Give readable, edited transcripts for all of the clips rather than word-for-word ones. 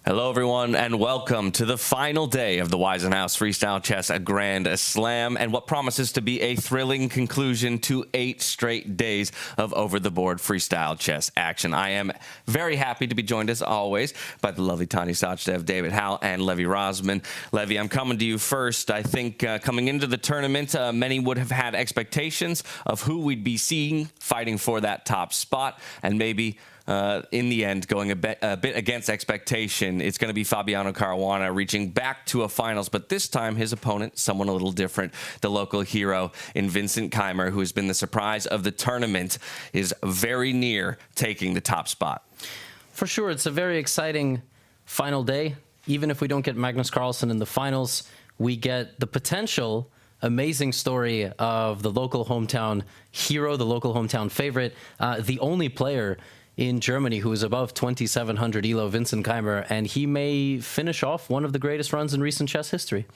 Hello, everyone, and welcome to the final day of the Weissenhaus Freestyle Chess Grand Slam, and what promises to be a thrilling conclusion to 8 straight days of over-the-board freestyle chess action. I am very happy to be joined, as always, by the lovely Tanya Sachdev, David Howell, and Levy Rosman. Levy, I'm coming to you first. I think coming into the tournament, many would have had expectations of who we'd be seeing fighting for that top spot, and maybe in the end, going a bit against expectation, it's going to be Fabiano Caruana reaching back to a finals, but this time his opponent, someone a little different, the local hero in Vincent Keymer, who has been the surprise of the tournament, is very near taking the top spot. For sure, it's a very exciting final day. Even if we don't get Magnus Carlsen in the finals, we get the potential amazing story of the local hometown hero, the local hometown favorite, the only player in Germany who is above 2,700 ELO, Vincent Keymer, and he may finish off one of the greatest runs in recent chess history.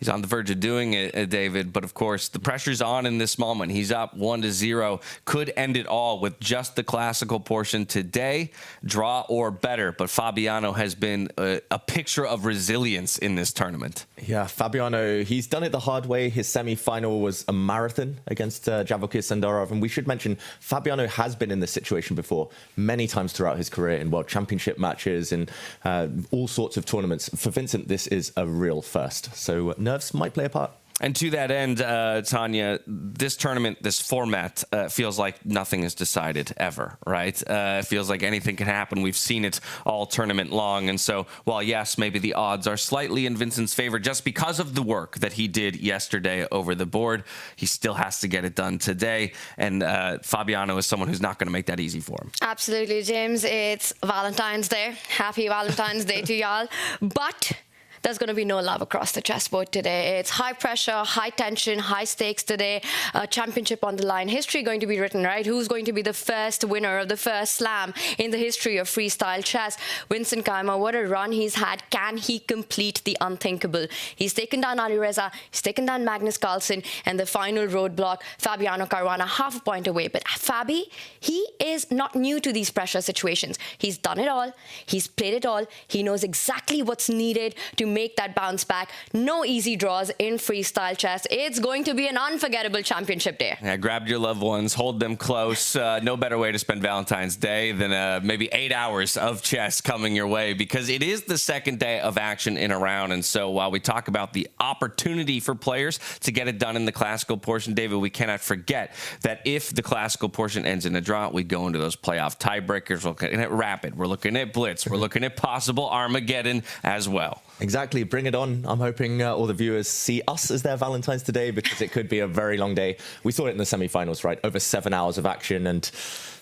He's on the verge of doing it, David, but of course the pressure's on in this moment. He's up 1-0, could end it all with just the classical portion today, draw or better, but Fabiano has been a picture of resilience in this tournament. Yeah, Fabiano, he's done it the hard way. His semi-final was a marathon against Javokhir Sindarov, and we should mention Fabiano has been in this situation before many times throughout his career in World Championship matches and all sorts of tournaments. For Vincent, this is a real first, so nerves might play a part. And to that end, Tanya, this tournament, this format feels like nothing is decided ever, right? It feels like anything can happen. We've seen it all tournament long. And so, while yes, maybe the odds are slightly in Vincent's favor just because of the work that he did yesterday over the board, he still has to get it done today. And Fabiano is someone who's not going to make that easy for him. Absolutely, James. It's Valentine's Day. Happy Valentine's Day to y'all. But there's going to be no love across the chessboard today. It's high pressure, high tension, high stakes today. A championship on the line. History going to be written, right? Who's going to be the first winner of the first slam in the history of freestyle chess? Vincent Keymer, what a run he's had. Can he complete the unthinkable? He's taken down Alireza, he's taken down Magnus Carlsen, and the final roadblock, Fabiano Caruana, half a point away. But Fabi, he is not new to these pressure situations. He's done it all. He's played it all. He knows exactly what's needed to make that bounce back. No easy draws in freestyle chess. It's going to be an unforgettable championship day. Yeah, grab your loved ones, hold them close. No better way to spend Valentine's Day than maybe 8 hours of chess coming your way, because it is the second day of action in a round. And so while we talk about the opportunity for players to get it done in the classical portion, David, we cannot forget that if the classical portion ends in a draw, we go into those playoff tiebreakers. We're looking at Rapid, we're looking at Blitz, we're looking at possible Armageddon as well. Exactly. Bring it on. I'm hoping all the viewers see us as their Valentine's today, because it could be a very long day. We saw it in the semi-finals, right? Over 7 hours of action, and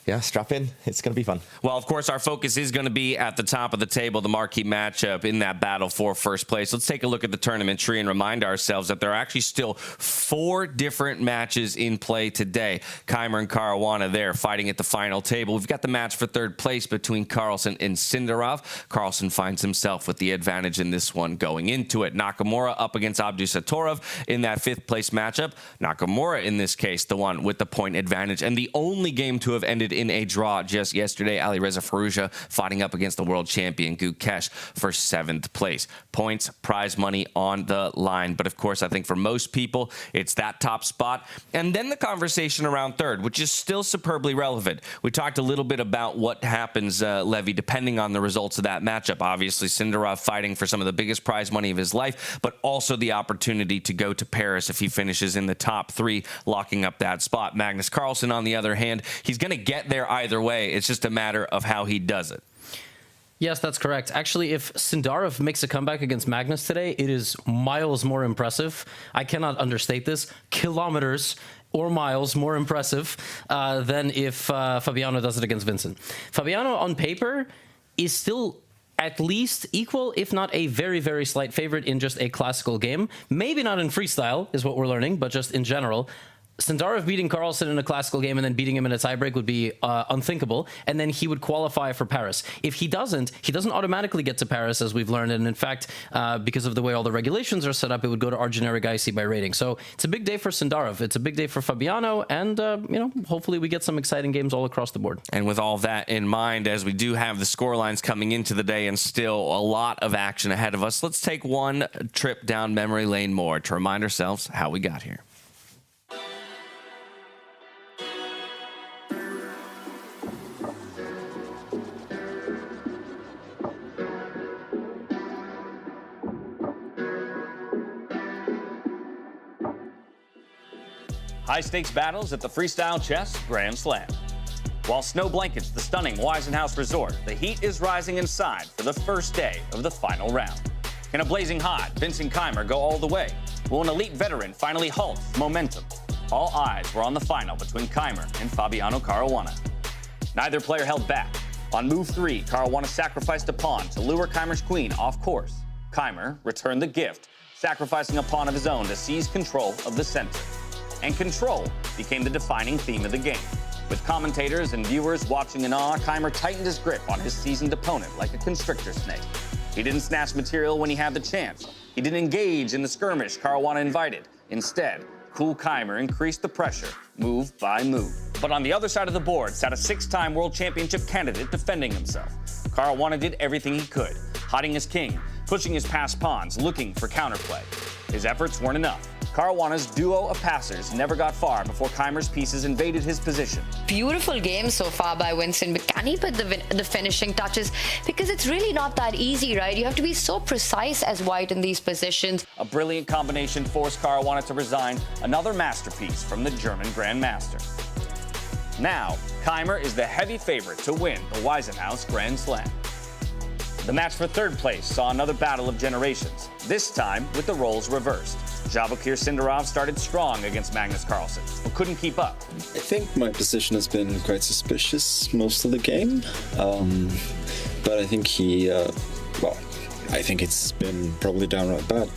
yeah, strap in. It's going to be fun. Well, of course, our focus is going to be at the top of the table, the marquee matchup in that battle for first place. Let's take a look at the tournament tree and remind ourselves that there are actually still 4 different matches in play today. Keymer and Caruana there fighting at the final table. We've got the match for third place between Carlsen and Sindarov. Carlsen finds himself with the advantage in this one going into it. Nakamura up against Abdusattorov in that 5th place matchup. Nakamura, in this case, the one with the point advantage, and the only game to have ended in a draw just yesterday. Alireza Firouzja fighting up against the world champion Gukesh for 7th place. Points, prize money on the line. But of course, I think for most people, it's that top spot. And then the conversation around third, which is still superbly relevant. We talked a little bit about what happens, Levy, depending on the results of that matchup. Obviously, Sindarov fighting for some of the biggest prize money of his life, but also the opportunity to go to Paris if he finishes in the top 3, locking up that spot. Magnus Carlsen, on the other hand, he's going to get there either way. It's just a matter of how he does it. Yes, that's correct. Actually, if Sindarov makes a comeback against Magnus today, it is miles more impressive. I cannot understate this. Kilometers or miles more impressive than if Fabiano does it against Vincent. Fabiano, on paper, is still at least equal, if not a very, very slight favorite in just a classical game. Maybe not in freestyle, is what we're learning, but just in general. Sindarov beating Carlsen in a classical game and then beating him in a tiebreak would be unthinkable, and then he would qualify for Paris. If he doesn't automatically get to Paris, as we've learned, and in fact, because of the way all the regulations are set up, it would go to Arjun Erigaisi by rating. So it's a big day for Sindarov, it's a big day for Fabiano, and hopefully we get some exciting games all across the board. And with all that in mind, as we do have the scorelines coming into the day and still a lot of action ahead of us, let's take one trip down memory lane more to remind ourselves how we got here. High-stakes battles at the Freestyle Chess Grand Slam. While snow blankets the stunning Weissenhaus resort, the heat is rising inside for the first day of the final round. Can a blazing hot Vincent Keymer go all the way? Will an elite veteran finally halt momentum? All eyes were on the final between Keymer and Fabiano Caruana. Neither player held back. On move 3, Caruana sacrificed a pawn to lure Keymer's queen off course. Keymer returned the gift, sacrificing a pawn of his own to seize control of the center. And control became the defining theme of the game. With commentators and viewers watching in awe, Keymer tightened his grip on his seasoned opponent like a constrictor snake. He didn't snatch material when he had the chance. He didn't engage in the skirmish Caruana invited. Instead, cool Keymer increased the pressure, move by move. But on the other side of the board sat a 6-time world championship candidate defending himself. Caruana did everything he could, hiding his king, pushing his passed pawns, looking for counterplay. His efforts weren't enough. Caruana's duo of passers never got far before Keymer's pieces invaded his position. Beautiful game so far by Vincent, but can he put the finishing touches? Because it's really not that easy, right? You have to be so precise as white in these positions. A brilliant combination forced Caruana to resign, another masterpiece from the German Grandmaster. Now, Keymer is the heavy favorite to win the Weissenhaus Grand Slam. The match for third place saw another battle of generations, this time with the roles reversed. Javokhir Sindarov started strong against Magnus Carlsen, but couldn't keep up. I think my position has been quite suspicious most of the game, but I think I think it's been probably downright bad,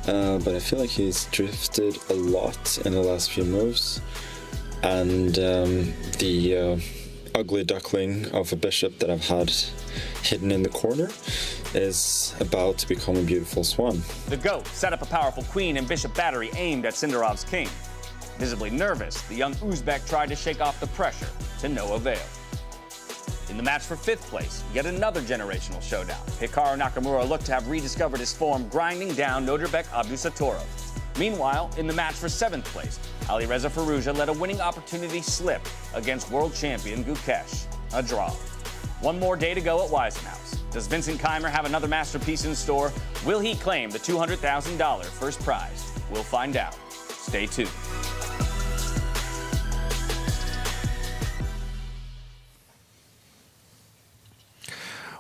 but I feel like he's drifted a lot in the last few moves, and the ugly duckling of a bishop that I've had hidden in the corner is about to become a beautiful swan. The GOAT set up a powerful queen and bishop battery aimed at Sindarov's king. Visibly nervous, the young Uzbek tried to shake off the pressure, to no avail. In the match for 5th place, yet another generational showdown. Hikaru Nakamura looked to have rediscovered his form, grinding down Nodirbek Abdusattorov. Meanwhile, in the match for 7th place, Alireza Firouzja let a winning opportunity slip against world champion Gukesh. A draw. One more day to go at Weissenhaus. Does Vincent Keymer have another masterpiece in store? Will he claim the $200,000 first prize? We'll find out. Stay tuned.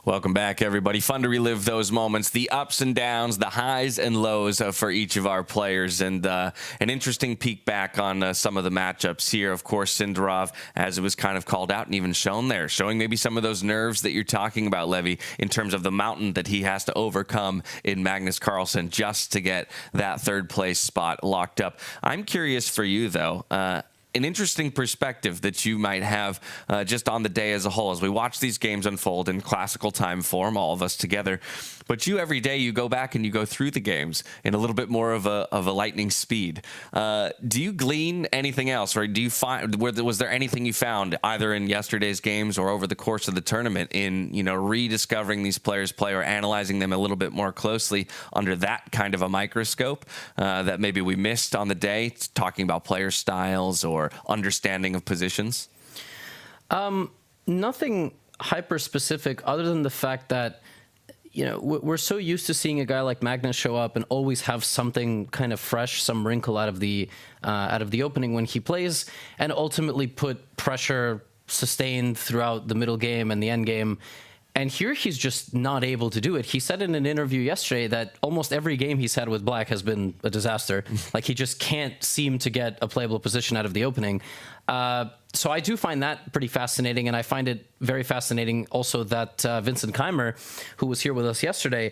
Welcome back, everybody. Fun to relive those moments, the ups and downs, the highs and lows for each of our players, and an interesting peek back on some of the matchups here. Of course, Sindarov, as it was kind of called out and even shown there, showing maybe some of those nerves that you're talking about, Levy, in terms of the mountain that he has to overcome in Magnus Carlsen just to get that third place spot locked up. I'm curious for you, though. An interesting perspective that you might have just on the day as a whole as we watch these games unfold in classical time form, all of us together. But you, every day, you go back and you go through the games in a little bit more of a lightning speed. Do you glean anything else, or do you find, was there anything you found either in yesterday's games or over the course of the tournament in, rediscovering these players' play or analyzing them a little bit more closely under that kind of a microscope that maybe we missed on the day, talking about player styles or understanding of positions? Nothing hyper specific other than the fact that we're so used to seeing a guy like Magnus show up and always have something kind of fresh, some wrinkle out of the opening when he plays, and ultimately put pressure sustained throughout the middle game and the end game. And here he's just not able to do it. He said in an interview yesterday that almost every game he's had with black has been a disaster. Like, he just can't seem to get a playable position out of the opening. So I do find that pretty fascinating, and I find it very fascinating also that Vincent Keymer, who was here with us yesterday,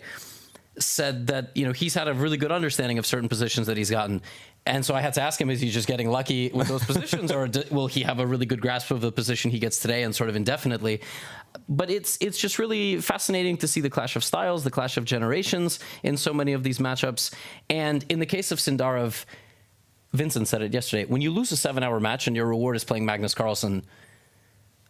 said that he's had a really good understanding of certain positions that he's gotten. And so I had to ask him, is he just getting lucky with those positions, or will he have a really good grasp of the position he gets today and sort of indefinitely? But it's just really fascinating to see the clash of styles, the clash of generations in so many of these matchups. And in the case of Sindarov, Vincent said it yesterday, when you lose a 7-hour match and your reward is playing Magnus Carlsen,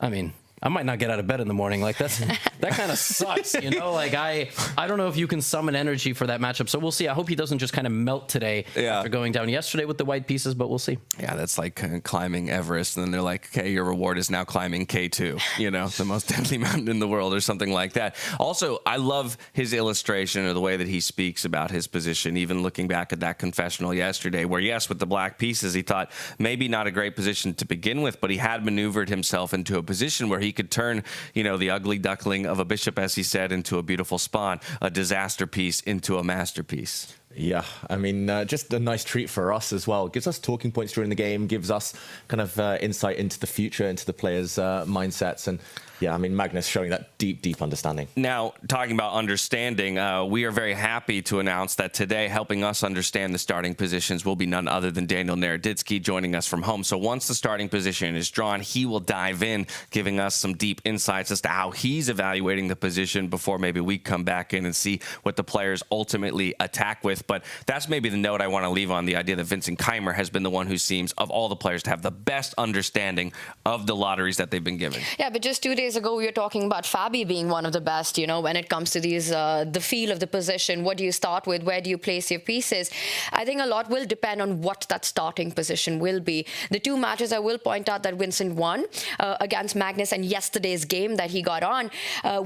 I mean, I might not get out of bed in the morning. Like that kind of sucks, you know? Like I don't know if you can summon energy for that matchup. So we'll see. I hope he doesn't just kind of melt today after going down yesterday with the white pieces, but we'll see. Yeah, that's like climbing Everest. And then they're like, okay, your reward is now climbing K2, you know, the most deadly mountain in the world or something like that. Also, I love his illustration or the way that he speaks about his position, even looking back at that confessional yesterday where, yes, with the black pieces, he thought maybe not a great position to begin with, but he had maneuvered himself into a position where he could turn, you know, the ugly duckling of a bishop, as he said, into a beautiful spawn, a disaster piece into a masterpiece. Yeah, I mean, just a nice treat for us as well. Gives us talking points during the game, gives us kind of insight into the future, into the players' mindsets. And yeah, I mean, Magnus showing that deep, deep understanding. Now, talking about understanding, we are very happy to announce that today, helping us understand the starting positions will be none other than Daniel Naroditsky joining us from home. So once the starting position is drawn, he will dive in, giving us some deep insights as to how he's evaluating the position before maybe we come back in and see what the players ultimately attack with. But that's maybe the note I want to leave on, the idea that Vincent Keymer has been the one who seems, of all the players, to have the best understanding of the lotteries that they've been given. Yeah, but just 2 days ago, we were talking about Fabi being one of the best, you know, when it comes to these, the feel of the position. What do you start with? Where do you place your pieces? I think a lot will depend on what that starting position will be. The 2 matches I will point out that Vincent won against Magnus and yesterday's game that he got on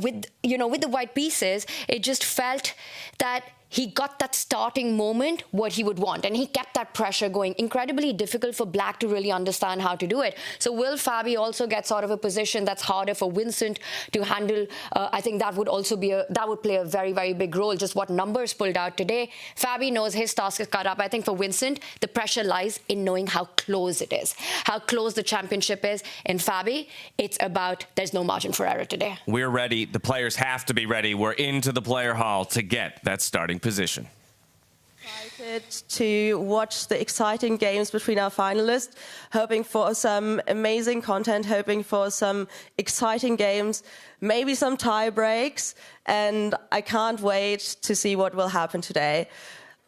with the white pieces, it just felt that he got that starting moment, what he would want. And he kept that pressure going. Incredibly difficult for Black to really understand how to do it. So will Fabi also get sort of a position that's harder for Vincent to handle? I think that would also be that would play a very, very big role. Just what numbers pulled out today. Fabi knows his task is cut up. I think for Vincent, the pressure lies in knowing how close it is, how close the championship is. In Fabi, it's about there's no margin for error today. We're ready. The players have to be ready. We're into the player hall to get that starting position. Excited to watch the exciting games between our finalists, hoping for some amazing content, hoping for some exciting games, maybe some tie breaks, and I can't wait to see what will happen today.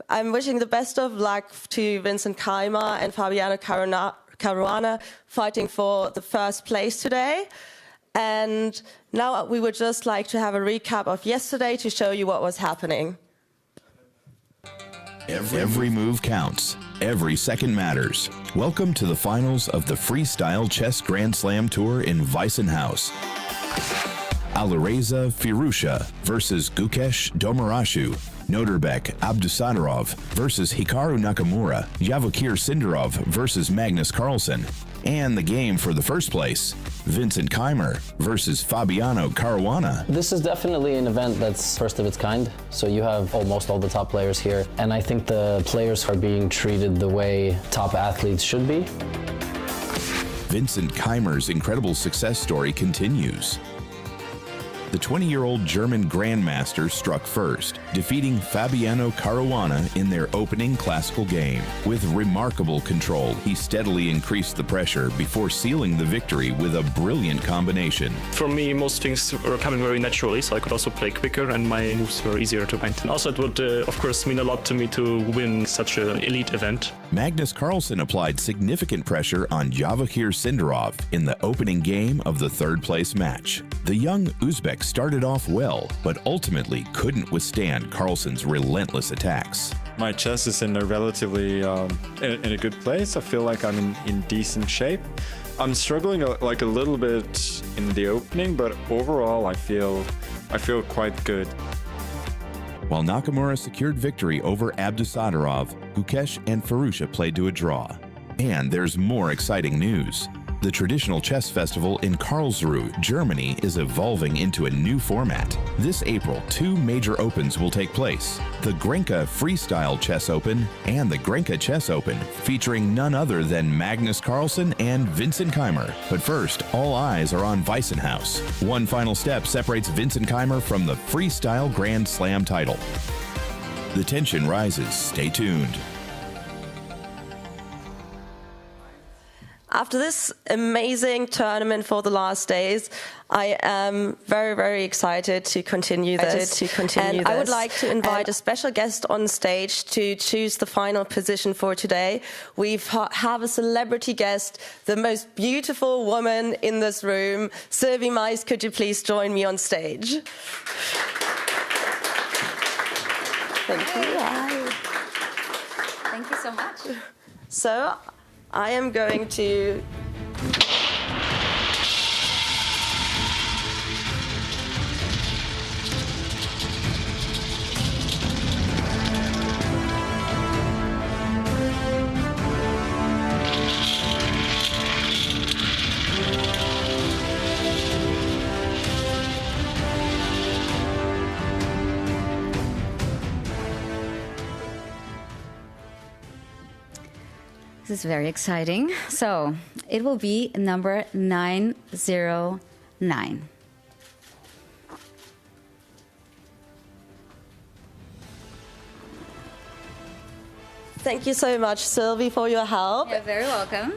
I'm wishing the best of luck to Vincent Keymer and Fabiano Caruana fighting for the first place today. And now we would just like to have a recap of yesterday to show you what was happening. Every move counts. Every second matters. Welcome to the finals of the Freestyle Chess Grand Slam Tour in Weissenhaus. Alireza Firouzja versus Gukesh Dommaraju. Nodirbek Abdusattorov versus Hikaru Nakamura. Javokhir Sindarov versus Magnus Carlsen. And the game for the first place, Vincent Keymer versus Fabiano Caruana. This is definitely an event that's first of its kind. So you have almost all the top players here. And I think the players are being treated the way top athletes should be. Vincent Keymer's incredible success story continues. The 20-year-old German Grandmaster struck first, defeating Fabiano Caruana in their opening classical game. With remarkable control, he steadily increased the pressure before sealing the victory with a brilliant combination. For me, most things were coming very naturally, so I could also play quicker and my moves were easier to find. And also, it would, of course, mean a lot to me to win such an elite event. Magnus Carlsen applied significant pressure on Javokhir Sindarov in the opening game of the third-place match. The young Uzbek started off well, but ultimately couldn't withstand Carlsen's relentless attacks. My chess is in a relatively in a good place. I feel like I'm in decent shape. I'm struggling like a little bit in the opening, but overall I feel quite good. While Nakamura secured victory over Abdusattorov, Gukesh and Firouzja played to a draw. And there's more exciting news. The traditional chess festival in Karlsruhe, Germany, is evolving into a new format. This April, 2 major opens will take place: the Grenka Freestyle Chess Open and the Grenka Chess Open, featuring none other than Magnus Carlsen and Vincent Keymer. But first, all eyes are on Weissenhaus. One final step separates Vincent Keymer from the Freestyle Grand Slam title. The tension rises. Stay tuned. After this amazing tournament for the last days, I am very, very excited to continue this. I would like to invite a special guest on stage to choose the final position for today. We have a celebrity guest, the most beautiful woman in this room. Sylvie Mais, could you please join me on stage? Thank you. Thank you so much. So, I am going to... This is very exciting. So it will be number 909. Thank you so much, Sylvie, for your help. You're very welcome.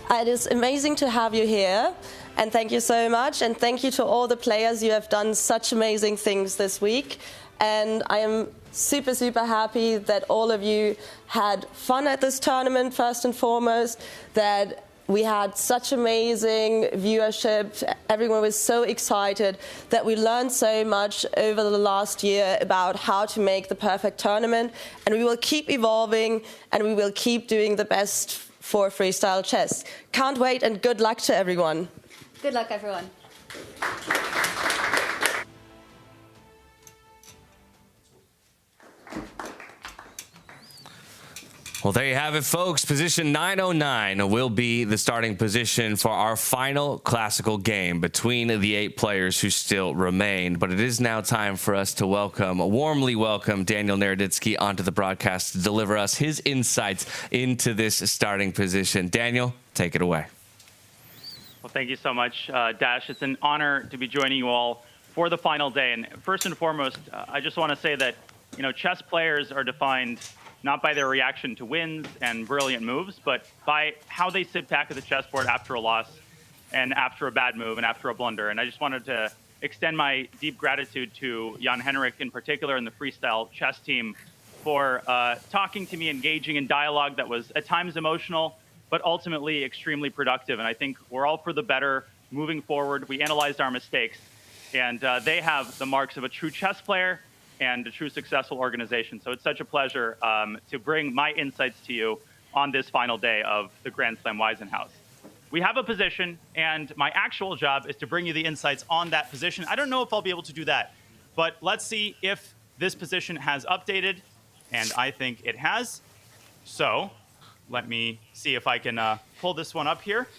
It is amazing to have you here. And thank you so much. And thank you to all the players. You have done such amazing things this week. And I am super, super happy that all of you had fun at this tournament, first and foremost, that we had such amazing viewership. Everyone was so excited that we learned so much over the last year about how to make the perfect tournament. And we will keep evolving and we will keep doing the best for freestyle chess. Can't wait, and good luck to everyone. Good luck, everyone. Well, there you have it, folks. Position 909 will be the starting position for our final classical game between the 8 players who still remain. But it is now time for us to warmly welcome Daniel Naroditsky onto the broadcast to deliver us his insights into this starting position. Daniel, take it away. Well, thank you so much, Dash. It's an honor to be joining you all for the final day. And first and foremost, I just want to say that, chess players are defined not by their reaction to wins and brilliant moves, but by how they sit back at the chessboard after a loss and after a bad move and after a blunder. And I just wanted to extend my deep gratitude to Jan Henrik in particular and the Freestyle Chess team for talking to me, engaging in dialogue that was at times emotional, but ultimately extremely productive. And I think we're all for the better moving forward. We analyzed our mistakes, and they have the marks of a true chess player and a true successful organization. So it's such a pleasure to bring my insights to you on this final day of the Grand Slam Weissenhaus. We have a position, and my actual job is to bring you the insights on that position. I don't know if I'll be able to do that, but let's see if this position has updated, and I think it has. So let me see if I can pull this one up here.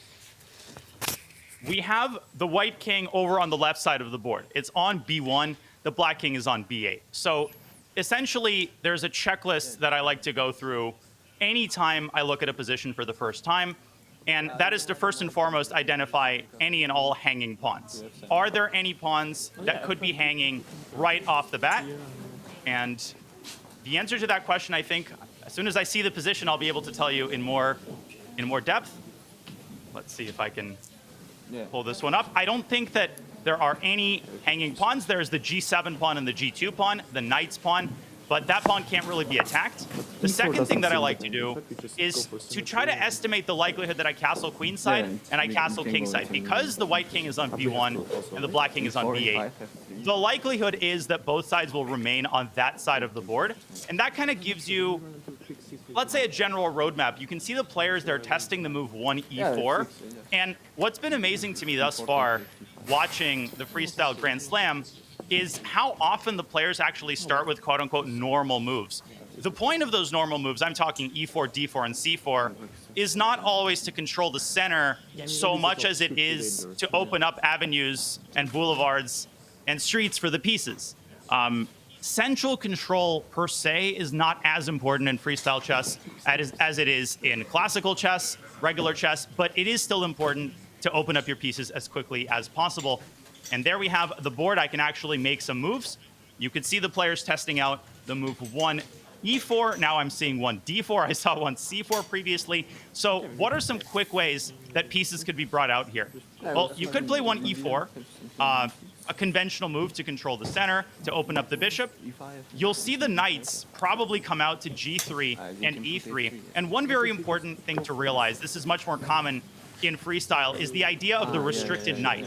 We have the white king over on the left side of the board. It's on B1. The black king is on B8. So essentially, there's a checklist that I like to go through anytime I look at a position for the first time. And that is to first and foremost identify any and all hanging pawns. Are there any pawns that could be hanging right off the bat? And the answer to that question, I think, as soon as I see the position, I'll be able to tell you in more depth. Let's see if I can pull this one up. I don't think that there are any hanging pawns. There's the G7 pawn and the G2 pawn, the knight's pawn, but that pawn can't really be attacked. The second thing that I like to do is to try to estimate the likelihood that I castle queenside and I castle kingside. Because the white king is on B1 and the black king is on B8, the likelihood is that both sides will remain on that side of the board. And that kind of gives you, let's say, a general roadmap. You can see the players that are testing the move 1e4. And what's been amazing to me thus far, watching the Freestyle Grand Slam, is how often the players actually start with quote-unquote normal moves. The point of those normal moves, I'm talking E4, D4, and C4, is not always to control the center so much as it is to open up avenues and boulevards and streets for the pieces. Central control per se is not as important in freestyle chess as it is in classical chess, regular chess, but it is still important to open up your pieces as quickly as possible. And there we have the board. I can actually make some moves. You can see the players testing out the move 1 E4, now I'm seeing one D4. I saw one C4 previously. So what are some quick ways that pieces could be brought out here? Well, you could play one E4, a conventional move to control the center, to open up the bishop. You'll see the knights probably come out to G3 and E3. And one very important thing to realize, this is much more common in freestyle, is the idea of the restricted knight.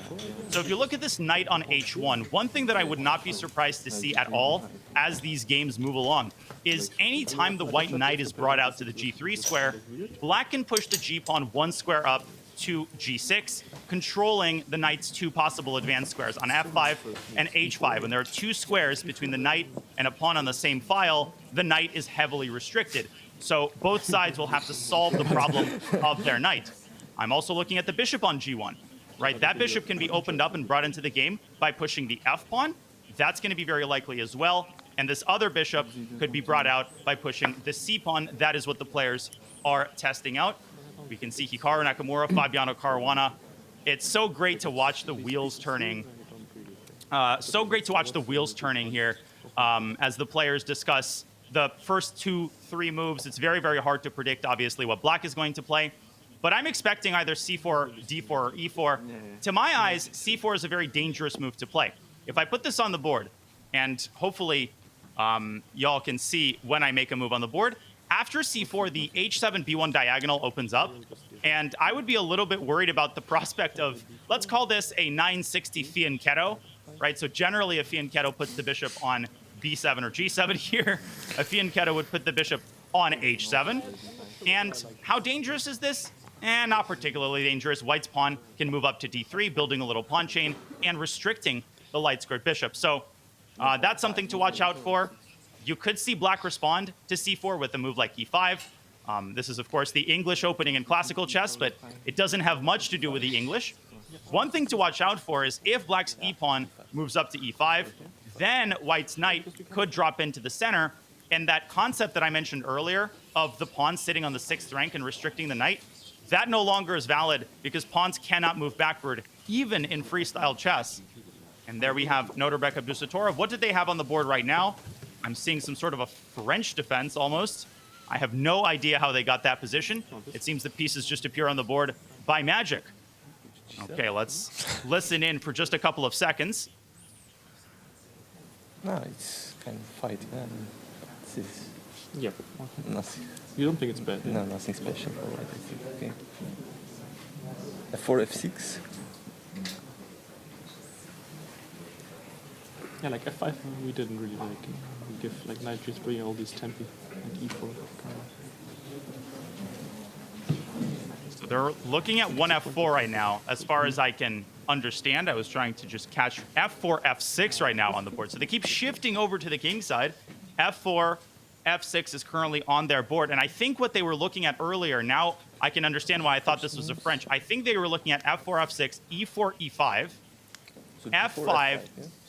So if you look at this knight on H1, one thing that I would not be surprised to see at all as these games move along is anytime the white knight is brought out to the G3 square, black can push the G-pawn one square up to G6, controlling the knight's two possible advanced squares on F5 and H5. When there are two squares between the knight and a pawn on the same file, the knight is heavily restricted. So both sides will have to solve the problem of their knight. I'm also looking at the bishop on G1, right? That bishop can be opened up and brought into the game by pushing the F pawn. That's going to be very likely as well. And this other bishop could be brought out by pushing the C pawn. That is what the players are testing out. We can see Hikaru Nakamura, Fabiano Caruana. It's so great to watch the wheels turning. So great to watch the wheels turning here as the players discuss the first 2-3 moves. It's very, very hard to predict, obviously, what black is going to play. But I'm expecting either C4, D4, or E4. To my eyes, C4 is a very dangerous move to play. If I put this on the board, and hopefully y'all can see when I make a move on the board, after C4, the H7, B1 diagonal opens up. And I would be a little bit worried about the prospect of, let's call this a 960 fianchetto, right? So generally a fianchetto puts the bishop on B7 or G7 here. A fianchetto would put the bishop on H7. And how dangerous is this? Not particularly dangerous. White's pawn can move up to D3, building a little pawn chain and restricting the light squared bishop. So that's something to watch out for. You could see black respond to C4 with a move like E5. This is, of course, the English opening in classical chess, but it doesn't have much to do with the English. One thing to watch out for is if black's E-pawn moves up to E5, then white's knight could drop into the center. And that concept that I mentioned earlier of the pawn sitting on the 6th rank and restricting the knight, that no longer is valid because pawns cannot move backward, even in freestyle chess. And there we have Nodirbek Abdusattorov. What did they have on the board right now? I'm seeing some sort of a French defense almost. I have no idea how they got that position. It seems the pieces just appear on the board by magic. Okay, let's listen in for just a couple of seconds. No, it's kind of fight. It's Yeah. nothing. You don't think it's bad? No, nothing special for white, I think. Okay. F4, F6. Yeah, like F5 we didn't really like. We give like knight G3 all these tempi and E4. So they're looking at one F4 right now, as far as I can understand. I was trying to just catch F4, F6 right now on the board. So they keep shifting over to the king side. F4, F6 is currently on their board. And I think what they were looking at earlier, now I can understand why I thought this was a French. I think they were looking at F4, F6, E4, E5, so F5,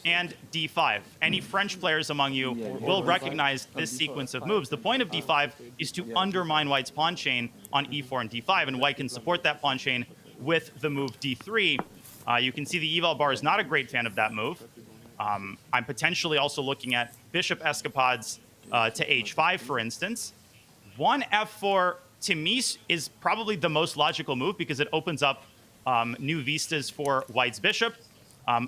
and D5. Any French players among you will recognize this sequence of moves. The point of D5 is to undermine white's pawn chain on E4 and D5, and white can support that pawn chain with the move D3. You can see the eval bar is not a great fan of that move. I'm potentially also looking at bishop escapades to H5, for instance. One F4, to me, is probably the most logical move because it opens up new vistas for white's bishop.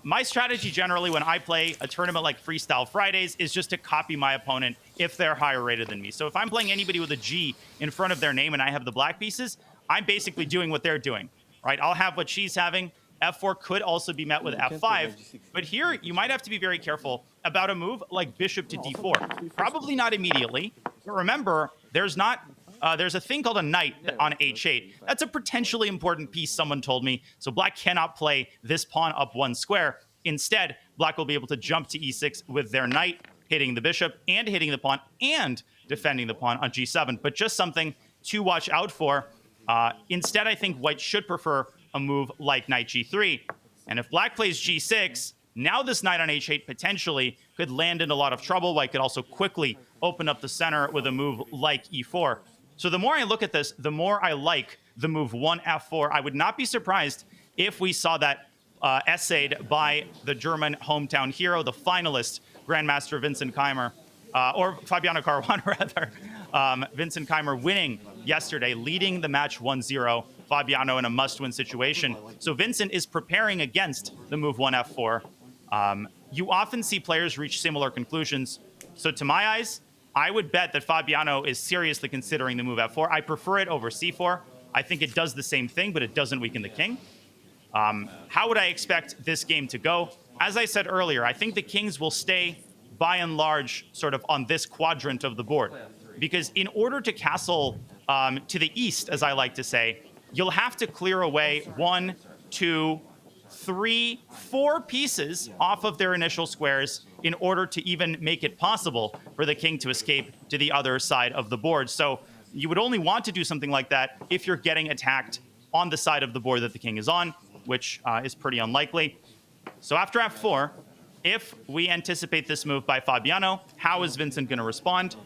My strategy generally when I play a tournament like Freestyle Fridays is just to copy my opponent if they're higher rated than me. So if I'm playing anybody with a G in front of their name and I have the black pieces, I'm basically doing what they're doing, right? I'll have what she's having. F4 could also be met with F5. But here, you might have to be very careful about a move like bishop to D4. Probably not immediately. But remember, there's a thing called a knight on H8. That's a potentially important piece, someone told me. So black cannot play this pawn up one square. Instead, black will be able to jump to E6 with their knight, hitting the bishop and hitting the pawn and defending the pawn on G7. But just something to watch out for. Instead, I think white should prefer a move like knight G3. And if black plays G6, now this knight on H8 potentially could land in a lot of trouble. White could also quickly open up the center with a move like E4. So the more I look at this, the more I like the move 1F4. I would not be surprised if we saw that essayed by the German hometown hero, the finalist, Grandmaster Vincent Keymer. or Fabiano Caruana rather. Vincent Keymer winning yesterday, leading the match 1-0. Fabiano in a must-win situation. So Vincent is preparing against the move 1f4. You often see players reach similar conclusions. So to my eyes, I would bet that Fabiano is seriously considering the move f4. I prefer it over c4. I think it does the same thing, but it doesn't weaken the king. How would I expect this game to go? As I said earlier, I think the kings will stay, by and large, sort of on this quadrant of the board. Because in order to castle to the east, as I like to say, you'll have to clear away 1, 2, 3, 4 pieces off of their initial squares in order to even make it possible for the king to escape to the other side of the board. So you would only want to do something like that if you're getting attacked on the side of the board that the king is on, which is pretty unlikely. So after f4, if we anticipate this move by Fabiano, how is Vincent going to respond?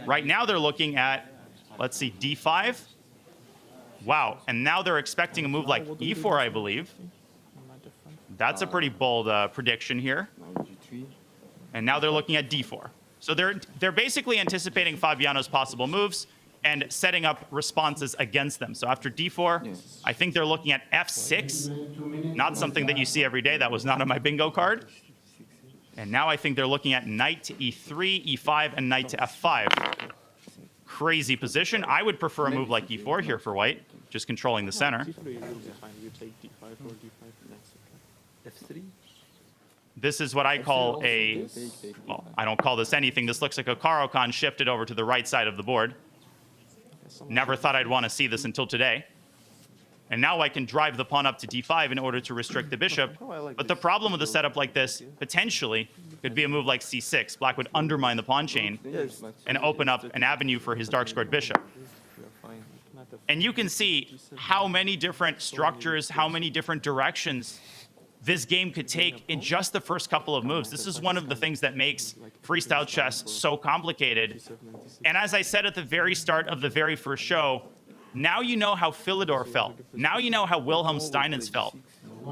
Right now they're looking at, let's see, d5. Wow, and now they're expecting a move like e4, I believe. That's a pretty bold prediction here. And now they're looking at d4. So they're basically anticipating Fabiano's possible moves and setting up responses against them. So after d4, I think they're looking at f6. Not something that you see every day. That was not on my bingo card. And now I think they're looking at knight to e3, e5, and knight to f5. Crazy position. I would prefer a move like e4 here for white, just controlling the center. This is what I call a, well, I don't call this anything. This looks like a Caro-Kann shifted over to the right side of the board. Never thought I'd want to see this until today. And now I can drive the pawn up to d5 in order to restrict the bishop. But the problem with a setup like this, potentially, could be a move like c6. Black would undermine the pawn chain and open up an avenue for his dark-squared bishop. And you can see how many different structures, how many different directions this game could take in just the first couple of moves. This is one of the things that makes freestyle chess so complicated. And as I said at the very start of the very first show, now you know how Philidor felt. Now you know how Wilhelm Steinitz felt.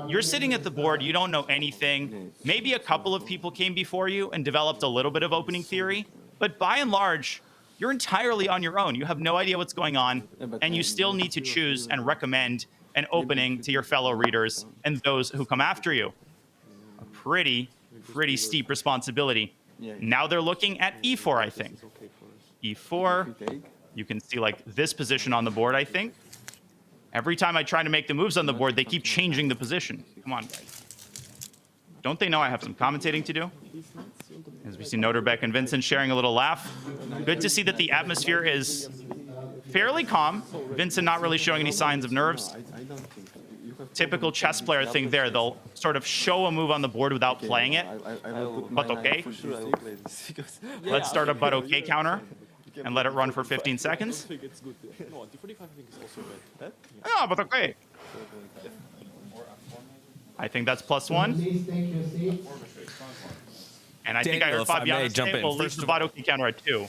You're sitting at the board, you don't know anything. Maybe a couple of people came before you and developed a little bit of opening theory, but by and large, you're entirely on your own. You have no idea what's going on, and you still need to choose and recommend an opening to your fellow readers and those who come after you. A pretty steep responsibility. Now they're looking at e4, I think. e4, you can see like this position on the board, I think. Every time I try to make the moves on the board, they keep changing the position. Come on, guys. Don't they know I have some commentating to do? As we see Nodirbek and Vincent sharing a little laugh. Good to see that the atmosphere is fairly calm. Vincent not really showing any signs of nerves. Typical chess player thing there. They'll sort of show a move on the board without playing it. But okay. Let's start a but okay counter and let it run for 15 seconds. Oh, but okay. I think that's +1. And I think I heard Fabiano say we'll leave the but okay counter at 2.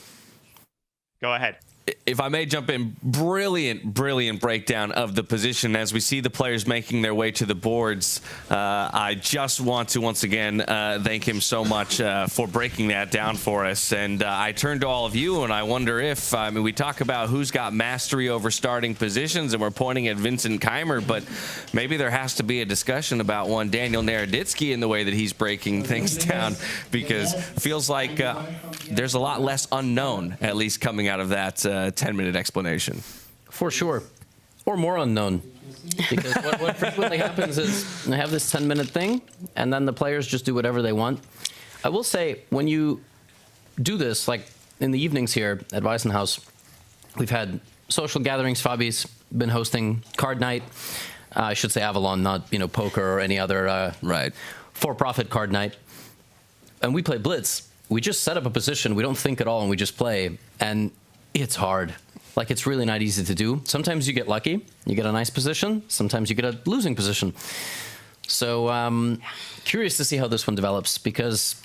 Go ahead. If I may jump in, brilliant breakdown of the position as we see the players making their way to the boards. I just want to once again thank him so much for breaking that down for us. And I turn to all of you and I wonder if, I mean, we talk about who's got mastery over starting positions and we're pointing at Vincent Keymer, but maybe there has to be a discussion about one Daniel Naroditsky in the way that he's breaking things down, because feels like there's a lot less unknown, at least coming out of that 10-minute explanation. For sure. Or more unknown. Because what frequently happens is they have this 10-minute thing, and then the players just do whatever they want. I will say, when you do this, like in the evenings here at Weissenhaus, we've had social gatherings. Fabi's been hosting card night. I should say Avalon, not poker or any other for-profit card night. And we play Blitz. We just set up a position. We don't think at all, and we just play. And it's hard. Like, it's really not easy to do. Sometimes you get lucky. You get a nice position. Sometimes you get a losing position. So curious to see how this one develops, because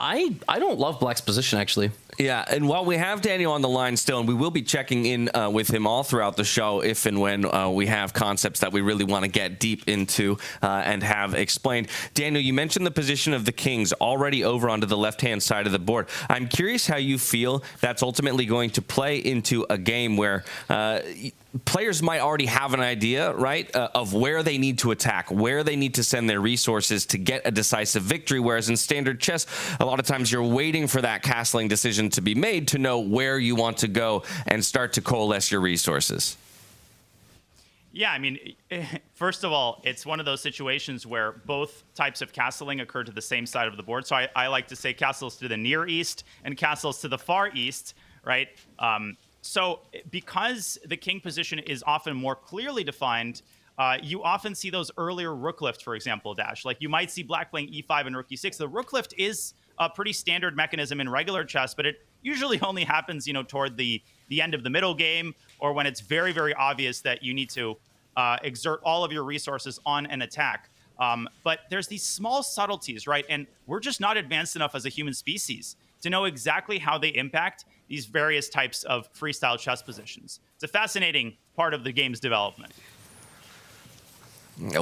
I don't love Black's position, actually. Yeah, and while we have Daniel on the line still, and we will be checking in with him all throughout the show if and when we have concepts that we really want to get deep into and have explained. Daniel, you mentioned the position of the kings already over onto the left-hand side of the board. I'm curious how you feel that's ultimately going to play into a game where players might already have an idea, right, of where they need to attack, where they need to send their resources to get a decisive victory, whereas in standard chess, a lot of times you're waiting for that castling decision to be made to know where you want to go and start to coalesce your resources. Yeah, I mean, first of all, it's one of those situations where both types of castling occur to the same side of the board. So I like to say castles to the near east and castles to the far east, right? So because the king position is often more clearly defined, you often see those earlier rook lift, for example, Dash. Like you might see black playing e5 and rook e6. The rook lift is a pretty standard mechanism in regular chess, but it usually only happens, toward the end of the middle game, or when it's very, very obvious that you need to exert all of your resources on an attack. But there's these small subtleties, right? And we're just not advanced enough as a human species to know exactly how they impact these various types of freestyle chess positions. It's a fascinating part of the game's development.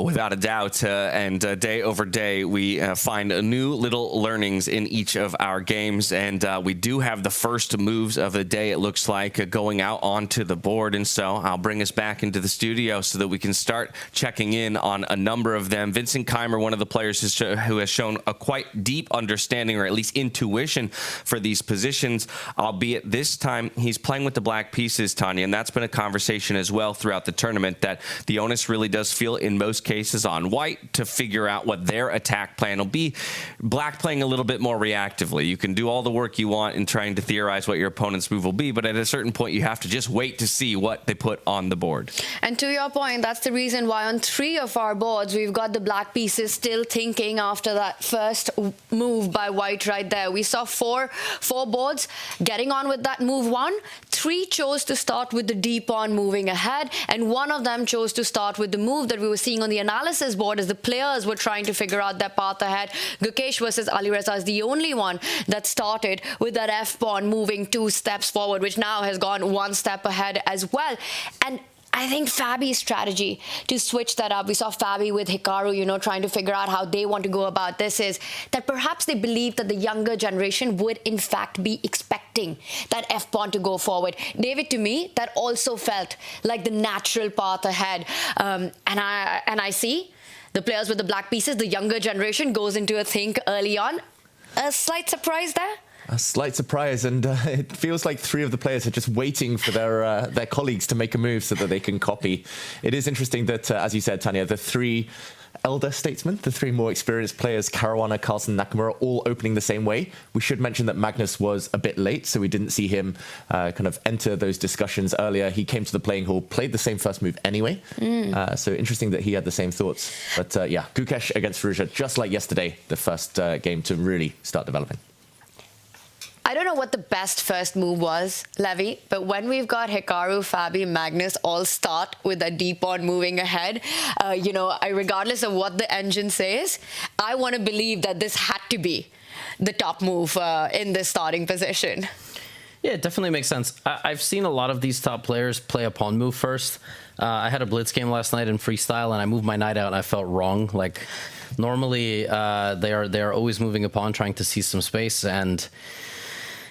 Without a doubt, and day over day, we find new little learnings in each of our games, and we do have the first moves of the day, it looks like, going out onto the board, and so I'll bring us back into the studio so that we can start checking in on a number of them. Vincent Keymer, one of the players who has shown a quite deep understanding, or at least intuition, for these positions, albeit this time he's playing with the black pieces, Tanya, and that's been a conversation as well throughout the tournament, that the onus really does feel in most cases on white to figure out what their attack plan will be. Black playing a little bit more reactively. You can do all the work you want in trying to theorize what your opponent's move will be, but at a certain point you have to just wait to see what they put on the board. And to your point, that's the reason why on 3 of our boards we've got the black pieces still thinking after that first move by white right there. We saw four boards getting on with that move 1. 3 chose to start with the d pawn moving ahead, and 1 of them chose to start with the move that we were seeing on the analysis board as the players were trying to figure out their path ahead. Gukesh versus Alireza is the only one that started with that f-pawn moving 2 steps forward, which now has gone 1 step ahead as well. And I think Fabi's strategy to switch that up, we saw Fabi with Hikaru, trying to figure out how they want to go about this, is that perhaps they believe that the younger generation would in fact be expecting that f-pawn to go forward. David, to me, that also felt like the natural path ahead. And I see the players with the black pieces, the younger generation goes into a think early on. A slight surprise there. A slight surprise, and it feels like 3 of the players are just waiting for their colleagues to make a move so that they can copy. It is interesting that, as you said, Tanya, the 3 elder statesmen, the 3 more experienced players, Caruana, Carlsen, Nakamura, all opening the same way. We should mention that Magnus was a bit late, so we didn't see him kind of enter those discussions earlier. He came to the playing hall, played the same first move anyway. So interesting that he had the same thoughts. But yeah, Gukesh against Firouzja, just like yesterday, the first game to really start developing. I don't know what the best first move was, Levy, but when we've got Hikaru, Fabi, Magnus all start with a d pawn moving ahead, regardless of what the engine says, I want to believe that this had to be the top move in this starting position. Yeah, it definitely makes sense. I've seen a lot of these top players play a pawn move first. I had a blitz game last night in freestyle, and I moved my knight out, and I felt wrong. Like, normally, they are always moving a pawn, trying to see some space, and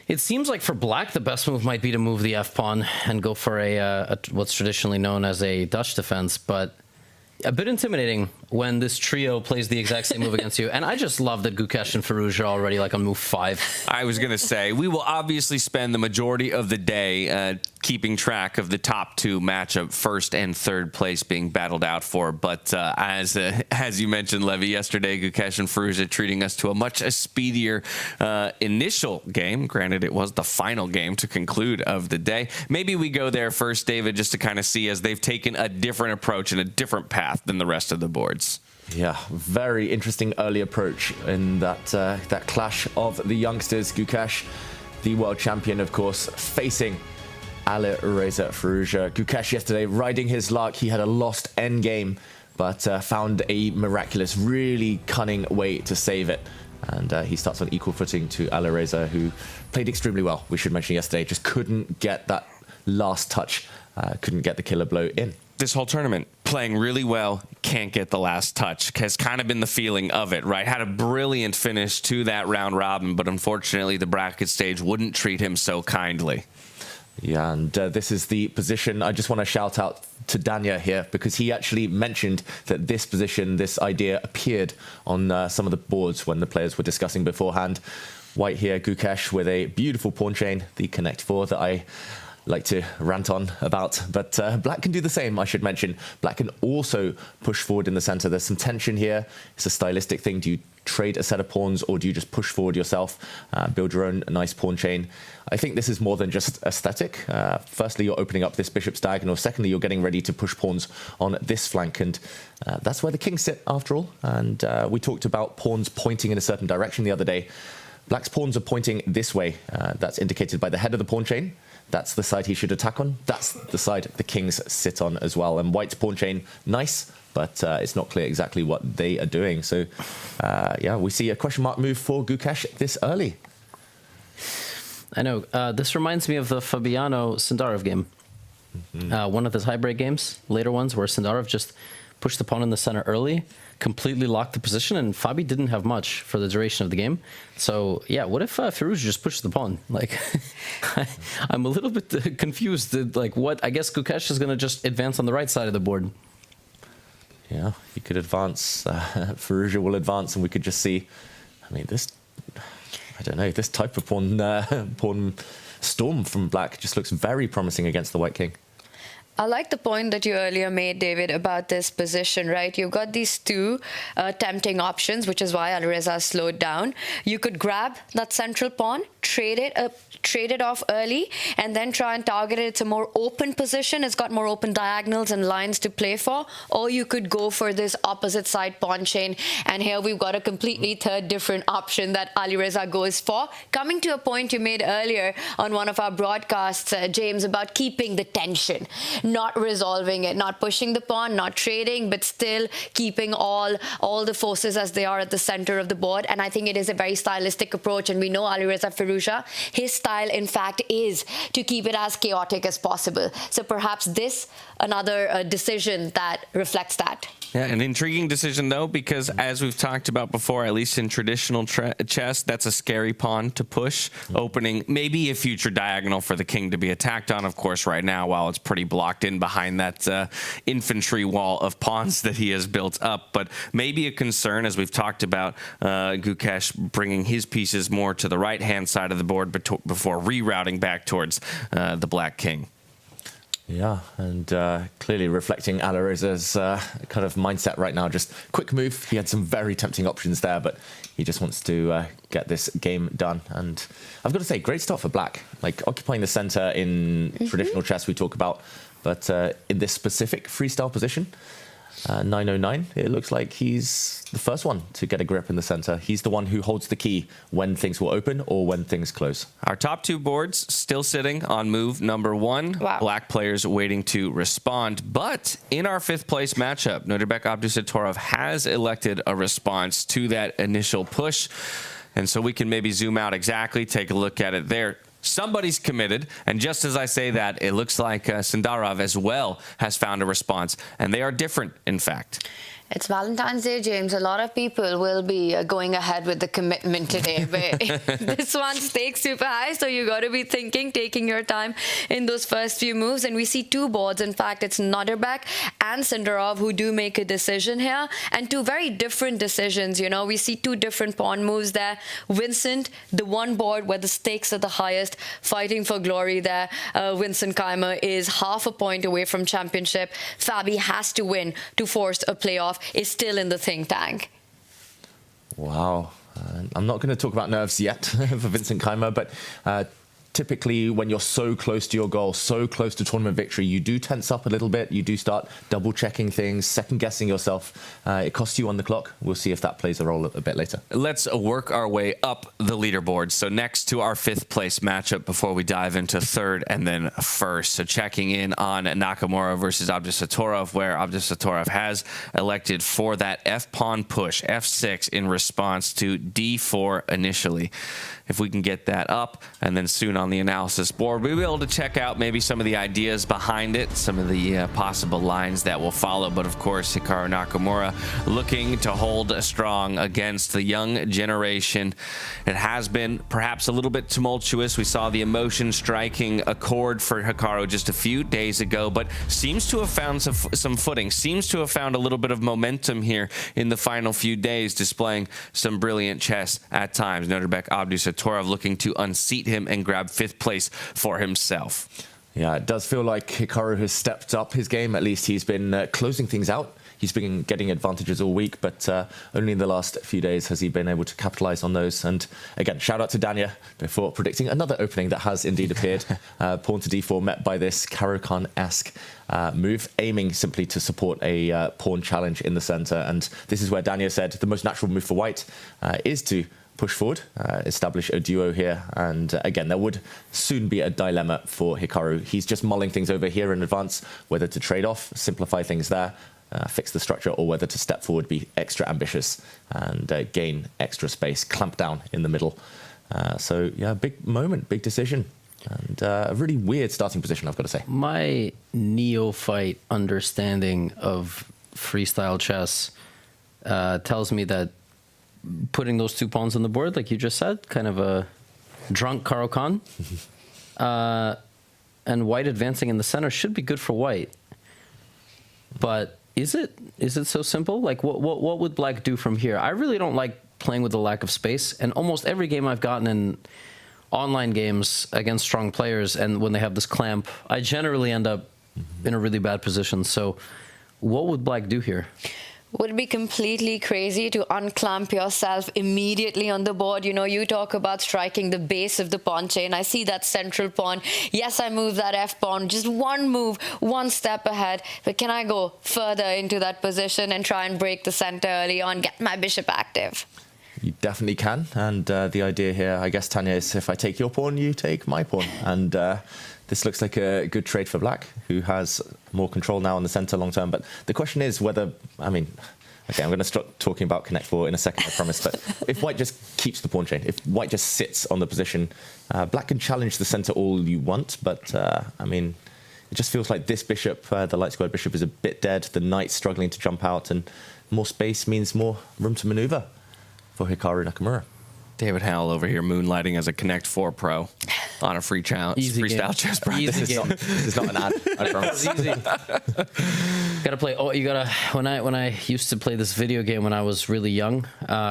it seems like for black, the best move might be to move the f-pawn and go for a what's traditionally known as a Dutch defense, but a bit intimidating when this trio plays the exact same move against you. And I just love that Gukesh and Firouzja are already like on move 5. I was going to say, we will obviously spend the majority of the day keeping track of the top 2 matchup, first and third place being battled out for. But as you mentioned, Levy, yesterday, Gukesh and Firouzja treating us to a much speedier initial game. Granted, it was the final game to conclude of the day. Maybe we go there first, David, just to kind of see as they've taken a different approach and a different path than the rest of the boards. Yeah, very interesting early approach in that clash of the youngsters. Gukesh, the world champion, of course, facing Alireza Firouzja. Gukesh yesterday riding his luck. He had a lost endgame, but found a miraculous, really cunning way to save it. And he starts on equal footing to Alireza, who played extremely well, we should mention yesterday. Just couldn't get that last touch, couldn't get the killer blow in. This whole tournament, playing really well, can't get the last touch, has kind of been the feeling of it, right? Had a brilliant finish to that round robin, but unfortunately the bracket stage wouldn't treat him so kindly. Yeah, and this is the position. I just want to shout out to Danya here, because he actually mentioned that this position, this idea appeared on some of the boards when the players were discussing beforehand. White here, Gukesh with a beautiful pawn chain, the connect four that I like to rant on about, but black can do the same, I should mention. Black can also push forward in the center. There's some tension here. It's a stylistic thing. Do you trade a set of pawns, or do you just push forward yourself, build your own nice pawn chain? I think this is more than just aesthetic. Firstly, you're opening up this bishop's diagonal. Secondly, you're getting ready to push pawns on this flank, and that's where the kings sit after all. And we talked about pawns pointing in a certain direction the other day. Black's pawns are pointing this way. That's indicated by the head of the pawn chain. That's the side he should attack on. That's the side the kings sit on as well. And White's pawn chain, nice, but it's not clear exactly what they are doing. So, yeah, we see a question mark move for Gukesh this early. I know. This reminds me of the Fabiano Sindarov game. One of the tiebreak games, later ones, where Sindarov just pushed the pawn in the center early, completely locked the position, and Fabi didn't have much for the duration of the game. So, yeah, what if Firouzja just pushed the pawn? Like, I'm a little bit confused. Like, what? I guess Gukesh is going to just advance on the right side of the board. Yeah, he could advance. Firouzja will advance, and we could just see, I mean, this, I don't know, this type of pawn storm from Black just looks very promising against the White King. I like the point that you earlier made, David, about this position, right? You've got these two tempting options, which is why Alireza slowed down. You could grab that central pawn, trade it off early, and then try and target it. It's a more open position. It's got more open diagonals and lines to play for. Or you could go for this opposite side pawn chain. And here we've got a completely third different option that Alireza goes for. Coming to a point you made earlier on one of our broadcasts, James, about keeping the tension, not resolving it, not pushing the pawn, not trading, but still keeping all the forces as they are at the center of the board. And I think it is a very stylistic approach. And we know Alireza Firouzja, his style, in fact, is to keep it as chaotic as possible. So perhaps this, another decision that reflects that. Yeah, an intriguing decision, though, because as we've talked about before, at least in traditional chess, that's a scary pawn to push, opening maybe a future diagonal for the king to be attacked on, of course, right now, while it's pretty blocked in behind that infantry wall of pawns that he has built up. But maybe a concern, as we've talked about, Gukesh bringing his pieces more to the right-hand side of the board before rerouting back towards the Black King. Yeah, and clearly reflecting Alireza's kind of mindset right now. Just quick move. He had some very tempting options there, but he just wants to get this game done. And I've got to say, great start for Black. Like, occupying the center in traditional chess we talk about, but in this specific freestyle position, 909, it looks like he's the first one to get a grip in the center. He's the one who holds the key when things will open or when things close. Our top two boards still sitting on move number one. Wow. Black players waiting to respond. But in our fifth place matchup, Nodirbek Abdusattorov has elected a response to that initial push. And so we can maybe zoom out exactly, take a look at it there. Somebody's committed, and just as I say that, it looks like Sindarov as well has found a response, and they are different, in fact. It's Valentine's Day, James. A lot of people will be going ahead with the commitment today. But this one, stakes super high, so you got to be thinking, taking your time in those first few moves. And we see two boards. In fact, it's Nodirbek and Sindarov who do make a decision here, and two very different decisions. You know, we see two different pawn moves there. Vincent, the one board where the stakes are the highest, fighting for glory there. Vincent Keymer is half a point away from championship. Fabi has to win to force a playoff. Is still in the think tank. Wow. I'm not going to talk about nerves yet for Vincent Keymer, but typically when you're so close to your goal, so close to tournament victory, you do tense up a little bit. You do start double checking things, second guessing yourself. It costs you on the clock. We'll see if that plays a role a bit later. Let's work our way up the leaderboard. So next to our 5th place matchup before we dive into 3rd and then 1st. So checking in on Nakamura versus Abdusattorov, where Abdusattorov has elected for that F-pawn push, F6, in response to D4 initially. If we can get that up, and then soon on the analysis board, we'll be able to check out maybe some of the ideas behind it, some of the possible lines that will follow. But of course, Hikaru Nakamura looking to hold strong against the young generation. It has been perhaps a little bit tumultuous. We saw the emotion striking a chord for Hikaru just a few days ago, but seems to have found some footing, seems to have found a little bit of momentum here in the final few days, displaying some brilliant chess at times. Nodirbek Abdusattorov looking to unseat him and grab 5th place for himself. Yeah, it does feel like Hikaru has stepped up his game. At least he's been closing things out. He's been getting advantages all week, but only in the last few days has he been able to capitalize on those. And again, shout out to Dania before predicting another opening that has indeed appeared. Pawn to D4 met by this Caro-Kann-esque move, aiming simply to support a pawn challenge in the center. And this is where Dania said the most natural move for white is to push forward, establish a duo here. And again, there would soon be a dilemma for Hikaru. He's just mulling things over here in advance, whether to trade off, simplify things there, fix the structure, or whether to step forward, be extra ambitious and gain extra space, clamp down in the middle. So yeah, big moment, big decision. And a really weird starting position, I've got to say. My neophyte understanding of freestyle chess tells me that putting those 2 pawns on the board, like you just said, kind of a drunk Caro-Kann, and white advancing in the center should be good for white. But is it so simple? Like, what would black do from here? I really don't like playing with the lack of space, and almost every game I've gotten in online games against strong players, and when they have this clamp, I generally end up in a really bad position. So what would black do here? Would it be completely crazy to unclamp yourself immediately on the board? You know, you talk about striking the base of the pawn chain. I see that central pawn. Yes, I move that F-pawn. Just one move, one step ahead. But can I go further into that position and try and break the center early on, get my bishop active? You definitely can. And the idea here, I guess, Tanya, is if I take your pawn, you take my pawn. And this looks like a good trade for black, who has more control now on the center long term. But the question is whether, I mean, okay, I'm going to start talking about Connect 4 in a second, I promise. But if white just keeps the pawn chain, if white just sits on the position, black can challenge the center all you want. But, I mean, it just feels like this bishop, the light squared bishop, is a bit dead. The knight's struggling to jump out, and more space means more room to maneuver for Hikaru Nakamura. David Howell over here moonlighting as a Connect 4 pro on a free challenge. Freestyle chess practice. This is not an ad, I promise. It's easy. Gotta play. Oh, you gotta. When I used to play this video game when I was really young,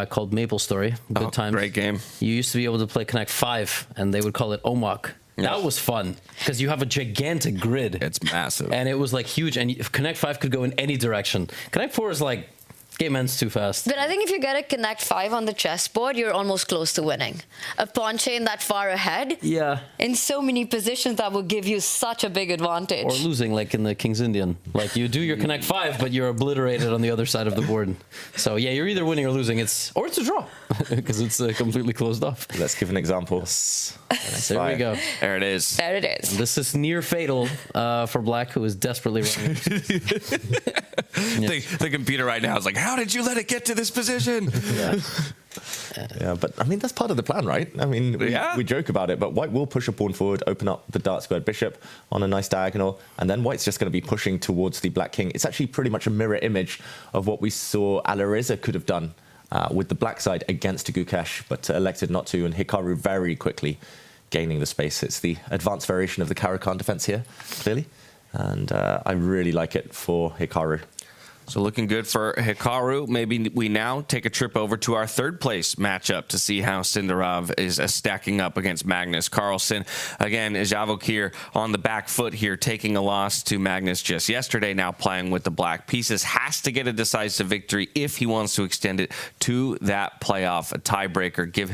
called Maple Story. Good times. Great game. You used to be able to play Connect 5, and they would call it Omok. That was fun because you have a gigantic grid. It's massive, and it was like huge. And Connect 5 could go in any direction. Connect 4 is like, game ends too fast. But I think if you get a Connect 5 on the chessboard, you're almost close to winning. A pawn chain that far ahead, in so many positions, that will give you such a big advantage. Or losing, like in the King's Indian. Like, you do your Connect 5, but you're obliterated on the other side of the board. So, yeah, you're either winning or losing. Or it's a draw, because it's completely closed off. Let's give an example. There we go. There it is. There it is. And this is near fatal for black, who is desperately running. The computer right now is like, how did you let it get to this position? Yeah, but I mean, that's part of the plan, right? I mean, we joke about it, but white will push a pawn forward, open up the dark squared bishop on a nice diagonal, and then white's just going to be pushing towards the black king. It's actually pretty much a mirror image of what we saw Alireza could have done with the black side against Gukesh, but elected not to, and Hikaru very quickly gaining the space. It's the advanced variation of the Caro-Kann defense here, clearly, and I really like it for Hikaru. So looking good for Hikaru. Maybe we now take a trip over to our third place matchup to see how Sindarov is stacking up against Magnus Carlsen. Again, Javokhir on the back foot here, taking a loss to Magnus just yesterday, now playing with the black pieces. Has to get a decisive victory if he wants to extend it to that playoff tiebreaker, give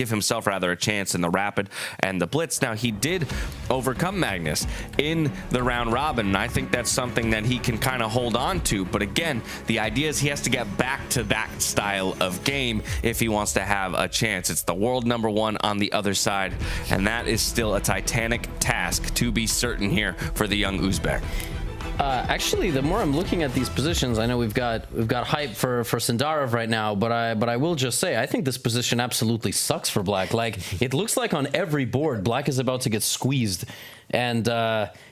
himself rather a chance in the rapid and the blitz. Now, he did overcome Magnus in the round robin, and I think that's something that he can kind of hold on to. But again, the idea is he has to get back to that style of game if he wants to have a chance. It's the world #1 on the other side, and that is still a titanic task to be certain here for the young Uzbek. Actually, the more I'm looking at these positions, I know we've got hype for Sindarov right now, but I will just say I think this position absolutely sucks for Black. Like, it looks like on every board Black is about to get squeezed, and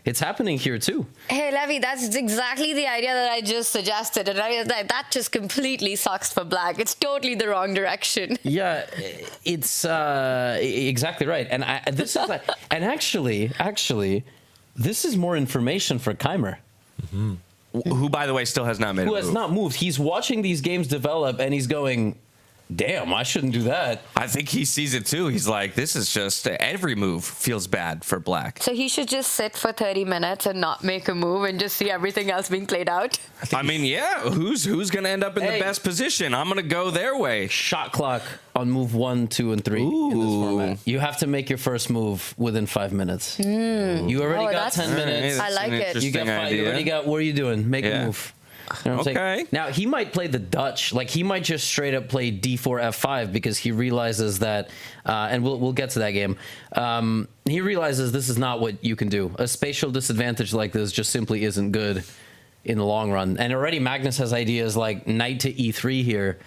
it's happening here too. Hey Levi, that's exactly the idea that I just suggested, and that just completely sucks for Black. It's totally the wrong direction. Yeah, it's exactly right, and this is and actually, this is more information for Keymer. Mm-hmm. Who, by the way, still has not made a move. Who has not moved. He's watching these games develop, and he's going, damn, I shouldn't do that. I think he sees it too. He's like, this is just, every move feels bad for Black. So he should just sit for 30 minutes and not make a move and just see everything else being played out. I mean, yeah, who's going to end up in the best position? I'm going to go their way. Shot clock on move 1, 2, and 3 in this format. You have to make your first move within 5 minutes. You already got 10 minutes. I like it. You already got, what are you doing? Make a move. You know what I'm saying? Now, he might play the Dutch. Like, he might just straight up play d4, f5 because he realizes that, and we'll get to that game. He realizes this is not what you can do. A spatial disadvantage like this just simply isn't good in the long run. And already Magnus has ideas like knight to e3 here,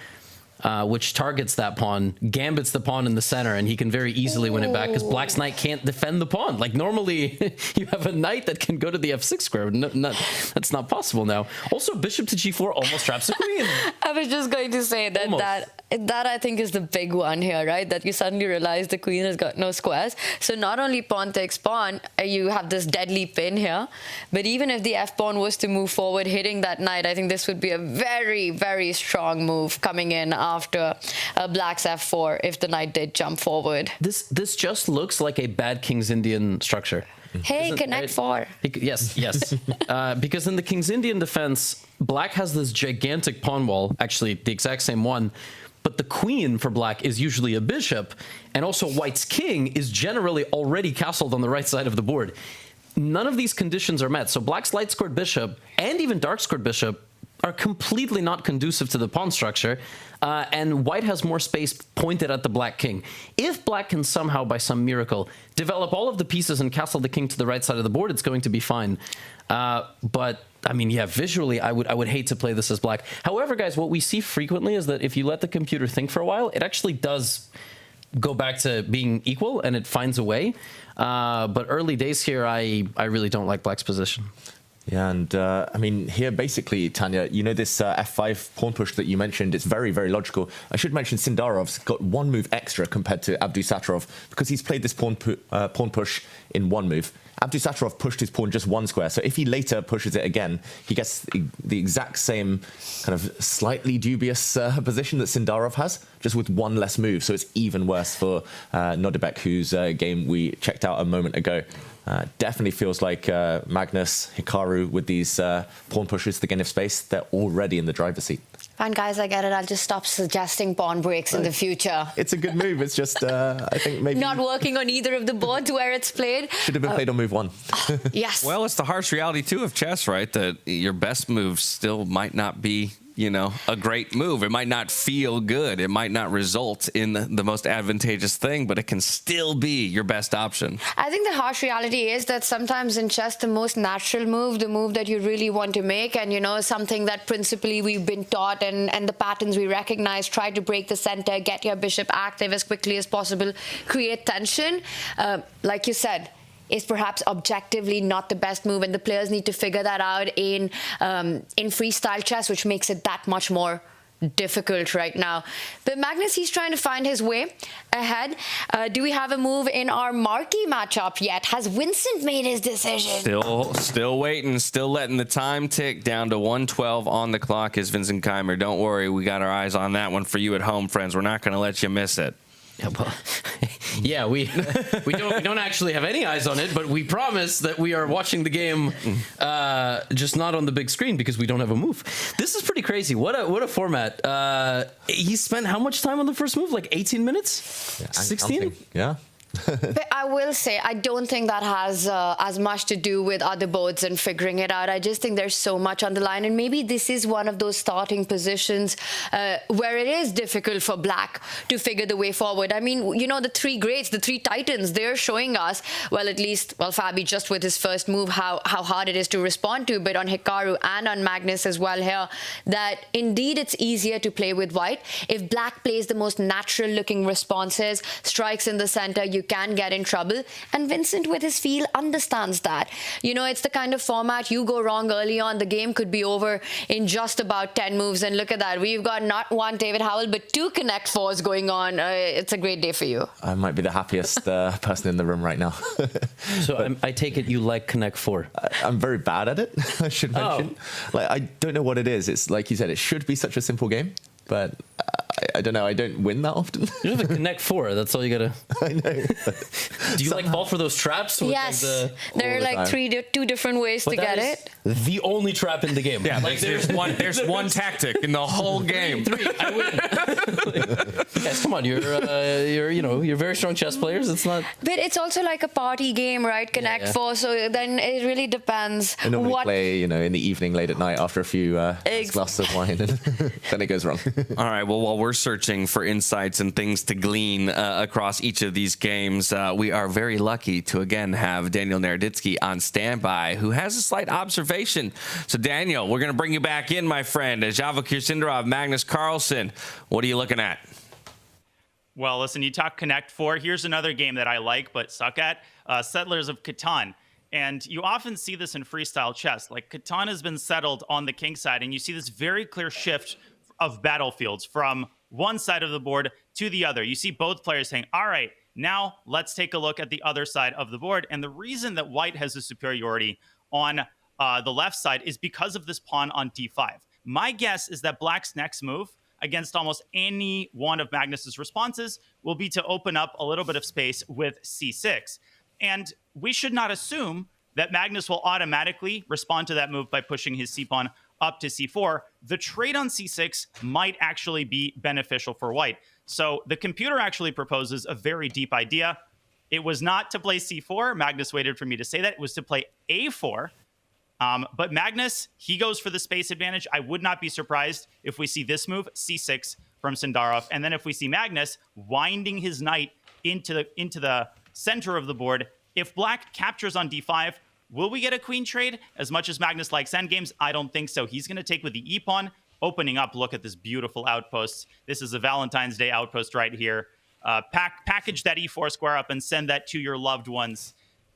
which targets that pawn, gambits the pawn in the center, and he can very easily win it back because Black's knight can't defend the pawn. Like, normally you have a knight that can go to the f6 square. That's not possible now. Also, bishop to g4 almost traps a queen. I was just going to say that I think is the big one here, right? That you suddenly realize the queen has got no squares. So not only pawn takes pawn, you have this deadly pin here, but even if the f-pawn was to move forward, hitting that knight, I think this would be a very, very strong move coming in after Black's f4 if the knight did jump forward. This just looks like a bad King's Indian structure. Hey, connect 4. Yes. Because in the King's Indian defense, Black has this gigantic pawn wall, actually the exact same one, but the queen for Black is usually a bishop, and also White's king is generally already castled on the right side of the board. None of these conditions are met, so Black's light-scored bishop and even dark-scored bishop are completely not conducive to the pawn structure, and White has more space pointed at the Black king. If Black can somehow, by some miracle, develop all of the pieces and castle the king to the right side of the board, it's going to be fine. But I mean, yeah, visually, I would hate to play this as Black. However, guys, what we see frequently is that if you let the computer think for a while, it actually does go back to being equal, and it finds a way. But early days here, I really don't like Black's position. Yeah, and I mean, here basically, Tanya, you know this f5 pawn push that you mentioned, it's very, very logical. I should mention Sindarov's got one move extra compared to Abdusattorov because he's played this pawn push in one move. Abdusattorov pushed his pawn just one square, so if he later pushes it again, he gets the exact same kind of slightly dubious position that Sindarov has, just with one less move, so it's even worse for Nodirbek, whose game we checked out a moment ago. Definitely feels like Magnus, Hikaru, with these pawn pushes, the gain of space, they're already in the driver's seat. Fine, guys, I get it. I'll just stop suggesting pawn breaks in the future. It's a good move. It's just, I think maybe... Not working on either of the boards where it's played. Should have been played on move 1. Yes. Well, it's the harsh reality, too, of chess, right? That your best move still might not be, you know, a great move. It might not feel good. It might not result in the most advantageous thing, but it can still be your best option. I think the harsh reality is that sometimes in chess, the most natural move, the move that you really want to make, and, you know, something that principally we've been taught and the patterns we recognize, try to break the center, get your bishop active as quickly as possible, create tension. Like you said, is perhaps objectively not the best move, and the players need to figure that out in freestyle chess, which makes it that much more difficult right now. But Magnus, he's trying to find his way ahead. Do we have a move in our marquee matchup yet? Has Vincent made his decision? Still waiting, still letting the time tick down to 1:12 on the clock is Vincent Keymer. Don't worry, we got our eyes on that one for you at home, friends. We're not going to let you miss it. Yeah, well, yeah, we don't actually have any eyes on it, but we promise that we are watching the game, just not on the big screen because we don't have a move. This is pretty crazy. What a format. He spent how much time on the first move? Like 18 minutes? Yeah, 16? Yeah. But I will say, I don't think that has as much to do with other boards and figuring it out. I just think there's so much on the line. And maybe this is one of those starting positions where it is difficult for Black to figure the way forward. I mean, you know, the three greats, the three titans, they're showing us, well, at least, Fabi, just with his first move, how hard it is to respond to. But on Hikaru and on Magnus as well here, that indeed it's easier to play with white. If Black plays the most natural looking responses, strikes in the center, you can get in trouble. And Vincent, with his feel, understands that. You know, it's the kind of format you go wrong early on, the game could be over in just about 10 moves. And look at that. We've got not one David Howell, but two Connect Fours going on. It's a great day for you. I might be the happiest person in the room right now. So I take it you like Connect Four. I'm very bad at it, I should mention. Like, I don't know what it is. It's like you said, it should be such a simple game, but I don't know. I don't win that often. You have a Connect Four. That's all you gotta. I know. Do you like fall for those traps? Yes, there are like two different ways to get it. The only trap in the game. Yeah, like there's one tactic in the whole game. Three, I win. Guys, come on, you're very strong chess players. It's not. But it's also like a party game, right? Connect Four. So then it really depends. I normally play, in the evening, late at night, after a few glasses of wine, and then it goes wrong. All right. Well, while we're searching for insights and things to glean across each of these games, we are very lucky to again have Daniel Naroditsky on standby, who has a slight observation. So, Daniel, we're going to bring you back in, my friend. Javokhir Sindarov, Magnus Carlsen. What are you looking at? Well, listen, you talk Connect Four. Here's another game that I like but suck at, Settlers of Catan. And you often see this in freestyle chess. Like, Catan has been settled on the king side, and you see this very clear shift of battlefields from one side of the board to the other. You see both players saying, all right, now let's take a look at the other side of the board. And the reason that white has a superiority on the left side is because of this pawn on d5. My guess is that Black's next move against almost any one of Magnus's responses will be to open up a little bit of space with c6. And we should not assume that Magnus will automatically respond to that move by pushing his c-pawn up to c4. The trade on c6 might actually be beneficial for white. So the computer actually proposes a very deep idea. It was not to play c4. Magnus waited for me to say that. It was to play a4. But Magnus, he goes for the space advantage. I would not be surprised if we see this move, c6 from Sindarov. And then if we see Magnus winding his knight into the center of the board, if Black captures on d5, will we get a queen trade? As much as Magnus likes endgames, I don't think so. He's going to take with the e-pawn, opening up. Look at this beautiful outpost. This is a Valentine's Day outpost right here. Package that e4 square up and send that to your loved ones.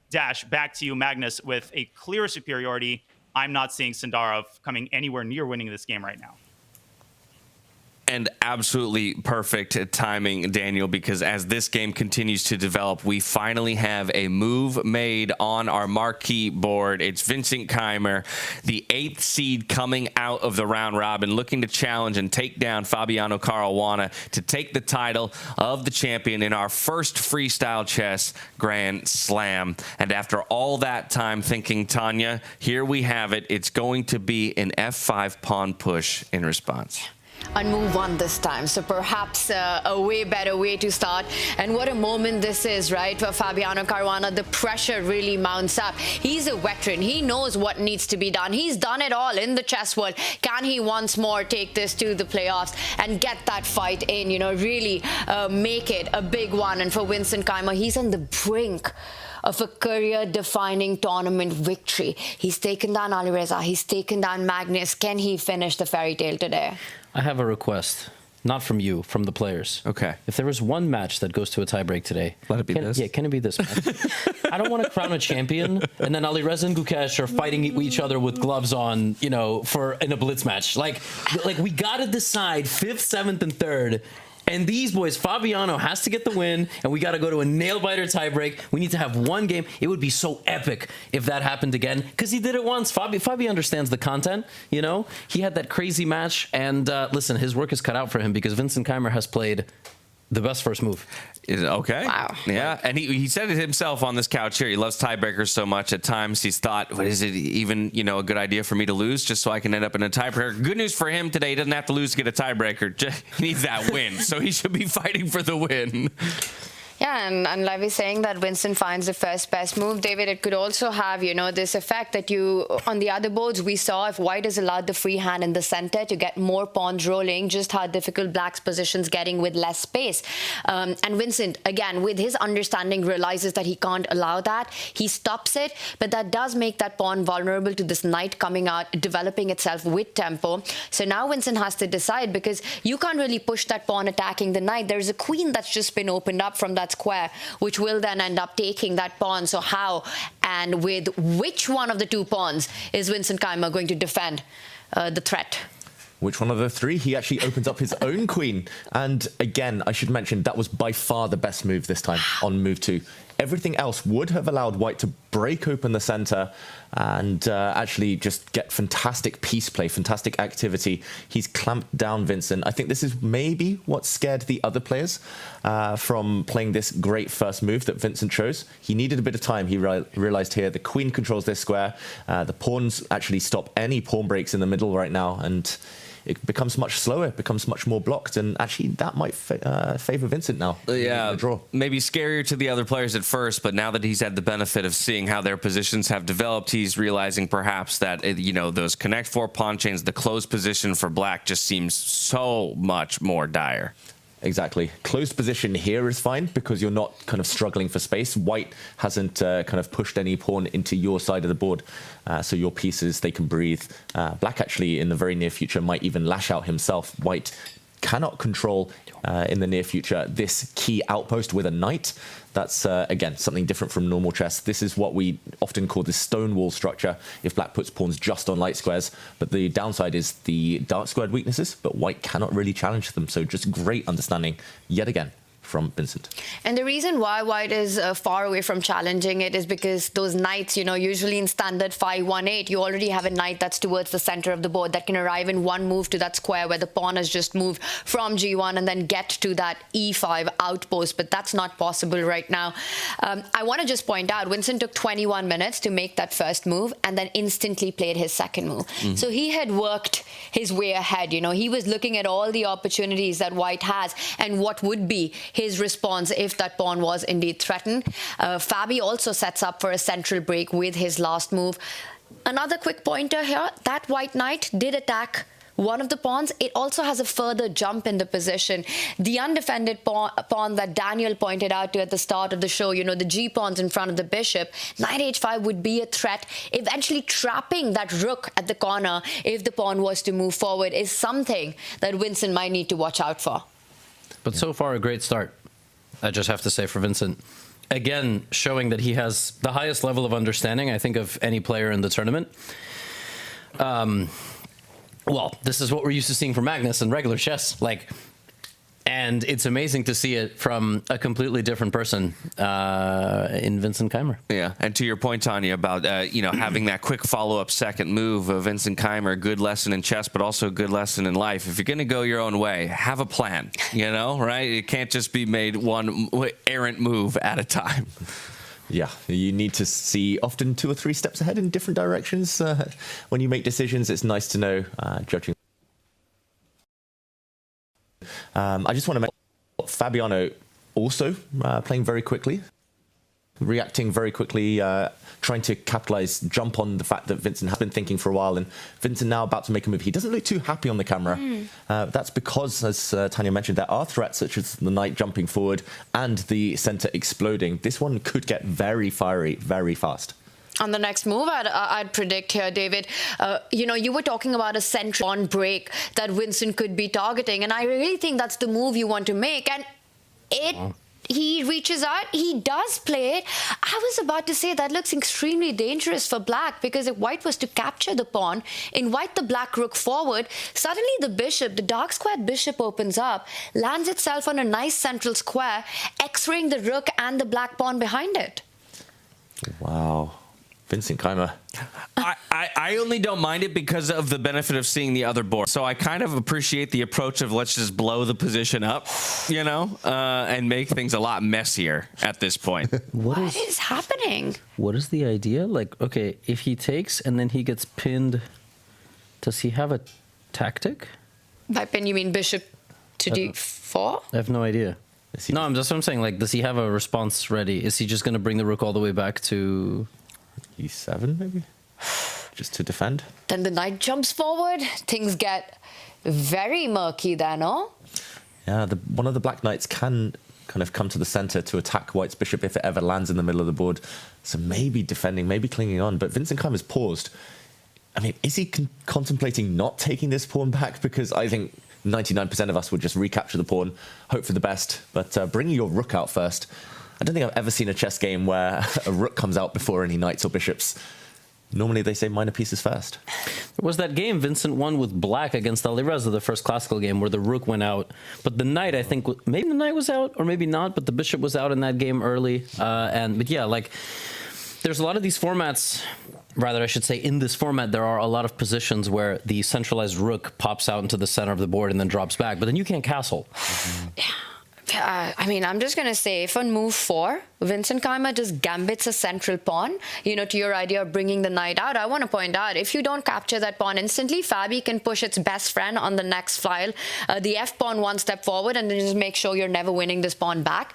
Dash, back to you, Magnus, with a clear superiority. I'm not seeing Sindarov coming anywhere near winning this game right now. And absolutely perfect timing, Daniel, because as this game continues to develop, we finally have a move made on our marquee board. It's Vincent Keymer, the 8th seed coming out of the round robin, looking to challenge and take down Fabiano Caruana to take the title of the champion in our first Freestyle Chess Grand Slam. And after all that time thinking, Tanya, here we have it. It's going to be an f5 pawn push in response. On move one this time, so perhaps a way better way to start. And what a moment this is, right, for Fabiano Caruana. The pressure really mounts up. He's a veteran. He knows what needs to be done. He's done it all in the chess world. Can he once more take this to the playoffs and get that fight in, really make it a big one? And for Vincent Keymer, he's on the brink of a career-defining tournament victory. He's taken down Alireza. He's taken down Magnus. Can he finish the fairy tale today? I have a request. not from you, from the players. Okay. If there was one match that goes to a tiebreak today, let it be this. Yeah, can it be this match? I don't want to crown a champion, and then Alireza and Gukesh are fighting each other with gloves on, you know, in a blitz match. Like we got to decide 5th, 7th, and 3rd. And these boys, Fabiano has to get the win, and we got to go to a nail-biter tiebreak. We need to have one game. It would be so epic if that happened again, because he did it once. Fabi understands the content, you know? He had that crazy match, and listen, his work is cut out for him because Vincent Keymer has played the best first move. Okay. Wow. Yeah, and he said it himself on this couch here. He loves tiebreakers so much. At times he's thought, "What is it even, you know, a good idea for me to lose just so I can end up in a tiebreaker?" Good news for him today. He doesn't have to lose to get a tiebreaker. He needs that win, so he should be fighting for the win. Yeah, and Levy's saying that Vincent finds the first best move. David, it could also have, you know, this effect that on the other boards, we saw if white is allowed the free hand in the center to get more pawns rolling, just how difficult black's position's getting with less space. And Vincent, again, with his understanding, realizes that he can't allow that. He stops it, but that does make that pawn vulnerable to this knight coming out, developing itself with tempo. So now Vincent has to decide, because you can't really push that pawn attacking the knight. There's a queen that's just been opened up from that square, which will then end up taking that pawn. So how and with which one of the two pawns is Vincent Keymer going to defend the threat? Which one of the three? He actually opens up his own queen. And again, I should mention, that was by far the best move this time on move 2. Everything else would have allowed white to break open the center and actually just get fantastic piece play, fantastic activity. He's clamped down Vincent. I think this is maybe what scared the other players from playing this great first move that Vincent chose. He needed a bit of time. He realized here the queen controls this square. The pawns actually stop any pawn breaks in the middle right now, and it becomes much slower, it becomes much more blocked, and actually that might favor Vincent now. Yeah, maybe scarier to the other players at first, but now that he's had the benefit of seeing how their positions have developed, he's realizing perhaps that, you know, those connect 4 pawn chains, the closed position for black just seems so much more dire. Exactly. Closed position here is fine because you're not kind of struggling for space. White hasn't kind of pushed any pawn into your side of the board, so your pieces, they can breathe. Black actually in the very near future might even lash out himself. White cannot control in the near future this key outpost with a knight. That's, again, something different from normal chess. This is what we often call the stonewall structure if black puts pawns just on light squares. But the downside is the dark squared weaknesses, but white cannot really challenge them. So just great understanding yet again from Vincent. And the reason why white is far away from challenging it is because those knights, you know, usually in standard 5-1-8, you already have a knight that's towards the center of the board that can arrive in one move to that square where the pawn has just moved from G1 and then get to that E5 outpost. But that's not possible right now. I want to just point out, Vincent took 21 minutes to make that first move and then instantly played his second move. So he had worked his way ahead. You know, he was looking at all the opportunities that white has and what would be his response if that pawn was indeed threatened. Fabi also sets up for a central break with his last move. Another quick pointer here, that white knight did attack one of the pawns. It also has a further jump in the position. The undefended pawn that Daniel pointed out to at the start of the show, you know, the G pawns in front of the bishop, knight h5 would be a threat. Eventually trapping that rook at the corner if the pawn was to move forward is something that Vincent might need to watch out for. But so far, a great start, I just have to say, for Vincent. Again, showing that he has the highest level of understanding, I think, of any player in the tournament. Well, this is what we're used to seeing from Magnus in regular chess. And it's amazing to see it from a completely different person in Vincent Keymer. Yeah, and to your point, Tanya, about you know, having that quick follow-up second move of Vincent Keymer, a good lesson in chess, but also a good lesson in life. If you're going to go your own way, have a plan, you know, right? It can't just be made one errant move at a time. Yeah, you need to see often 2 or 3 steps ahead in different directions. When you make decisions, it's nice to know judging. I just want to mention Fabiano also playing very quickly, reacting very quickly, trying to capitalize, jump on the fact that Vincent has been thinking for a while, and Vincent now about to make a move. He doesn't look too happy on the camera. That's because, as Tanya mentioned, there are threats such as the knight jumping forward and the center exploding. This one could get very fiery, very fast. On the next move, I'd predict here, David, you were talking about a central on break that Vincent could be targeting, and I really think that's the move you want to make. And he reaches out, he does play it. I was about to say that looks extremely dangerous for black, because if white was to capture the pawn, invite the black rook forward, suddenly the bishop, the dark squared bishop opens up, lands itself on a nice central square, x-raying the rook and the black pawn behind it. Wow. Vincent Keymer. I only don't mind it because of the benefit of seeing the other board. So I kind of appreciate the approach of let's just blow the position up, and make things a lot messier at this point. What is happening? What is the idea? Like, okay, if he takes and then he gets pinned, does he have a tactic? By pin, you mean bishop to d4? I have no idea. No, I'm saying, like, does he have a response ready? Is he just going to bring the rook all the way back to e7, maybe? Just to defend? Then the knight jumps forward. Things get very murky there, no? Yeah, one of the black knights can kind of come to the center to attack white's bishop if it ever lands in the middle of the board. So maybe defending, maybe clinging on. But Vincent Keymer's paused. I mean, is he contemplating not taking this pawn back? Because I think 99% of us would just recapture the pawn, hope for the best. But bringing your rook out first, I don't think I've ever seen a chess game where a rook comes out before any knights or bishops. Normally they say minor pieces first. There was that game Vincent won with black against Alireza, the first classical game, where the rook went out. But the knight, I think, maybe the knight was out or maybe not, but the bishop was out in that game early. But yeah, like, there's a lot of these formats, rather I should say in this format, there are a lot of positions where the centralized rook pops out into the center of the board and then drops back, but then you can't castle. I mean, I'm just going to say, if on move 4, Vincent Keymer just gambits a central pawn, to your idea of bringing the knight out, I want to point out, if you don't capture that pawn instantly, Fabi can push its best friend on the next file, the f pawn one step forward, and then just make sure you're never winning this pawn back.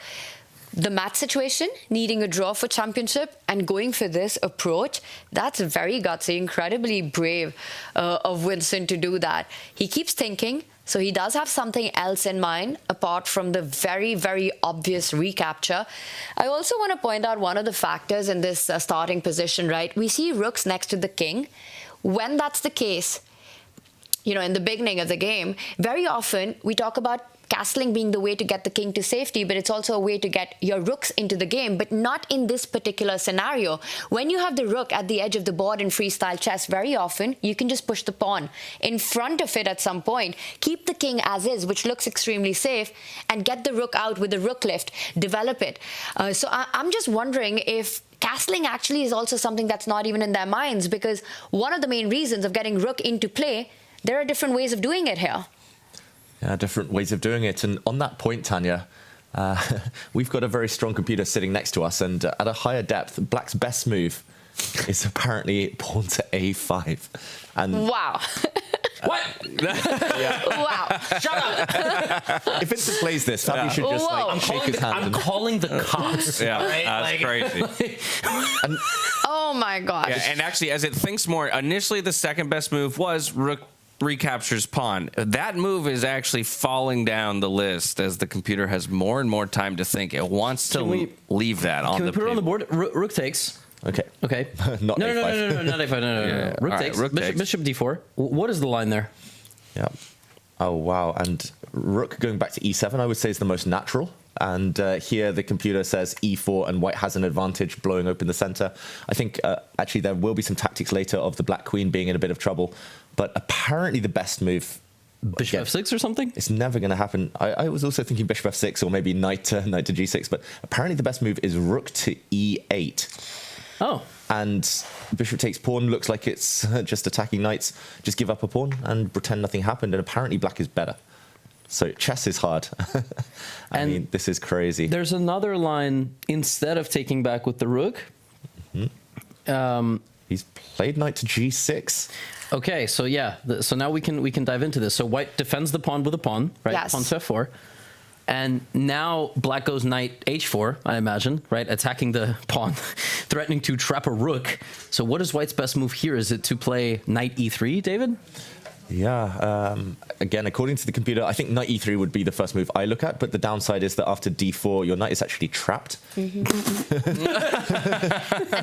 The match situation, needing a draw for championship and going for this approach, that's very gutsy, incredibly brave of Vincent to do that. He keeps thinking, so he does have something else in mind apart from the very, very obvious recapture. I also want to point out one of the factors in this starting position, right? We see rooks next to the king. When that's the case, in the beginning of the game, very often we talk about castling being the way to get the king to safety, but it's also a way to get your rooks into the game, but not in this particular scenario. When you have the rook at the edge of the board in freestyle chess, very often you can just push the pawn in front of it at some point, keep the king as is, which looks extremely safe, and get the rook out with the rook lift, develop it. So I'm just wondering if castling actually is also something that's not even in their minds, because one of the main reasons of getting rook into play, there are different ways of doing it here. Yeah, different ways of doing it. And on that point, Tanya, we've got a very strong computer sitting next to us, and at a higher depth, black's best move is apparently pawn to a5. And wow. What? Wow. Shut up. If Vincent plays this, Fabi should just shake his hand. I'm calling the cops. Yeah, that's crazy. Oh my gosh. Yeah, and actually, as it thinks more, initially the second best move was rook recaptures pawn. That move is actually falling down the list as the computer has more and more time to think. It wants to leave that on the table. Can we put it on the board? Rook takes. Okay. Not A5. No, not A5. No. Rook takes. Rook takes. Bishop D4. What is the line there? Yeah. Oh, wow. And rook going back to E7, I would say, is the most natural. And here the computer says E4 and white has an advantage, blowing open the center. I think actually there will be some tactics later of the black queen being in a bit of trouble. But apparently the best move... Bishop F6 or something? It's never going to happen. I was also thinking bishop F6 or maybe knight to G6. But apparently the best move is rook to E8. Oh. And bishop takes pawn, looks like it's just attacking knights. Just give up a pawn and pretend nothing happened. And apparently black is better. So chess is hard. I mean, this is crazy. There's another line, instead of taking back with the rook. Mm-hmm. He's played knight to G6. Okay, so yeah, so now we can dive into this. So white defends the pawn with a pawn, right? Yes. Pawn to F4. And now black goes knight H4, I imagine, right? Attacking the pawn, threatening to trap a rook. So what is white's best move here? Is it to play knight E3, David? Yeah, again, according to the computer, I think knight e3 would be the first move I look at, but the downside is that after d4, your knight is actually trapped. And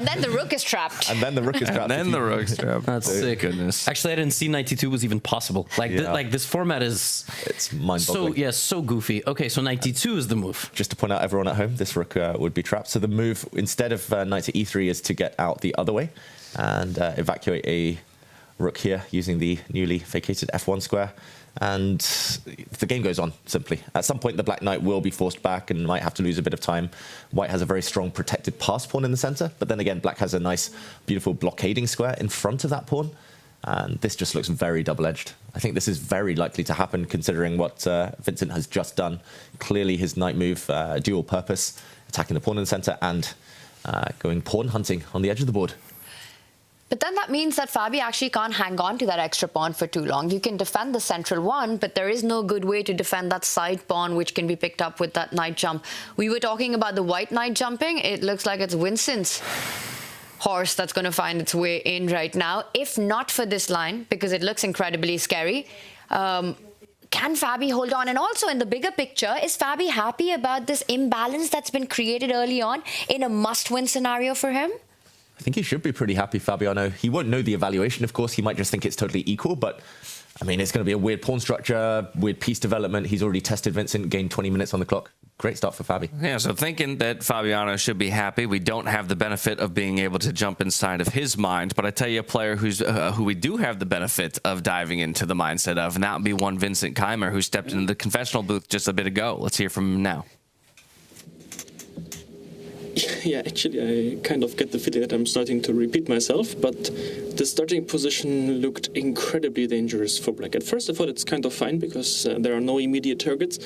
then the rook is trapped. And then the rook is trapped. And then the rook's trapped. That's sick. Goodness. Actually, I didn't see knight d2 was even possible. Like, like this format is... It's mind-boggling. So goofy. Okay, so knight d2 is the move. Just to point out, everyone at home, this rook would be trapped. So the move, instead of knight to e3, is to get out the other way and evacuate a rook here using the newly vacated f1 square, and the game goes on simply. At some point the black knight will be forced back and might have to lose a bit of time. White has a very strong protected pass pawn in the center, but then again black has a nice beautiful blockading square in front of that pawn, and this just looks very double-edged. I think this is very likely to happen considering what Vincent has just done. Clearly his knight move, dual purpose, attacking the pawn in the center and going pawn hunting on the edge of the board. But then that means that Fabi actually can't hang on to that extra pawn for too long. You can defend the central one, but there is no good way to defend that side pawn, which can be picked up with that knight jump. We were talking about the white knight jumping. It looks like it's Vincent's horse that's going to find its way in right now, if not for this line, because it looks incredibly scary. Can Fabi hold on? And also in the bigger picture, is Fabi happy about this imbalance that's been created early on in a must-win scenario for him? I think he should be pretty happy, Fabiano. He won't know the evaluation, of course. He might just think it's totally equal, but I mean, it's going to be a weird pawn structure, weird piece development. He's already tested Vincent, gained 20 minutes on the clock. Great start for Fabi. Yeah, so thinking that Fabiano should be happy. We don't have the benefit of being able to jump inside of his mind, but I tell you a player who we do have the benefit of diving into the mindset of, and that would be one Vincent Keymer, who stepped into the confessional booth just a bit ago. Let's hear from him now. Yeah, actually, I kind of get the feeling that I'm starting to repeat myself, but the starting position looked incredibly dangerous for black. At first, I thought it's kind of fine because there are no immediate targets,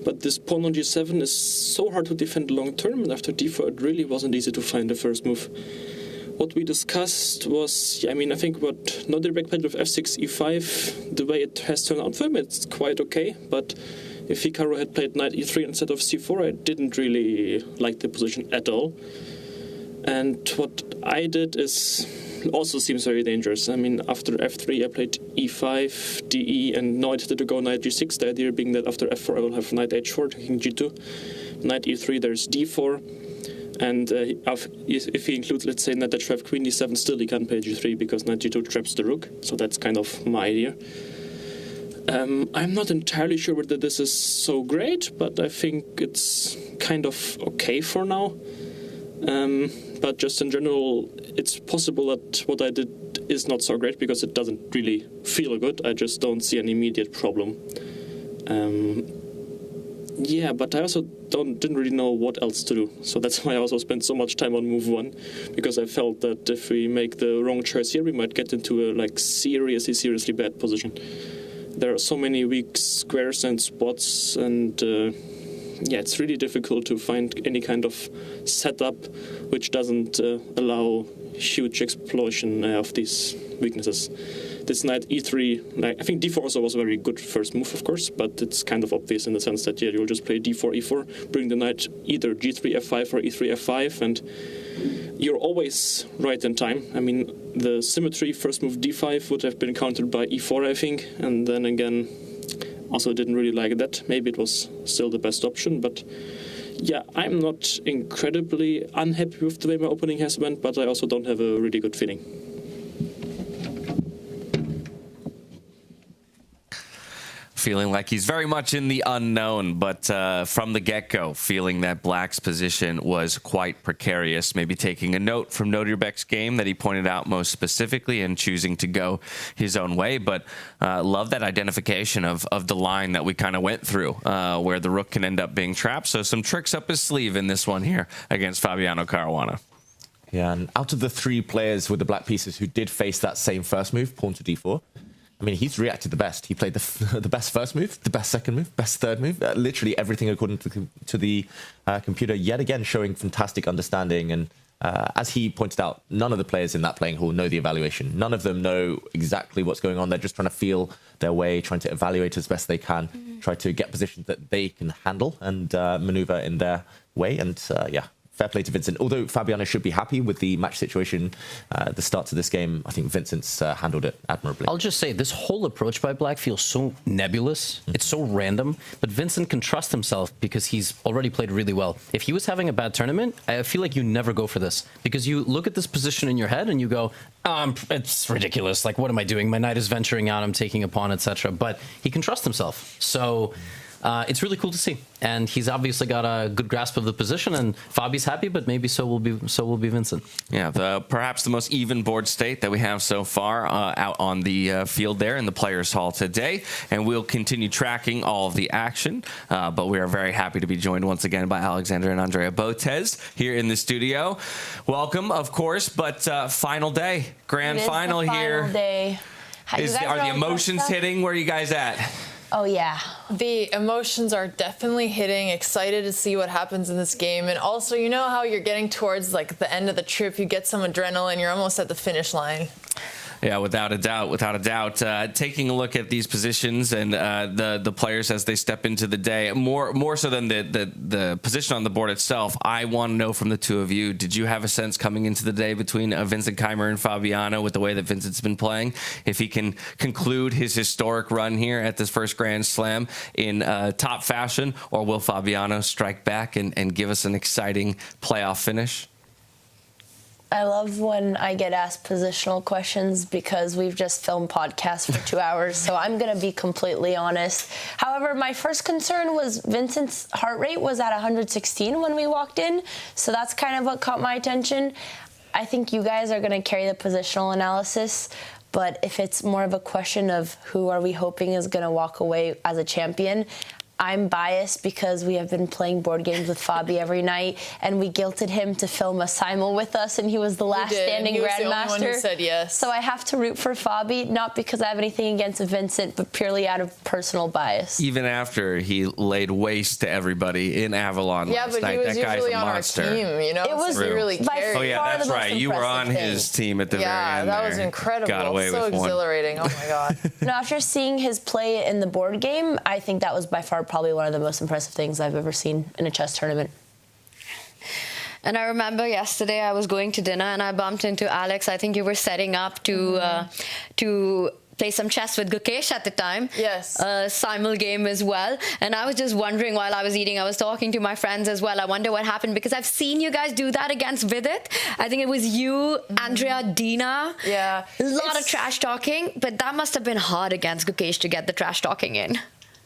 but this pawn on g7 is so hard to defend long term, and after d4, it really wasn't easy to find the first move. What we discussed was, I mean, I think what Nodirbek played with f6, e5, the way it has turned out for him, it's quite okay, but if Hikaru had played knight e3 instead of c4, I didn't really like the position at all. And what I did is also seems very dangerous. I mean, after f3, I played e5, de, and now I decided to go knight g6. The idea being that after f4, I will have knight h4, taking g2. Knight e3, there's d4. And if he includes, let's say, knight h5, queen d7, still he can't play g3 because knight g2 traps the rook. So that's kind of my idea. I'm not entirely sure whether this is so great, but I think it's kind of okay for now. But just in general, it's possible that what I did is not so great because it doesn't really feel good. I just don't see an immediate problem. Yeah, but I also didn't really know what else to do. So that's why I also spent so much time on move 1, because I felt that if we make the wrong choice here, we might get into a seriously bad position. There are so many weak squares and spots, and yeah, it's really difficult to find any kind of setup which doesn't allow huge explosion of these weaknesses. This knight e3, I think d4 also was a very good first move, of course, but it's kind of obvious in the sense that, yeah, you'll just play d4, e4, bring the knight either g3, f5 or e3, f5, and you're always right in time. I mean, the symmetry first move d5 would have been countered by e4, I think, and then again, also didn't really like that. Maybe it was still the best option, but yeah, I'm not incredibly unhappy with the way my opening has went, but I also don't have a really good feeling. Feeling like he's very much in the unknown, but from the get-go, feeling that Black's position was quite precarious. Maybe taking a note from Nodirbek's game that he pointed out most specifically and choosing to go his own way. But love that identification of the line that we kind of went through, where the rook can end up being trapped. So some tricks up his sleeve in this one here against Fabiano Caruana. Yeah, and out of the 3 players with the black pieces who did face that same first move, pawn to d4, I mean, he's reacted the best. He played the best first move, the best second move, best third move, literally everything according to the computer, yet again showing fantastic understanding. And as he pointed out, none of the players in that playing hall know the evaluation. None of them know exactly what's going on. They're just trying to feel their way, trying to evaluate as best they can, try to get positions that they can handle and maneuver in their way. And yeah, fair play to Vincent. Although Fabiano should be happy with the match situation at the start to this game, I think Vincent's handled it admirably. I'll just say, this whole approach by Black feels so nebulous. It's so random. But Vincent can trust himself because he's already played really well. If he was having a bad tournament, I feel like you never go for this. Because you look at this position in your head and you go, it's ridiculous. Like, what am I doing? My knight is venturing out. I'm taking a pawn, etc. But he can trust himself. So it's really cool to see. And he's obviously got a good grasp of the position, and Fabi's happy, but maybe so will be Vincent. Yeah, perhaps the most even board state that we have so far out on the field there in the Players Hall today. And we'll continue tracking all of the action. But we are very happy to be joined once again by Alexander and Andrea Botez here in the studio. Welcome, of course, but final day, grand final here. Final day. Are the emotions hitting? Where are you guys at? Oh, yeah. The emotions are definitely hitting. Excited to see what happens in this game. And also, you know how you're getting towards like the end of the trip, you get some adrenaline, you're almost at the finish line. Yeah, without a doubt. Taking a look at these positions and the players as they step into the day, more so than the position on the board itself, I want to know from the two of you, did you have a sense coming into the day between Vincent Keymer and Fabiano with the way that Vincent's been playing, if he can conclude his historic run here at this first Grand Slam in top fashion, or will Fabiano strike back and give us an exciting playoff finish? I love when I get asked positional questions because we've just filmed podcasts for 2 hours, so I'm going to be completely honest. However, my first concern was Vincent's heart rate was at 116 when we walked in, so that's kind of what caught my attention. I think you guys are going to carry the positional analysis, but if it's more of a question of who are we hoping is going to walk away as a champion, I'm biased because we have been playing board games with Fabi every night, and we guilted him to film a simul with us, and he was the last standing grandmaster. He was the only one who said yes. So I have to root for Fabi, not because I have anything against Vincent, but purely out of personal bias. Even after he laid waste to everybody in Avalon last night, that guy's a monster. Our team, you know? It was really cared. Oh yeah, that's right. You were on his team at the very end. Yeah, that was incredible. Got away so with one. Exhilarating. Oh my god. No, after seeing his play in the board game, I think that was by far probably one of the most impressive things I've ever seen in a chess tournament. And I remember yesterday I was going to dinner and I bumped into Alex. I think you were setting up to play some chess with Gukesh at the time. Yes. Simul game as well. And I was just wondering while I was eating, I was talking to my friends as well. I wonder what happened because I've seen you guys do that against Vidit. I think it was you, Andrea, Dina. Yeah. A lot of trash talking, but that must have been hard against Gukesh to get the trash talking in.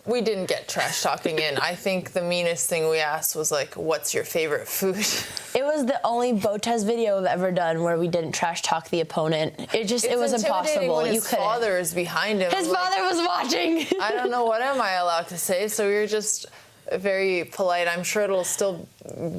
We didn't get trash talking in. I think the meanest thing we asked was like, what's your favorite food? It was the only Botez video I've ever done where we didn't trash talk the opponent. It was impossible. When his father is behind him. His father was watching. I don't know, what am I allowed to say? So we were just very polite. I'm sure it'll still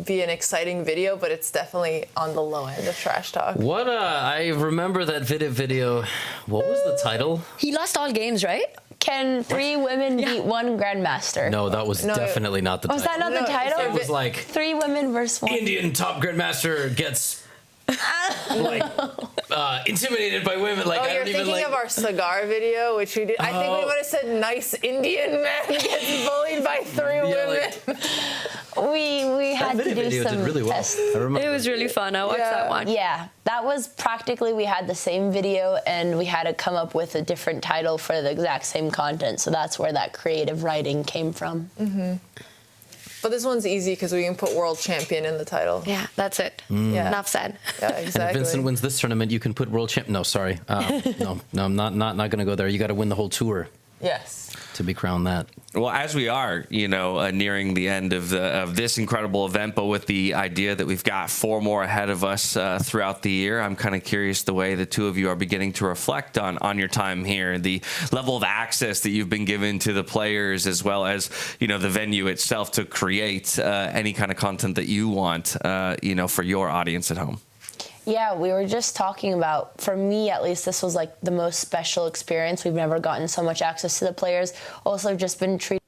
be an exciting video, but it's definitely on the low end of trash talk. I remember that video. What was the title? He lost all games, right? Can 3 women beat 1 grandmaster? No, that was definitely not the title. Was that not the title? It was like 3 women versus 1. Indian top grandmaster gets intimidated by women. Like, you're thinking of our cigar video, which we did. I think we would have said nice Indian man gets bullied by 3 women. We had to do some really tests. Well. It was really fun. I watched that one. Yeah, that was practically, we had the same video and we had to come up with a different title for the exact same content. So that's where that creative writing came from. Mm-hmm. But this one's easy because we can put world champion in the title. Yeah, that's it. Yeah. Enough said. Yeah, exactly. And if Vincent wins this tournament, you can put world champ. No, sorry. No, I'm not going to go there. You got to win the whole tour. Yes. To be crowned that. Well, as we are, nearing the end of this incredible event, but with the idea that we've got 4 more ahead of us throughout the year, I'm kind of curious the way the two of you are beginning to reflect on your time here, the level of access that you've been given to the players, as well as the venue itself to create any kind of content that you want, for your audience at home. Yeah, we were just talking about, for me at least, this was like the most special experience. We've never gotten so much access to the players. Also, just been treated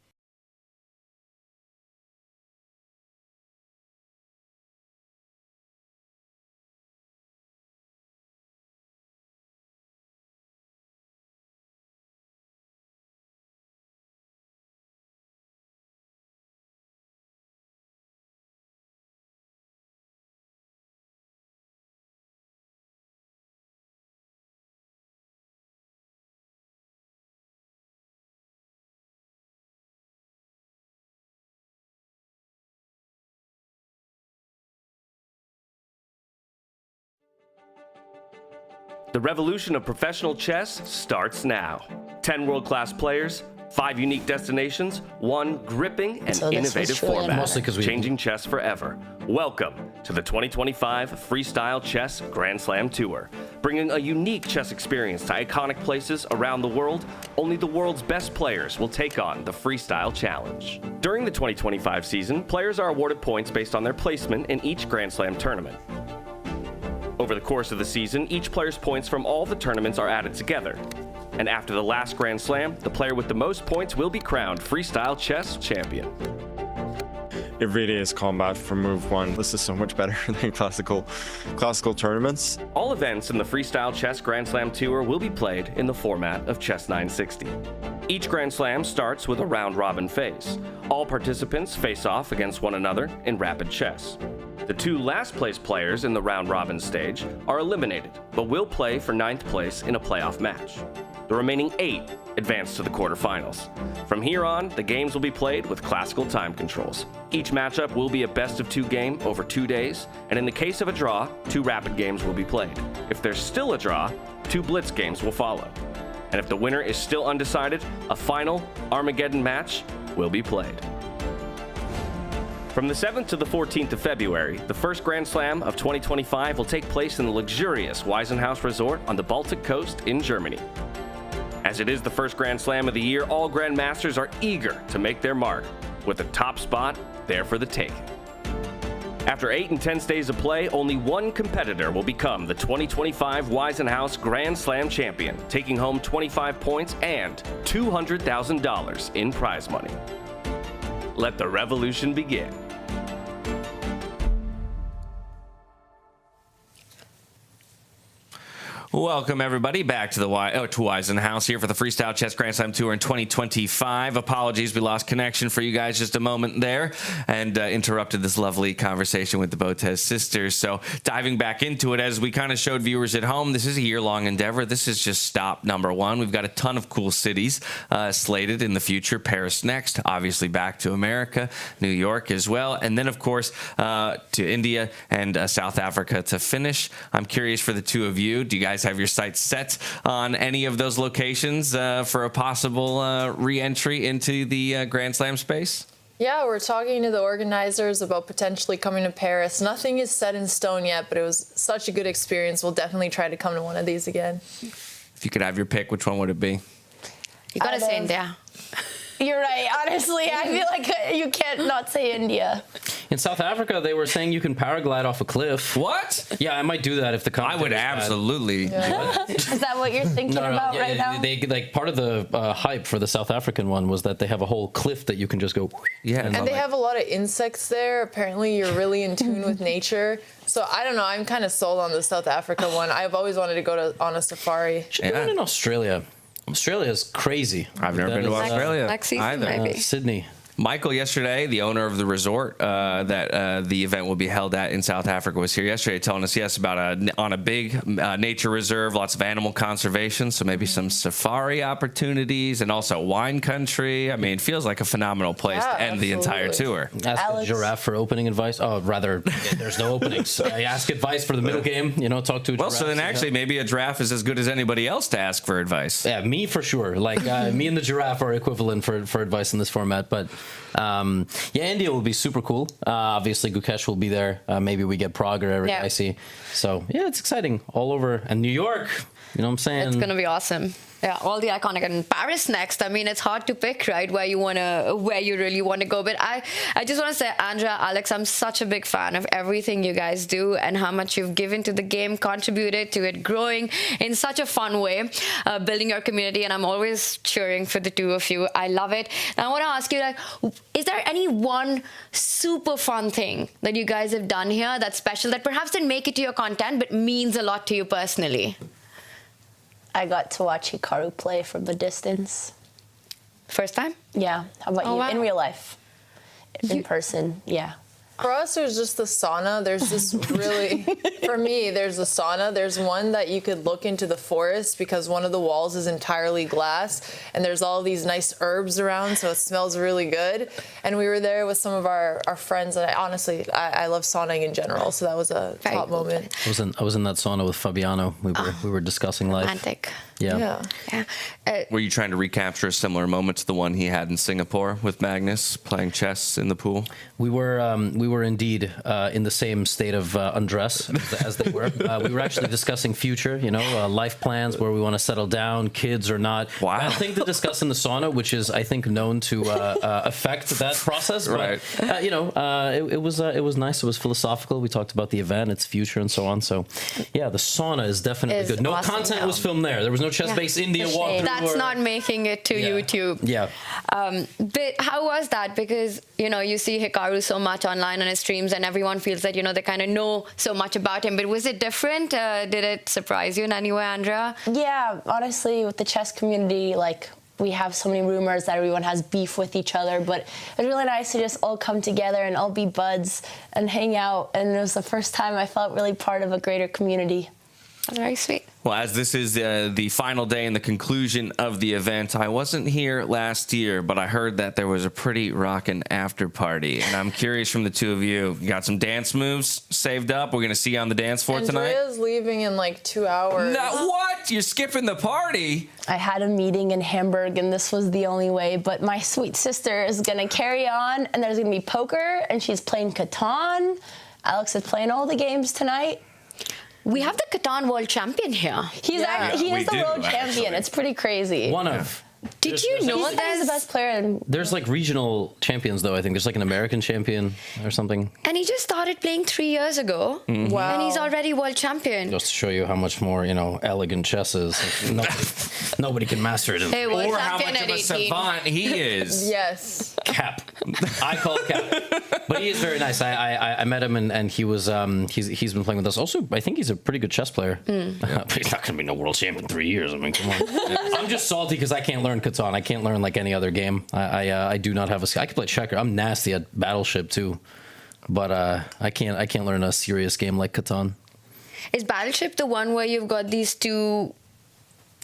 The revolution of professional chess starts now. 10 world-class players, 5 unique destinations, 1 gripping and innovative format, changing chess forever. Welcome to the 2025 Freestyle Chess Grand Slam Tour. Bringing a unique chess experience to iconic places around the world, only the world's best players will take on the Freestyle Challenge. During the 2025 season, players are awarded points based on their placement in each Grand Slam tournament. Over the course of the season, each player's points from all the tournaments are added together. And after the last Grand Slam, the player with the most points will be crowned Freestyle Chess Champion. It really is combat from move 1. This is so much better than classical tournaments. All events in the Freestyle Chess Grand Slam Tour will be played in the format of Chess 960. Each Grand Slam starts with a round-robin phase. All participants face off against one another in rapid chess. The 2 last-place players in the round-robin stage are eliminated, but will play for 9th place in a playoff match. The remaining 8 advance to the quarterfinals. From here on, the games will be played with classical time controls. Each matchup will be a best-of-2 game over 2 days, and in the case of a draw, 2 rapid games will be played. If there's still a draw, 2 blitz games will follow. And if the winner is still undecided, a final Armageddon match will be played. From the 7th to the 14th of February, the first Grand Slam of 2025 will take place in the luxurious Weissenhaus Resort on the Baltic coast in Germany. As it is the first Grand Slam of the year, all Grandmasters are eager to make their mark, with the top spot there for the taking. After 8 intense days of play, only 1 competitor will become the 2025 Weissenhaus Grand Slam champion, taking home 25 points and $200,000 in prize money. Let the revolution begin. Welcome, everybody, back to the Weissenhaus here for the Freestyle Chess Grand Slam Tour in 2025. Apologies, we lost connection for you guys just a moment there and interrupted this lovely conversation with the Botez sisters. So diving back into it, as we kind of showed viewers at home, this is a year-long endeavor. This is just stop number 1. We've got a ton of cool cities slated in the future. Paris next, obviously back to America, New York as well, and then, of course, to India and South Africa to finish. I'm curious for the two of you, do you guys have your sights set on any of those locations for a possible re-entry into the Grand Slam space? Yeah, we're talking to the organizers about potentially coming to Paris. Nothing is set in stone yet, but it was such a good experience. We'll definitely try to come to one of these again. If you could have your pick, which one would it be? You gotta say India. You're right. Honestly, I feel like you can't not say India. In South Africa, they were saying you can paraglide off a cliff. What? Yeah, I might do that if the competition. I would absolutely. Is that what you're thinking about right now? They like part of the hype for the South African one was that they have a whole cliff that you can just go. Yeah, and they have a lot of insects there. Apparently, you're really in tune with nature. So I don't know. I'm kind of sold on the South Africa one. I've always wanted to go on a safari. Should be one in Australia. Australia is crazy. I've never been to Australia next season, maybe. Sydney. Michael yesterday, the owner of the resort that the event will be held at in South Africa, was here yesterday telling us, yes, about on a big nature reserve, lots of animal conservation, so maybe some safari opportunities and also wine country. I mean, it feels like a phenomenal place to end the entire tour. Ask the giraffe for opening advice. Oh, rather, there's no openings. I ask advice for the middle game, talk to a giraffe. Well, so then actually maybe a giraffe is as good as anybody else to ask for advice. Yeah, me for sure. Like me and the giraffe are equivalent for advice in this format, but India will be super cool. Obviously, Gukesh will be there. Maybe we get Prague or Eric Icy. So, yeah, it's exciting. All over. And New York, you know what I'm saying? It's going to be awesome. Yeah, all the iconic. And Paris next. I mean, it's hard to pick, right, where you really want to go. But I just want to say, Andrea, Alex, I'm such a big fan of everything you guys do and how much you've given to the game, contributed to it growing in such a fun way, building your community. And I'm always cheering for the two of you. I love it. And I want to ask you, is there any one super fun thing that you guys have done here that's special, that perhaps didn't make it to your content, but means a lot to you personally? I got to watch Hikaru play from the distance. First time? Yeah. How about you? Wow. In real life? In person? Yeah. For us, it was just the sauna. There's this really, for me, there's the sauna. There's one that you could look into the forest because one of the walls is entirely glass, and there's all these nice herbs around, so it smells really good. And we were there with some of our friends, and I love sauning in general, so that was a top moment. I was in that sauna with Fabiano. We were discussing life. Romantic. Yeah. Were you trying to recapture a similar moment to the one he had in Singapore with Magnus playing chess in the pool? We were indeed in the same state of undress as they were. We were actually discussing future, life plans, where we want to settle down, kids or not. Wow. Bad thing to discuss in the sauna, which is, I think, known to affect that process. Right. But, it was nice. It was philosophical. We talked about the event, its future, and so on. So, yeah, the sauna is definitely good. No awesome, content was filmed there. There was no Chess-Based India walkthrough. That's not making it to YouTube. Yeah. But how was that? Because, you see Hikaru so much online on his streams and everyone feels that, they kind of know so much about him. But was it different? Did it surprise you in any way, Andrea? Yeah, honestly, with the chess community, we have so many rumors that everyone has beef with each other, but it was really nice to just all come together and all be buds and hang out. And it was the first time I felt really part of a greater community. Very sweet. Well, as this is the final day and the conclusion of the event, I wasn't here last year, but I heard that there was a pretty rockin' after party. And I'm curious from the two of you got some dance moves saved up? We're going to see you on the dance floor tonight? Andrea's leaving in 2 hours. What? You're skipping the party? I had a meeting in Hamburg, and this was the only way. But my sweet sister is going to carry on, and there's going to be poker, and she's playing Catan. Alex is playing all the games tonight. We have the Catan world champion here. He is the world champion. It's pretty crazy. One of. Did you know he's the best player? There's regional champions, though. I think there's an American champion or something. And he just started playing 3 years ago. Mm-hmm. Wow. And he's already world champion. Just to show you how much more, elegant chess is. Nobody can master it. Hey, or how much of a savant he is. Yes. Cap. I call it Cap. But he is very nice. I met him, and he was he's been playing with us. Also, I think he's a pretty good chess player. But he's not going to be no world champion in 3 years. I mean, come on. I'm just salty because I can't learn Catan. I can't learn any other game. I do not have a skill. I can play checker. I'm nasty at Battleship too, but I can't learn a serious game like Catan. Is Battleship the one where you've got these two?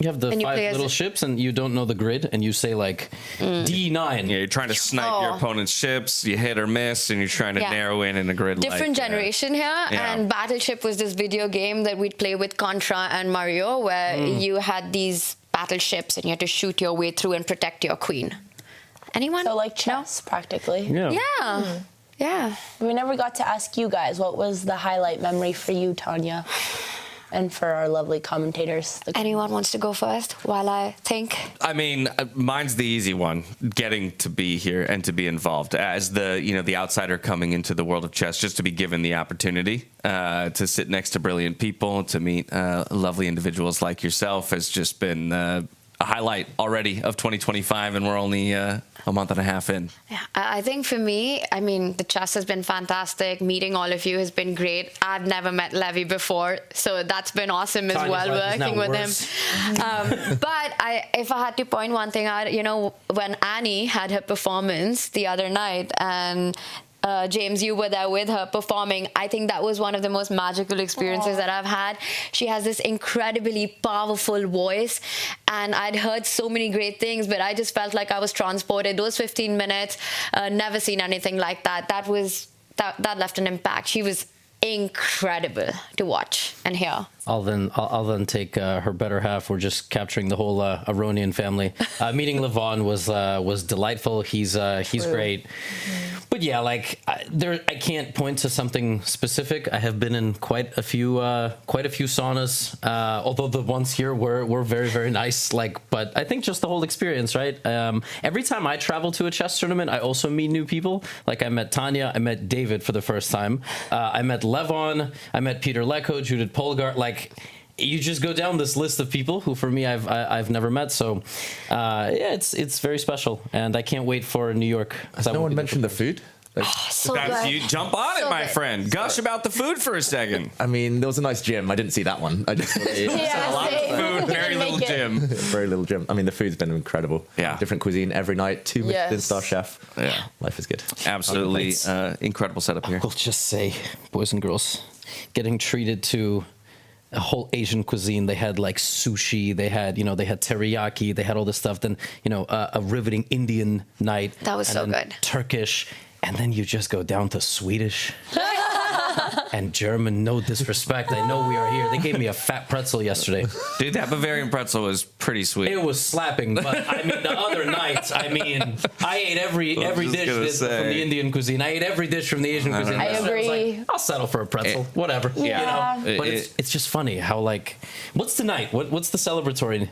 You have the 5 little ships, and you don't know the grid, and you say D9. Yeah, you're trying to snipe your opponent's ships. You hit or miss, and you're trying to narrow in a grid. Different generation here, and Battleship was this video game that we'd play with Contra and Mario, where you had these battleships, and you had to shoot your way through and protect your queen. Anyone? So chess, practically. Yeah. We never got to ask you guys, what was the highlight memory for you, Tanya? And for our lovely commentators. Anyone wants to go first while I think? I mean, mine's the easy one, getting to be here and to be involved as the outsider coming into the world of chess, just to be given the opportunity to sit next to brilliant people, to meet lovely individuals like yourself has just been a highlight already of 2025, and we're only a month and a half in. Yeah, I think for me, the chess has been fantastic. Meeting all of you has been great. I've never met Levy before, so that's been awesome as well, working with him. But if I had to point one thing out, when Annie had her performance the other night, and James, you were there with her performing. I think that was one of the most magical experiences that I've had. She has this incredibly powerful voice, and I'd heard so many great things, but I just felt like I was transported. Those 15 minutes, never seen anything like that. That left an impact. She was incredible to watch and hear. I'll then take her better half. We're just capturing the whole Aronian family. Meeting Levon was delightful. He's great. But yeah, I can't point to something specific. I have been in quite a few saunas. Although the ones here were very, very nice. But I think just the whole experience, right? Every time I travel to a chess tournament, I also meet new people. I met Tanya, I met David for the first time. I met Levon, I met Peter Lecko, Judith Polgar. You just go down this list of people who, for me, I've never met. So, it's very special, and I can't wait for New York. Has no one mentioned the food? So That's good. you. Jump on So it, my good. friend. Gush about the food for a second. I mean, there was a nice gym. I didn't see that one. I just saw the, Yeah, A lot of same. food, very little Make it. gym. very little gym. I mean, the food's been incredible. Yeah. Different cuisine every night. 2 Michelin Yes. star chef. Yeah. Life is good. Absolutely incredible setup here. We'll just say, boys and girls, getting treated to a whole Asian cuisine. They had like sushi. They had, they had teriyaki. They had all this stuff. Then, a riveting Indian night. That was and so then good. Turkish. And then you just go down to Swedish and German. No disrespect. I know we are here. They gave me a fat pretzel yesterday. Dude, that Bavarian pretzel was pretty sweet. It was slapping, but I mean, the other nights, I ate every dish from the Indian cuisine. I ate every dish from the Asian cuisine. I So was agree. like, I'll settle for a pretzel, whatever. Yeah. But it's just funny how what's the night? What's the celebratory?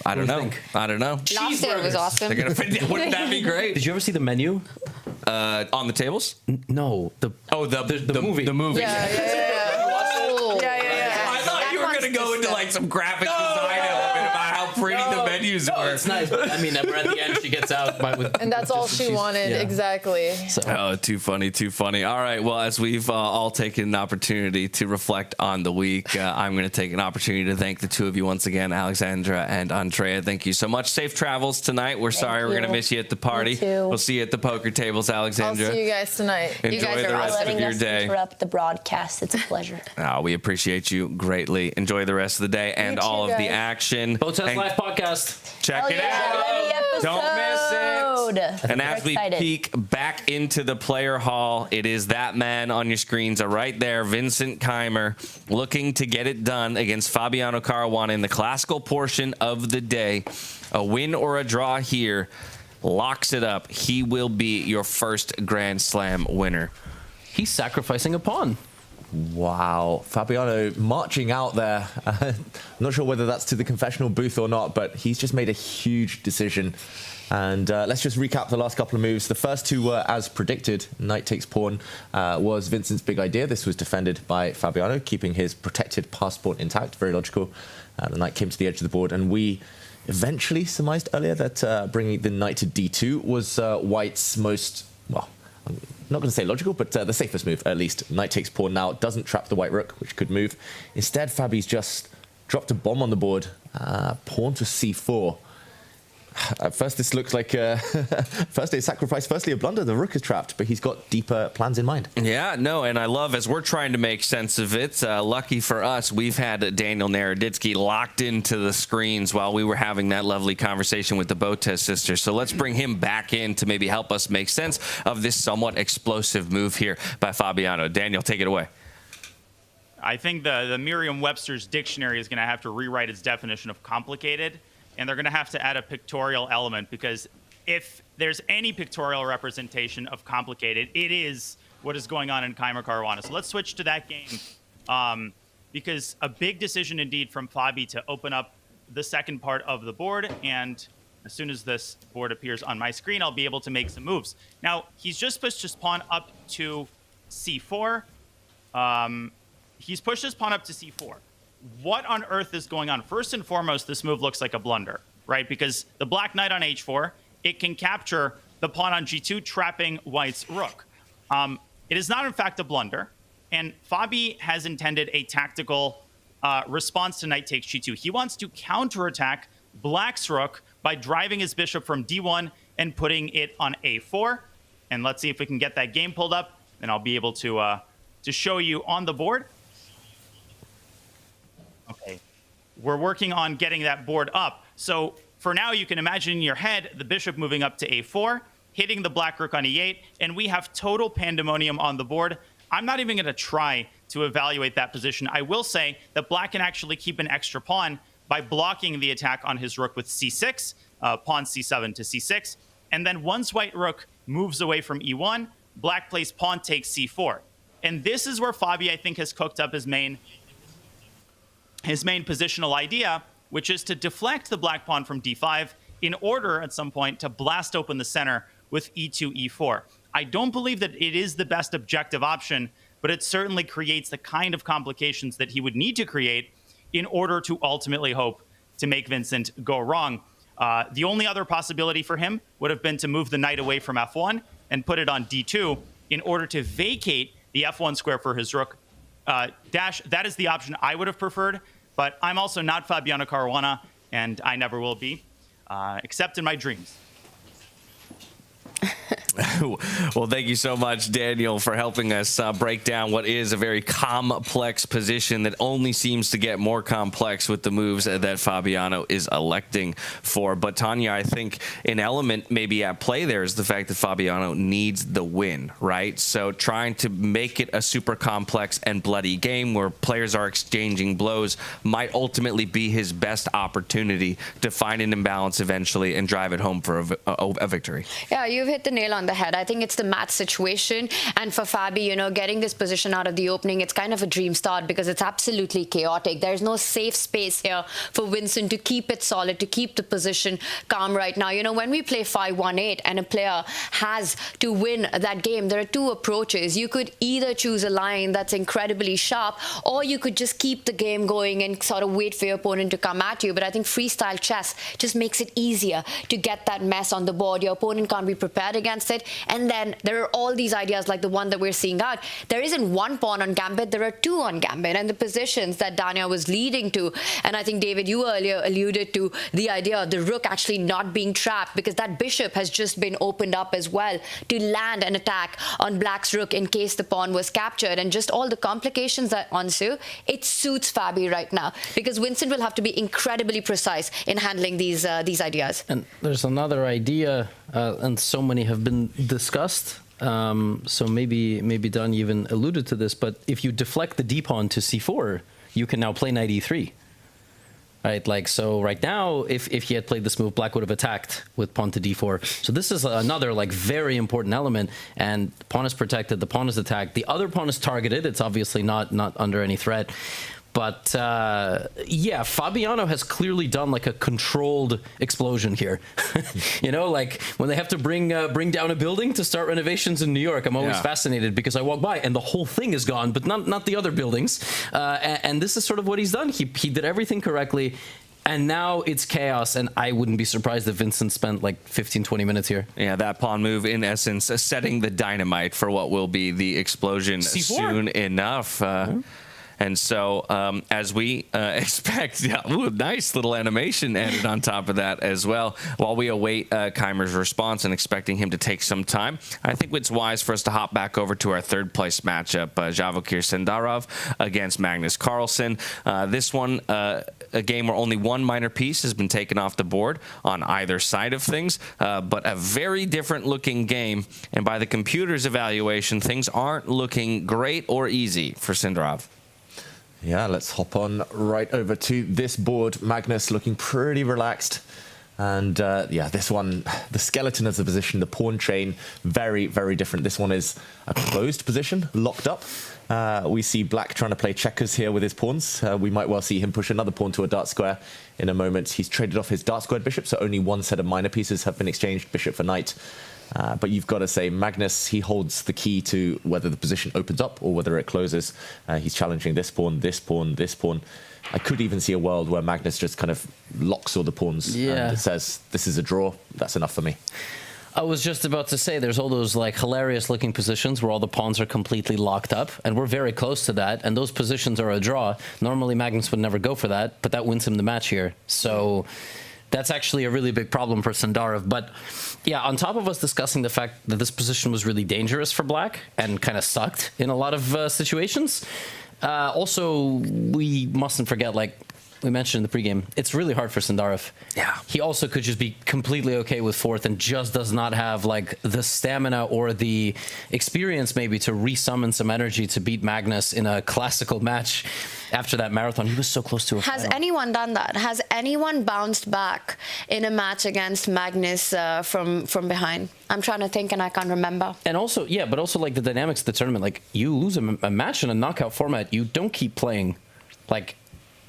I don't know. Last year was awesome. They're gonna, wouldn't that be great? Did you ever see the menu? On the tables? No. The movie. The movie. Yeah, yeah, yeah. Oh. Yeah, yeah, yeah. I thought you were gonna go into like some graphic design element about how pretty the menus were. It's nice. But, I mean, at the end, she gets out. And that's all she wanted, exactly. Oh, too funny, too funny. All right, well, as we've all taken an opportunity to reflect on the week, I'm going to take an opportunity to thank the two of you once again, Alexandra and Andrea. Thank you so much. Safe travels tonight. We're sorry we're going to miss you at the party. too. We'll see you at the poker tables, I'll Alexandra. see you guys tonight. Enjoy the rest of letting your us day. interrupt the broadcast. It's a pleasure. Oh, we appreciate you greatly. Enjoy the rest of the day and You too, all of the guys. action. Boat Test And Live podcast. check it out. Don't miss it. And as we peek back into the player hall, it is that man on your screens right there, Vincent Keymer, looking to get it done against Fabiano Caruana in the classical portion of the day. A win or a draw here locks it up. He will be your first Grand Slam winner. He's sacrificing a pawn. Wow. Fabiano marching out there. I'm not sure whether that's to the confessional booth or not, but he's just made a huge decision. And let's just recap the last couple of moves. The first two were as predicted. Knight takes pawn was Vincent's big idea. This was defended by Fabiano, keeping his protected passport intact. Very logical. The knight came to the edge of the board, and we eventually surmised earlier that bringing the knight to d2 was White's most, well, I'm not going to say logical, but the safest move, at least. Knight takes pawn now, doesn't trap the white rook, which could move. Instead, Fabi's just dropped a bomb on the board. Pawn to c4. At first, this looks like first a sacrifice, firstly a blunder. The rook is trapped, but he's got deeper plans in mind. Yeah, no, and I love, as we're trying to make sense of it, lucky for us, we've had Daniel Naroditsky locked into the screens while we were having that lovely conversation with the Botes sisters. So let's bring him back in to maybe help us make sense of this somewhat explosive move here by Fabiano. Daniel, take it away. I think the Merriam-Webster's dictionary is going to have to rewrite its definition of complicated, and they're going to have to add a pictorial element, because if there's any pictorial representation of complicated, it is what is going on in Keymer Caruana. So let's switch to that game, because a big decision indeed from Fabi to open up the second part of the board, and as soon as this board appears on my screen, I'll be able to make some moves. Now, he's just pushed his pawn up to c4. He's pushed his pawn up to c4. What on earth is going on? First and foremost, this move looks like a blunder, right? Because the black knight on h4, it can capture the pawn on g2, trapping White's rook. It is not, in fact, a blunder. And Fabi has intended a tactical response to knight takes g2. He wants to counterattack Black's rook by driving his bishop from d1 and putting it on a4. And let's see if we can get that game pulled up. Then I'll be able to show you on the board. Okay, we're working on getting that board up. So for now, you can imagine in your head the bishop moving up to a4, hitting the black rook on e8, and we have total pandemonium on the board. I'm not even going to try to evaluate that position. I will say that black can actually keep an extra pawn by blocking the attack on his rook with c6, pawn c7 to c6. And then once white rook moves away from e1, black plays pawn takes c4. And this is where Fabi, I think, has cooked up his main positional idea, which is to deflect the black pawn from d5 in order at some point to blast open the center with e2, e4. I don't believe that it is the best objective option, but it certainly creates the kind of complications that he would need to create in order to ultimately hope to make Vincent go wrong. The only other possibility for him would have been to move the knight away from f1 and put it on d2 in order to vacate the f1 square for his rook. Dash, that is the option I would have preferred, but I'm also not Fabiano Caruana, and I never will be, except in my dreams. Well, thank you so much, Daniel, for helping us break down what is a very complex position that only seems to get more complex with the moves that Fabiano is electing for. But Tanya, I think an element maybe at play there is the fact that Fabiano needs the win, right? So trying to make it a super complex and bloody game where players are exchanging blows might ultimately be his best opportunity to find an imbalance eventually and drive it home for a victory. Yeah, you've hit the nail on the head. I think it's the match situation, and for Fabi, you know, getting this position out of the opening, it's kind of a dream start because it's absolutely chaotic. There's no safe space here for Vincent to keep it solid, to keep the position calm right now. You know, when we play 5-1-8 and a player has to win that game, there are two approaches. You could either choose a line that's incredibly sharp, or you could just keep the game going and sort of wait for your opponent to come at you. But I think freestyle chess just makes it easier to get that mess on the board. Your opponent can't be prepared against it. And then there are all these ideas like the one that we're seeing out. There isn't one pawn on gambit, there are two on gambit, and the positions that Dania was leading to. And I think, David, you earlier alluded to the idea of the rook actually not being trapped because that bishop has just been opened up as well to land an attack on black's rook in case the pawn was captured. And just all the complications that ensue, it suits Fabi right now because Vincent will have to be incredibly precise in handling these ideas. And there's another idea, and so many have been discussed. So maybe Dan even alluded to this, but if you deflect the d pawn to c4, you can now play knight e3. Right, like, so right now, if he had played this move, black would have attacked with pawn to d4. So this is another, like, very important element, and the pawn is protected, the pawn is attacked, the other pawn is targeted, it's obviously not under any threat. But yeah, Fabiano has clearly done like a controlled explosion here. You know, like when they have to bring down a building to start renovations in New York, I'm always fascinated because I walk by and the whole thing is gone, but not the other buildings. And this is sort of what he's done. He did everything correctly. And now it's chaos, and I wouldn't be surprised if Vincent spent like 15, 20 minutes here. Yeah, that pawn move, in essence, setting the dynamite for what will be the explosion C4. soon enough. And so, as we expect, nice little animation added on top of that as well. While we await Keymer's response and expecting him to take some time, I think it's wise for us to hop back over to our third place matchup, Javokhir Sindarov against Magnus Carlsen. This one, a game where only one minor piece has been taken off the board on either side of things, but a very different looking game. And by the computer's evaluation, things aren't looking great or easy for Sindarov. Yeah, let's hop on right over to this board. Magnus looking pretty relaxed. And yeah, this one, the skeleton as a position, the pawn chain, very, very different. This one is a closed position, locked up. We see black trying to play checkers here with his pawns. We might well see him push another pawn to a dark square in a moment. He's traded off his dark squared bishop, so only one set of minor pieces have been exchanged, bishop for knight. But you've got to say, Magnus, he holds the key to whether the position opens up or whether it closes. He's challenging this pawn, this pawn, this pawn. I could even see a world where Magnus just kind of locks all the pawns and says, this is a draw, that's enough for me. I was just about to say, there's all those like hilarious looking positions where all the pawns are completely locked up, and we're very close to that, and those positions are a draw. Normally Magnus would never go for that, but that wins him the match here. So that's actually a really big problem for Sindarov. But yeah, on top of us discussing the fact that this position was really dangerous for black and kind of sucked in a lot of situations, also we mustn't forget, like we mentioned in the pregame, it's really hard for Sindarov. Yeah. He also could just be completely okay with fourth and just does not have like the stamina or the experience maybe to resummon some energy to beat Magnus in a classical match after that marathon. He was so close to a Has final. anyone done that? Has anyone bounced back in a match against Magnus from behind? I'm trying to think and I can't remember. And also, yeah, but also like the dynamics of the tournament, like you lose a match in a knockout format, you don't keep playing. Like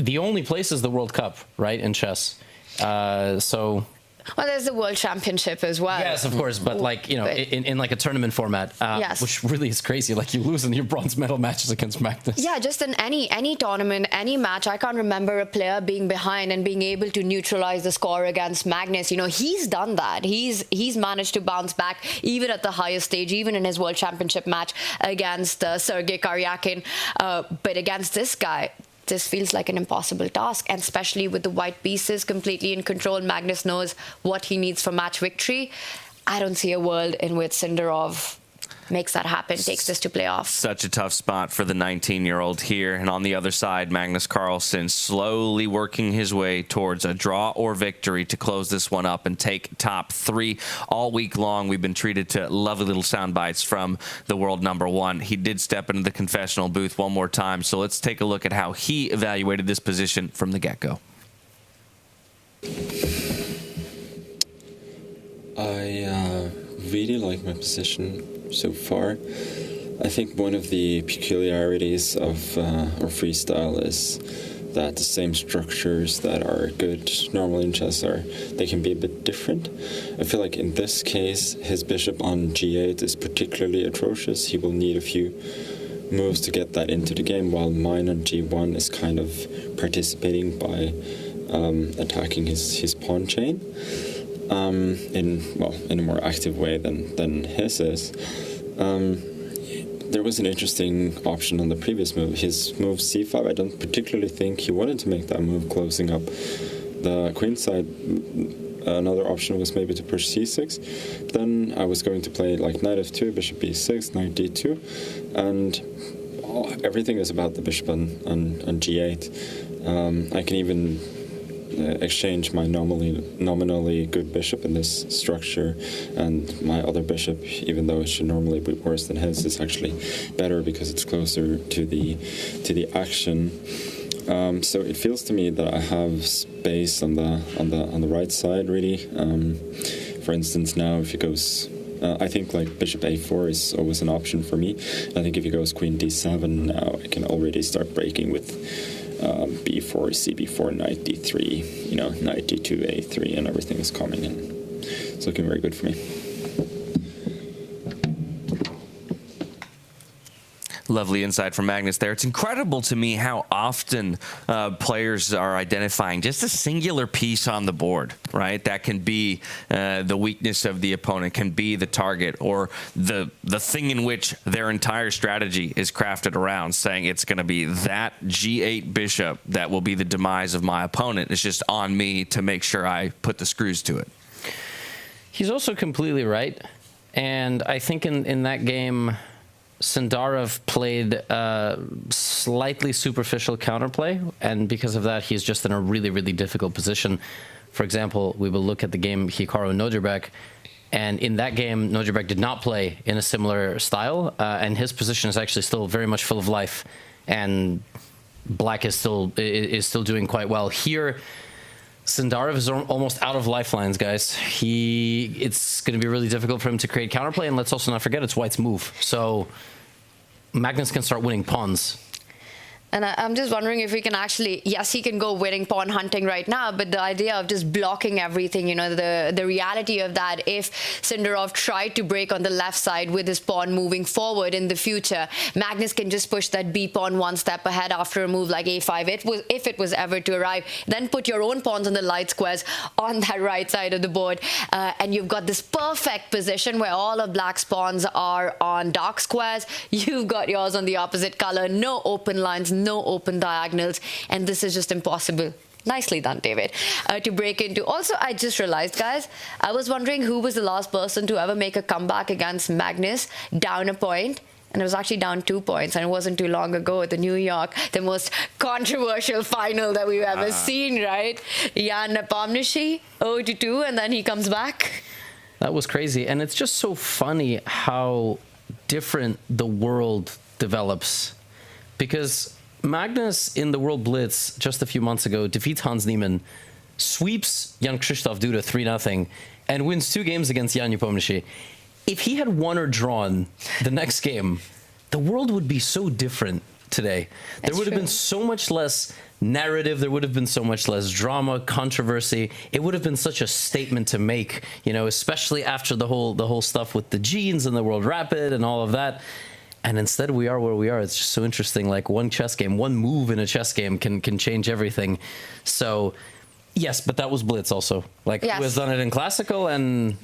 the only place is the World Cup, right, in chess. So Well, there's the World Championship as well. Yes, of course, but like, you know, in like a tournament format, yes. which really is crazy. Like you lose in your bronze medal matches against Magnus. Yeah, just in any tournament, any match, I can't remember a player being behind and being able to neutralize the score against Magnus. You know, he's done that. He's managed to bounce back even at the highest stage, even in his World Championship match against Sergei Karyakin. But against this guy, this feels like an impossible task, and especially with the white pieces completely in control. Magnus knows what he needs for match victory. I don't see a world in which Sindarov makes that happen, takes this to playoff. Such a tough spot for the 19-year-old here. And on the other side, Magnus Carlsen slowly working his way towards a draw or victory to close this one up and take top 3. All week long, we've been treated to lovely little sound bites from the world #1. He did step into the confessional booth one more time, so let's take a look at how he evaluated this position from the get-go. I really like my position so far. I think one of the peculiarities of our freestyle is that the same structures that are good normally in chess they can be a bit different. I feel like in this case his bishop on g8 is particularly atrocious. He will need a few moves to get that into the game, while mine on g1 is kind of participating by attacking his pawn chain. In a more active way than his is. There was an interesting option on the previous move. His move c5, I don't particularly think he wanted to make that move closing up the queen side. Another option was maybe to push c6. Then I was going to play like knight f2, bishop b6, knight d2, and everything is about the bishop on g8. I can even exchange my nominally good bishop in this structure, and my other bishop, even though it should normally be worse than his, is actually better because it's closer to the action. So it feels to me that I have space on the right side, really. For instance, now if he goes, I think like bishop a4 is always an option for me. I think if he goes queen d7 now, I can already start breaking with b4, cb4, knight d3, you know, knight d2, a3, and everything is coming in. It's looking very good for me. Lovely insight from Magnus there. It's incredible to me how often players are identifying just a singular piece on the board, right? That can be the weakness of the opponent, can be the target, or the thing in which their entire strategy is crafted around, saying it's going to be that g8 bishop that will be the demise of my opponent. It's just on me to make sure I put the screws to it. He's also completely right. And I think in that game, Sindarov played slightly superficial counterplay, and because of that, he's just in a really, really difficult position. For example, we will look at the game Hikaru Nodirbek, and in that game, Nodirbek did not play in a similar style, and his position is actually still very much full of life, and Black is still doing quite well. Here, Sindarov is almost out of lifelines, guys. It's going to be really difficult for him to create counterplay, and let's also not forget it's White's move. So Magnus can start winning pawns. And I'm just wondering if we can actually, yes, he can go winning pawn hunting right now, but the idea of just blocking everything, you know, the reality of that, if Sindarov tried to break on the left side with his pawn moving forward in the future, Magnus can just push that b pawn one step ahead after a move like a5, if it was ever to arrive. Then put your own pawns on the light squares on that right side of the board, and you've got this perfect position where all of Black's pawns are on dark squares. You've got yours on the opposite color, no open lines, no open diagonals, and this is just impossible. Nicely done, David, to break into. Also, I just realized, guys, I was wondering who was the last person to ever make a comeback against Magnus down a point, and it was actually down 2 points, and it wasn't too long ago at the New York, the most controversial final that we've ever seen, right? Jan Nepomniachtchi, 0-2, and then he comes back. That was crazy, and it's just so funny how different the world develops, because Magnus in the World Blitz just a few months ago defeats Hans Niemann, sweeps Jan Krzysztof Duda 3-0, and wins 2 games against Jan Nepomniachtchi. If he had won or drawn the next game, the world would be so different. today. There would have been so much less narrative. There would have been so much less drama, controversy. It would have been such a statement to make, you know, especially after the whole stuff with the genes and the World Rapid and all of that. And instead we are where we are. It's just so interesting. Like one chess game, one move in a chess game can change everything. So yes, but that was Blitz also. Like who has done it in classical? And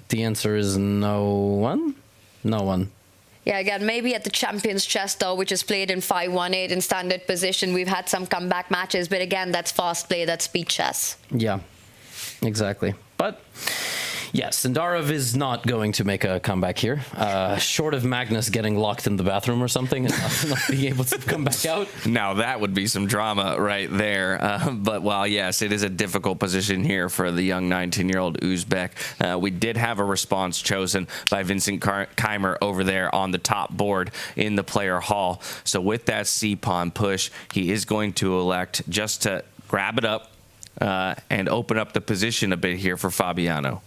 the answer is no one. No one. Yeah, again, maybe at the Champions Chess, though, which is played in 5-1-8 in standard position, we've had some comeback matches. But again, that's fast play, that's speed chess. Yeah, exactly. But yeah, Sindarov is not going to make a comeback here. Short of Magnus getting locked in the bathroom or something and not being able to come back out. Now that would be some drama right there. But while, yes, it is a difficult position here for the young 19-year-old Uzbek, we did have a response chosen by Vincent Keymer over there on the top board in the player hall. So with that C-pawn push, he is going to elect just to grab it up and open up the position a bit here for Fabiano.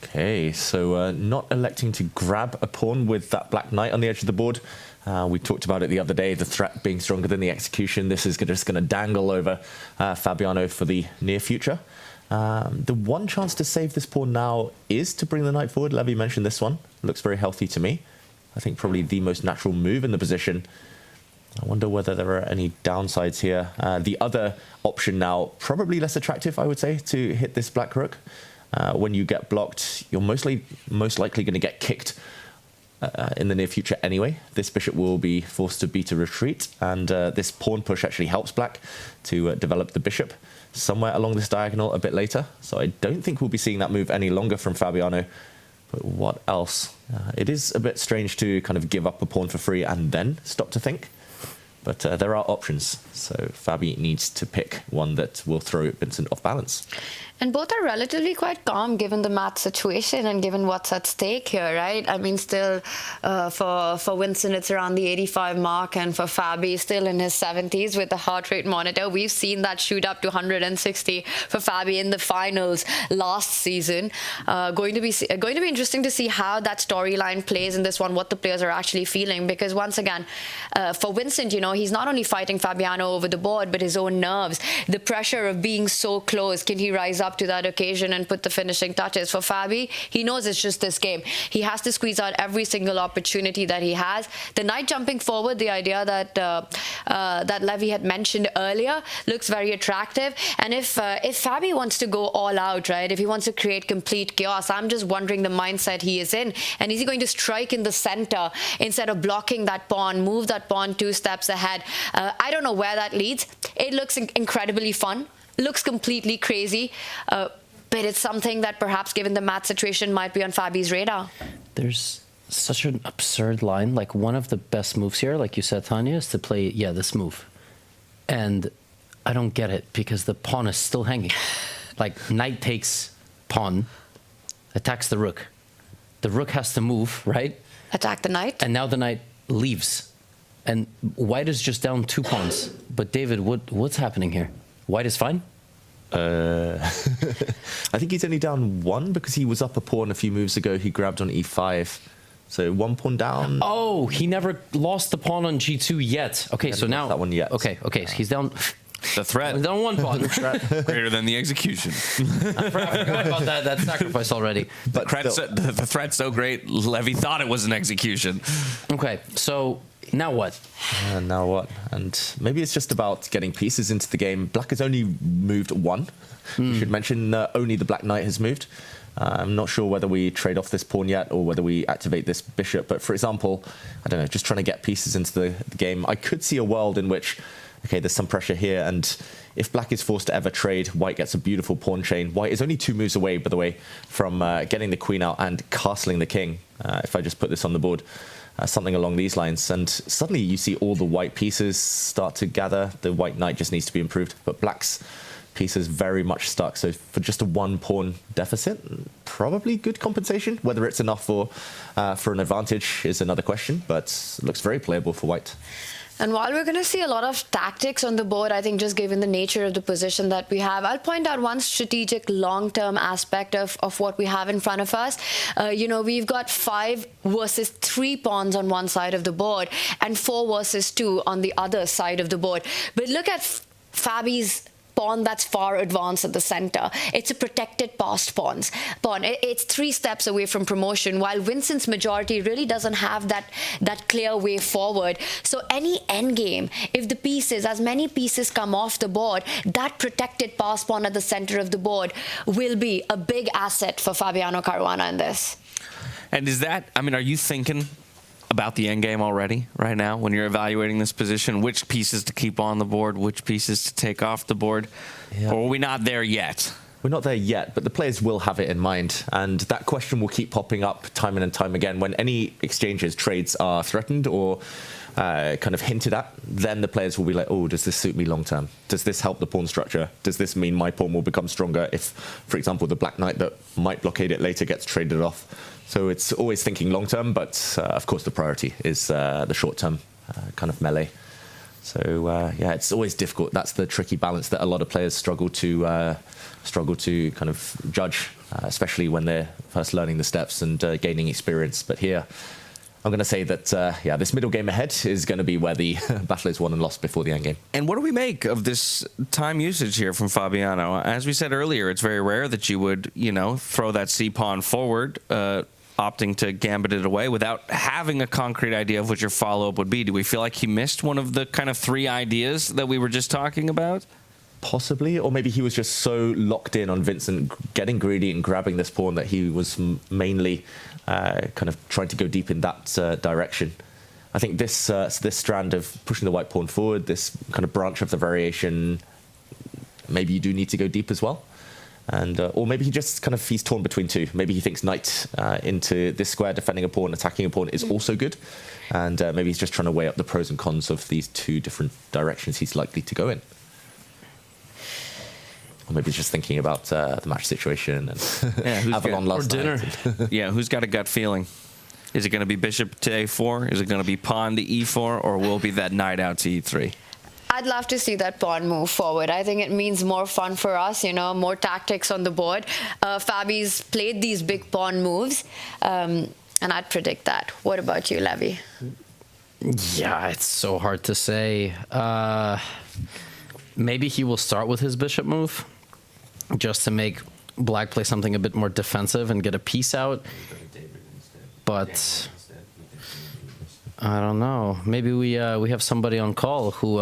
Okay, so not electing to grab a pawn with that black knight on the edge of the board. We talked about it the other day, the threat being stronger than the execution. This is just going to dangle over Fabiano for the near future. The one chance to save this pawn now is to bring the knight forward. Levy mentioned this one. Looks very healthy to me. I think probably the most natural move in the position. I wonder whether there are any downsides here. The other option now, probably less attractive, I would say, to hit this black rook. When you get blocked, you're most likely going to get kicked in the near future anyway. This bishop will be forced to beat a retreat, and this pawn push actually helps black to develop the bishop somewhere along this diagonal a bit later. So I don't think we'll be seeing that move any longer from Fabiano. But what else? It is a bit strange to kind of give up a pawn for free and then stop to think. But there are options, so Fabi needs to pick one that will throw Vincent off balance. And both are relatively quite calm given the match situation and given what's at stake here, right? I mean, still for Vincent, it's around the 85 mark, and for Fabi, still in his 70s with the heart rate monitor. We've seen that shoot up to 160 for Fabi in the finals last season. Going to be interesting to see how that storyline plays in this one, what the players are actually feeling, because once again, for Vincent, you know, he's not only fighting Fabiano over the board, but his own nerves, the pressure of being so close. Can he rise up to that occasion and put the finishing touches? For Fabi, he knows it's just this game. He has to squeeze out every single opportunity that he has. The knight jumping forward, the idea that that Levy had mentioned earlier, looks very attractive. And if Fabi wants to go all out, right, if he wants to create complete chaos, I'm just wondering the mindset he is in. And is he going to strike in the center instead of blocking that pawn, move that pawn 2 steps ahead? I don't know where that leads. It looks incredibly fun. Looks completely crazy, but it's something that perhaps, given the match situation, might be on Fabi's radar. There's such an absurd line. Like, one of the best moves here, like you said, Tanya, is to play, this move. And I don't get it, because the pawn is still hanging. Like, knight takes pawn, attacks the rook. The rook has to move, right? Attack the knight. And now the knight leaves. And white is just down 2 pawns. But David, what's happening here? White is fine? I think he's only down 1 because he was up a pawn a few moves ago. He grabbed on e5. So 1 pawn down. Oh, he never lost the pawn on g2 yet. Okay, so now... that one yet. Okay, so he's down... The threat. He's down 1 pawn. Greater than the execution. I forgot about that sacrifice already. But the threat's so great, Levy thought it was an execution. Okay, so... Now what? Now what? And maybe it's just about getting pieces into the game. Black has only moved 1. We should mention only the black knight has moved. I'm not sure whether we trade off this pawn yet or whether we activate this bishop. But for example, I don't know, just trying to get pieces into the game. I could see a world in which, okay, there's some pressure here. And if black is forced to ever trade, white gets a beautiful pawn chain. White is only 2 moves away, by the way, from getting the queen out and castling the king. If I just put this on the board. Something along these lines, and suddenly you see all the white pieces start to gather. The white knight just needs to be improved, but black's piece is very much stuck. So for just a 1 pawn deficit, probably good compensation. Whether it's enough for an advantage is another question, but it looks very playable for white. And while we're going to see a lot of tactics on the board, I think just given the nature of the position that we have, I'll point out one strategic long-term aspect of what we have in front of us. We've got 5 versus 3 pawns on one side of the board and 4 versus 2 on the other side of the board. But look at Fabi's pawn that's far advanced at the center. It's a protected passed pawn. It's 3 steps away from promotion, while Vincent's majority really doesn't have that clear way forward. So any endgame, if as many pieces come off the board, that protected passed pawn at the center of the board will be a big asset for Fabiano Caruana in this. And are you thinking about the end game already right now when you're evaluating this position, which pieces to keep on the board, which pieces to take off the board? Yeah. Or are we not there yet? We're not there yet, but the players will have it in mind. And that question will keep popping up time and time again. When any exchanges, trades are threatened or kind of hinted at, then the players will be like, oh, does this suit me long term? Does this help the pawn structure? Does this mean my pawn will become stronger if, for example, the black knight that might blockade it later gets traded off? So it's always thinking long term, but of course the priority is the short term kind of melee. So it's always difficult. That's the tricky balance that a lot of players struggle to kind of judge, especially when they're first learning the steps and gaining experience. But here, I'm going to say that, this middle game ahead is going to be where the battle is won and lost before the end game. And what do we make of this time usage here from Fabiano? As we said earlier, it's very rare that you would, throw that c-pawn forward, opting to gambit it away without having a concrete idea of what your follow-up would be. Do we feel like he missed one of the kind of 3 ideas that we were just talking about? Possibly, or maybe he was just so locked in on Vincent getting greedy and grabbing this pawn that he was mainly kind of trying to go deep in that direction. I think this strand of pushing the white pawn forward, this kind of branch of the variation, maybe you do need to go deep as well. And or maybe he's torn between 2. Maybe he thinks knight into this square, defending a pawn, attacking a pawn is also good. And maybe he's just trying to weigh up the pros and cons of these 2 different directions he's likely to go in. Or maybe he's just thinking about the match situation and Avalon last night. Yeah, who's got a gut feeling? Is it going to be bishop to a4? Is it going to be pawn to e4? Or will it be that knight out to e3? I'd love to see that pawn move forward. I think it means more fun for us, more tactics on the board. Fabi's played these big pawn moves, and I'd predict that. What about you, Levy? Yeah, it's so hard to say. Maybe he will start with his bishop move, just to make black play something a bit more defensive and get a piece out. But I don't know. Maybe we have somebody on call who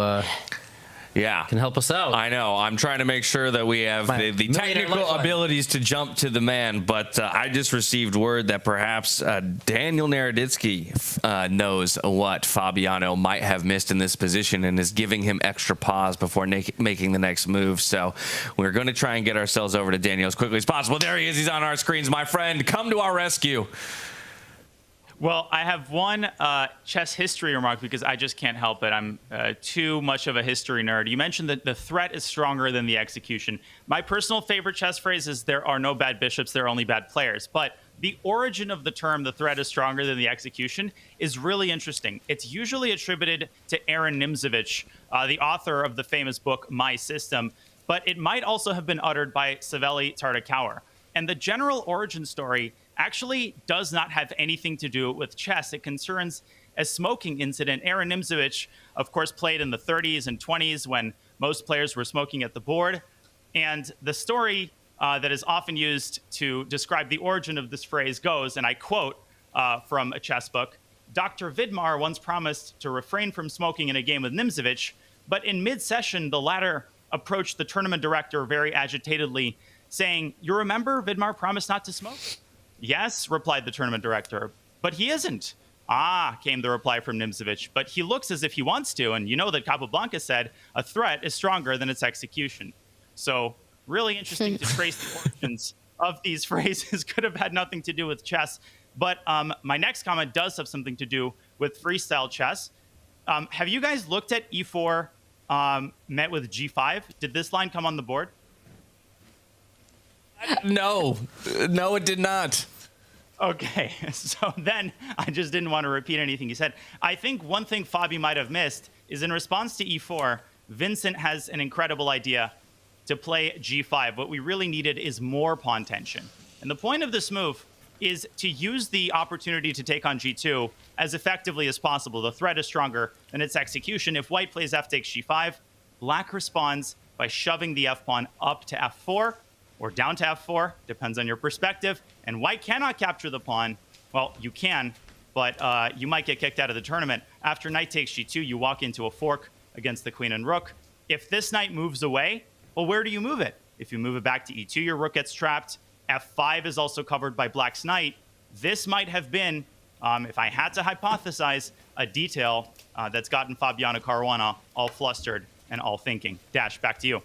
can help us out. I know. I'm trying to make sure that we have the technical abilities to jump to the man, but I just received word that perhaps Daniel Naroditsky knows what Fabiano might have missed in this position and is giving him extra pause before making the next move. So we're going to try and get ourselves over to Daniel as quickly as possible. There he is. He's on our screens. My friend, come to our rescue. Well, I have one chess history remark because I just can't help it. I'm too much of a history nerd. You mentioned that the threat is stronger than the execution. My personal favorite chess phrase is there are no bad bishops, there are only bad players. But the origin of the term the threat is stronger than the execution is really interesting. It's usually attributed to Aaron Nimzovich, the author of the famous book My System, but it might also have been uttered by Savelli Tartakower. And the general origin story actually does not have anything to do with chess. It concerns a smoking incident. Aaron Nimzovich, of course, played in the 30s and 20s when most players were smoking at the board. And the story that is often used to describe the origin of this phrase goes, and I quote from a chess book, Dr. Vidmar once promised to refrain from smoking in a game with Nimzovich, but in mid-session, the latter approached the tournament director very agitatedly, saying, "You remember Vidmar promised not to smoke?" "Yes," replied the tournament director, "but he isn't." "Ah," came the reply from Nimzovich, "but he looks as if he wants to, and you know that Capablanca said a threat is stronger than its execution." So really interesting to trace the origins of these phrases. Could have had nothing to do with chess. But my next comment does have something to do with freestyle chess. Have you guys looked at e4 met with g5? Did this line come on the board? No, it did not. Okay, so then I just didn't want to repeat anything he said. I think one thing Fabi might have missed is in response to e4, Vincent has an incredible idea to play g5. What we really needed is more pawn tension. And the point of this move is to use the opportunity to take on g2 as effectively as possible. The threat is stronger than its execution. If white plays f takes g5, black responds by shoving the f-pawn up to f4 or down to f4, depends on your perspective. And white cannot capture the pawn. Well, you can, but you might get kicked out of the tournament. After knight takes g2, you walk into a fork against the queen and rook. If this knight moves away, well, where do you move it? If you move it back to e2, your rook gets trapped. f5 is also covered by black's knight. This might have been, if I had to hypothesize, a detail that's gotten Fabiano Caruana all flustered and all thinking. Dash, back to you.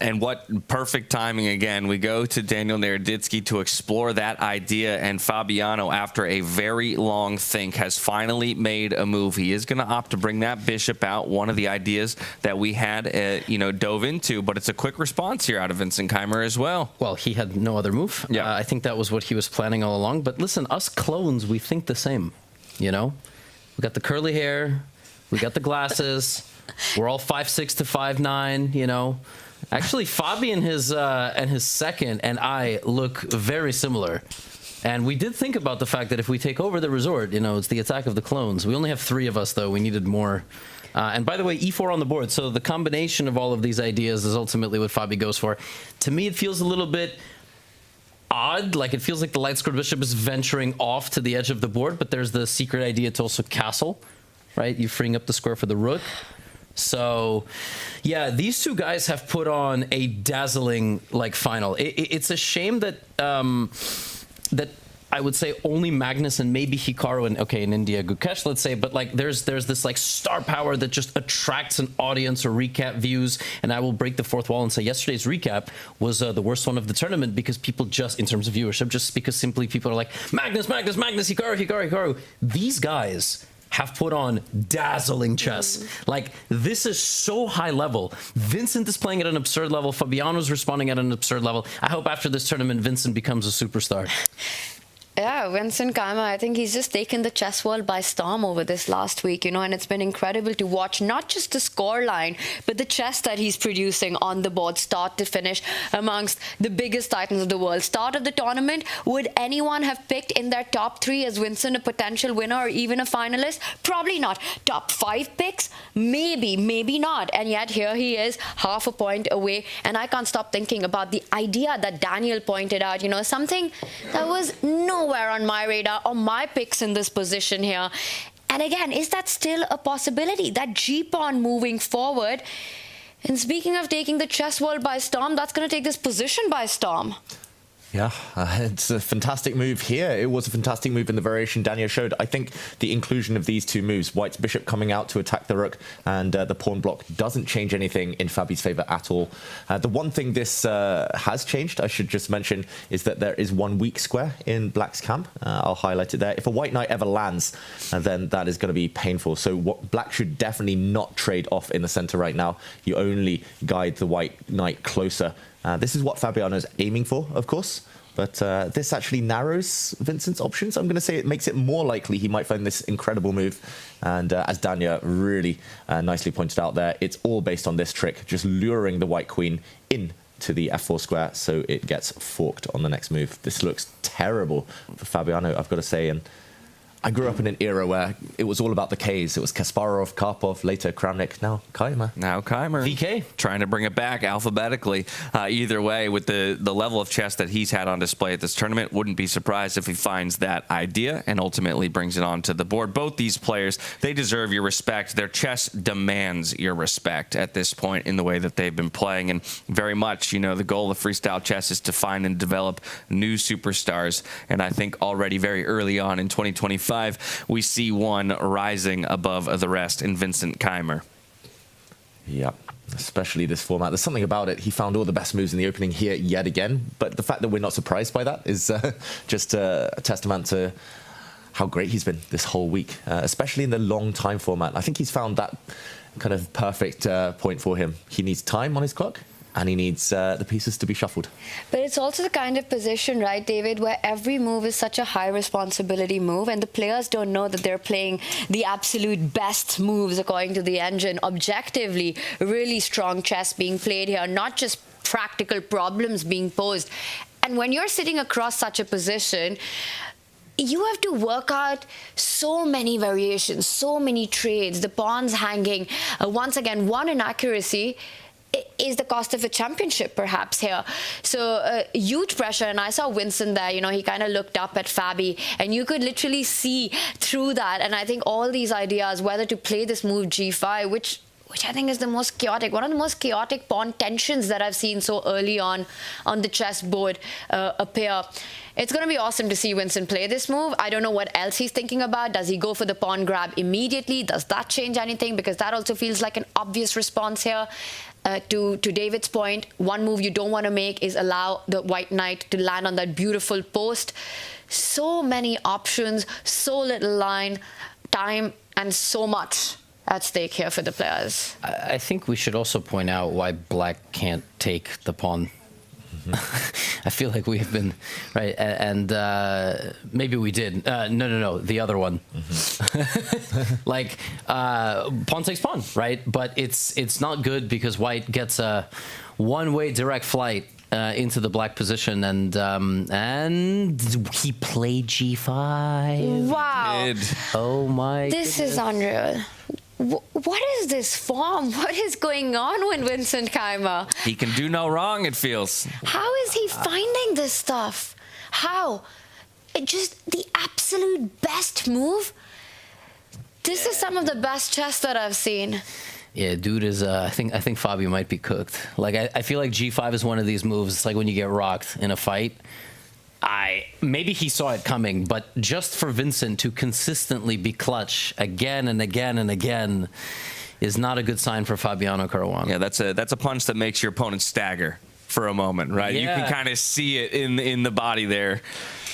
And what perfect timing again. We go to Daniel Naroditsky to explore that idea, and Fabiano, after a very long think, has finally made a move. He is going to opt to bring that bishop out, one of the ideas that we had dove into, but it's a quick response here out of Vincent Keymer as well. Well, he had no other move. Yeah. I think that was what he was planning all along. But listen, us clones, we think the same, you know? We got the curly hair, we got the glasses, we're all 5'6" to 5'9", you know? Actually, Fabi and his second and I look very similar. And we did think about the fact that if we take over the resort, you know, it's the attack of the clones. We only have 3 of us, though. We needed more. And by the way, e4 on the board. So the combination of all of these ideas is ultimately what Fabi goes for. To me, it feels a little bit odd. Like, it feels like the light squared bishop is venturing off to the edge of the board, but there's the secret idea to also castle, right? You're freeing up the square for the rook. So, yeah, these two guys have put on a dazzling final. It's a shame that that I would say only Magnus and maybe Hikaru and in India Gukesh, let's say, but there's this star power that just attracts an audience or recap views. And I will break the fourth wall and say yesterday's recap was the worst one of the tournament because people just, in terms of viewership, just because simply people are like Magnus, Hikaru. These guys have put on dazzling chess. Like, this is so high level. Vincent is playing at an absurd level. Fabiano's responding at an absurd level. I hope after this tournament, Vincent becomes a superstar. Yeah, Vincent Keymer, I think he's just taken the chess world by storm over this last week, and it's been incredible to watch not just the score line, but the chess that he's producing on the board, start to finish, amongst the biggest titans of the world. Start of the tournament, would anyone have picked in their top 3 as Vincent a potential winner or even a finalist? Probably not. Top 5 picks? Maybe, maybe not. And yet here he is, half a point away, and I can't stop thinking about the idea that Daniel pointed out, something that was nowhere on my radar or my picks in this position here. And again, is that still a possibility? That G-pawn moving forward. And speaking of taking the chess world by storm, that's going to take this position by storm. Yeah, it's a fantastic move here. It was a fantastic move in the variation Daniel showed. I think the inclusion of these two moves, White's bishop coming out to attack the rook and the pawn block, doesn't change anything in Fabi's favor at all. The one thing this has changed, I should just mention, is that there is one weak square in Black's camp. I'll highlight it there. If a white knight ever lands, then that is going to be painful. So what Black should definitely not trade off in the center right now. You only guide the white knight closer. This is what Fabiano is aiming for, of course, but this actually narrows Vincent's options. I'm going to say it makes it more likely he might find this incredible move. And as Danya really nicely pointed out there, it's all based on this trick, just luring the white queen in to the f4 square so it gets forked on the next move. This looks terrible for Fabiano, I've got to say. And I grew up in an era where it was all about the Ks. It was Kasparov, Karpov, later Kramnik, now Keymer. Now Keymer. VK. Trying to bring it back alphabetically. Either way, with the level of chess that he's had on display at this tournament, wouldn't be surprised if he finds that idea and ultimately brings it onto the board. Both these players, they deserve your respect. Their chess demands your respect at this point in the way that they've been playing. And very much, the goal of freestyle chess is to find and develop new superstars. And I think already very early on in 2025, we see one rising above the rest in Vincent Keymer. Yeah, especially this format. There's something about it. He found all the best moves in the opening here yet again. But the fact that we're not surprised by that is just a testament to how great he's been this whole week, especially in the long time format. I think he's found that kind of perfect point for him. He needs time on his clock. and he needs the pieces to be shuffled. But it's also the kind of position, right, David, where every move is such a high responsibility move, and the players don't know that they're playing the absolute best moves according to the engine. Objectively, really strong chess being played here, not just practical problems being posed. And when you're sitting across such a position, you have to work out so many variations, so many trades, the pawns hanging. Once again, one inaccuracy is the cost of a championship, perhaps, here. So huge pressure. And I saw Vincent there, he kind of looked up at Fabi, and you could literally see through that. And I think all these ideas, whether to play this move G5, which I think is the most chaotic, one of the most chaotic pawn tensions that I've seen so early on the chessboard appear. It's going to be awesome to see Vincent play this move. I don't know what else he's thinking about. Does he go for the pawn grab immediately? Does that change anything? Because that also feels like an obvious response here. To David's point, one move you don't want to make is allow the white knight to land on that beautiful post. So many options, so little line, time, and so much at stake here for the players. I think we should also point out why black can't take the pawn. I feel like we have been right, and maybe we did. No, the other one. Like pawn takes pawn, right? But it's not good because white gets a one-way direct flight into the black position, and he played G5. Wow! Oh my! This is unreal. What is this form? What is going on with Vincent Keymer? He can do no wrong, it feels. How is he finding this stuff? How? Just the absolute best move? This is some of the best chess that I've seen. Yeah, dude is. I think Fabi might be cooked. Like I feel like G5 is one of these moves. It's like when you get rocked in a fight. Maybe he saw it coming, but just for Vincent to consistently be clutch again and again and again is not a good sign for Fabiano Caruana. Yeah, that's a punch that makes your opponent stagger for a moment, right? Yeah. You can kind of see it in the body there.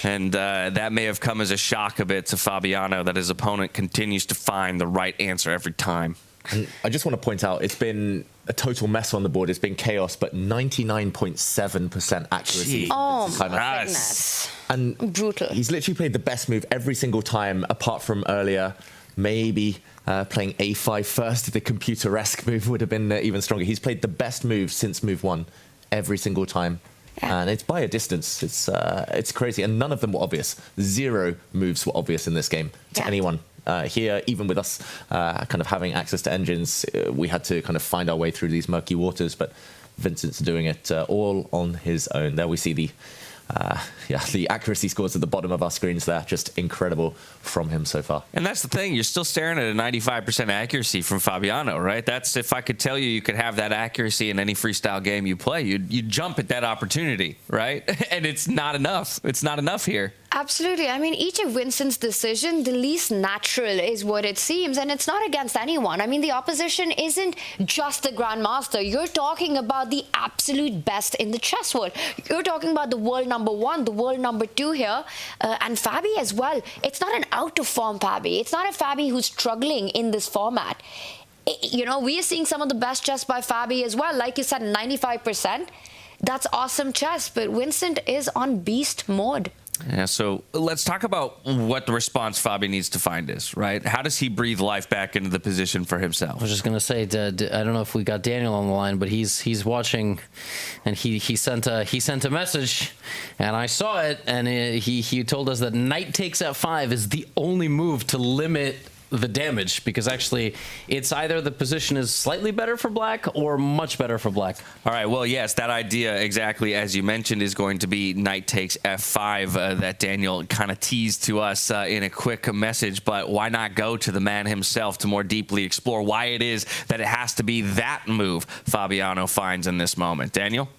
And that may have come as a shock a bit to Fabiano, that his opponent continues to find the right answer every time. And I just want to point out, it's been a total mess on the board. It's been chaos, but 99.7% accuracy. Oh, my goodness. And brutal. He's literally played the best move every single time, apart from earlier. Maybe playing A5 first, the computer-esque move would have been even stronger. He's played the best move since move one every single time. Yeah. And it's by a distance. It's crazy. And none of them were obvious. 0 moves were obvious in this game to anyone. Here, even with us kind of having access to engines, we had to kind of find our way through these murky waters, but Vincent's doing it all on his own. There we see the accuracy scores at the bottom of our screens there. Just incredible from him so far. And that's the thing. You're still staring at a 95% accuracy from Fabiano, right? That's, if I could tell you could have that accuracy in any freestyle game you play, you'd jump at that opportunity, right? And it's not enough. It's not enough here. Absolutely. I mean, each of Vincent's decisions, the least natural is what it seems, and it's not against anyone. I mean, the opposition isn't just the Grandmaster. You're talking about the absolute best in the chess world. You're talking about the world #1, the world #2 here, and Fabi as well. It's not an out-of-form Fabi. It's not a Fabi who's struggling in this format. We are seeing some of the best chess by Fabi as well. Like you said, 95%. That's awesome chess, but Vincent is on beast mode. Yeah, so let's talk about what the response Fabi needs to find is, right? How does he breathe life back into the position for himself? I was just going to say, I don't know if we got Daniel on the line, but he's watching, and he sent a message, and I saw it, and he told us that knight takes f5 is the only move to limit the damage, because actually it's either the position is slightly better for black or much better for black. All right, well, yes, that idea, exactly as you mentioned, is going to be knight takes f5 that Daniel kind of teased to us in a quick message. But why not go to the man himself to more deeply explore why it is that it has to be that move Fabiano finds in this moment? Daniel?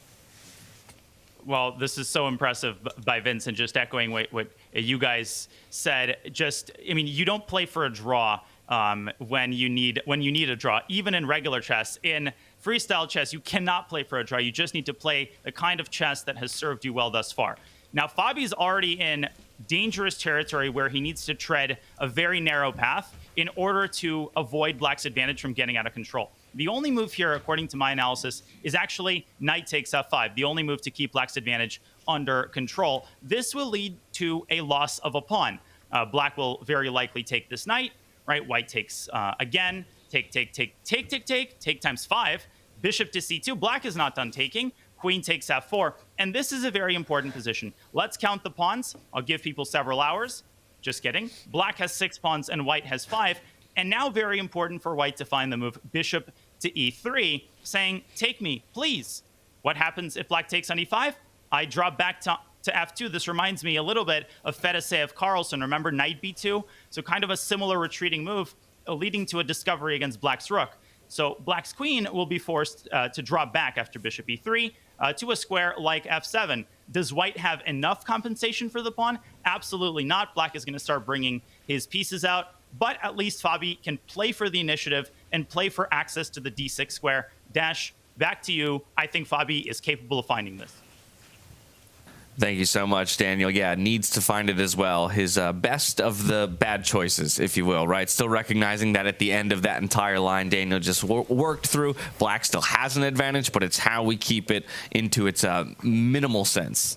Well, this is so impressive by Vincent, just echoing what you guys said. You don't play for a draw when you need a draw. Even in regular chess, in freestyle chess, you cannot play for a draw. You just need to play the kind of chess that has served you well thus far. Now, Fabi's already in dangerous territory where he needs to tread a very narrow path in order to avoid black's advantage from getting out of control. The only move here, according to my analysis, is actually knight takes f5, the only move to keep black's advantage under control. This will lead to a loss of a pawn. Black will very likely take this knight, right? White takes again, take times 5. Bishop to c2. Black is not done taking. Queen takes f4. And this is a very important position. Let's count the pawns. I'll give people several hours. Just kidding. Black has 6 pawns and white has 5. And now very important for white to find the move bishop to e3, saying, take me, please. What happens if black takes on e5? I drop back to f2. This reminds me a little bit of Fedoseev Carlsen. Remember knight b2? So kind of a similar retreating move, leading to a discovery against black's rook. So black's queen will be forced to drop back after bishop e3 to a square like f7. Does white have enough compensation for the pawn? Absolutely not. Black is going to start bringing his pieces out. But at least Fabi can play for the initiative and play for access to the d6 square. Dash, back to you. I think Fabi is capable of finding this. Thank you so much, Daniel. Yeah, needs to find it as well. His best of the bad choices, if you will, right? Still recognizing that at the end of that entire line, Daniel just worked through. Black still has an advantage, but it's how we keep it into its minimal sense.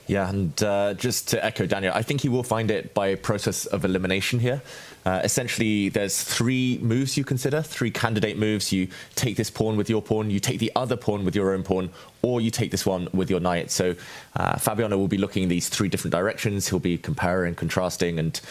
Yeah, and just to echo Daniel, I think he will find it by a process of elimination here. Essentially, there's 3 moves you consider, 3 candidate moves. You take this pawn with your pawn, you take the other pawn with your own pawn, or you take this one with your knight. So Fabiano will be looking in these 3 different directions. He'll be comparing, contrasting, and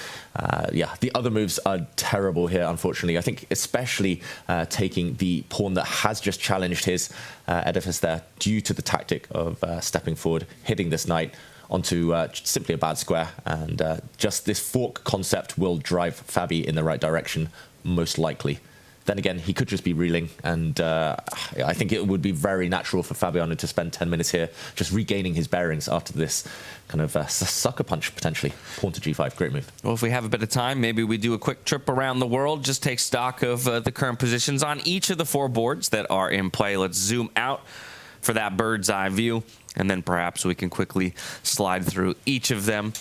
yeah, the other moves are terrible here, unfortunately. I think especially taking the pawn that has just challenged his edifice there due to the tactic of stepping forward, hitting this knight onto simply a bad square, and just this fork concept will drive Fabi in the right direction, most likely. Then again, he could just be reeling, and I think it would be very natural for Fabiano to spend 10 minutes here just regaining his bearings after this kind of sucker punch, potentially. Pawn to g5, great move. Well, if we have a bit of time, maybe we do a quick trip around the world, just take stock of the current positions on each of the 4 boards that are in play. Let's zoom out for that bird's eye view, and then perhaps we can quickly slide through each of them.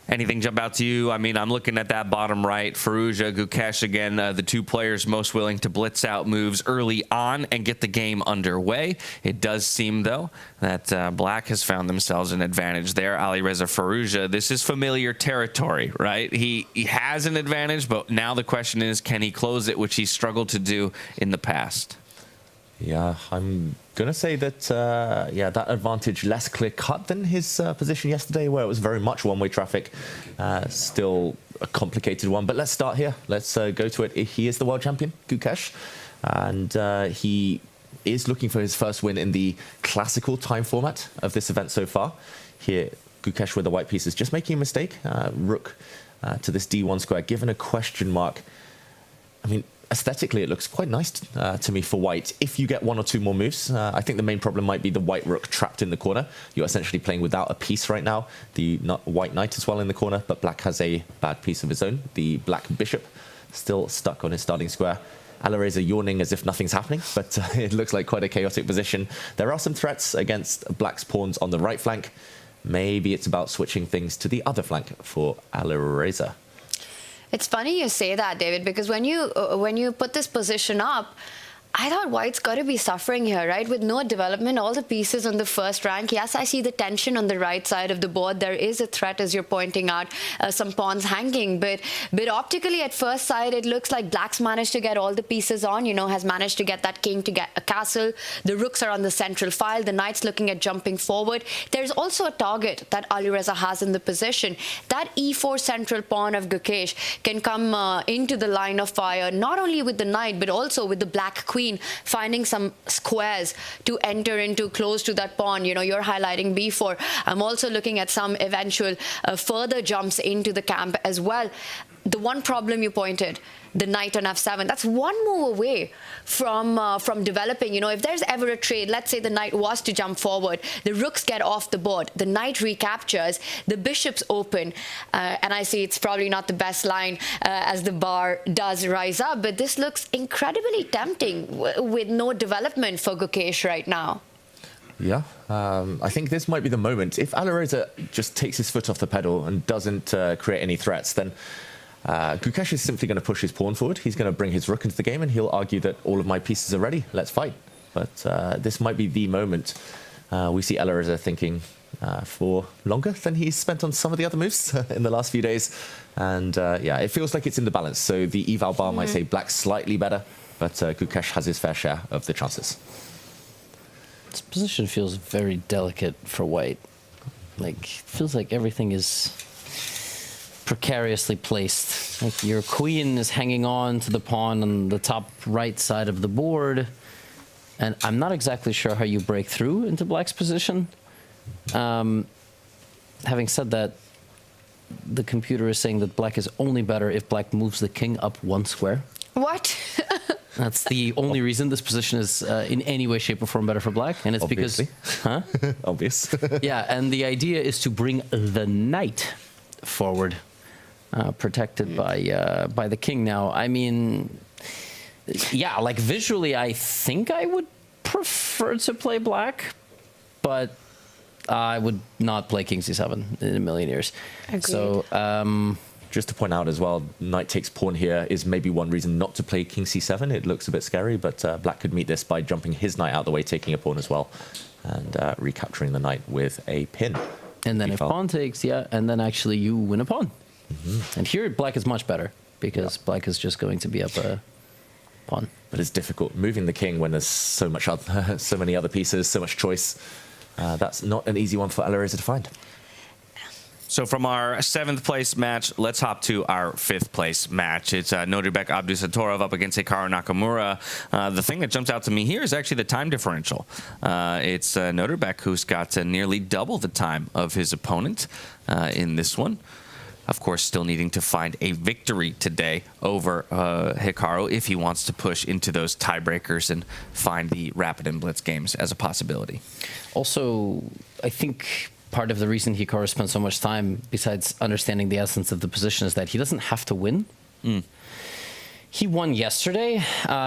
Anything jump out to you? I mean, I'm looking at that bottom right. Firouzja, Gukesh, again, the 2 players most willing to blitz out moves early on and get the game underway. It does seem, though, that black has found themselves an advantage there. Alireza Firouzja, this is familiar territory, right? He has an advantage, but now the question is, can he close it, which he struggled to do in the past? Yeah, I'm going to say that, yeah, that advantage less clear-cut than his position yesterday, where it was very much one-way traffic. Still a complicated one, but let's start here. Let's go to it. He is the world champion, Gukesh, and he is looking for his first win in the classical time format of this event so far. Here, Gukesh with the white pieces, just making a mistake. Rook to this d1 square, given a question mark. I mean, aesthetically, it looks quite nice to me for white. If you get 1 or 2 more moves, I think the main problem might be the white rook trapped in the corner. You're essentially playing without a piece right now. The white knight is well in the corner, but black has a bad piece of his own. The black bishop still stuck on his starting square. Alireza yawning as if nothing's happening, but it looks like quite a chaotic position. There are some threats against black's pawns on the right flank. Maybe it's about switching things to the other flank for Alireza. It's funny you say that, David, because when you put this position up, I thought white's got to be suffering here, right? With no development, all the pieces on the first rank. Yes, I see the tension on the right side of the board. There is a threat, as you're pointing out, some pawns hanging. But optically, at first sight, it looks like black's managed to get all the pieces on, you know, has managed to get that king to get a castle. The rooks are on the central file. The knight's looking at jumping forward. There's also a target that Alireza has in the position. That e4 central pawn of Gukesh can come into the line of fire, not only with the knight, but also with the black queen, finding some squares to enter into close to that pawn. You know, you're highlighting b4. I'm also looking at some eventual further jumps into the camp as well. The one problem you pointed, the knight on f7, that's one move away from developing. You know, if there's ever a trade, let's say the knight was to jump forward, the rooks get off the board, the knight recaptures, the bishop's open, and I see it's probably not the best line as the bar does rise up, but this looks incredibly tempting with no development for Gukesh right now. Yeah, I think this might be the moment. If Alireza just takes his foot off the pedal and doesn't create any threats, then Gukesh is simply going to push his pawn forward. He's going to bring his rook into the game, and he'll argue that all of my pieces are ready. Let's fight. But this might be the moment. We see Alireza thinking for longer than he's spent on some of the other moves in the last few days. And yeah, it feels like it's in the balance. So the eval bar might say black slightly better, but Gukesh has his fair share of the chances. This position feels very delicate for white. Like, it feels like everything is precariously placed. Like, your queen is hanging on to the pawn on the top right side of the board. And I'm not exactly sure how you break through into black's position. Having said that, the computer is saying that black is only better if black moves the king up one square. What? That's the only reason this position is in any way, shape, or form better for black, and it's Obviously. because, huh? Obvious. Yeah, and the idea is to bring the knight forward, protected by the king. Now, I mean, yeah, like visually, I think I would prefer to play black, but I would not play king c7 in a million years. Agreed. So. Just to point out as well, knight takes pawn here is maybe one reason not to play king c7. It looks a bit scary, but black could meet this by jumping his knight out of the way, taking a pawn as well, and recapturing the knight with a pin. And then if pawn takes, yeah, and then actually you win a pawn. And here black is much better, because black is just going to be up a pawn. But it's difficult moving the king when there's so much other, so many other pieces, so much choice. That's not an easy one for Alireza to find. So from our 7th place match, let's hop to our 5th place match. It's Nodirbek Abdusattorov up against Hikaru Nakamura. The thing that jumps out to me here is actually the time differential. It's Nodirbek who's got nearly double the time of his opponent in this one. Of course, still needing to find a victory today over Hikaru if he wants to push into those tiebreakers and find the rapid and blitz games as a possibility. Also, I think part of the reason Hikaru spent so much time, besides understanding the essence of the position, is that he doesn't have to win. He won yesterday.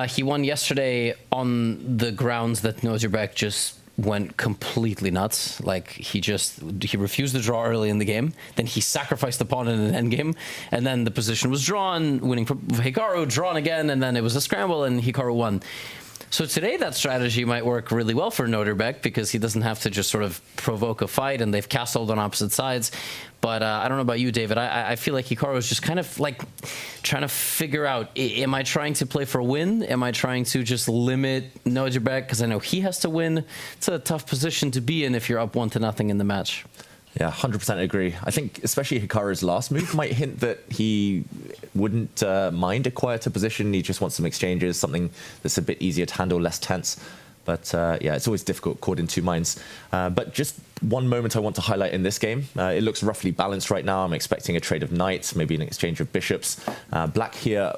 He won yesterday on the grounds that Nodirbek just went completely nuts. Like, he refused to draw early in the game. Then he sacrificed the pawn in an endgame. And then the position was drawn, winning for Hikaru, drawn again, and then it was a scramble, and Hikaru won. So today that strategy might work really well for Nodirbek, because he doesn't have to just sort of provoke a fight, and they've castled on opposite sides. But I don't know about you, David. I feel like Hikaru is just kind of like trying to figure out, am I trying to play for a win? Am I trying to just limit Nodirbek because I know he has to win? It's a tough position to be in if you're up 1-0 in the match. Yeah, 100% agree. I think especially Hikaru's last move might hint that he wouldn't mind a quieter position. He just wants some exchanges, something that's a bit easier to handle, less tense. But yeah, it's always difficult, caught in two minds. But just one moment I want to highlight in this game. It looks roughly balanced right now. I'm expecting a trade of knights, maybe an exchange of bishops. Black here,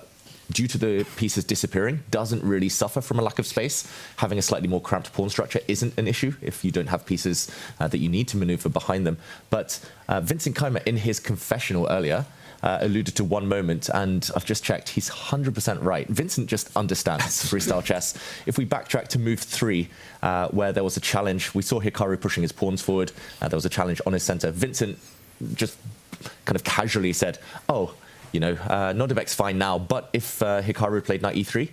due to the pieces disappearing, doesn't really suffer from a lack of space. Having a slightly more cramped pawn structure isn't an issue if you don't have pieces that you need to maneuver behind them. But Vincent Keymer, in his confessional earlier, alluded to one moment, and I've just checked, he's 100% right. Vincent just understands freestyle chess. If we backtrack to move 3, where there was a challenge, we saw Hikaru pushing his pawns forward. There was a challenge on his center. Vincent just kind of casually said, oh, you know, Nodirbek's fine now, but if Hikaru played knight e3,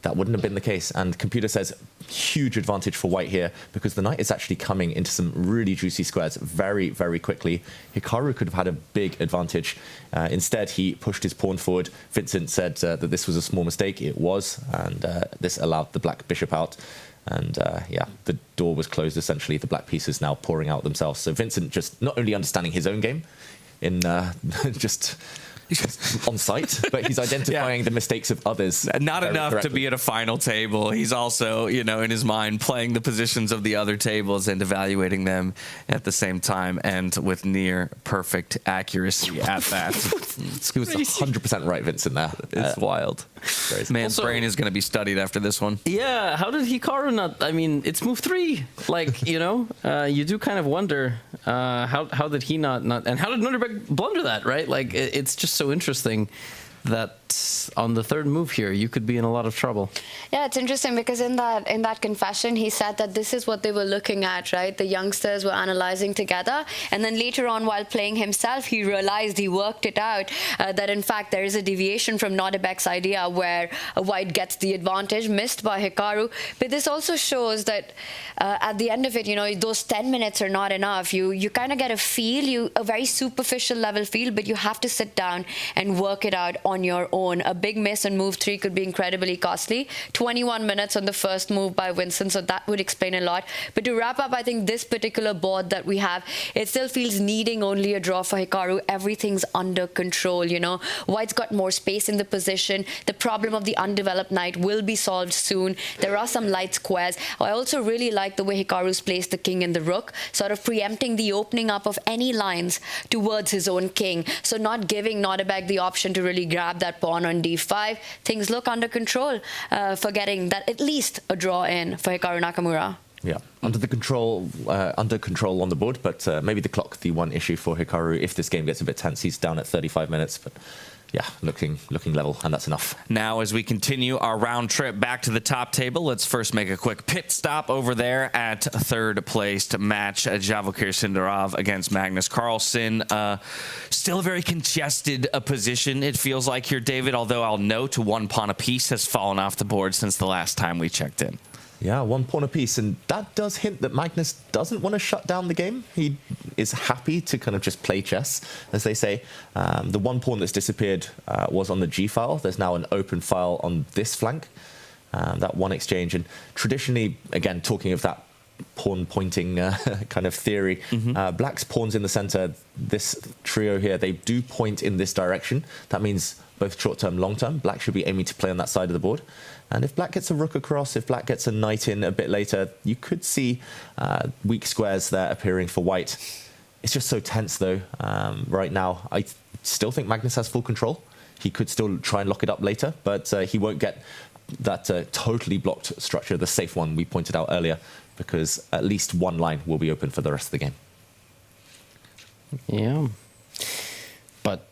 that wouldn't have been the case. And computer says huge advantage for white here, because the knight is actually coming into some really juicy squares very, very quickly. Hikaru could have had a big advantage. Instead, he pushed his pawn forward. Vincent said that this was a small mistake. It was, and this allowed the black bishop out. And yeah, the door was closed, essentially. The black pieces now pouring out themselves. So Vincent just not only understanding his own game in just on site, but he's identifying the mistakes of others. Not enough to be at a final table. He's also, you know, in his mind playing the positions of the other tables and evaluating them at the same time, and with near perfect accuracy at that. He was 100% right, Vincent, there. It's wild. Man's brain is going to be studied after this one. Yeah, how did Hikaru not? I mean, it's move 3. Like, you know, you do kind of wonder how did he not, and how did Nodirbek blunder that, right? Like, it's just so interesting that on the third move here, you could be in a lot of trouble. Yeah, it's interesting because in that confession, he said that this is what they were looking at, right? The youngsters were analyzing together. And then later on, while playing himself, he realized, he worked it out, that in fact, there is a deviation from Nodirbek's idea where white gets the advantage, missed by Hikaru. But this also shows that at the end of it, you know, those 10 minutes are not enough. You kind of get a feel, a very superficial level feel, but you have to sit down and work it out on your own. A big miss on move 3 could be incredibly costly. 21 minutes on the first move by Vincent, so that would explain a lot. But to wrap up, I think this particular board that we have, it still feels needing only a draw for Hikaru. Everything's under control, you know. White's got more space in the position. The problem of the undeveloped knight will be solved soon. There are some light squares. I also really like the way Hikaru's placed the king and the rook, sort of preempting the opening up of any lines towards his own king. So not giving Nodirbek the option to really grab that pawn on d5. Things look under control for getting that at least a draw in for Hikaru Nakamura. Yeah, under control on the board, but maybe the clock, the one issue for Hikaru. If this game gets a bit tense, he's down at 35 minutes, but yeah, looking level, and that's enough. Now, as we continue our round trip back to the top table, let's first make a quick pit stop over there at third-placed match, Javokhir Sindarov against Magnus Carlsen. Still a very congested position, it feels like here, David, although I'll note 1 pawn apiece has fallen off the board since the last time we checked in. Yeah, 1 pawn apiece, and that does hint that Magnus doesn't want to shut down the game. He is happy to kind of just play chess, as they say. The 1 pawn that's disappeared was on the G file. There's now an open file on this flank. That one exchange, and traditionally, again, talking of that pawn pointing kind of theory, Black's pawns in the center, this trio here, they do point in this direction. That means both short-term, long-term, Black should be aiming to play on that side of the board. And if Black gets a rook across, if Black gets a knight in a bit later, you could see weak squares there appearing for White. It's just so tense, though, right now. I still think Magnus has full control. He could still try and lock it up later, but he won't get that totally blocked structure, the safe one we pointed out earlier, because at least one line will be open for the rest of the game. Yeah. But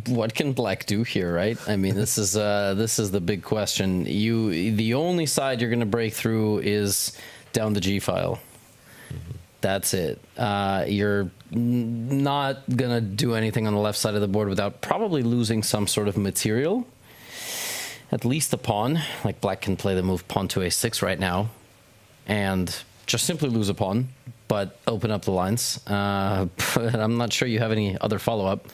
what can Black do here, right? I mean, this is the big question. The only side you're going to break through is down the G file. That's it. You're not going to do anything on the left side of the board without probably losing some sort of material. At least a pawn. Like, Black can play the move pawn to a6 right now and just simply lose a pawn, but open up the lines. But I'm not sure you have any other follow-up.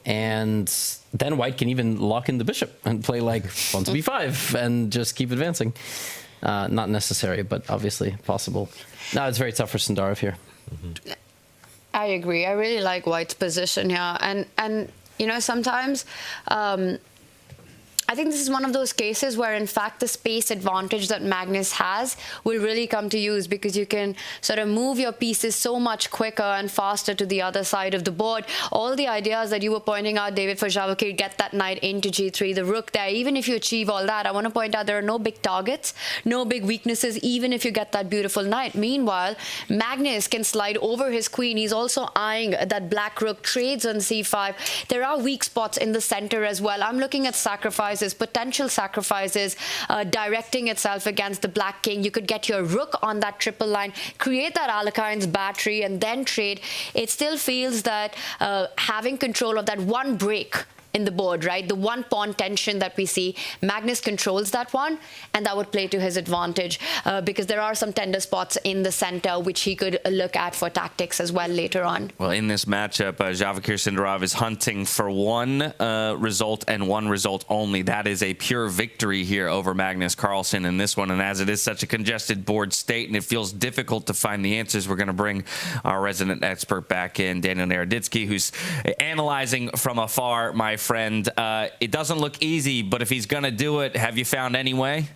And then White can even lock in the bishop and play like pawn to b5 and just keep advancing. Not necessary, but obviously possible. No, it's very tough for Sindarov here. I agree. I really like White's position here. And you know, sometimes I think this is one of those cases where, in fact, the space advantage that Magnus has will really come to use, because you can sort of move your pieces so much quicker and faster to the other side of the board. All the ideas that you were pointing out, David, for Javokhir, get that knight into g3, the rook there. Even if you achieve all that, I want to point out there are no big targets, no big weaknesses, even if you get that beautiful knight. Meanwhile, Magnus can slide over his queen. He's also eyeing that Black rook, trades on c5. There are weak spots in the center as well. I'm looking at sacrifices, potential sacrifices, directing itself against the Black king. You could get your rook on that triple line, create that Alekhine's battery, and then trade. It still feels that having control of that one break in the board, right? The one pawn tension that we see, Magnus controls that one, and that would play to his advantage because there are some tender spots in the center which he could look at for tactics as well later on. Well, in this matchup, Javokhir Sindarov is hunting for one result and one result only. That is a pure victory here over Magnus Carlsen in this one. And as it is such a congested board state and it feels difficult to find the answers, we're going to bring our resident expert back in, Daniel Naroditsky, who's analyzing from afar, my friend. It doesn't look easy, but if he's going to do it, have you found any way?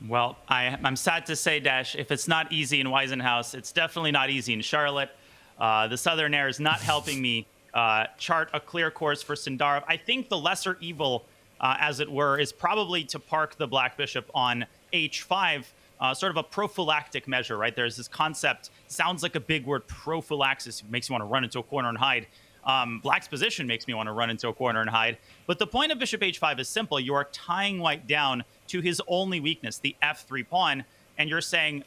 Well, I'm sad to say, Dash, if it's not easy in Weissenhaus, it's definitely not easy in Charlotte. The Southern Air is not helping me chart a clear course for Sindarov. I think the lesser evil, as it were, is probably to park the Black Bishop on h5, sort of a prophylactic measure, right? There's this concept, sounds like a big word, prophylaxis. It makes you want to run into a corner and hide. Black's position makes me want to run into a corner and hide. But the point of bishop h5 is simple. You are tying white down to his only weakness, the f3 pawn, and you're saying,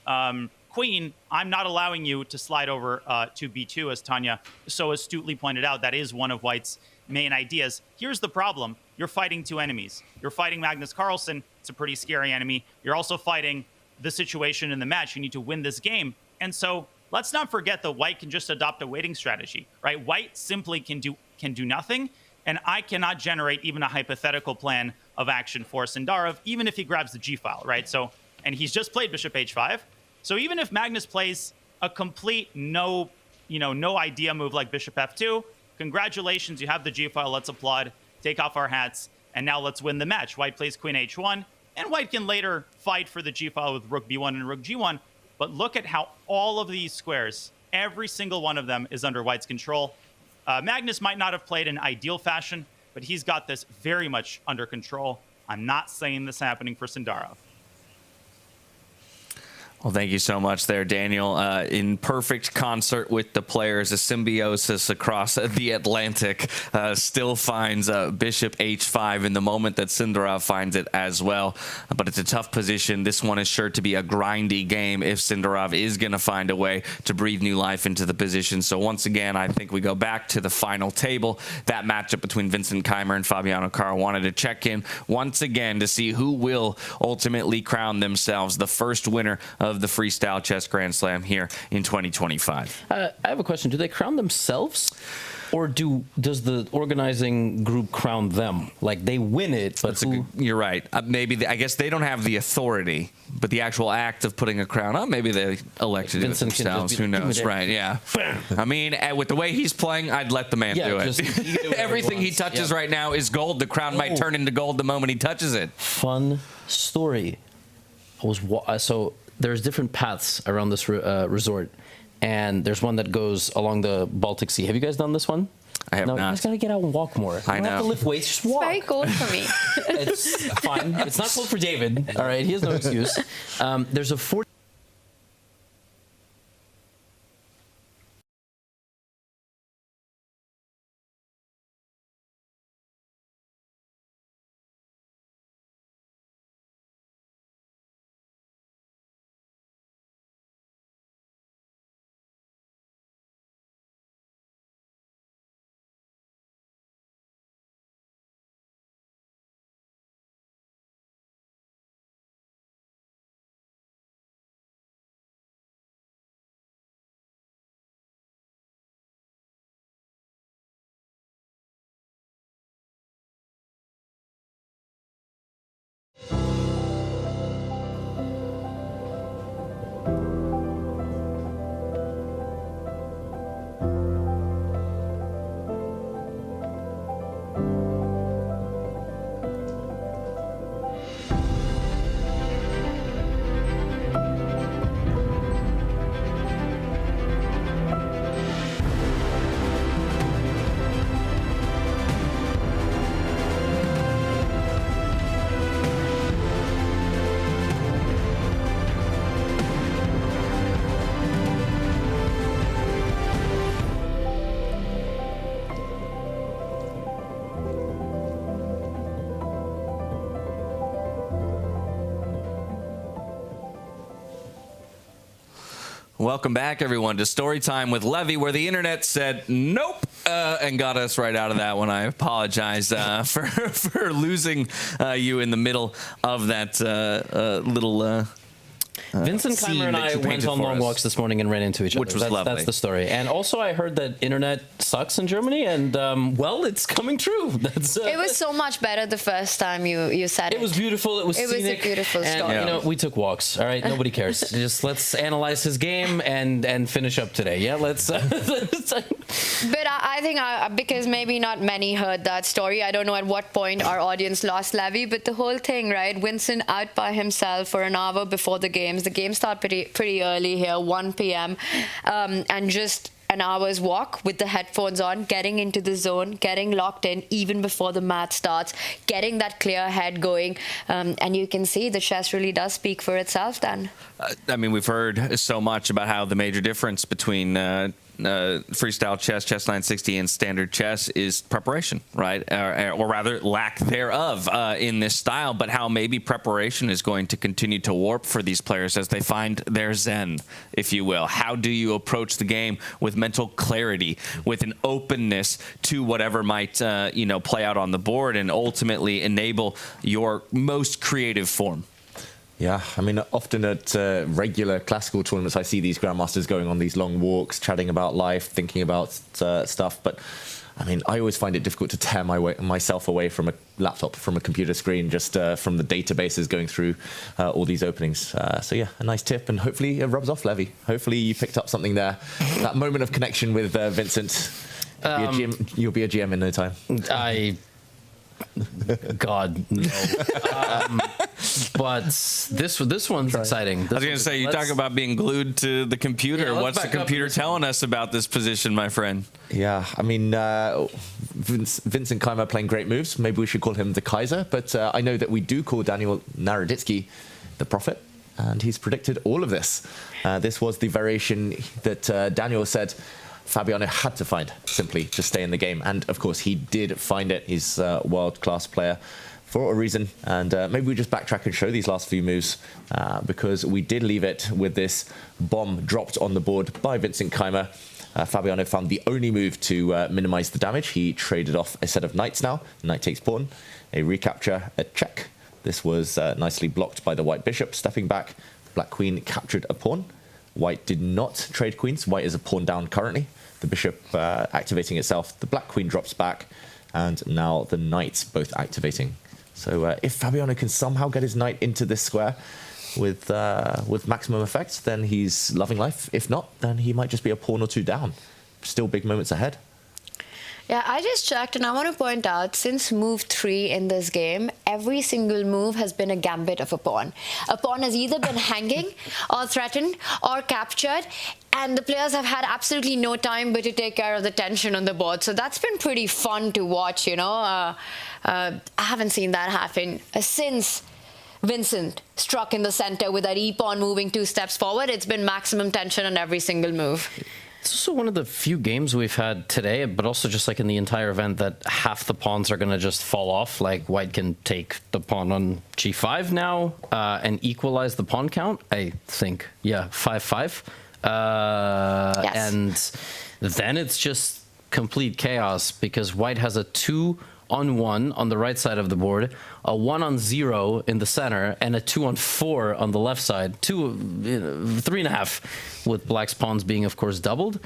Queen, I'm not allowing you to slide over to b2, as Tanya so astutely pointed out. That is one of white's main ideas. Here's the problem. You're fighting two enemies. You're fighting Magnus Carlsen. It's a pretty scary enemy. You're also fighting the situation in the match. You need to win this game. And so let's not forget that white can just adopt a waiting strategy, right? White simply can do nothing, and I cannot generate even a hypothetical plan of action for Sindarov, even if he grabs the g-file, right? So, and he's just played bishop h5. So even if Magnus plays a complete no idea move like bishop f2, congratulations, you have the g-file, let's applaud, take off our hats, and now let's win the match. White plays queen h1, and white can later fight for the g-file with rook b1 and rook g1, but look at how all of these squares, every single one of them is under white's control. Magnus might not have played in ideal fashion, but he's got this very much under control. I'm not saying this happening for Sindarov. Well, thank you so much there, Daniel. In perfect concert with the players, a symbiosis across the Atlantic still finds bishop h5 in the moment that Sindarov finds it as well. But it's a tough position. This one is sure to be a grindy game if Sindarov is going to find a way to breathe new life into the position. So once again, I think we go back to the final table, that matchup between Vincent Keymer and Fabiano Caruana, to check in once again to see who will ultimately crown themselves the first winner of the Freestyle Chess Grand Slam here in 2025. I have a question. Do they crown themselves, or does the organizing group crown them? Like, they win it, but you're right. Maybe I guess they don't have the authority, but the actual act of putting a crown on, maybe they elected it themselves. Who knows? Right? Yeah. I mean, with the way he's playing, I'd let the man do it. Everything he touches right now is gold. The crown might turn into gold the moment he touches it. Fun story. So there's different paths around this resort, and there's one that goes along the Baltic Sea. Have you guys done this one? I have not. You guys got to get out and walk more. I know. You don't have to lift weights, just walk. It's very cold for me. It's fine. It's not cold for David. All right, he has no excuse. There's a 40. Welcome back, everyone, to Storytime with Levy, where the internet said nope and got us right out of that one. I apologize for losing you in the middle of that little Vincent Keymer and I went on long walks this morning and ran into each other. Which was lovely. That's the story. And also, I heard that internet sucks in Germany, and well, it's coming true. It was so much better the first time you said it. It was beautiful. It was scenic. It was a beautiful story. And, you know, we took walks. All right, nobody cares. Just let's analyze his game and finish up today. Yeah, let's. But I think because maybe not many heard that story. I don't know at what point our audience lost Levy, but the whole thing, right? Vincent out by himself for an hour before the games. The games start pretty early here, 1 p.m. And just an hour's walk with the headphones on, getting into the zone, getting locked in even before the match starts, getting that clear head going. And you can see the chess really does speak for itself then. I mean, we've heard so much about how the major difference between freestyle chess, chess 960, and standard chess is preparation, right? Or rather, lack thereof in this style, but how maybe preparation is going to continue to warp for these players as they find their zen, if you will. How do you approach the game with mental clarity, with an openness to whatever might play out on the board, and ultimately enable your most creative form? Yeah, I mean, often at regular classical tournaments, I see these grandmasters going on these long walks, chatting about life, thinking about stuff. But I mean, I always find it difficult to tear myself away from a laptop, from a computer screen, just from the databases going through all these openings. So yeah, a nice tip, and hopefully it rubs off, Levy. Hopefully you picked up something there. That moment of connection with Vincent. You'll be a GM in no time. God, no. But this one's exciting. I was going to say, you talk about being glued to the computer. Yeah, what's the computer telling us about this position, my friend? Yeah, I mean, Vincent Keymer playing great moves. Maybe we should call him the Kaiser. But I know that we do call Daniel Naroditsky the Prophet. And he's predicted all of this. This was the variation that Daniel said Fabiano had to find simply to stay in the game. And of course, he did find it. He's a world-class player for a reason. And maybe we just backtrack and show these last few moves because we did leave it with this bomb dropped on the board by Vincent Keymer. Fabiano found the only move to minimize the damage. He traded off a set of knights now. Knight takes pawn, a recapture, a check. This was nicely blocked by the white bishop. Stepping back, black queen captured a pawn. White did not trade queens. White is a pawn down currently. The bishop activating itself. The black queen drops back. And now the knights both activating. So if Fabiano can somehow get his knight into this square with maximum effect, then he's loving life. If not, then he might just be a pawn or two down. Still big moments ahead. Yeah, I just checked, and I want to point out, since move 3 in this game, every single move has been a gambit of a pawn. A pawn has either been hanging or threatened or captured, and the players have had absolutely no time but to take care of the tension on the board. So that's been pretty fun to watch, you know. I haven't seen that happen since Vincent struck in the center with that e-pawn moving 2 steps forward. It's been maximum tension on every single move. It's also one of the few games we've had today, but also just like in the entire event, that half the pawns are going to just fall off. Like White can take the pawn on g5 now and equalize the pawn count, I think. Yeah, 5-5. Yes. And then it's just complete chaos because White has a 2-on-1 on the right side of the board, a 1-on-0 in the center, and a 2-on-4 on the left side. 3.5 with Black's pawns being, of course, doubled.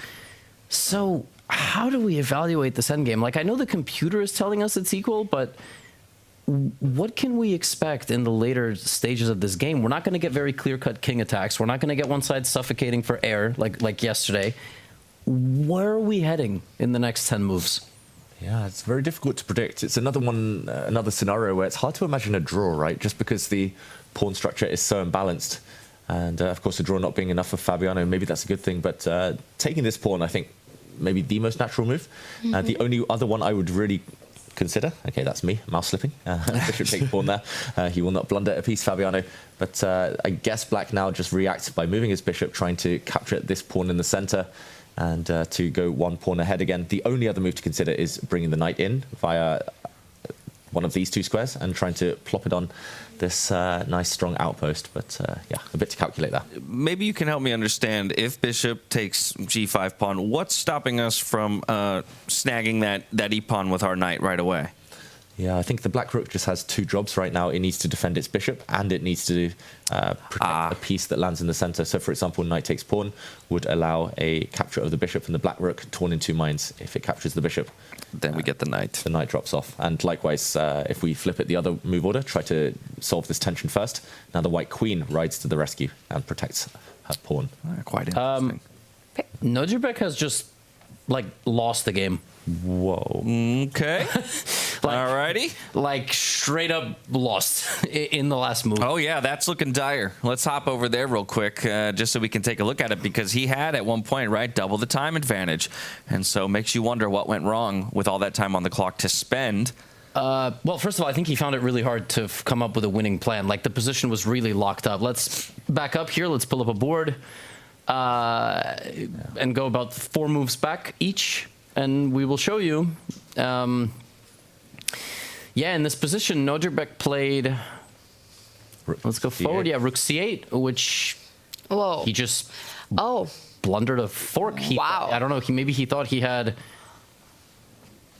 So how do we evaluate this endgame? Like, I know the computer is telling us it's equal, but what can we expect in the later stages of this game? We're not going to get very clear-cut king attacks. We're not going to get one side suffocating for air like yesterday. Where are we heading in the next 10 moves? Yeah, it's very difficult to predict. It's another one, another scenario where it's hard to imagine a draw, right? Just because the pawn structure is so imbalanced. And of course, a draw not being enough for Fabiano, maybe that's a good thing. But taking this pawn, I think, maybe the most natural move. The only other one I would really consider, okay, that's me, mouse slipping. Bishop takes pawn there. He will not blunder a piece, Fabiano. But I guess Black now just reacts by moving his bishop, trying to capture this pawn in the center. And to go one pawn ahead again. The only other move to consider is bringing the knight in via one of these 2 squares and trying to plop it on this nice strong outpost. But yeah, a bit to calculate there. Maybe you can help me understand, if bishop takes g5 pawn, what's stopping us from snagging that e-pawn with our knight right away? Yeah, I think the black rook just has 2 jobs right now. It needs to defend its bishop, and it needs to protect a piece that lands in the center. So, for example, knight takes pawn would allow a capture of the bishop, and the black rook torn in 2 minds if it captures the bishop. Then we get the knight. The knight drops off. And likewise, if we flip it the other move order, try to solve this tension first. Now the white queen rides to the rescue and protects her pawn. Quite interesting. Nodirbek has just, like, lost the game. Whoa. Okay. Alrighty. Like, straight up lost in the last move. Oh, yeah, that's looking dire. Let's hop over there real quick just so we can take a look at it, because he had at one point, right, double the time advantage. And so makes you wonder what went wrong with all that time on the clock to spend. Well, first of all, I think he found it really hard to come up with a winning plan. Like, the position was really locked up. Let's back up here. Let's pull up a board. and go about 4 moves back each, and we will show you. In this position, Nodirbek played. Let's go forward. Yeah, Rook C8, which he just blundered a fork. I don't know. Maybe he thought he had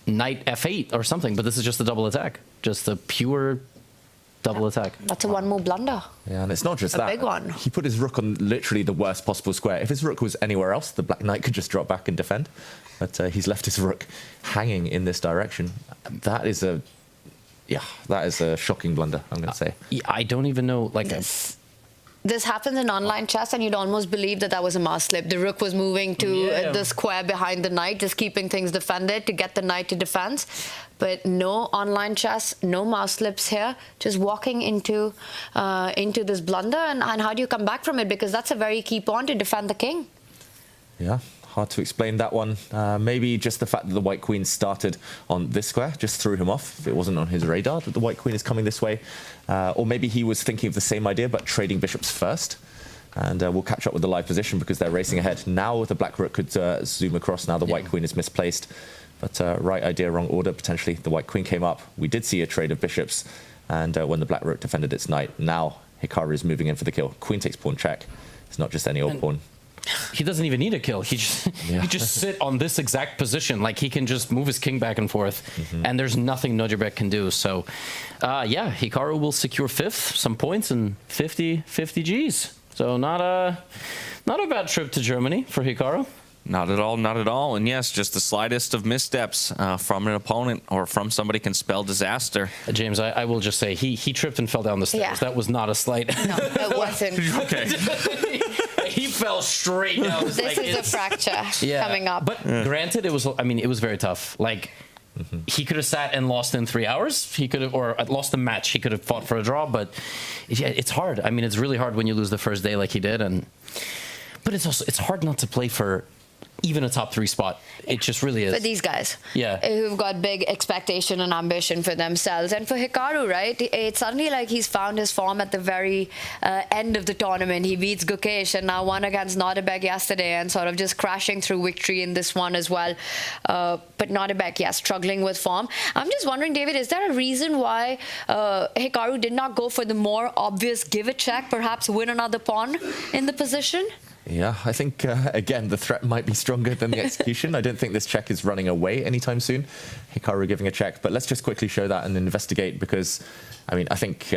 Knight F8 or something, but this is just a double attack, just a pure double attack. That's a 1-move blunder. Yeah, and it's not just that. A big one. He put his rook on literally the worst possible square. If his rook was anywhere else, the black knight could just drop back and defend. But he's left his rook hanging in this direction. That is a shocking blunder, I'm going to say. I don't even know, like... This happens in online chess, and you'd almost believe that was a mouse slip. The rook was moving to the square behind the knight, just keeping things defended to get the knight to defense. But no online chess, no mouse slips here. Just walking into this blunder, and how do you come back from it? Because that's a very key pawn to defend the king. Yeah. Hard to explain that one. Maybe just the fact that the white queen started on this square just threw him off. It wasn't on his radar that the white queen is coming this way. Or maybe he was thinking of the same idea, but trading bishops first. And we'll catch up with the live position because they're racing ahead. Now the black rook could zoom across. Now the white queen is misplaced. But right idea, wrong order, potentially. The white queen came up. We did see a trade of bishops. And when the black rook defended its knight, now Hikaru is moving in for the kill. Queen takes pawn check. It's not just any old pawn. He doesn't even need a kill. He just sit on this exact position. Like, he can just move his king back and forth, and there's nothing Nodirbek can do. So, Hikaru will secure 5th, some points, and 50 Gs. So not a bad trip to Germany for Hikaru. Not at all, not at all. And yes, just the slightest of missteps from an opponent or from somebody can spell disaster. James, I will just say, he tripped and fell down the stairs. Yeah. That was not a slight. No, it wasn't. Okay. He fell straight down. This is a fracture coming up. But granted, it was very tough. Like, he could have sat and lost in 3 hours. He could have, or lost the match. He could have fought for a draw. But it's hard. I mean, it's really hard when you lose the first day like he did. But it's hard not to play for even a top 3 spot. It just really is. For these guys. Yeah. Who've got big expectation and ambition for themselves. And for Hikaru, right? It's suddenly like he's found his form at the very end of the tournament. He beats Gukesh and now won against Nodirbek yesterday and sort of just crashing through victory in this one as well. But Nodirbek, struggling with form. I'm just wondering, David, is there a reason why Hikaru did not go for the more obvious give a check, perhaps win another pawn in the position? Yeah, I think, again, the threat might be stronger than the execution. I don't think this check is running away anytime soon. Hikaru giving a check. But let's just quickly show that and investigate because, I mean, I think,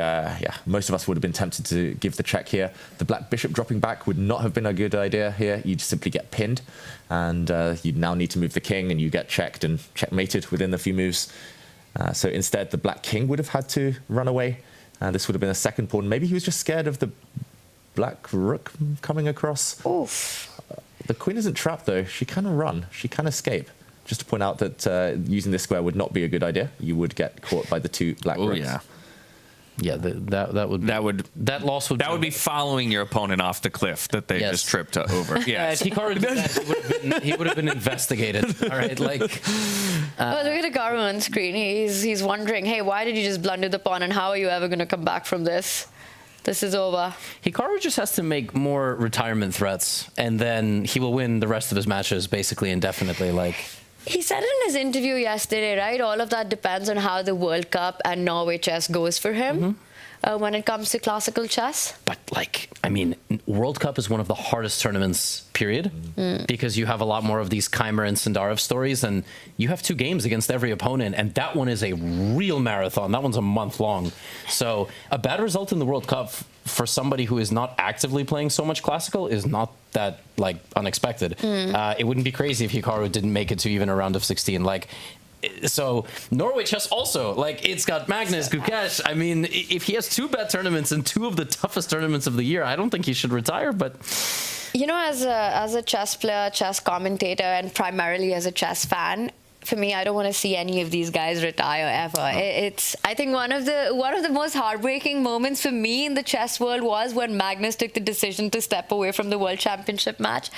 most of us would have been tempted to give the check here. The black bishop dropping back would not have been a good idea here. You'd simply get pinned. And you'd now need to move the king and you get checked and checkmated within a few moves. So instead, the black king would have had to run away. This would have been a second pawn. Maybe he was just scared of the black rook coming across. Oof. The queen isn't trapped though. She can run. She can escape. Just to point out that using this square would not be a good idea. You would get caught by the 2 black rooks. That loss would be following your opponent off the cliff that they just tripped over. If Hikaru did that, he would have been investigated. All right, like. Well, look at Hikaru on screen. He's wondering, hey, why did you just blunder the pawn, and how are you ever going to come back from this? This is over. Hikaru just has to make more retirement threats, and then he will win the rest of his matches basically indefinitely. Like, he said in his interview yesterday, right? All of that depends on how the World Cup and Norway chess goes for him when it comes to classical chess. But, like, I mean, World Cup is one of the hardest tournaments, period, because you have a lot more of these Keymer and Sindarov stories, and you have 2 games against every opponent, and that one is a real marathon. That one's a month long. So a bad result in the World Cup for somebody who is not actively playing so much classical is not that, like, unexpected. It wouldn't be crazy if Hikaru didn't make it to even a round of 16. Like, so Norway chess also, like, it's got Magnus, Gukesh. I mean, if he has 2 bad tournaments and 2 of the toughest tournaments of the year, I don't think he should retire. But you know, as a chess player, chess commentator, and primarily as a chess fan, for me, I don't want to see any of these guys retire ever. It's, I think, one of the most heartbreaking moments for me in the chess world was when Magnus took the decision to step away from the World Championship match.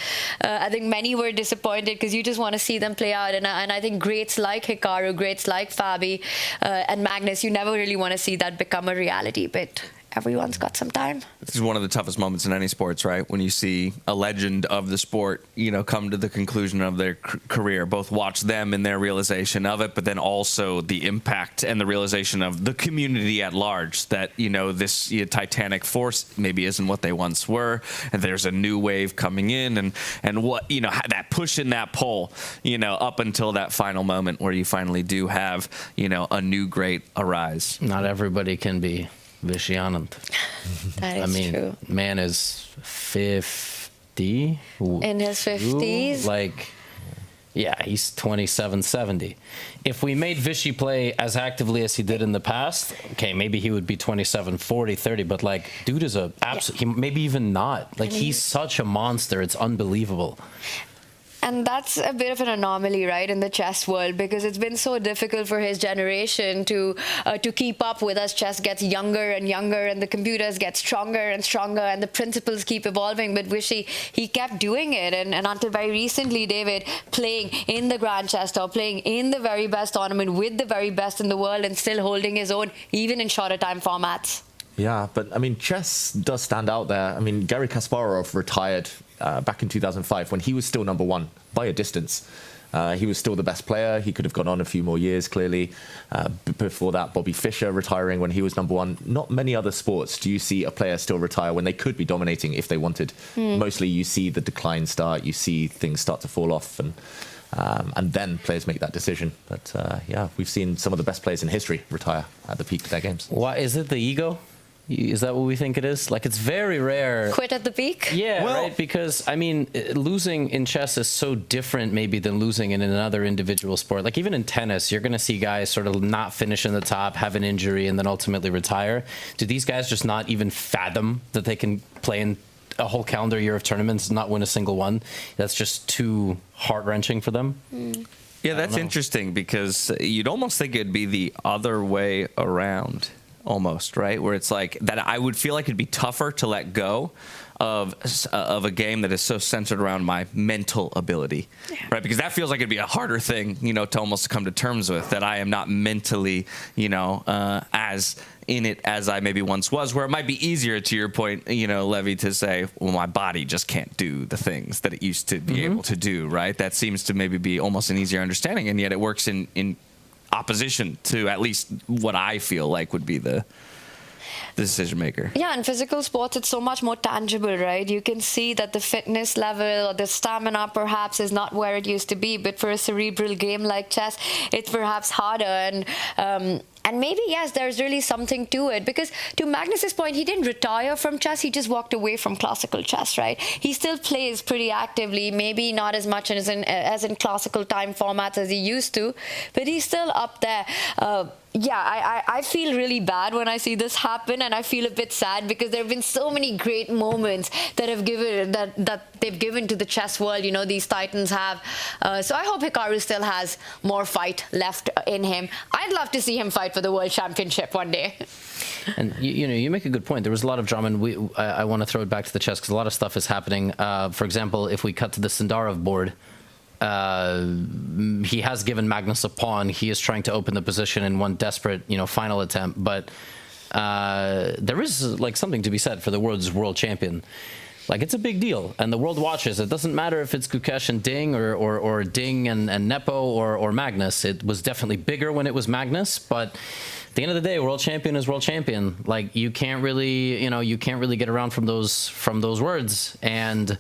I think many were disappointed because you just want to see them play out. And I think greats like Hikaru, greats like Fabi and Magnus, you never really want to see that become a reality. But everyone's got some time. This is one of the toughest moments in any sports, right? When you see a legend of the sport, come to the conclusion of their career. Both watch them and their realization of it, but then also the impact and the realization of the community at large that, this titanic force maybe isn't what they once were. And there's a new wave coming in and what, that push and that pull, up until that final moment where you finally do have, a new great arise. Not everybody can be Vishy Anand. That is true. Man is 50. In his 50s. He's 27-70. If we made Vishy play as actively as he did in the past, okay, maybe he would be 27-40, 30, but dude is maybe even not. He's such a monster. It's unbelievable. And that's a bit of an anomaly, right, in the chess world, because it's been so difficult for his generation to keep up with as chess gets younger and younger, and the computers get stronger and stronger, and the principles keep evolving. But Vishy, he kept doing it, and until very recently, David, playing in the Grand Chess Tour, playing in the very best tournament with the very best in the world, and still holding his own, even in shorter time formats. Yeah, but chess does stand out there. Garry Kasparov retired back in 2005 when he was still number one by a distance. He was still the best player. He could have gone on a few more years, clearly. Before that, Bobby Fischer retiring when he was number one. Not many other sports do you see a player still retire when they could be dominating if they wanted. Mostly you see the decline start, you see things start to fall off, and then players make that decision. But we've seen some of the best players in history retire at the peak of their games. Why is it the ego? Is that what we think it is? It's very rare. Quit at the peak? Yeah, right? Because, losing in chess is so different maybe than losing in another individual sport. Even in tennis, you're going to see guys sort of not finish in the top, have an injury, and then ultimately retire. Do these guys just not even fathom that they can play in a whole calendar year of tournaments and not win a single one? That's just too heart-wrenching for them? Yeah, that's interesting, because you'd almost think it'd be the other way around. Almost, right? Where it's that I would feel like it'd be tougher to let go of a game that is so centered around my mental ability, right? Because that feels like it'd be a harder thing, to almost come to terms with, that I am not mentally, as in it as I maybe once was, where it might be easier, to your point, Levy, to say, well, my body just can't do the things that it used to be able to do, right? That seems to maybe be almost an easier understanding, and yet it works in opposition to at least what I feel like would be the decision maker. Yeah, in physical sports, it's so much more tangible, right? You can see that the fitness level or the stamina perhaps is not where it used to be, but for a cerebral game like chess, it's perhaps harder. And maybe, yes, there's really something to it, because to Magnus's point, he didn't retire from chess. He just walked away from classical chess, right? He still plays pretty actively, maybe not as much as in classical time formats as he used to, but he's still up there. I feel really bad when I see this happen, and I feel a bit sad, because there have been so many great moments that they've given to the chess world. These titans have. So I hope Hikaru still has more fight left in him. I'd love to see him fight for the World Championship one day. And you make a good point. There was a lot of drama, and I want to throw it back to the chess, because a lot of stuff is happening. For example, if we cut to the Sindarov board, he has given Magnus a pawn. He is trying to open the position in one desperate, final attempt. But there is something to be said for the world champion. It's a big deal, and the world watches. It doesn't matter if it's Gukesh and Ding or Ding and Nepo or Magnus. It was definitely bigger when it was Magnus, but at the end of the day, world champion is world champion. You can't really, get around from those words. And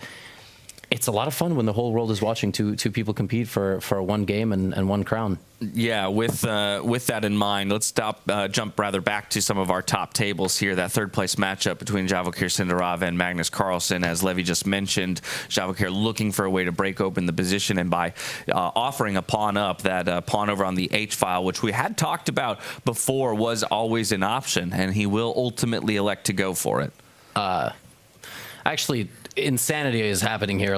it's a lot of fun when the whole world is watching two people compete for one game and one crown. Yeah, with that in mind, let's jump back to some of our top tables here. That third place matchup between Javokhir Sindarov and Magnus Carlsen, as Levy just mentioned. Javokhir looking for a way to break open the position, and by offering a pawn up, that pawn over on the H file, which we had talked about before, was always an option, and he will ultimately elect to go for it. Actually, insanity is happening here.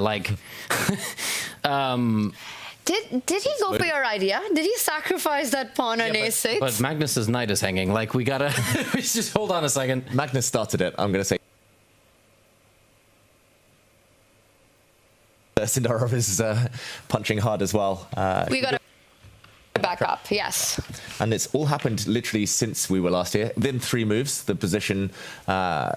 Did he go for your idea? Did he sacrifice that pawn on A6? But Magnus's knight is hanging. We gotta just hold on a second. Magnus started it. I'm gonna say Sindarov is punching hard as well. We got back up. Yes. And it's all happened literally since we were last here. Within 3 moves, the position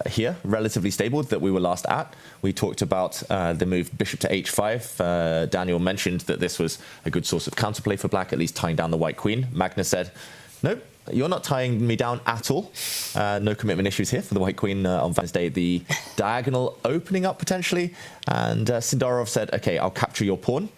here, relatively stable, that we were last at. We talked about the move bishop to h5. Daniel mentioned that this was a good source of counterplay for black, at least tying down the white queen. Magnus said, nope, you're not tying me down at all. No commitment issues here for the white queen on Valentine's Day. The diagonal opening up potentially. And Sindarov said, okay, I'll capture your pawn.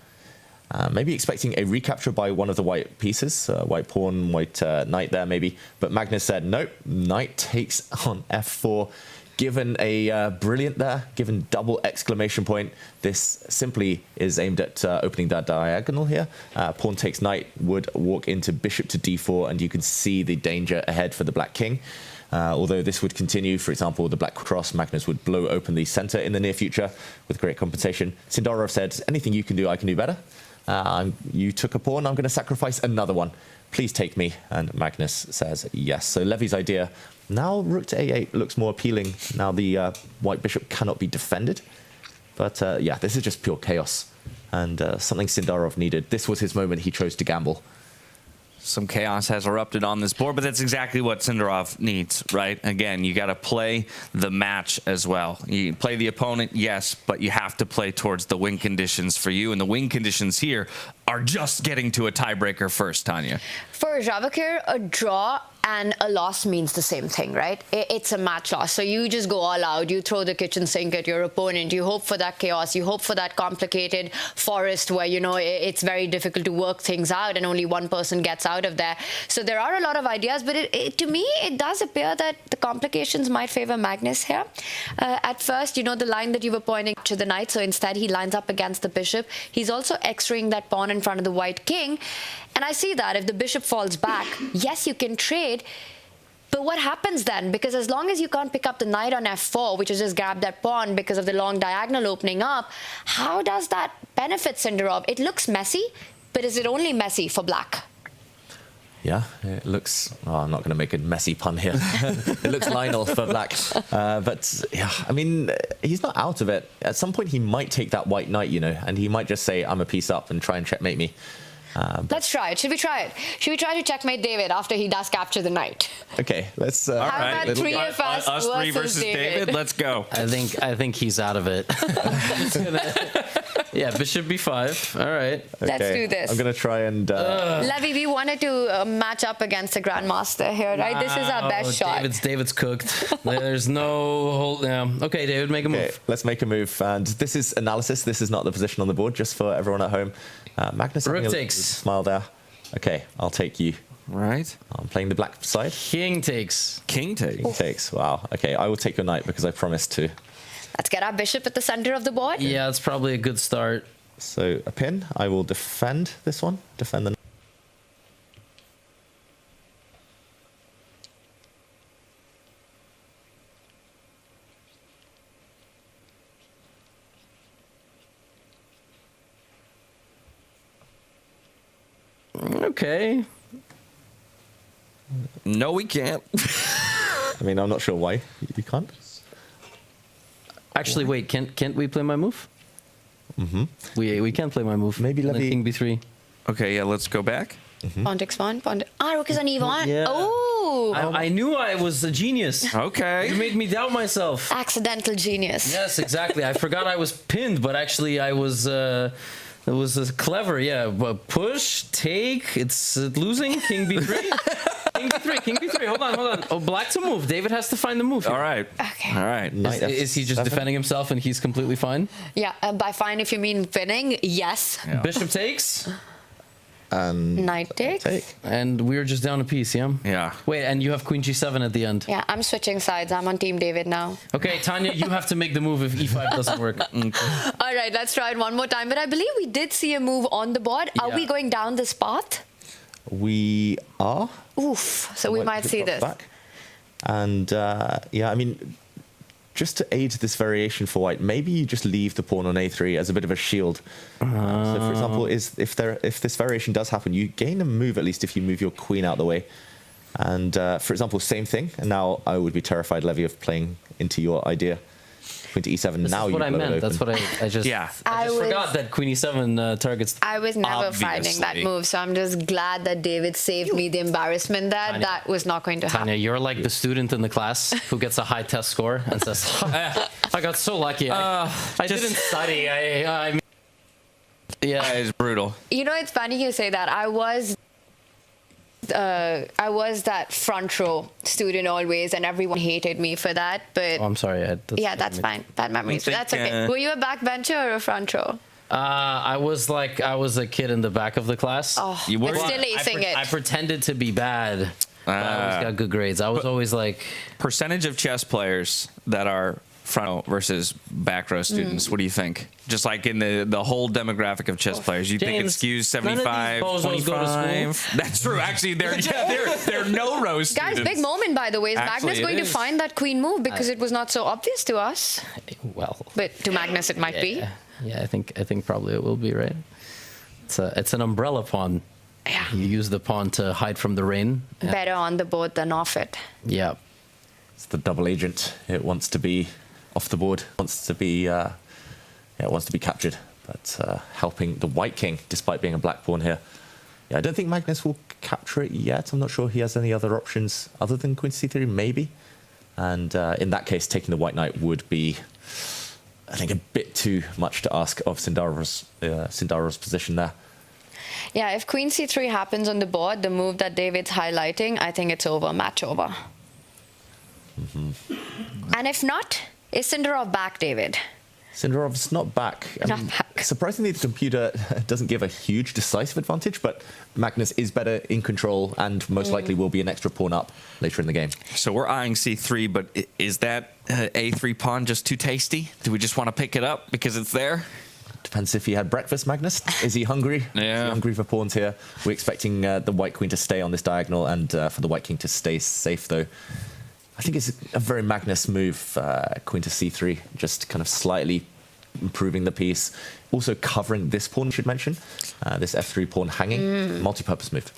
Maybe expecting a recapture by one of the white pieces, white pawn, white knight there maybe. But Magnus said, nope, knight takes on f4. Given a brilliant there, given double exclamation point, this simply is aimed at opening that diagonal here. Pawn takes knight would walk into bishop to d4, and you can see the danger ahead for the black king. Although this would continue, for example, the black cross, Magnus would blow open the center in the near future with great compensation. Sindarov said, anything you can do, I can do better. You took a pawn, I'm going to sacrifice another one. Please take me. And Magnus says yes. So Levy's idea, now rook to a8 looks more appealing. Now the white bishop cannot be defended. But yeah, this is just pure chaos. And something Sindarov needed. This was his moment. He chose to gamble. Some chaos has erupted on this board, but that's exactly what Sindarov needs, right? Again, you got to play the match as well. You play the opponent, yes, but you have to play towards the win conditions for you, and the win conditions here are just getting to a tiebreaker first, Tanya. For Javokhir, a draw and a loss means the same thing, right? It's a match loss. So you just go all out. You throw the kitchen sink at your opponent. You hope for that chaos. You hope for that complicated forest where, you know, it's very difficult to work things out and only one person gets out of there. So there are a lot of ideas, but to me, it does appear that the complications might favor Magnus here. At first, you know, the line that you were pointing to the knight. So instead, he lines up against the bishop. He's also X-raying that pawn in front of the white king. And I see that if the bishop falls back, yes, you can trade. But what happens then? Because as long as you can't pick up the knight on f4, which is just grab that pawn because of the long diagonal opening up, how does that benefit Sindarov? It looks messy, but is it only messy for black? Yeah, it looks... Oh, I'm not going to make a messy pun here. It looks Lionel for black. But, yeah, I mean, he's not out of it. At some point, he might take that white knight, you know, and he might just say, I'm a piece up and try and checkmate me. Let's try it. Should we try it? Should we try to checkmate David after he does capture the knight? Okay, let's... How about 3 of us three versus David? Let's go. I think he's out of it. Yeah, bishop b5. All right. Let's do this. I'm going to try and... Levy, we wanted to match up against the Grandmaster here, right? This is our best shot. David's cooked. There's no whole... Okay, David, make a move. Let's make a move. And this is analysis. This is not the position on the board, just for everyone at home. Magnus... Rook takes. Smile there. Okay, I'll take you. Right. I'm playing the black side. King takes. King takes. King takes. Wow. Okay, I will take your knight because I promised to. Let's get our bishop at the center of the board. Yeah, it's probably a good start. So a pin. I will defend this one. Defend the... Okay. No, we can't. I mean, I'm not sure why you can't. Actually, wait. Can't we play my move? Mm-hmm. We can play my move. Maybe let me... King b3. Okay, yeah, let's go back. Pawn takes pawn. Rook is on e1. Yeah. Oh. I knew I was a genius. Okay. You made me doubt myself. Accidental genius. Yes, exactly. I forgot I was pinned, but actually I was... It was clever, yeah. But push, take, it's losing. King b3. King b3, king b3. Hold on. Oh, black to move. David has to find the move here. All right. Okay. All right. Is he just defending himself and he's completely fine? Yeah, by fine if you mean winning, yes. Yeah. Bishop takes. And knight takes. And we're just down a piece, yeah? Yeah. Wait, and you have queen g7 at the end. Yeah, I'm switching sides. I'm on team David now. Okay, Tanya, you have to make the move if e5 doesn't work. All right, let's try it one more time. But I believe we did see a move on the board. Are we going down this path? We are. Oof. So we might see this. Back. And yeah, I mean, just to aid this variation for white, maybe you just leave the pawn on a3 as a bit of a shield. So, for example, if this variation does happen, you gain a move at least if you move your queen out of the way. And for example, same thing. And now I would be terrified, Levy, of playing into your idea. queen to e7. This Now is what I meant. That's what I just. Yeah. I just forgot that queen e7 targets. I was never finding that move, so I'm just glad that David saved me the embarrassment there. Tanya, that was not going to happen. Tanya, you're like the student in the class who gets a high test score and says, I got so lucky. I didn't study. Yeah, it's brutal. You know, it's funny you say that. I was that front row student always, and everyone hated me for that. But I'm sorry. that's fine. Bad memories. That's okay. Were you a backbencher or a front row? I was a kid in the back of the class. Oh, you were still acing it. I pretended to be bad. But I always got good grades. I was always like percentage of chess players that are front row versus back row students. What do you think? Just like in the whole demographic of chess players, you think it's skewed 75, 25? That's true. Actually, they're no row students. Guys, big moment, by the way. Is Magnus going to find that queen move because it was not so obvious to us? Well, but to Magnus, it might be. Yeah, I think probably it will be, right? It's an umbrella pawn. Yeah. You use the pawn to hide from the rain. Better on the board than off it. Yeah. It's the double agent. It wants to be off the board. It wants to be captured. But helping the white king, despite being a black pawn here. Yeah, I don't think Magnus will capture it yet. I'm not sure he has any other options other than queen c3, maybe. And in that case, taking the white knight would be, I think, a bit too much to ask of Sindarov's position there. Yeah, if queen c3 happens on the board, the move that David's highlighting, I think it's over, match over. And if not, is Sindarov back, David? Sindarov's not back. Surprisingly, the computer doesn't give a huge decisive advantage, but Magnus is better in control and most likely will be an extra pawn up later in the game. So we're eyeing c3, but is that a3 pawn just too tasty? Do we just want to pick it up because it's there? Depends if he had breakfast, Magnus. Is he hungry? Yeah. Is he hungry for pawns here? We're expecting the white queen to stay on this diagonal and for the white king to stay safe, though. I think it's a very Magnus move, queen to c3, just kind of slightly improving the piece. Also covering this pawn, I should mention. This f3 pawn hanging. Multi-purpose move.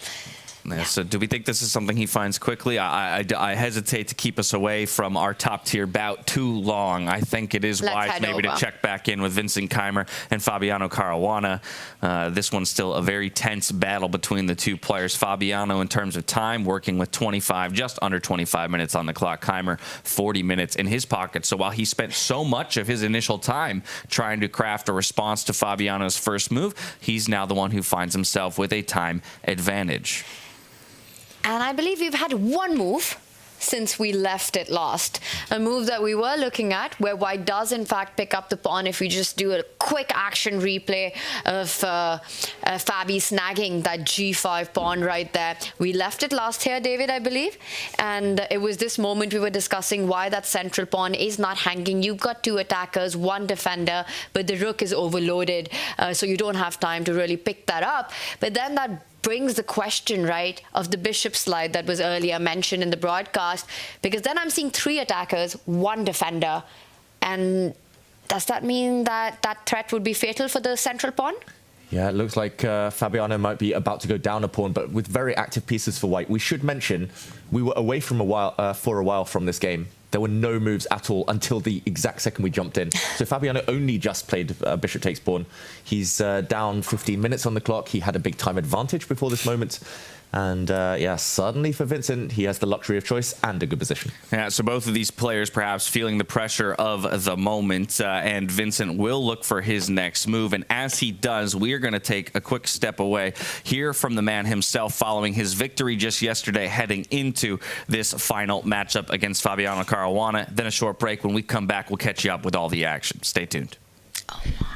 Yeah, so do we think this is something he finds quickly? I hesitate to keep us away from our top-tier bout too long. I think it is wise maybe to check back in with Vincent Keymer and Fabiano Caruana. This one's still a very tense battle between the two players. Fabiano, in terms of time, working with just under 25 minutes on the clock. Keymer, 40 minutes in his pocket. So while he spent so much of his initial time trying to craft a response to Fabiano's first move, he's now the one who finds himself with a time advantage. And I believe we've had one move since we left it last. A move that we were looking at where white does in fact pick up the pawn if we just do a quick action replay of Fabi snagging that g5 pawn right there. We left it last here, David, I believe. And it was this moment we were discussing why that central pawn is not hanging. You've got two attackers, one defender, but the rook is overloaded. So you don't have time to really pick that up. But then that brings the question, right, of the bishop slide that was earlier mentioned in the broadcast, because then I'm seeing three attackers, one defender, and does that mean that that threat would be fatal for the central pawn? Yeah, it looks like Fabiano might be about to go down a pawn, but with very active pieces for white. We should mention we were away for a while from this game. There were no moves at all until the exact second we jumped in. So Fabiano only just played bishop takes pawn. He's down 15 minutes on the clock. He had a big time advantage before this moment. And yeah, suddenly for Vincent, he has the luxury of choice and a good position. Yeah, so both of these players perhaps feeling the pressure of the moment, and Vincent will look for his next move. And as he does, we are going to take a quick step away, hear from the man himself following his victory just yesterday, heading into this final matchup against Fabiano Caruana. Then a short break. When we come back, we'll catch you up with all the action. Stay tuned.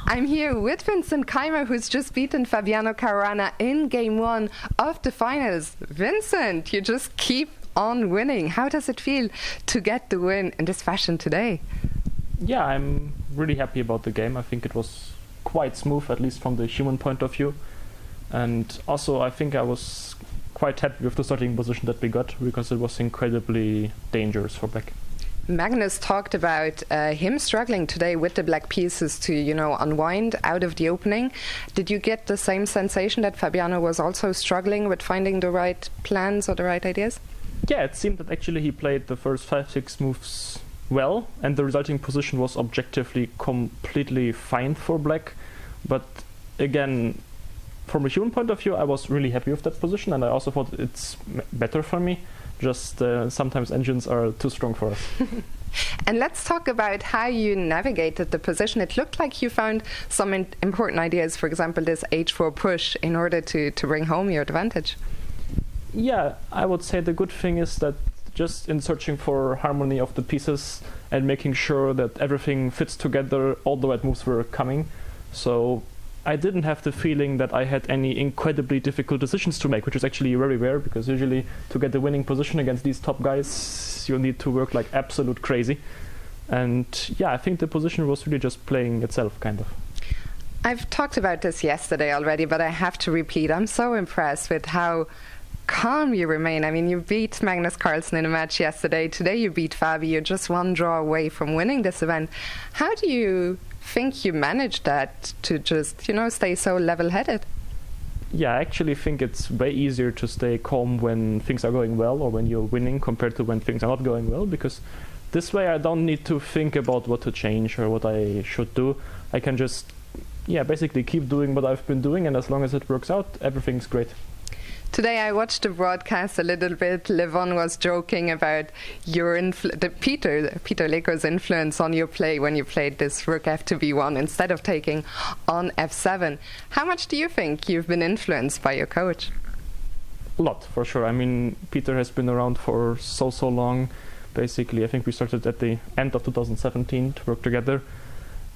I'm here with Vincent Keymer, who's just beaten Fabiano Caruana in game one of the finals. Vincent, you just keep on winning. How does it feel to get the win in this fashion today? Yeah, I'm really happy about the game. I think it was quite smooth, at least from the human point of view. And also, I think I was quite happy with the starting position that we got, because it was incredibly dangerous for black. Magnus talked about him struggling today with the black pieces to, unwind out of the opening. Did you get the same sensation that Fabiano was also struggling with finding the right plans or the right ideas? Yeah, it seemed that actually he played the first 5-6 moves well, and the resulting position was objectively completely fine for black. But again, from a human point of view, I was really happy with that position, and I also thought it's better for me. Just sometimes engines are too strong for us. And let's talk about how you navigated the position. It looked like you found some important ideas, for example, this h4 push, in order to bring home your advantage. Yeah, I would say the good thing is that just in searching for harmony of the pieces and making sure that everything fits together, all the right moves were coming. So I didn't have the feeling that I had any incredibly difficult decisions to make, which is actually very rare, because usually to get the winning position against these top guys, you need to work like absolute crazy. And yeah, I think the position was really just playing itself, kind of. I've talked about this yesterday already, but I have to repeat, I'm so impressed with how calm you remain. I mean, you beat Magnus Carlsen in a match yesterday. Today you beat Fabi. You're just one draw away from winning this event. How do you think you managed that, to just, stay so level-headed? Yeah, I actually think it's way easier to stay calm when things are going well or when you're winning compared to when things are not going well, because this way I don't need to think about what to change or what I should do. I can just, basically keep doing what I've been doing, and as long as it works out, everything's great. Today I watched the broadcast a little bit. Levon was joking about your Peter Leko's influence on your play when you played this rook f to b1 instead of taking on f7. How much do you think you've been influenced by your coach? A lot, for sure. I mean, Peter has been around for so long. Basically, I think we started at the end of 2017 to work together.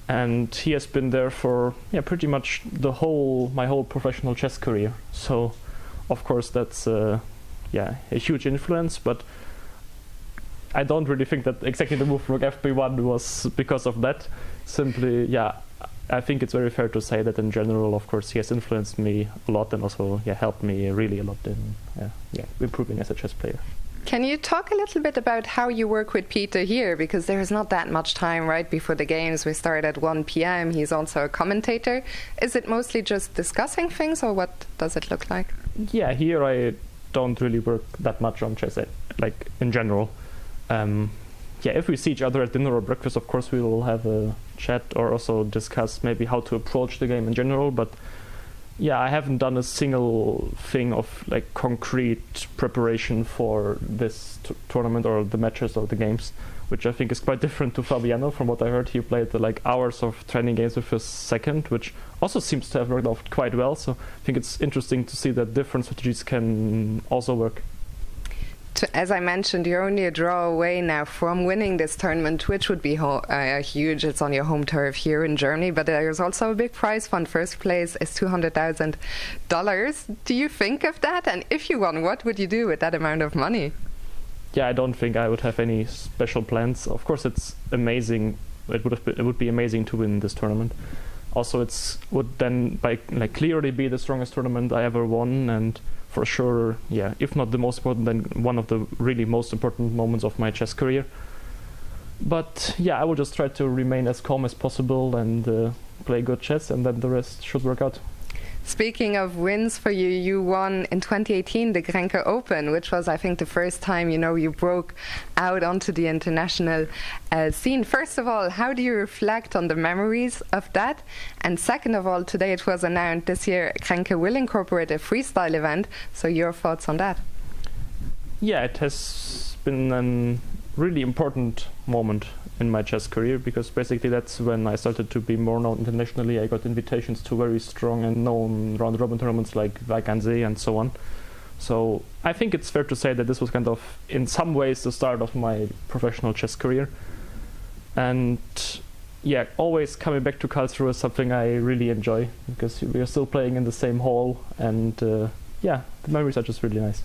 And he has been there for pretty much my whole professional chess career. So of course, that's a huge influence, but I don't really think that exactly the move rook fb1 was because of that. Simply, I think it's very fair to say that in general, of course, he has influenced me a lot and also helped me really a lot in improving as a chess player. Can you talk a little bit about how you work with Peter here? Because there's not that much time right before the games. We start at 1 p.m. He's also a commentator. Is it mostly just discussing things, or what does it look like? Yeah, here I don't really work that much on chess, like in general. If we see each other at dinner or breakfast, of course we will have a chat or also discuss maybe how to approach the game in general, but I haven't done a single thing of like concrete preparation for this tournament or the matches or the games, which I think is quite different to Fabiano. From what I heard, he played hours of training games with his second, which also seems to have worked out quite well. So I think it's interesting to see that different strategies can also work. As I mentioned, you're only a draw away now from winning this tournament, which would be huge. It's on your home turf here in Germany, but there's also a big prize fund. First place is $200,000. Do you think of that? And if you won, what would you do with that amount of money? Yeah, I don't think I would have any special plans. Of course, it's amazing. It would be amazing to win this tournament. Also, would then clearly be the strongest tournament I ever won, and for sure, if not the most important, then one of the really most important moments of my chess career. But I will just try to remain as calm as possible and play good chess, and then the rest should work out. Speaking of wins for you, you won in 2018 the Grenke Open, which was, I think, the first time, you broke out onto the international scene. First of all, how do you reflect on the memories of that? And second of all, today it was announced this year Grenke will incorporate a freestyle event. So your thoughts on that? Yeah, it has been a really important moment in my chess career, because basically that's when I started to be more known internationally. I got invitations to very strong and known round-robin tournaments like Wannsee and so on. So I think it's fair to say that this was kind of, in some ways, the start of my professional chess career. And always coming back to Karlsruhe is something I really enjoy, because we are still playing in the same hall, and the memories are just really nice.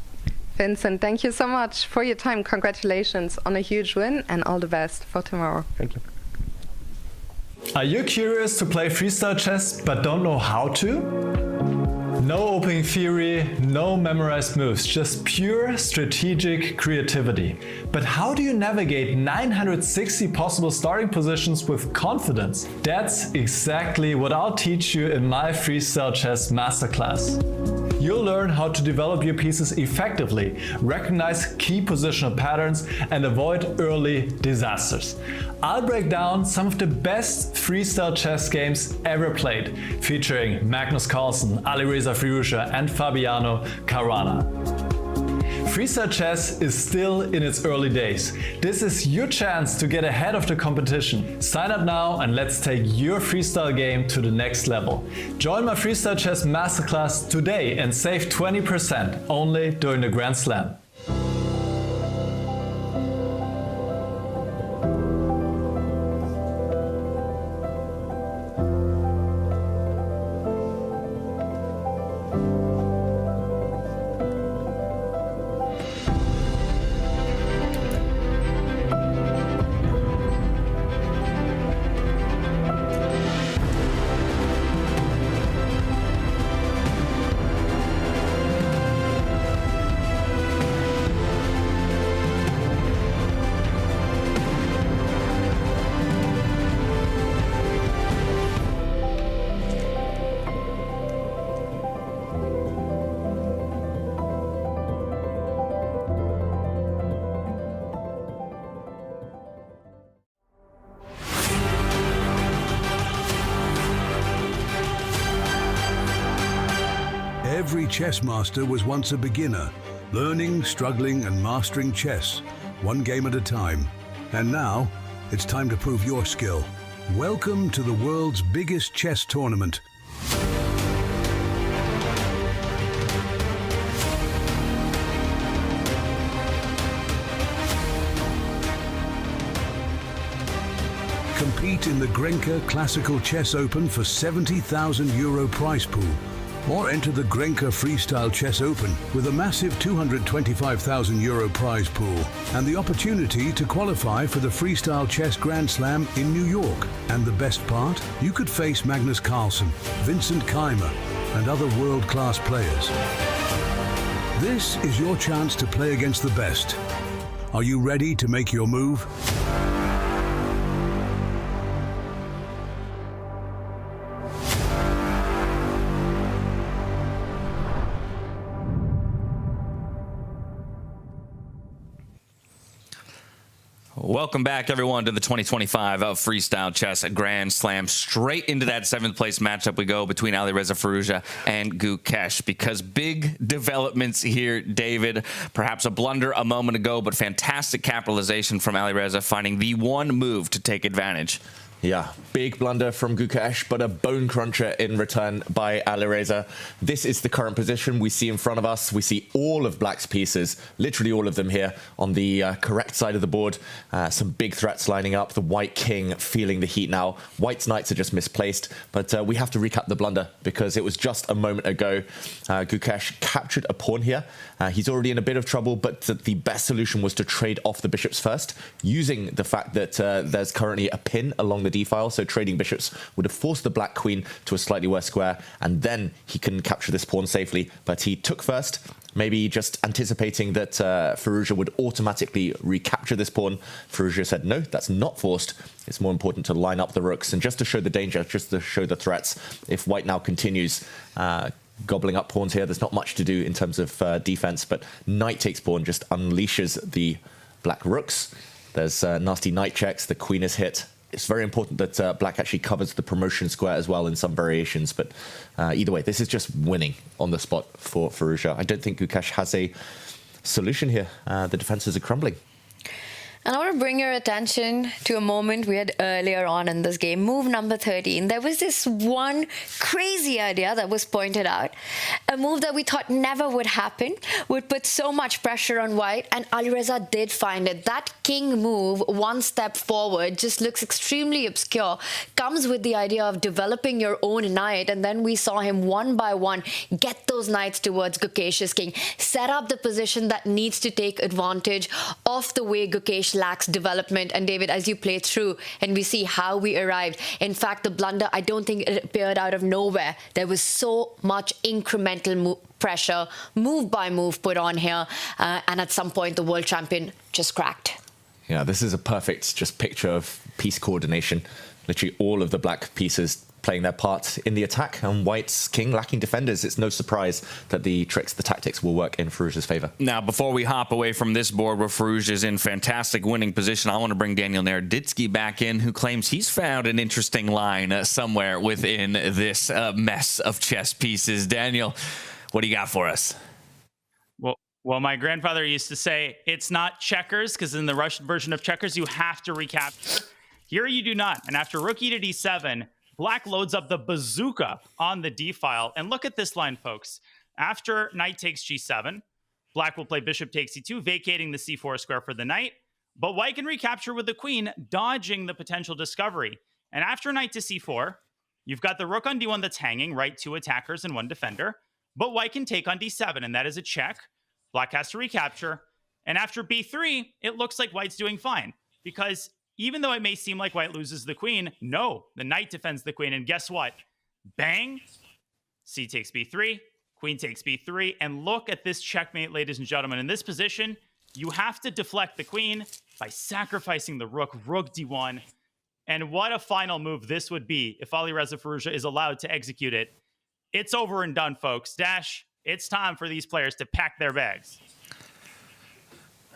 Vincent, thank you so much for your time. Congratulations on a huge win, and all the best for tomorrow. Thank you. Are you curious to play freestyle chess but don't know how to? No opening theory, no memorized moves, just pure strategic creativity. But how do you navigate 960 possible starting positions with confidence? That's exactly what I'll teach you in my Freestyle Chess Masterclass. You'll learn how to develop your pieces effectively, recognize key positional patterns, and avoid early disasters. I'll break down some of the best freestyle chess games ever played, featuring Magnus Carlsen, Alireza Firouzja, and Fabiano Caruana. Freestyle chess is still in its early days. This is your chance to get ahead of the competition. Sign up now and let's take your freestyle game to the next level. Join my Freestyle Chess Masterclass today and save 20% only during the Grand Slam. Every chess master was once a beginner, learning, struggling, and mastering chess, one game at a time. And now, it's time to prove your skill. Welcome to the world's biggest chess tournament. Compete in the Grenka Classical Chess Open for €70,000 prize pool, or enter the Grenka Freestyle Chess Open with a massive €225,000 prize pool and the opportunity to qualify for the Freestyle Chess Grand Slam in New York. And the best part? You could face Magnus Carlsen, Vincent Keymer, and other world-class players. This is your chance to play against the best. Are you ready to make your move? Welcome back, everyone, to the 2025 Freestyle Chess Grand Slam. Straight into that 7th place matchup we go between Alireza Firouzja and Gukesh, because big developments here, David. Perhaps a blunder a moment ago, but fantastic capitalization from Alireza, finding the one move to take advantage. Yeah, big blunder from Gukesh, but a bone cruncher in return by Alireza. This is the current position we see in front of us. We see all of Black's pieces, literally all of them here on the correct side of the board. Some big threats lining up. The White King feeling the heat now. White's knights are just misplaced, but we have to recap the blunder because it was just a moment ago. Gukesh captured a pawn here. He's already in a bit of trouble, but the best solution was to trade off the bishops first, using the fact that there's currently a pin along the d-file, so trading bishops would have forced the black queen to a slightly worse square, and then he can capture this pawn safely. But he took first, maybe just anticipating that Firouzja would automatically recapture this pawn. Firouzja said, no, that's not forced. It's more important to line up the rooks, and just to show the danger, just to show the threats. If White now continues gobbling up pawns here, there's not much to do in terms of defense, but knight takes pawn just unleashes the black rooks. There's nasty knight checks, the queen is hit. It's very important that Black actually covers the promotion square as well in some variations, but either way, this is just winning on the spot for Firouzja. I don't think Gukesh has a solution here. The defenses are crumbling. And I want to bring your attention to a moment we had earlier on in this game, move number 13. There was this one crazy idea that was pointed out, a move that we thought never would happen, would put so much pressure on White, and Alireza did find it. That king move, one step forward, just looks extremely obscure, comes with the idea of developing your own knight, and then we saw him one by one get those knights towards Gukesh's king, set up the position that needs to take advantage of the way Gukesh lacks development. And David, as you play through and we see how we arrived, in fact, the blunder, I don't think it appeared out of nowhere. There was so much incremental pressure, move by move put on here. And at some point, the world champion just cracked. Yeah, this is a perfect just picture of piece coordination. literally all of the black pieces playing their part in the attack, and White's king lacking defenders. It's no surprise that the tactics will work in Firouzja's favor. Now, before we hop away from this board where Firouzja is in fantastic winning position, I want to bring Daniel Naroditsky back in, who claims he's found an interesting line somewhere within this mess of chess pieces. Daniel, what do you got for us? Well, my grandfather used to say, it's not checkers, because in the Russian version of checkers, you have to recapture. Here you do not. And after rook e to d7, Black loads up the bazooka on the d-file. And look at this line, folks. After knight takes g7, Black will play bishop takes e2, vacating the c4 square for the knight. But White can recapture with the queen, dodging the potential discovery. And after knight to c4, you've got the rook on d1 that's hanging, right? 2 attackers and 1 defender. But White can take on d7, and that is a check. Black has to recapture. And after b3, it looks like White's doing fine. Because even though it may seem like White loses the queen, no, the knight defends the queen. And guess what? Bang, c takes b3, queen takes b3. And look at this checkmate, ladies and gentlemen. In this position, you have to deflect the queen by sacrificing the rook d1. And what a final move this would be if Alireza Firouzja is allowed to execute it. It's over and done, folks. Dash, it's time for these players to pack their bags.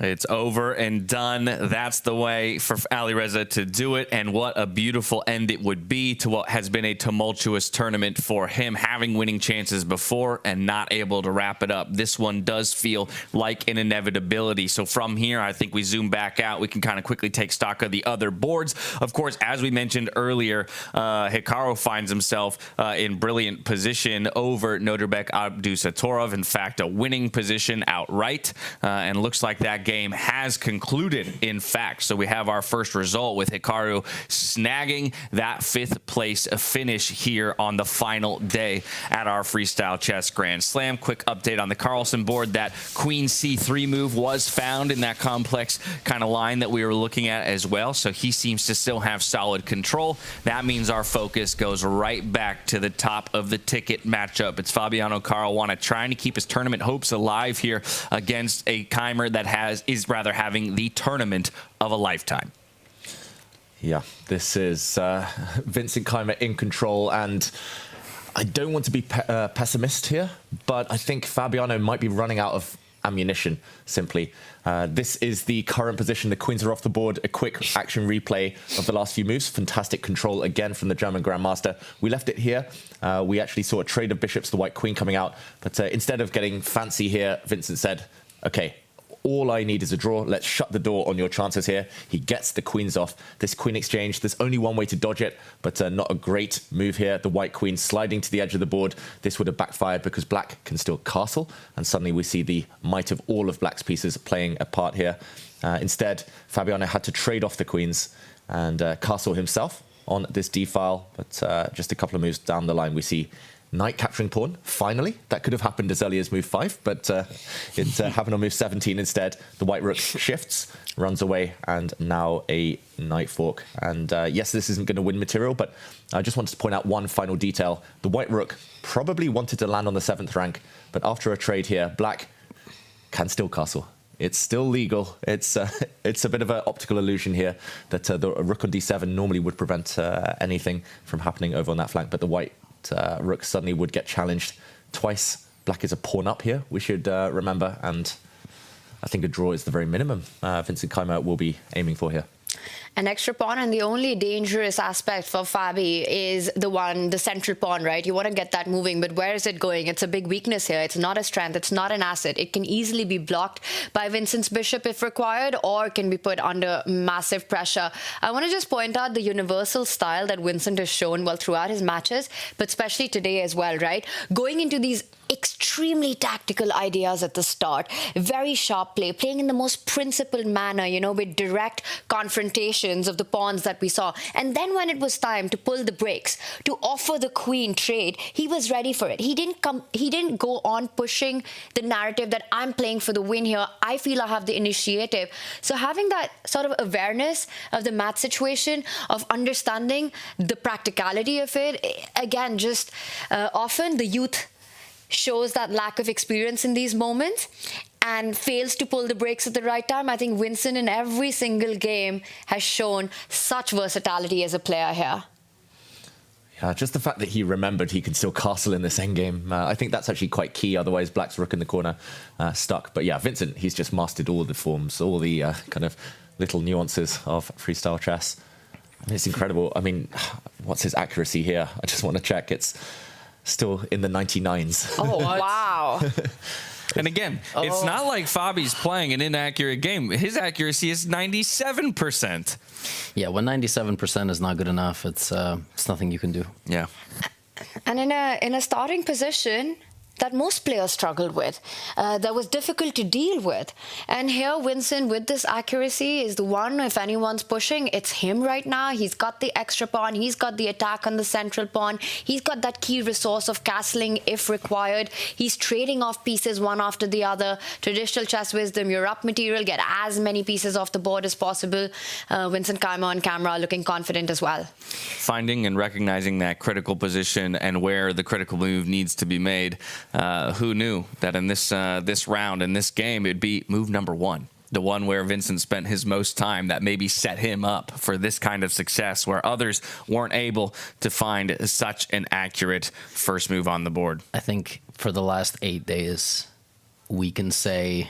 It's over and done. That's the way for Alireza to do it. And what a beautiful end it would be to what has been a tumultuous tournament for him, having winning chances before and not able to wrap it up. This one does feel like an inevitability. So from here, I think we zoom back out. We can kind of quickly take stock of the other boards. Of course, as we mentioned earlier, Hikaru finds himself in brilliant position over Nodirbek Abdusattorov. In fact, a winning position outright. And looks like that game has concluded, in fact. So we have our first result with Hikaru snagging that 5th place finish here on the final day at our Freestyle Chess Grand Slam. Quick update on the Carlsen board. That queen c3 move was found in that complex kind of line that we were looking at as well. So he seems to still have solid control. That means our focus goes right back to the top of the ticket matchup. It's Fabiano Caruana trying to keep his tournament hopes alive here against a Keymer that is rather having the tournament of a lifetime. Yeah, this is Vincent Keymer in control, and I don't want to be pessimist here, but I think Fabiano might be running out of ammunition, simply. This is the current position. The queens are off the board. A quick action replay of the last few moves. Fantastic control again from the German Grandmaster. We left it here. We actually saw a trade of bishops, the white queen coming out, but instead of getting fancy here, Vincent said, okay, all I need is a draw. Let's shut the door on your chances here. He gets the queens off. This queen exchange, there's only one way to dodge it, but not a great move here. The white queen sliding to the edge of the board. This would have backfired because black can still castle, and suddenly we see the might of all of black's pieces playing a part here. Instead, Fabiano had to trade off the queens and castle himself on this d-file, but just a couple of moves down the line, we see knight capturing pawn, finally. That could have happened as early as move 5, but it happened on move 17 instead. The white rook shifts, runs away, and now a knight fork. And yes, this isn't going to win material, but I just wanted to point out one final detail. The white rook probably wanted to land on the 7th rank, but after a trade here, black can still castle. It's still legal. It's a bit of an optical illusion here that the rook on d7 normally would prevent anything from happening over on that flank, but the white rook suddenly would get challenged twice. Black is a pawn up here, we should remember, and I think a draw is the very minimum Vincent Keymer will be aiming for here. An extra pawn, and the only dangerous aspect for Fabi is the central pawn, right? You want to get that moving, but where is it going? It's a big weakness here. It's not a strength. It's not an asset. It can easily be blocked by Vincent's bishop if required, or can be put under massive pressure. I want to just point out the universal style that Vincent has shown well throughout his matches, but especially today as well, right? Going into these extremely tactical ideas at the start, very sharp play, playing in the most principled manner, you know, with direct confrontations of the pawns that we saw. And then when it was time to pull the brakes, to offer the queen trade, he was ready for it. He didn't go on pushing the narrative that I'm playing for the win here. I feel I have the initiative. So having that sort of awareness of the match situation, of understanding the practicality of it, again, just often the youth shows that lack of experience in these moments. and fails to pull the brakes at the right time. I think Vincent in every single game has shown such versatility as a player here. Yeah, just the fact that he remembered he could still castle in this endgame, I think that's actually quite key. Otherwise, Black's rook in the corner stuck. But yeah, Vincent, he's just mastered all the forms, all the kind of little nuances of freestyle chess. And it's incredible. I mean, what's his accuracy here? I just want to check. It's still in the 99s. Oh, wow. And again, it's not like Fabi's playing an inaccurate game. His accuracy is 97%. Yeah, when 97% is not good enough, it's nothing you can do. Yeah. And in a starting position that most players struggled with, that was difficult to deal with. And here, Vincent, with this accuracy, is the one, if anyone's pushing, it's him right now. He's got the extra pawn. He's got the attack on the central pawn. He's got that key resource of castling if required. He's trading off pieces one after the other. Traditional chess wisdom, you're up material, get as many pieces off the board as possible. Vincent Keymer on camera looking confident as well. Finding and recognizing that critical position and where the critical move needs to be made. Who knew that in this round, in this game, it'd be move number one, the one where Vincent spent his most time, that maybe set him up for this kind of success where others weren't able to find such an accurate first move on the board. I think for the last 8 days, we can say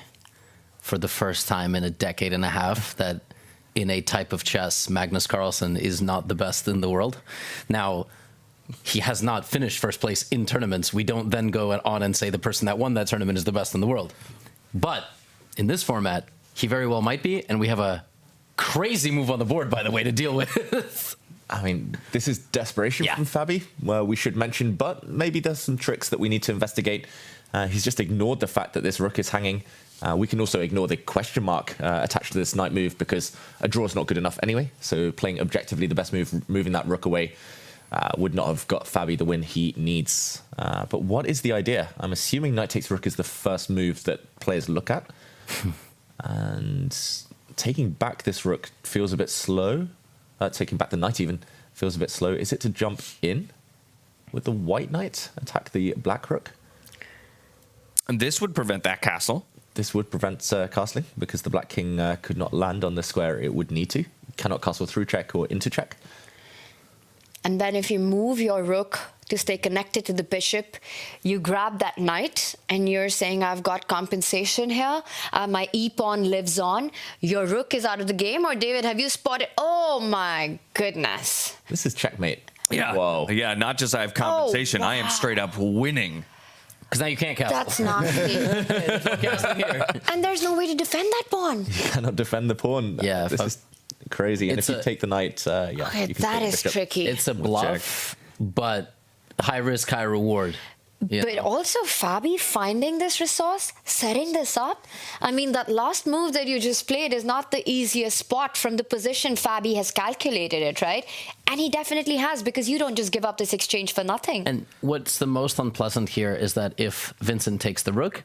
for the first time in a decade and a half that in a type of chess, Magnus Carlsen is not the best in the world. Now, he has not finished first place in tournaments. We don't then go on and say the person that won that tournament is the best in the world. But in this format, he very well might be, and we have a crazy move on the board, by the way, to deal with. I mean, this is desperation from Fabi, well, we should mention, but maybe there's some tricks that we need to investigate. He's just ignored the fact that this rook is hanging. We can also ignore the question mark attached to this knight move because a draw is not good enough anyway. So playing objectively the best move, moving that rook away, would not have got Fabi the win he needs. But what is the idea? I'm assuming knight takes rook is the first move that players look at. And taking back this rook feels a bit slow. Taking back the knight even feels a bit slow. Is it to jump in with the white knight, attack the black rook? And this would prevent that castle. This would prevent castling because the black king could not land on the square it would need to. Cannot castle through check or into check. And then if you move your rook to stay connected to the bishop, you grab that knight and you're saying, I've got compensation here. My e-pawn lives on. Your rook is out of the game. Or David, have you spotted? Oh my goodness. This is checkmate. Yeah. Whoa. Yeah, not just I have compensation. I am straight up winning. Because now you can't castle. That's nasty. And there's no way to defend that pawn. You cannot defend the pawn. Yeah. This is crazy. And if you take the knight, Okay, you can that take is the tricky. It's a bluff, but high risk, high reward. But also Fabi finding this resource, setting this up. I mean, that last move that you just played is not the easiest spot from the position Fabi has calculated it, right? And he definitely has, because you don't just give up this exchange for nothing. And what's the most unpleasant here is that if Vincent takes the rook,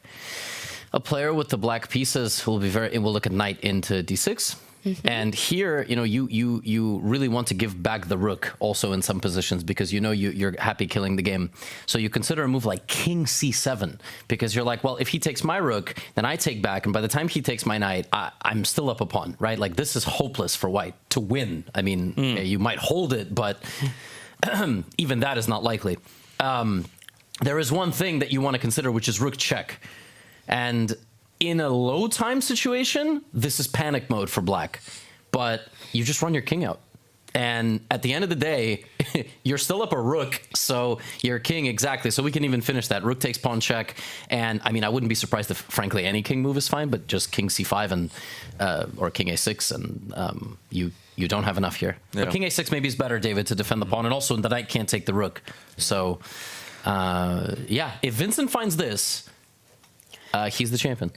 a player with the black pieces will look at knight into d6. Mm-hmm. And here, you really want to give back the rook also in some positions because you're happy killing the game. So you consider a move like king c7 because you're like, well, if he takes my rook, then I take back. And by the time he takes my knight, I'm still up a pawn, right? Like this is hopeless for white to win. I mean, you might hold it, but even that is not likely. There is one thing that you want to consider, which is rook check. And in a low time situation, this is panic mode for black, but you just run your king out. And at the end of the day, you're still up a rook, so your king, exactly. So we can even finish that. Rook takes pawn check. And I mean, I wouldn't be surprised if, frankly, any king move is fine, but just king c5 and or king a6, and you don't have enough here. Yeah. But king a6 maybe is better, David, to defend the pawn. And also the knight can't take the rook. So, if Vincent finds this, he's the champion.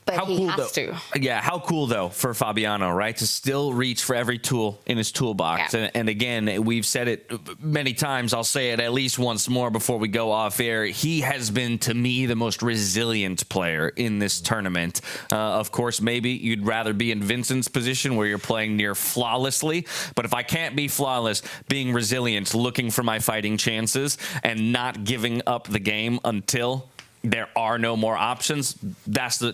But how he cool has though. to. Yeah, how cool though for Fabiano, right? To still reach for every tool in his toolbox. Yeah. And again, we've said it many times. I'll say it at least once more before we go off air. He has been, to me, the most resilient player in this tournament. Of course, maybe you'd rather be in Vincent's position where you're playing near flawlessly. But if I can't be flawless, being resilient, looking for my fighting chances, and not giving up the game until there are no more options, that's the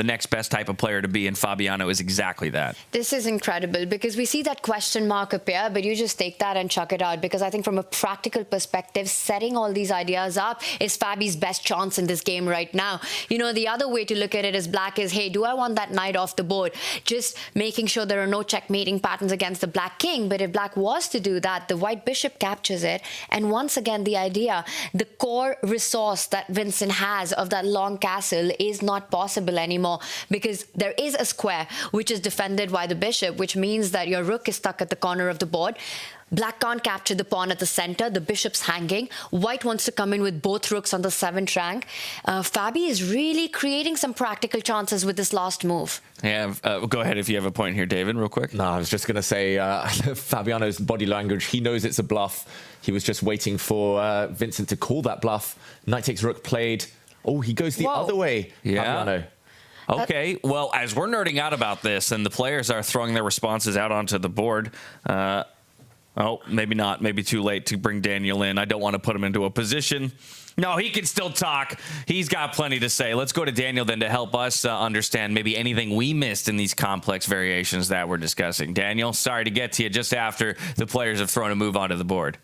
next best type of player to be, and Fabiano is exactly that. This is incredible because we see that question mark appear, but you just take that and chuck it out, because I think from a practical perspective, setting all these ideas up is Fabi's best chance in this game right now. The other way to look at it as black is, hey, do I want that knight off the board? Just making sure there are no checkmating patterns against the black king. But if black was to do that, the white bishop captures it. And once again, the idea, the core resource that Vincent has of that long castle is not possible anymore, because there is a square which is defended by the bishop, which means that your rook is stuck at the corner of the board. Black can't capture the pawn at the center. The bishop's hanging. White wants to come in with both rooks on the 7th rank. Fabi is really creating some practical chances with this last move. Yeah, go ahead if you have a point here, David, real quick. No, I was just going to say, Fabiano's body language, he knows it's a bluff. He was just waiting for Vincent to call that bluff. Knight takes rook played. Oh, he goes the other way. Yeah. Fabiano. Okay, well, as we're nerding out about this and the players are throwing their responses out onto the board, oh, maybe not. Maybe too late to bring Daniel in. I don't want to put him into a position. No, he can still talk. He's got plenty to say. Let's go to Daniel then to help us understand maybe anything we missed in these complex variations that we're discussing. Daniel, sorry to get to you just after the players have thrown a move onto the board.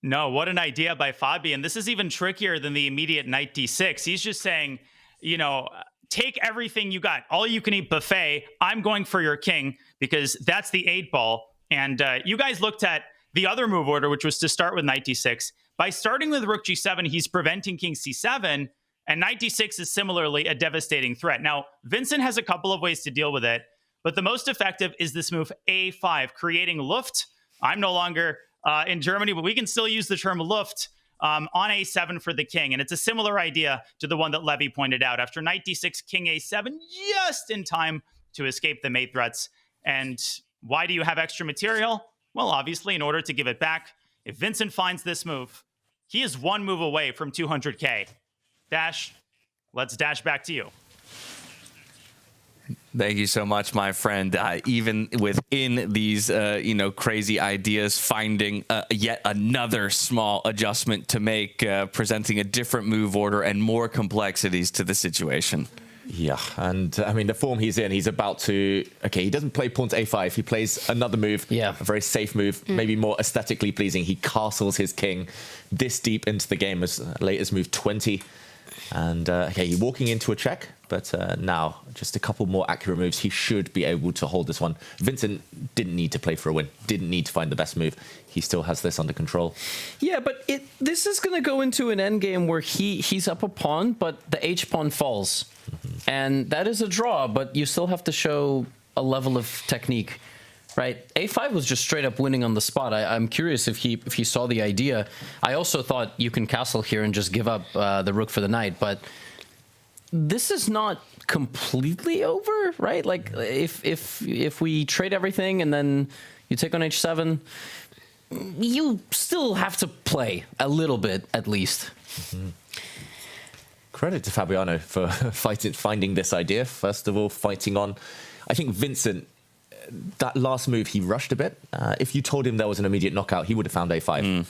No, what an idea by Fabi. And this is even trickier than the immediate knight d6. He's just saying, take everything you got. All you can eat buffet. I'm going for your king because that's the 8-ball. And you guys looked at the other move order, which was to start with knight d6. By starting with rook g7, he's preventing king c7. And knight d6 is similarly a devastating threat. Now, Vincent has a couple of ways to deal with it, but the most effective is this move a5, creating Luft. I'm no longer in Germany, but we can still use the term Luft on a7 for the king. And it's a similar idea to the one that Levy pointed out. After knight d6, king a7, just in time to escape the mate threats. And why do you have extra material? Well, obviously, in order to give it back. If Vincent finds this move, he is one move away from 200K. Dash, let's dash back to you. Thank you so much, my friend. Even within these, crazy ideas, finding yet another small adjustment to make, presenting a different move order and more complexities to the situation. Yeah, and I mean, the form he's in, he's about to... Okay, he doesn't play pawn to a5. He plays another move, a very safe move, maybe more aesthetically pleasing. He castles his king this deep into the game, as late as move 20. And, okay, he's walking into a check, but now just a couple more accurate moves. He should be able to hold this one. Vincent didn't need to play for a win, didn't need to find the best move. He still has this under control. Yeah, but this is going to go into an endgame where he's up a pawn, but the h-pawn falls. And that is a draw, but you still have to show a level of technique, right? A5 was just straight up winning on the spot. I'm curious if he saw the idea. I also thought you can castle here and just give up the rook for the knight, but this is not completely over, right? Like if we trade everything and then you take on h7, you still have to play a little bit at least. Credit to Fabiano for finding this idea. First of all, fighting on. I think Vincent, that last move, he rushed a bit. If you told him there was an immediate knockout, he would have found a5.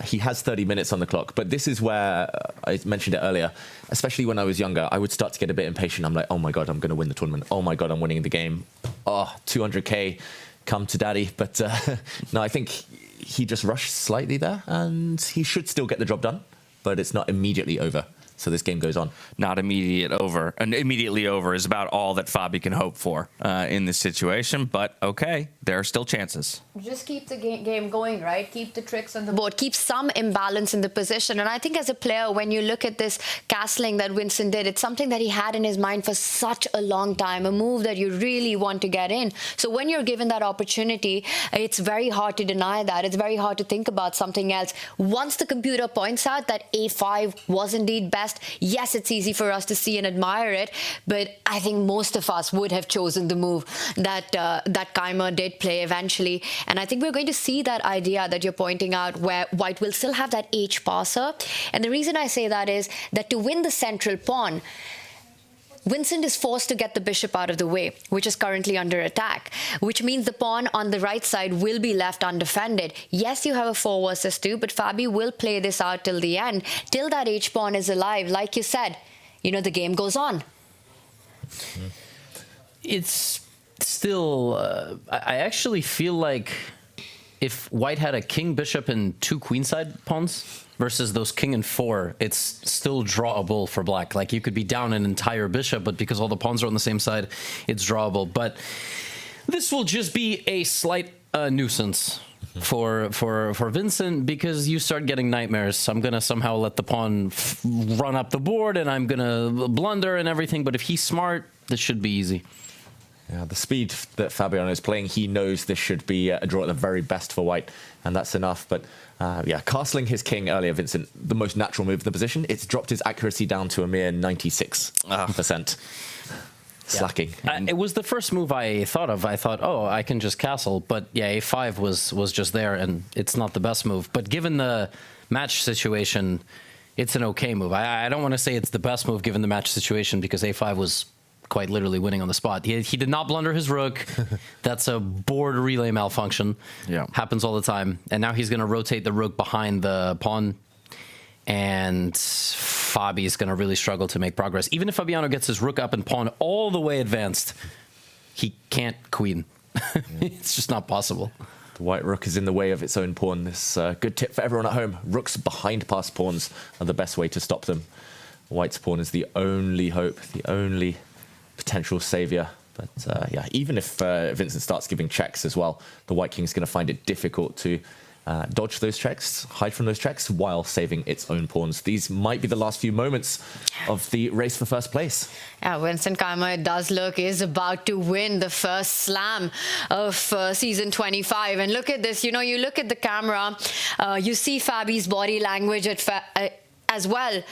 He has 30 minutes on the clock. But this is where, I mentioned it earlier, especially when I was younger, I would start to get a bit impatient. I'm like, oh my God, I'm going to win the tournament. Oh my God, I'm winning the game. Oh, 200K, come to daddy. But no, I think he just rushed slightly there. And he should still get the job done. But it's not immediately over. So this game goes on. Not immediately over. And immediately over is about all that Fabi can hope for in this situation. But okay, there are still chances. Just keep the game going, right? Keep the tricks on the board. Keep some imbalance in the position. And I think as a player, when you look at this castling that Vincent did, it's something that he had in his mind for such a long time, a move that you really want to get in. So when you're given that opportunity, it's very hard to deny that. It's very hard to think about something else. Once the computer points out that a5 was indeed best, yes, it's easy for us to see and admire it, but I think most of us would have chosen the move that Keymer did play eventually. And I think we're going to see that idea that you're pointing out where white will still have that H passer. And the reason I say that is that to win the central pawn, Vincent is forced to get the bishop out of the way, which is currently under attack, which means the pawn on the right side will be left undefended. Yes, you have a 4 versus 2, but Fabi will play this out till the end, till that h-pawn is alive. Like you said, you know, the game goes on. It's still, I actually feel like if white had a king, bishop, and 2 queenside pawns versus those king and 4, it's still drawable for black. Like, you could be down an entire bishop, but because all the pawns are on the same side, it's drawable. But this will just be a slight nuisance for Vincent, because you start getting nightmares. I'm gonna somehow let the pawn run up the board, and I'm gonna blunder and everything. But if he's smart, this should be easy. Yeah, the speed that Fabiano is playing, he knows this should be a draw at the very best for white, and that's enough. But yeah, castling his king earlier, Vincent, the most natural move in the position. It's dropped his accuracy down to a mere 96%. Slacking. It was the first move I thought of. I thought, oh, I can just castle. But yeah, a5 was just there, and it's not the best move. But given the match situation, it's an okay move. I don't want to say it's the best move given the match situation, because a5 was quite literally winning on the spot. He did not blunder his rook. That's a board relay malfunction. Yeah. Happens all the time. And now he's going to rotate the rook behind the pawn. And Fabi is going to really struggle to make progress. Even if Fabiano gets his rook up and pawn all the way advanced, he can't queen. It's just not possible. The white rook is in the way of its own pawn. This good tip for everyone at home. Rooks behind passed pawns are the best way to stop them. White's pawn is the only hope, the only potential savior. But yeah, even if Vincent starts giving checks as well, the white king's going to find it difficult to dodge those checks, hide from those checks, while saving its own pawns. These might be the last few moments of the race for first place. Yeah, Vincent Keymer, it does look, is about to win the first slam of season 25. And look at this, you know, you look at the camera, you see Fabi's body language as well.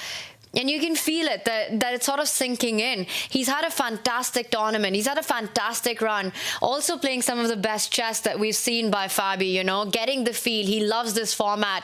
And you can feel it, that it's sort of sinking in. He's had a fantastic tournament. He's had a fantastic run. Also playing some of the best chess that we've seen by Fabi, you know, getting the feel. He loves this format.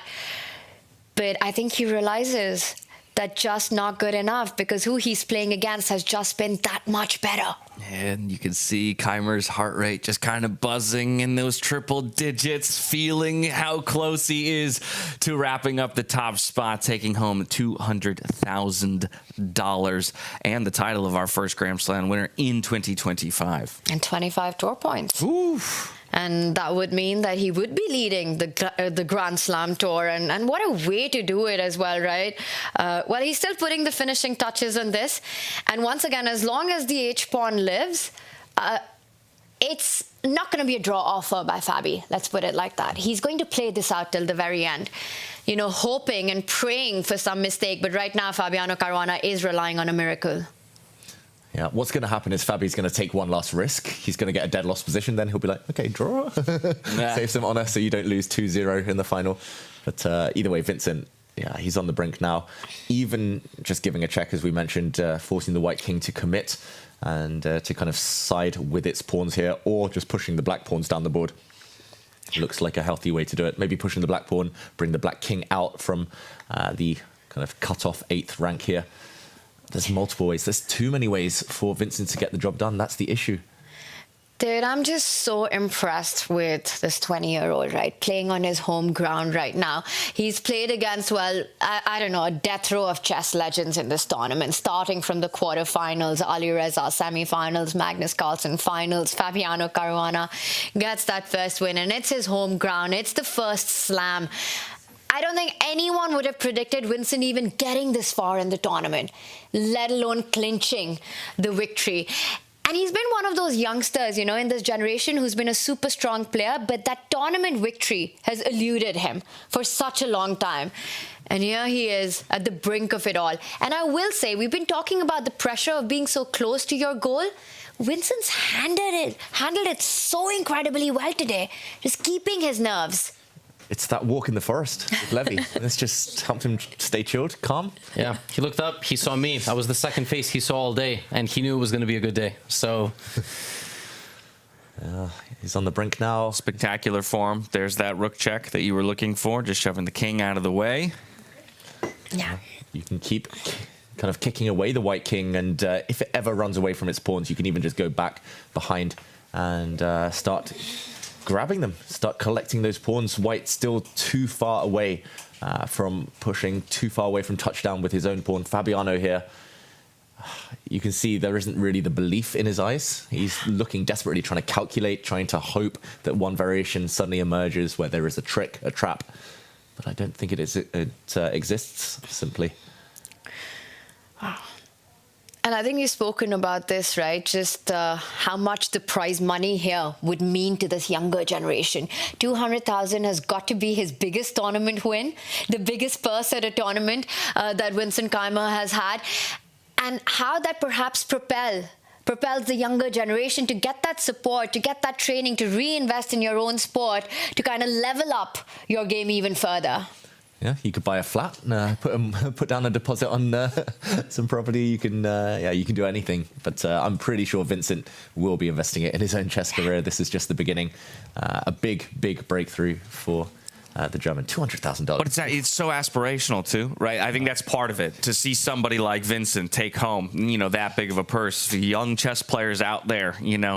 But I think he realizes that just not good enough, because who he's playing against has just been that much better. And you can see Keymer's heart rate just kind of buzzing in those triple digits, feeling how close he is to wrapping up the top spot, taking home $200,000 and the title of our first Grand Slam winner in 2025. And 25 tour points. Oof. And that would mean that he would be leading the Grand Slam Tour. And what a way to do it as well, right? Well, he's still putting the finishing touches on this. And once again, as long as the H-pawn lives, it's not going to be a draw offer by Fabi. Let's put it like that. He's going to play this out till the very end, you know, hoping and praying for some mistake. But right now, Fabiano Caruana is relying on a miracle. Yeah, what's going to happen is Fabi's going to take one last risk. He's going to get a dead lost position. Then he'll be like, okay, draw. Save some honor so you don't lose 2-0 in the final. But either way, Vincent, yeah, he's on the brink now. Even just giving a check, as we mentioned, forcing the white king to commit and to kind of side with its pawns here, or just pushing the black pawns down the board. Looks like a healthy way to do it. Maybe pushing the black pawn, bring the black king out from the kind of cut-off 8th rank here. There's multiple ways. There's too many ways for Vincent to get the job done. That's the issue. Dude, I'm just so impressed with this 20-year-old, right? Playing on his home ground right now. He's played against, well, I don't know, a death row of chess legends in this tournament, starting from the quarterfinals, Alireza semifinals, Magnus Carlsen finals, Fabiano Caruana gets that first win, and it's his home ground. It's the first slam. I don't think anyone would have predicted Vincent even getting this far in the tournament, let alone clinching the victory. And he's been one of those youngsters, you know, in this generation who's been a super strong player, but that tournament victory has eluded him for such a long time. And here he is at the brink of it all. And I will say, we've been talking about the pressure of being so close to your goal. Vincent's handled it so incredibly well today, just keeping his nerves. It's that walk in the forest with Levy. It's just helped him stay chilled, calm. Yeah, he looked up, he saw me. I was the second face he saw all day, and he knew it was going to be a good day. So he's on the brink now. Spectacular form. There's that rook check that you were looking for, just shoving the king out of the way. Yeah. You can keep kind of kicking away the white king. And if it ever runs away from its pawns, you can even just go back behind and start grabbing them, start collecting those pawns. White still too far away from pushing, too far away from touchdown with his own pawn. Fabiano here, you can see there isn't really the belief in his eyes. He's looking desperately, trying to calculate, trying to hope that one variation suddenly emerges where there is a trick, a trap. But I don't think it exists, simply. And I think you've spoken about this, right? Just how much the prize money here would mean to this younger generation. 200,000 has got to be his biggest tournament win, the biggest purse at a tournament that Vincent Keymer has had. And how that perhaps propels the younger generation to get that support, to get that training, to reinvest in your own sport, to kind of level up your game even further. Yeah, you could buy a flat, put down a deposit on some property. You can, you can do anything. But I'm pretty sure Vincent will be investing it in his own chess career. This is just the beginning. A big, big breakthrough for the German. $200,000. But it's so aspirational too, right? I think that's part of it. To see somebody like Vincent take home, that big of a purse. Young chess players out there,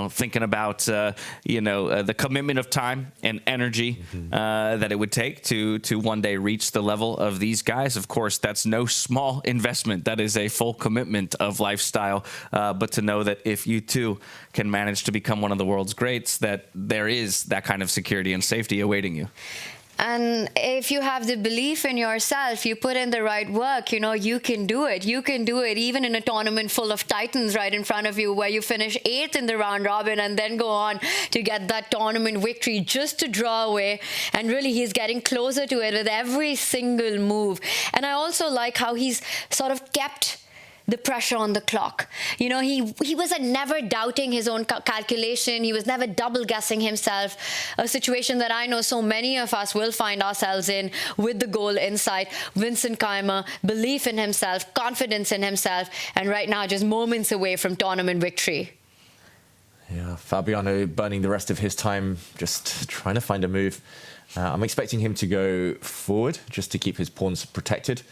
thinking about, the commitment of time and energy that it would take to one day reach the level of these guys. Of course, that's no small investment. That is a full commitment of lifestyle. But to know that if you too can manage to become one of the world's greats, that there is that kind of security and safety awaiting you. And if you have the belief in yourself, you put in the right work, you can do it. You can do it even in a tournament full of titans right in front of you where you finish 8th in the round robin and then go on to get that tournament victory just to draw away. And really, he's getting closer to it with every single move. And I also like how he's sort of kept the pressure on the clock. He was never doubting his own calculation. He was never double guessing himself. A situation that I know so many of us will find ourselves in with the goal in sight. Vincent Keymer, belief in himself, confidence in himself, and right now just moments away from tournament victory. Yeah, Fabiano burning the rest of his time just trying to find a move. I'm expecting him to go forward just to keep his pawns protected.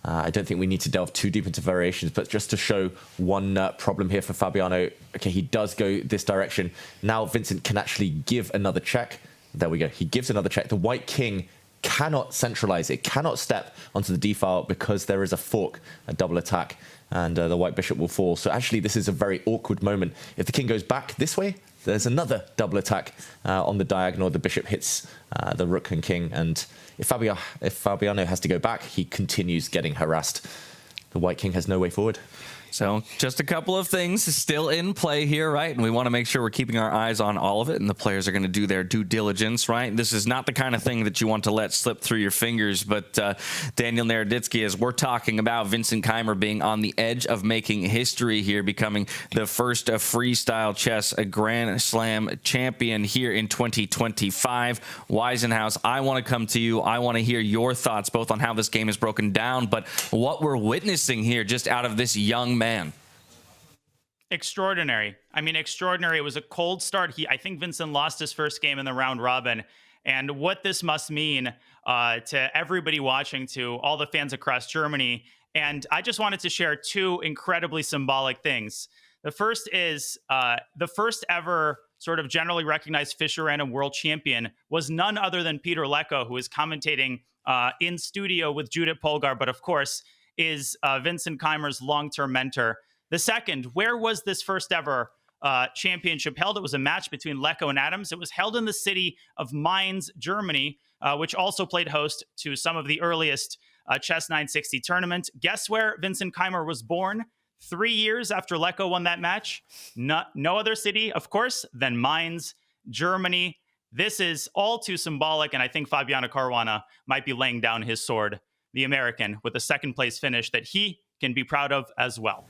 I don't think we need to delve too deep into variations, but just to show one problem here for Fabiano. Okay, he does go this direction. Now Vincent can actually give another check. There we go. He gives another check. The white king cannot centralize. It cannot step onto the d-file because there is a fork, a double attack, and the white bishop will fall. So actually, this is a very awkward moment. If the king goes back this way, there's another double attack on the diagonal. The bishop hits the rook and king, and if Fabiano has to go back, he continues getting harassed. The white king has no way forward. So just a couple of things still in play here, right? And we want to make sure we're keeping our eyes on all of it, and the players are going to do their due diligence, right? This is not the kind of thing that you want to let slip through your fingers, but Daniel Naroditsky, as we're talking about Vincent Keymer being on the edge of making history here, becoming the first freestyle chess Grand Slam champion here in 2025. Weissenhaus, I want to come to you. I want to hear your thoughts both on how this game is broken down, but what we're witnessing here just out of this young man. Extraordinary. I mean, extraordinary. It was a cold start. I think Vincent lost his first game in the round robin. And what this must mean to everybody watching, to all the fans across Germany. And I just wanted to share two incredibly symbolic things. The first is the first ever sort of generally recognized Fischer Random world champion was none other than Peter Lecko, who is commentating in studio with Judith Polgar, but of course is Vincent Keymer's long-term mentor. The second, where was this first ever championship held? It was a match between Lecko and Adams. It was held in the city of Mainz, Germany, which also played host to some of the earliest Chess 960 tournaments. Guess where Vincent Keymer was born? 3 years after Lecko won that match. No other city, of course, than Mainz, Germany. This is all too symbolic, and I think Fabiano Caruana might be laying down his sword, the American, with a second-place finish that he can be proud of as well.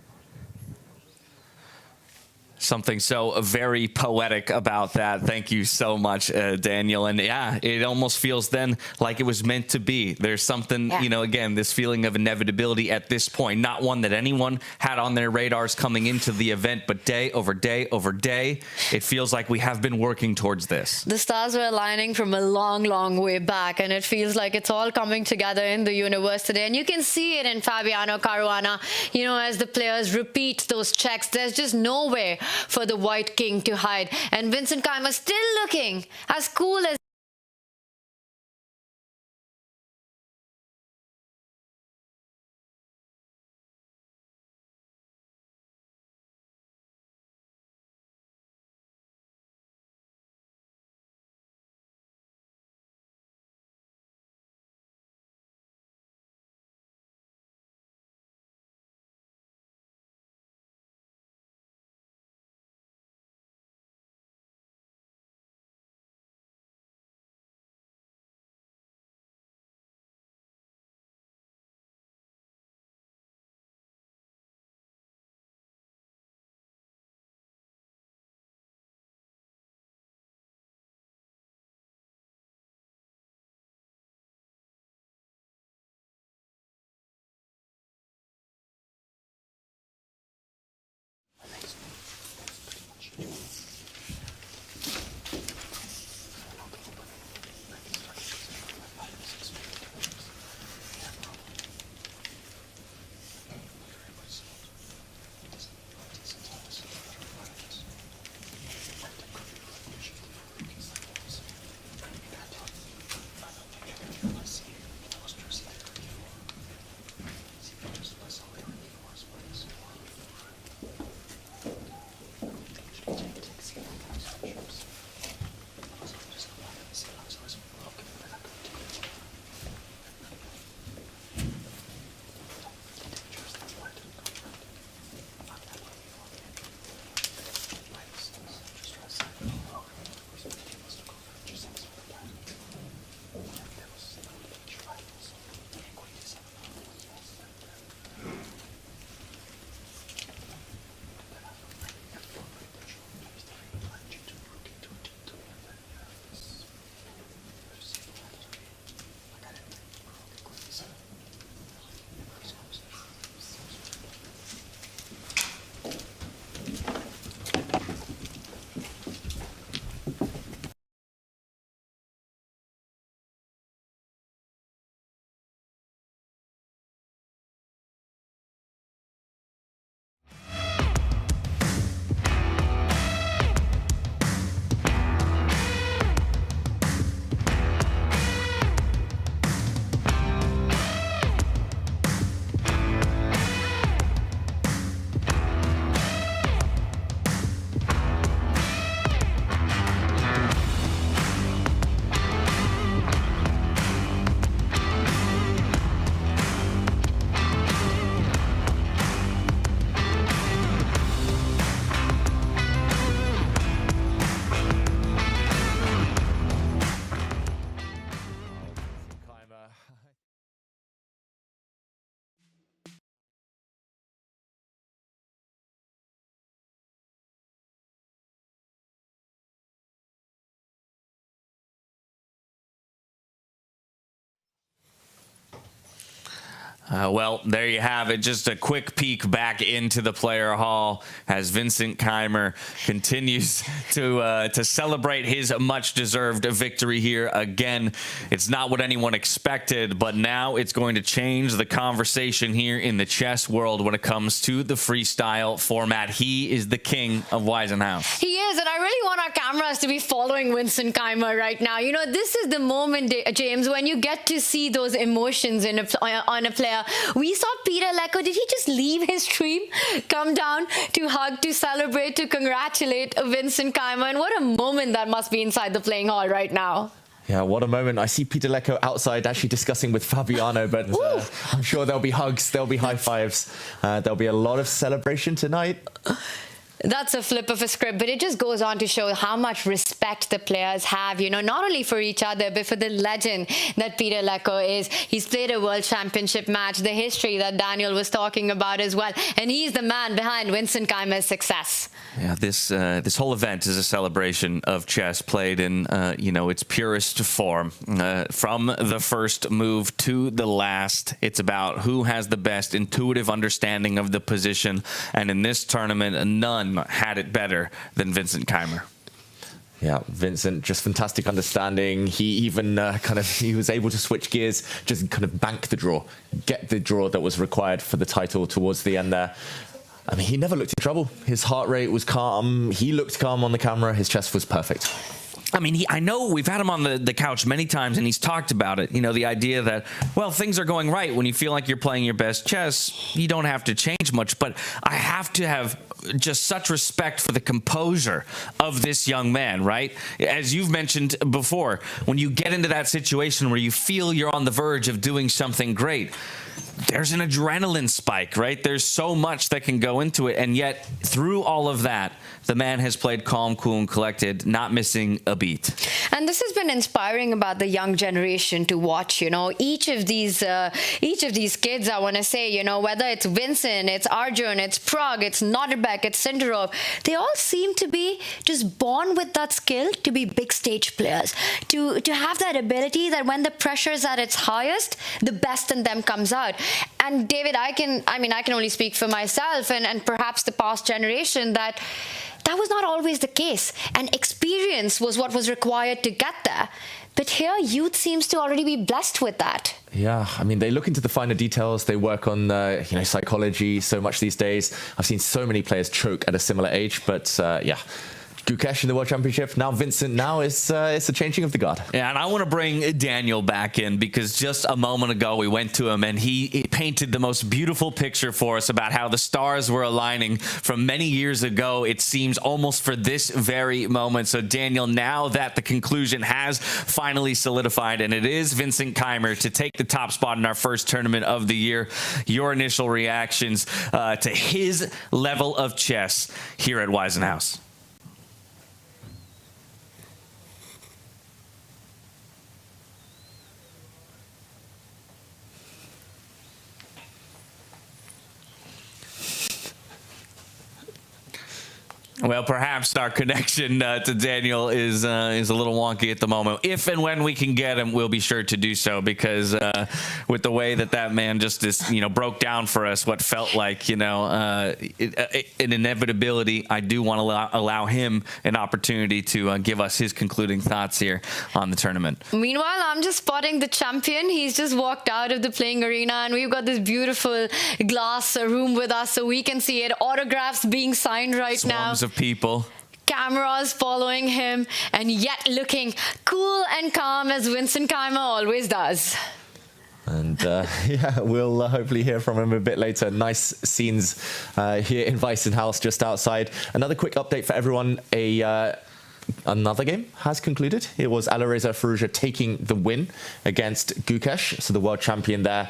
Something so very poetic about that. Thank you so much, Daniel. And yeah, it almost feels then like it was meant to be. There's something, you know, again, this feeling of inevitability at this point, not one that anyone had on their radars coming into the event, but day over day over day, it feels like we have been working towards this. The stars were aligning from a long, long way back, and it feels like it's all coming together in the universe today. And you can see it in Fabiano Caruana, you know, as the players repeat those checks. There's just no way for the White King to hide. And Vincent Keymer still looking as cool as Well, there you have it. Just a quick peek back into the player hall as Vincent Keymer continues to celebrate his much-deserved victory here. Again, it's not what anyone expected, but now it's going to change the conversation here in the chess world when it comes to the freestyle format. He is the king of Weissenhaus. He is, and I really want our cameras to be following Vincent Keymer right now. You know, this is the moment, James, when you get to see those emotions on a player. We saw Peter Lecco. Did he just leave his stream, come down to hug, to celebrate, to congratulate Vincent Keymer? And what a moment that must be inside the playing hall right now. Yeah, what a moment. I see Peter Lecco outside actually discussing with Fabiano, but I'm sure there'll be hugs, there'll be high fives. There'll be a lot of celebration tonight. That's a flip of a script, but it just goes on to show how much respect the players have, you know, not only for each other, but for the legend that Peter Leko is. He's played a World Championship match, the history that Daniel was talking about as well, and he's the man behind Vincent Keymer's success. Yeah, this whole event is a celebration of chess played in, you know, its purest form. From the first move to the last, it's about who has the best intuitive understanding of the position, and in this tournament, none had it better than Vincent Keymer. Yeah, Vincent, just fantastic understanding. He even he was able to switch gears, just kind of bank the draw, get the draw that was required for the title towards the end there. I mean, he never looked in trouble. His heart rate was calm. He looked calm on the camera. His chess was perfect. I mean, I know we've had him on the couch many times, and he's talked about it. You know, the idea that, well, things are going right. When you feel like you're playing your best chess, you don't have to change much. But I have to have just such respect for the composure of this young man, right? As you've mentioned before, when you get into that situation where you feel you're on the verge of doing something great, there's an adrenaline spike, right? There's so much that can go into it. And yet, through all of that, the man has played calm, cool, and collected, not missing a beat. And this has been inspiring about the young generation to watch, you know. Each of these kids, I want to say, you know, whether it's Vincent, it's Arjun, it's Prag, it's Nodirbek, it's Sindarov, they all seem to be just born with that skill to be big stage players, to have that ability that when the pressure is at its highest, the best in them comes out. And David, I can only speak for myself and perhaps the past generation that was not always the case. And experience was what was required to get there. But here, youth seems to already be blessed with that. Yeah, I mean, they look into the finer details. They work on, psychology so much these days. I've seen so many players choke at a similar age, but yeah. Gukesh in the World Championship. Now Vincent. Now it's a changing of the guard. Yeah, and I want to bring Daniel back in because just a moment ago we went to him and he painted the most beautiful picture for us about how the stars were aligning from many years ago. It seems almost for this very moment. So Daniel, now that the conclusion has finally solidified and it is Vincent Keymer to take the top spot in our first tournament of the year, your initial reactions to his level of chess here at Weissenhaus. Well, perhaps our connection to Daniel is a little wonky at the moment. If and when we can get him, we'll be sure to do so because with the way that man just broke down for us, what felt like an inevitability, I do want to allow him an opportunity to give us his concluding thoughts here on the tournament. Meanwhile, I'm just spotting the champion. He's just walked out of the playing arena, and we've got this beautiful glass room with us so we can see it. Autographs being signed right now. Swarms of people. Cameras following him, and yet looking cool and calm as Vincent Keymer always does. And yeah, we'll hopefully hear from him a bit later. Nice scenes here in Weissenhaus, just outside. Another quick update for everyone. Another game has concluded. It was Alireza Firouzja taking the win against Gukesh, so the world champion there.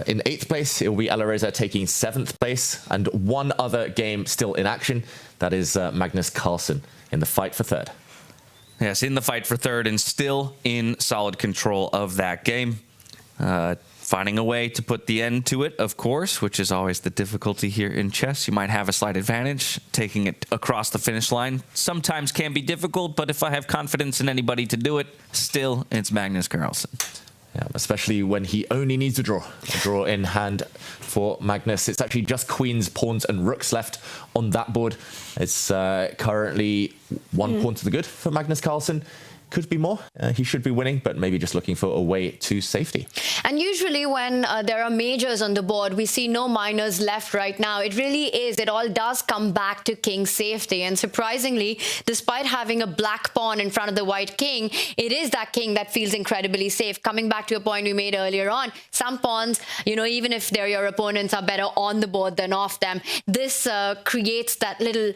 In 8th place, it will be Alireza taking 7th place. And one other game still in action. That is Magnus Carlsen in the fight for 3rd. Yes, in the fight for 3rd and still in solid control of that game. Finding a way to put the end to it, of course, which is always the difficulty here in chess. You might have a slight advantage. Taking it across the finish line sometimes can be difficult, but if I have confidence in anybody to do it, still, it's Magnus Carlsen. Yeah, especially when he only needs a draw in hand for Magnus. It's actually just queens, pawns, and rooks left on that board. It's currently 1 pawn to the good for Magnus Carlsen. Could be more. He should be winning, but maybe just looking for a way to safety. And usually when there are majors on the board, we see no minors left right now. It really is. It all does come back to king's safety. And surprisingly, despite having a black pawn in front of the white king, it is that king that feels incredibly safe. Coming back to a point we made earlier on, some pawns, even if they're your opponents, are better on the board than off them. This creates that little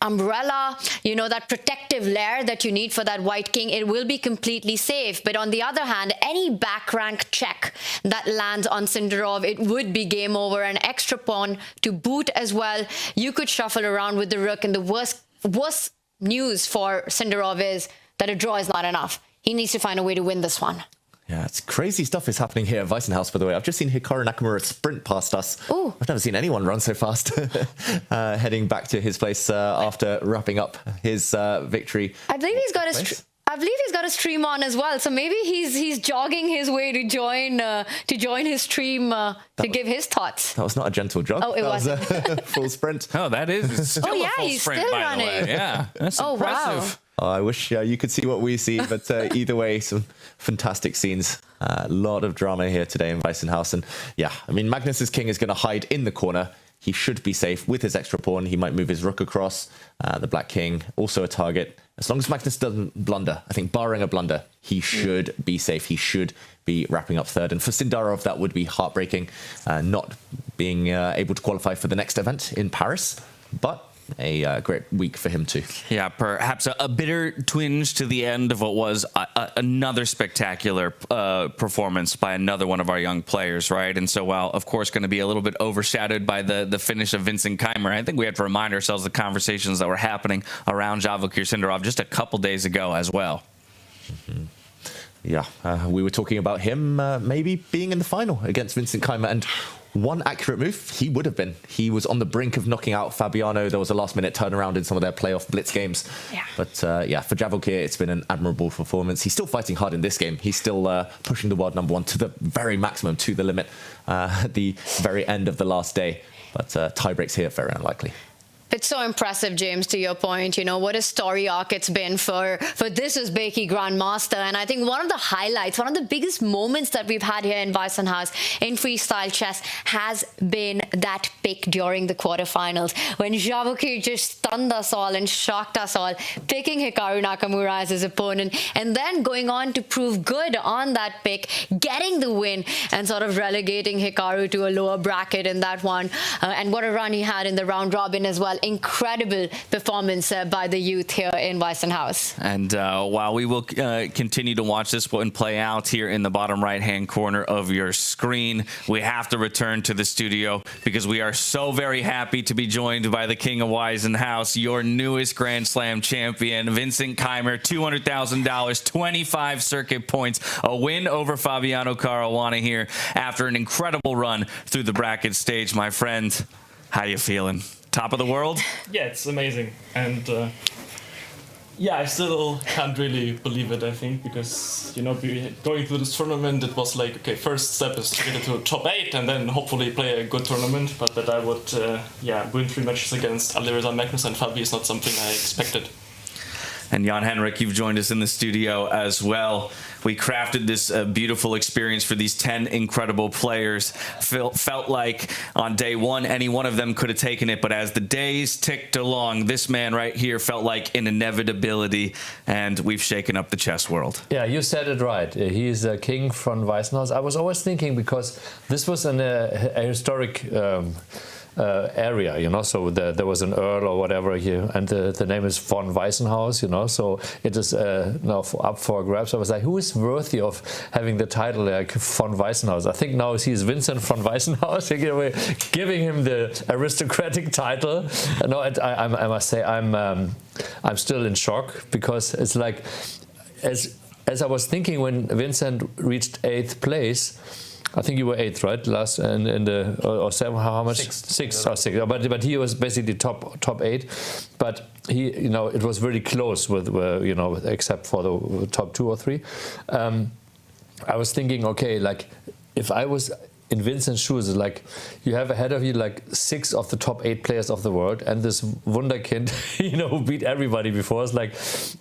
umbrella, that protective layer that you need for that white king, it will be completely safe. But on the other hand, any back rank check that lands on Sindarov, it would be game over. An extra pawn to boot as well. You could shuffle around with the rook, and the worst news for Sindarov is that a draw is not enough. He needs to find a way to win this one. Yeah, it's crazy stuff is happening here at Weissenhaus, by the way. I've just seen Hikaru Nakamura sprint past us. Ooh. I've never seen anyone run so fast, heading back to his place after wrapping up his victory. I believe he's got a stream on as well, so maybe he's jogging his way to join his stream to give his thoughts. That was not a gentle jog. Oh, it was wasn't. a full sprint. Oh, that is still a full he's sprint, still by running. the way. Yeah, that's Oh, impressive. wow. Oh, I wish you could see what we see, but either way, some fantastic scenes. A lot of drama here today in Weissenhaus. And yeah, I mean, Magnus's king is going to hide in the corner. He should be safe with his extra pawn. He might move his rook across. The black king, also a target. As long as Magnus doesn't blunder, I think barring a blunder, he should be safe. He should be wrapping up third. And for Sindarov, that would be heartbreaking, not being able to qualify for the next event in Paris. But a great week for him too. Yeah, perhaps a bitter twinge to the end of what was another spectacular performance by another one of our young players, right? And so, while of course going to be a little bit overshadowed by the finish of Vincent Keymer, I think we have to remind ourselves the conversations that were happening around Javokhir Sindarov just a couple days ago as well. Mm-hmm. Yeah, we were talking about him maybe being in the final against Vincent Keymer, and one accurate move, he would have been. He was on the brink of knocking out Fabiano. There was a last-minute turnaround in some of their playoff blitz games. Yeah. But yeah, for Javokhir, it's been an admirable performance. He's still fighting hard in this game. He's still pushing the world number one to the very maximum, to the limit, at the very end of the last day. But tie breaks here, very unlikely. It's so impressive, James, to your point. What a story arc it's been for this Uzbeki Grandmaster. And I think one of the highlights, one of the biggest moments that we've had here in Weissenhaus in freestyle chess has been that pick during the quarterfinals when Javokhir just stunned us all and shocked us all, picking Hikaru Nakamura as his opponent and then going on to prove good on that pick, getting the win and sort of relegating Hikaru to a lower bracket in that one. And what a run he had in the round robin as well. Incredible performance by the youth here in Weissenhaus. And while we will continue to watch this one play out here in the bottom right-hand corner of your screen, we have to return to the studio because we are so very happy to be joined by the King of Weissenhaus, your newest Grand Slam champion, Vincent Keymer, $200,000, 25 circuit points, a win over Fabiano Caruana here after an incredible run through the bracket stage. My friend, how you feeling? Top of the world? Yeah, it's amazing. And yeah, I still can't really believe it, I think, because, going through this tournament, it was like, okay, first step is to get into top 8 and then hopefully play a good tournament. But that I would, win 3 matches against Alireza, Magnus and Fabi is not something I expected. And Jan-Henrik, you've joined us in the studio as well. We crafted this beautiful experience for these 10 incredible players. Felt like on day one, any one of them could have taken it, but as the days ticked along, this man right here felt like an inevitability, and we've shaken up the chess world. Yeah, you said it right. He's a king from Weissenhaus. I was always thinking, because this was a historic area, so there was an earl or whatever here, and the name is von Weissenhaus, so it is now up for grabs. I was like, who is worthy of having the title like von Weissenhaus? I think now he's Vincent von Weissenhaus, giving him the aristocratic title. No, I must say I'm still in shock, because it's like, as I was thinking when Vincent reached 8th place. I think you were 8th, right? Last and in the or 7. How much? 6 or 6. But he was basically top 8. But he, it was very close with except for the top 2 or 3. I was thinking, okay, like if I was in Vincent's shoes, like you have ahead of you like 6 of the top 8 players of the world, and this wunderkind, who beat everybody before. It's like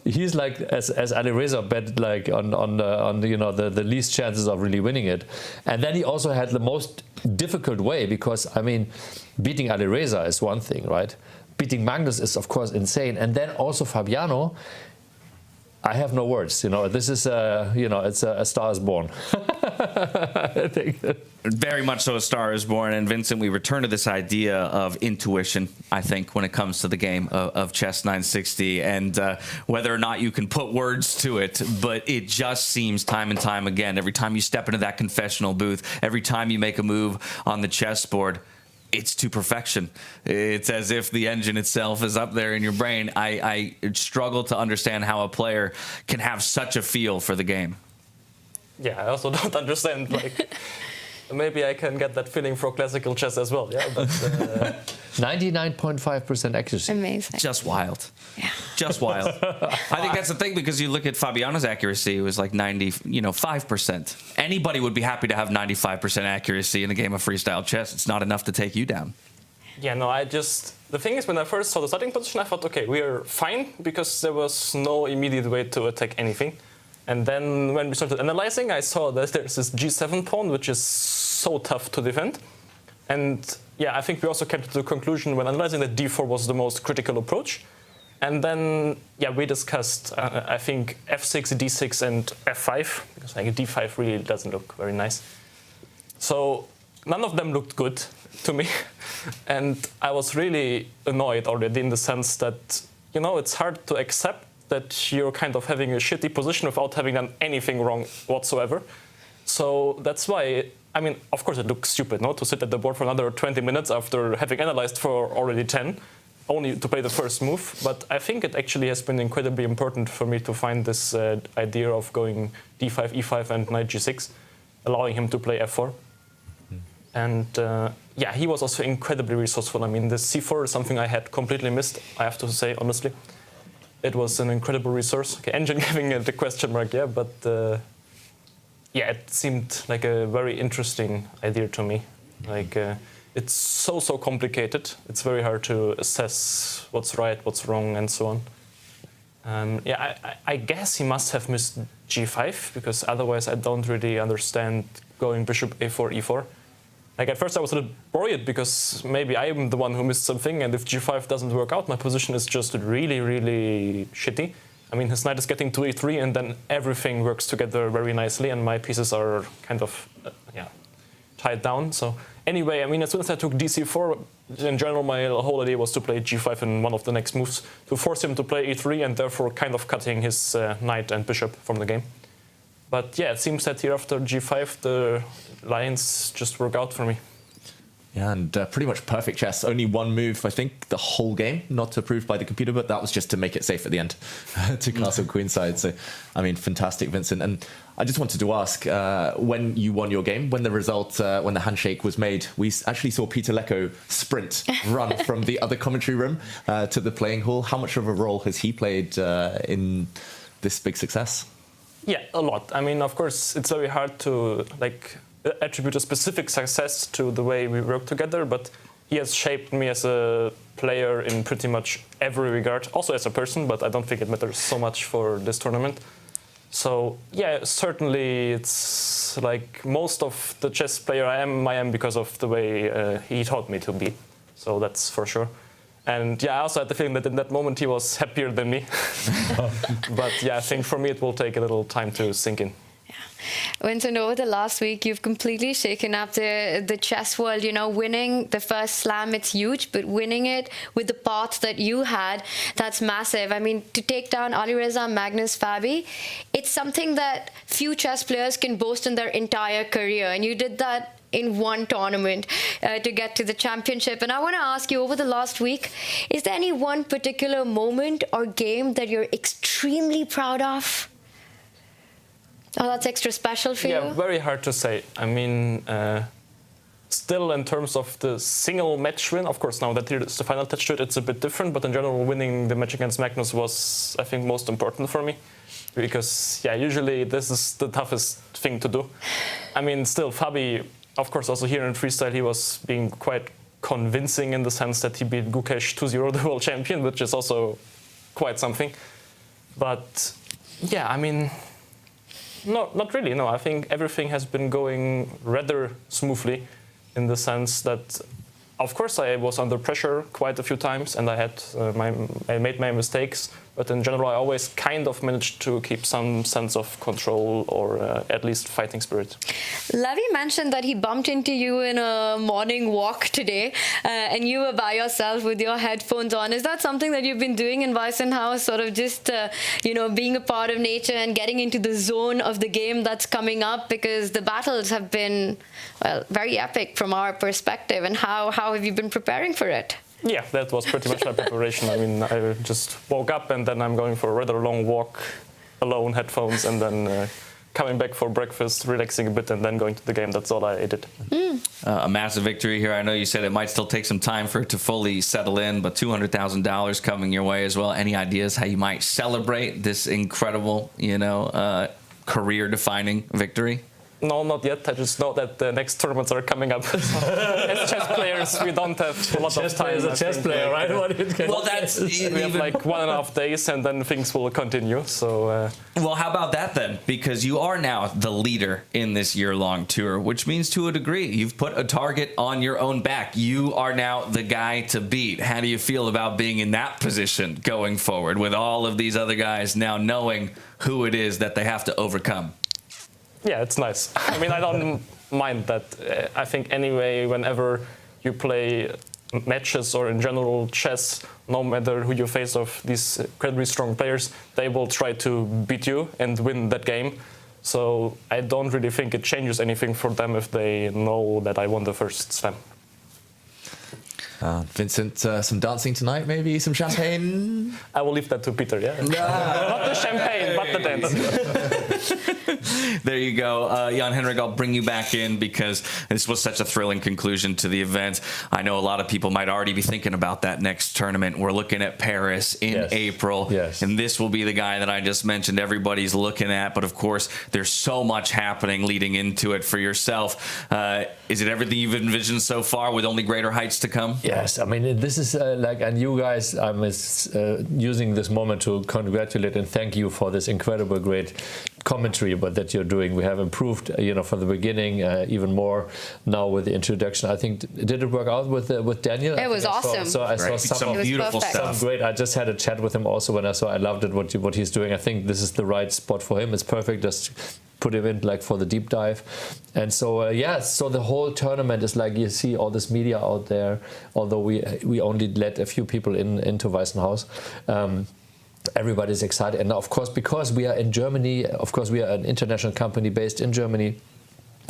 he's like as Alireza bet like on the least chances of really winning it, and then he also had the most difficult way, because I mean, beating Alireza is one thing, right? Beating Magnus is of course insane, and then also Fabiano. I have no words. This is it's a Star is Born. I think. Very much so, a star is born. And Vincent, we return to this idea of intuition, I think, when it comes to the game of Chess 960, and whether or not you can put words to it, but it just seems time and time again, every time you step into that confessional booth, every time you make a move on the chessboard, it's to perfection. It's as if the engine itself is up there in your brain. I struggle to understand how a player can have such a feel for the game. Yeah, I also don't understand, maybe I can get that feeling for classical chess as well, yeah. But 99.5% accuracy. Amazing. Just wild. Yeah. Just wild. I think that's the thing, because you look at Fabiano's accuracy, it was like 5%. Anybody would be happy to have 95% accuracy in the game of freestyle chess. It's not enough to take you down. Yeah, no, the thing is, when I first saw the starting position, I thought, okay, we are fine, because there was no immediate way to attack anything. And then when we started analyzing, I saw that there's this G7 pawn, which is so tough to defend. And yeah, I think we also came to the conclusion when analyzing that D4 was the most critical approach. And then, yeah, we discussed, I think, F6, D6, and F5, because D5 really doesn't look very nice. So none of them looked good to me. And I was really annoyed already, in the sense that, it's hard to accept that you're kind of having a shitty position without having done anything wrong whatsoever. So that's why, of course it looks stupid, no, to sit at the board for another 20 minutes after having analyzed for already 10, only to play the first move. But I think it actually has been incredibly important for me to find this idea of going D5, E5, and knight G6, allowing him to play F4. And yeah, he was also incredibly resourceful. The C4 is something I had completely missed, I have to say, honestly. It was an incredible resource. Okay, engine giving it the question mark, yeah, but yeah, it seemed like a very interesting idea to me. It's so complicated. It's very hard to assess what's right, what's wrong, and so on. Yeah, I guess he must have missed G5, because otherwise I don't really understand going bishop A4, E4. At first I was a little worried, because maybe I'm the one who missed something, and if G5 doesn't work out, my position is just really, really shitty. His knight is getting to E3, and then everything works together very nicely, and my pieces are kind of tied down. So anyway, as soon as I took DC4, in general, my whole idea was to play G5 in one of the next moves, to force him to play E3, and therefore kind of cutting his knight and bishop from the game. But yeah, it seems that here after G5, the lines just work out for me. Yeah, and pretty much perfect chess. Only one move, I think, the whole game, not approved by the computer, but that was just to make it safe at the end to castle queenside. So, fantastic, Vincent. And I just wanted to ask, when you won your game, when the result, when the handshake was made, we actually saw Peter Lecco run from the other commentary room to the playing hall. How much of a role has he played in this big success? Yeah, a lot. Of course, it's very hard to attribute a specific success to the way we work together, but he has shaped me as a player in pretty much every regard, also as a person, but I don't think it matters so much for this tournament. So yeah, certainly it's most of the chess player I am because of the way he taught me to be. So that's for sure. And yeah, I also had the feeling that in that moment he was happier than me. But yeah, I think for me it will take a little time to sink in. Vincent, over the last week, you've completely shaken up the chess world. Winning the first slam, it's huge, but winning it with the path that you had, that's massive. To take down Alireza, Magnus, Fabi, it's something that few chess players can boast in their entire career, and you did that in one tournament to get to the championship. And I want to ask you, over the last week, is there any one particular moment or game that you're extremely proud of? Oh, that's extra special for you? Yeah, very hard to say. Still, in terms of the single match win, of course, now that it's the final touch to it, it's a bit different. But in general, winning the match against Magnus was, I think, most important for me. Because, yeah, usually this is the toughest thing to do. Still, Fabi, of course, also here in freestyle, he was being quite convincing in the sense that he beat Gukesh 2-0, the world champion, which is also quite something. But, yeah, no, not really, no. I think everything has been going rather smoothly in the sense that, of course, I was under pressure quite a few times, and I made my mistakes But in general, I always kind of managed to keep some sense of control or at least fighting spirit. Levy mentioned that he bumped into you in a morning walk today and you were by yourself with your headphones on. Is that something that you've been doing in Weissenhaus, sort of just, being a part of nature and getting into the zone of the game that's coming up? Because the battles have been, well, very epic from our perspective. And how have you been preparing for it? Yeah, that was pretty much my preparation. I mean, I just woke up and then I'm going for a rather long walk, alone, headphones, and then coming back for breakfast, relaxing a bit, and then going to the game. That's all I did. A massive victory here. I know you said it might still take some time for it to fully settle in, but $200,000 coming your way as well. Any ideas how you might celebrate this incredible, career-defining victory? No, not yet. I just know that the next tournaments are coming up. As chess players, we don't have a lot of time. As a chess player, right? Well, that's we have like 1.5 days, and then things will continue. So, well, how about that then? Because you are now the leader in this year-long tour, which means to a degree you've put a target on your own back. You are now the guy to beat. How do you feel about being in that position going forward with all of these other guys now knowing who it is that they have to overcome? Yeah, it's nice. I mean, I don't mind that. I think anyway, whenever you play matches or in general chess, no matter who you face of these incredibly strong players, they will try to beat you and win that game. So I don't really think it changes anything for them if they know that I won the first slam. Vincent, some dancing tonight, maybe some champagne? I will leave that to Peter, yeah? Not the champagne, but the dance. There you go. Jan Henrik, I'll bring you back in because this was such a thrilling conclusion to the event. I know a lot of people might already be thinking about that next tournament. We're looking at Paris in April. Yes. And this will be the guy that I just mentioned everybody's looking at. But of course, there's so much happening leading into it for yourself. Is it everything you've envisioned so far with only greater heights to come? Yes, I mean, this is and you guys, I'm using this moment to congratulate and thank you for this incredible, great commentary that you're doing. We have improved, from the beginning, even more now with the introduction. I think, did it work out with Daniel? It was awesome. I saw some beautiful stuff. Great. I just had a chat with him also when I saw. I loved it what he's doing. I think this is the right spot for him. It's perfect. Just put him in for the deep dive. And so so the whole tournament is you see all this media out there, although we only let a few people into Weissenhaus. Everybody's excited, and of course, because we are in Germany, of course we are an international company based in Germany.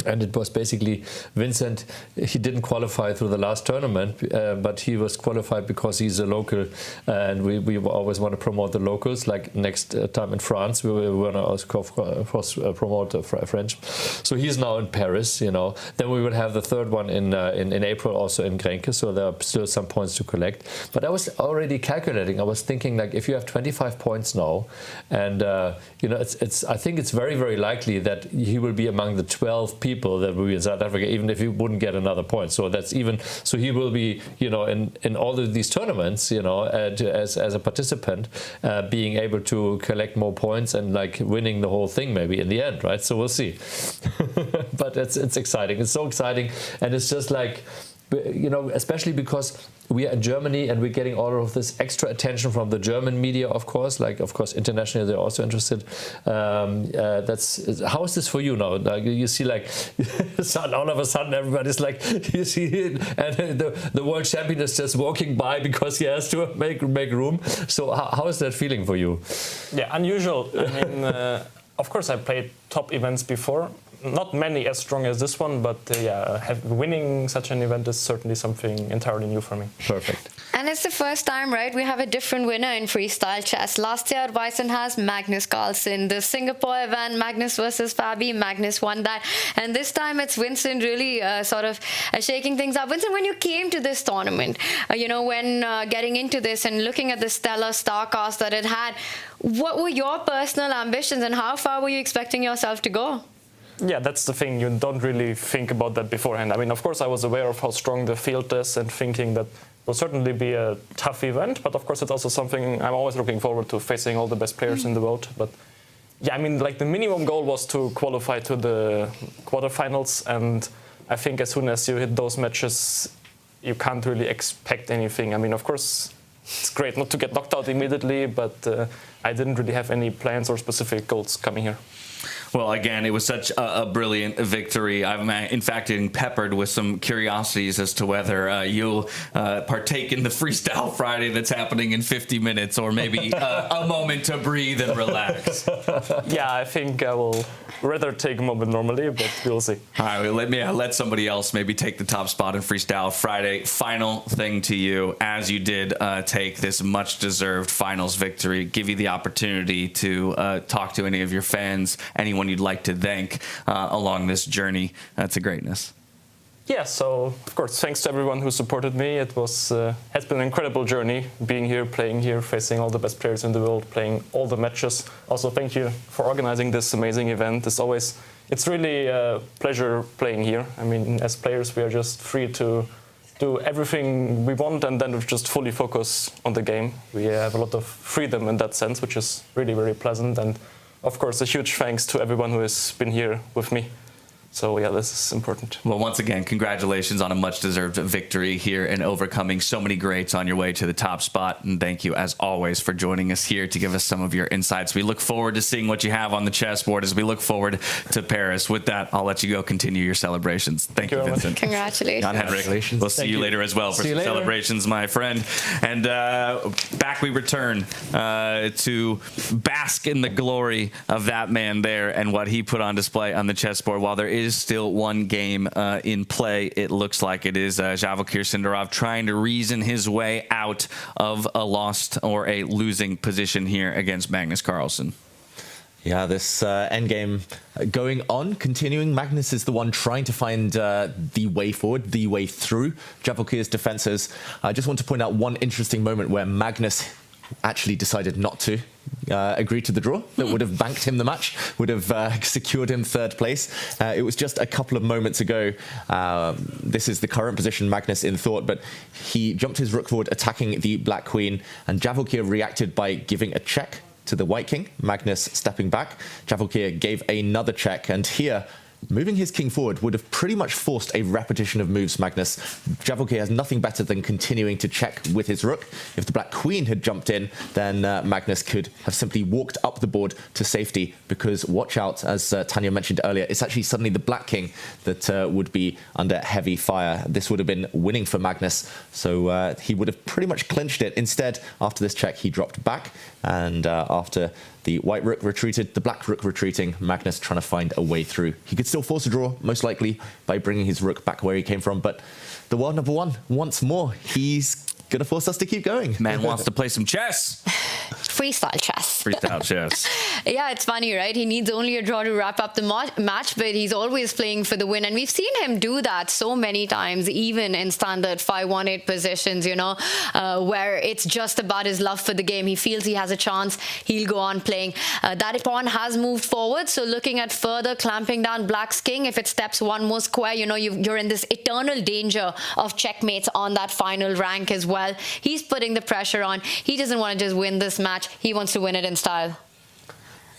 And it was basically Vincent. He didn't qualify through the last tournament, but he was qualified because he's a local, and we always want to promote the locals. Like next time in France, we want to also promote French. So he's now in Paris. Then we will have the third one in April, also in Grenke. So there are still some points to collect. But I was already calculating. I was thinking if you have 25 points now, and I think it's very, very likely that he will be among the 12 people that will be in South Africa, even if he wouldn't get another point. So he will be, in all of these tournaments, as a participant, being able to collect more points and winning the whole thing maybe in the end, right? So we'll see. But it's exciting. It's so exciting, and it's just especially because we are in Germany and we're getting all of this extra attention from the German media, of course. Of course, internationally they're also interested. How is this for you now? You see, all of a sudden everybody's you see it, and the world champion is just walking by because he has to make room. So how is that feeling for you? Yeah, unusual. I mean, of course, I played top events before. Not many as strong as this one, but winning such an event is certainly something entirely new for me. Perfect. And it's the first time, right? We have a different winner in freestyle chess. Last year at Weissenhaus, Magnus Carlsen. The Singapore event, Magnus versus Fabi, Magnus won that. And this time it's Vincent really shaking things up. Vincent, when you came to this tournament, when getting into this and looking at the stellar star cast that it had, what were your personal ambitions and how far were you expecting yourself to go? Yeah, that's the thing. You don't really think about that beforehand. I mean, of course, I was aware of how strong the field is and thinking that will certainly be a tough event. But of course, it's also something I'm always looking forward to, facing all the best players in the world. But yeah, I mean, the minimum goal was to qualify to the quarterfinals. And I think as soon as you hit those matches, you can't really expect anything. I mean, of course, it's great not to get knocked out immediately, but I didn't really have any plans or specific goals coming here. Well, again, it was such a brilliant victory. I'm, in fact, getting peppered with some curiosities as to whether you'll partake in the Freestyle Friday that's happening in 50 minutes, or maybe a moment to breathe and relax. Yeah, I think I will rather take a moment normally, but we'll see. All right, well, let somebody else maybe take the top spot in Freestyle Friday. Final thing to you, as you did take this much-deserved finals victory, give you the opportunity to talk to any of your fans, anyone you'd like to thank along this journey to greatness. Yeah, so of course, thanks to everyone who supported me. It was has been an incredible journey, being here, playing here, facing all the best players in the world, playing all the matches. Also, thank you for organizing this amazing event. It's really a pleasure playing here. I mean, as players, we are just free to do everything we want, and then we just fully focus on the game. We have a lot of freedom in that sense, which is really very pleasant. And of course, a huge thanks to everyone who has been here with me. So yeah, this is important. Well, once again, congratulations on a much-deserved victory here and overcoming so many greats on your way to the top spot. And thank you, as always, for joining us here to give us some of your insights. We look forward to seeing what you have on the chessboard as we look forward to Paris. With that, I'll let you go continue your celebrations. Thank you, Vincent. Congratulations. Jan-Henrik, we'll see you later as well for some celebrations, my friend. And back we return to bask in the glory of that man there and what he put on display on the chessboard. While there is still one game in play, it looks like it is Javokhir Sindarov trying to reason his way out of a lost or a losing position here against Magnus Carlsen. Yeah, this endgame going on, continuing. Magnus is the one trying to find the way forward, the way through Javokhir's defenses. I just want to point out one interesting moment where Magnus actually decided not to agree to the draw that would have banked him the match, would have secured him third place. It was just a couple of moments ago. This is the current position, Magnus in thought, but he jumped his rook forward, attacking the black queen, and Javokhir reacted by giving a check to the white king. Magnus stepping back. Javokhir gave another check, and here, moving his king forward would have pretty much forced a repetition of moves, Magnus. Javokhir has nothing better than continuing to check with his rook. If the black queen had jumped in, then Magnus could have simply walked up the board to safety, because watch out, as Tanya mentioned earlier, it's actually suddenly the black king that would be under heavy fire. This would have been winning for Magnus, so he would have pretty much clinched it. Instead, after this check, he dropped back, and after the white rook retreated, the black rook retreating, Magnus trying to find a way through. He could still force a draw, most likely, by bringing his rook back where he came from, but the world number one, once more, he's going to force us to keep going. Man wants to play some chess. Freestyle chess. Freestyle chess. Yeah, it's funny, right? He needs only a draw to wrap up the match, but he's always playing for the win. And we've seen him do that so many times, even in standard 5-1-8 positions, you know, where it's just about his love for the game. He feels he has a chance, he'll go on playing. That pawn has moved forward, so looking at further clamping down Black's king. If it steps one more square, you know, you're in this eternal danger of checkmates on that final rank as well. He's putting the pressure on. He doesn't want to just win this match. He wants to win it in style.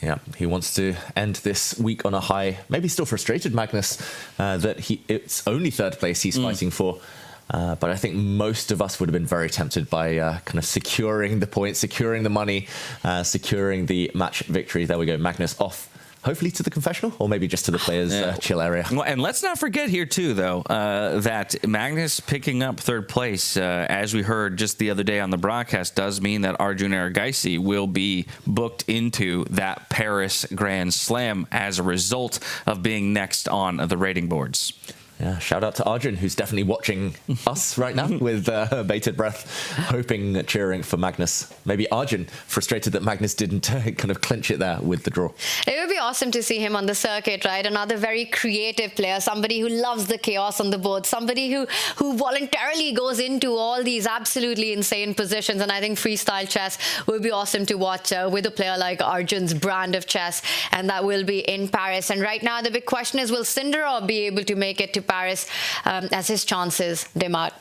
Yeah, he wants to end this week on a high. Maybe still frustrated, Magnus, that it's only third place he's fighting for. But I think most of us would have been very tempted by kind of securing the points, securing the money, securing the match victory. There we go, Magnus off. Hopefully to the confessional, or maybe just to the players' chill area. Well, and let's not forget here, too, though, that Magnus picking up third place, as we heard just the other day on the broadcast, does mean that Arjun Erigaisi will be booked into that Paris Grand Slam as a result of being next on the rating boards. Yeah, shout out to Arjun, who's definitely watching us right now with bated breath, hoping, cheering for Magnus. Maybe Arjun frustrated that Magnus didn't kind of clinch it there with the draw. It would be awesome to see him on the circuit, right? Another very creative player, somebody who loves the chaos on the board, somebody who voluntarily goes into all these absolutely insane positions. And I think freestyle chess would be awesome to watch with a player like Arjun's brand of chess, and that will be in Paris. And right now, the big question is, will Sindarov be able to make it to Paris as his chances dim out?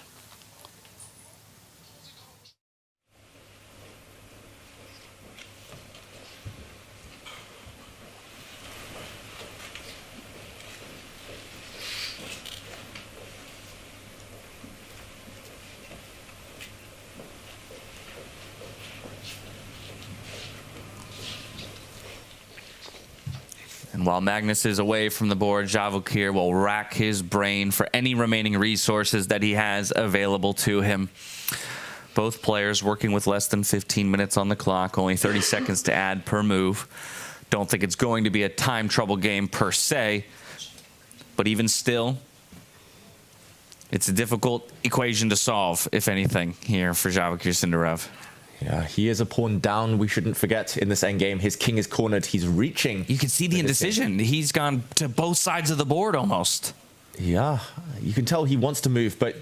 While Magnus is away from the board, Javokhir will rack his brain for any remaining resources that he has available to him. Both players working with less than 15 minutes on the clock, only 30 seconds to add per move. Don't think it's going to be a time trouble game per se, but even still, it's a difficult equation to solve, if anything, here for Javokhir Sindarov. Yeah, he is a pawn down. We shouldn't forget in this endgame, his king is cornered. He's reaching. You can see the indecision. He's gone to both sides of the board almost. Yeah, you can tell he wants to move, but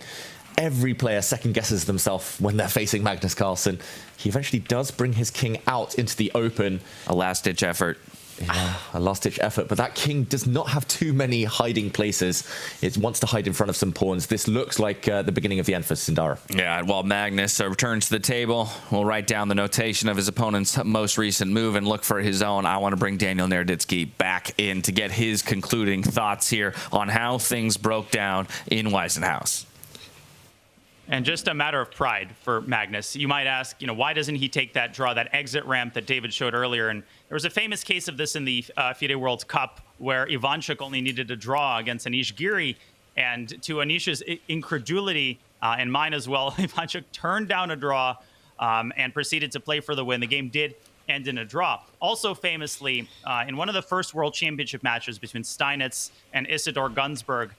every player second guesses themselves when they're facing Magnus Carlsen. He eventually does bring his king out into the open. A last-ditch effort. Yeah, a last-ditch effort, but that king does not have too many hiding places. It wants to hide in front of some pawns. This looks like the beginning of the end for Sindarov. Yeah, while Magnus returns to the table, we'll write down the notation of his opponent's most recent move and look for his own. I want to bring Daniel Nodirbek back in to get his concluding thoughts here on how things broke down in Weissenhaus. And just a matter of pride for Magnus. You might ask, why doesn't he take that draw, that exit ramp that David showed earlier? And there was a famous case of this in the FIDE World Cup where Ivanchuk only needed a draw against Anish Giri. And to Anish's incredulity, and mine as well, Ivanchuk turned down a draw and proceeded to play for the win. The game did end in a draw. Also famously, in one of the first World Championship matches between Steinitz and Isidor Gunsberg,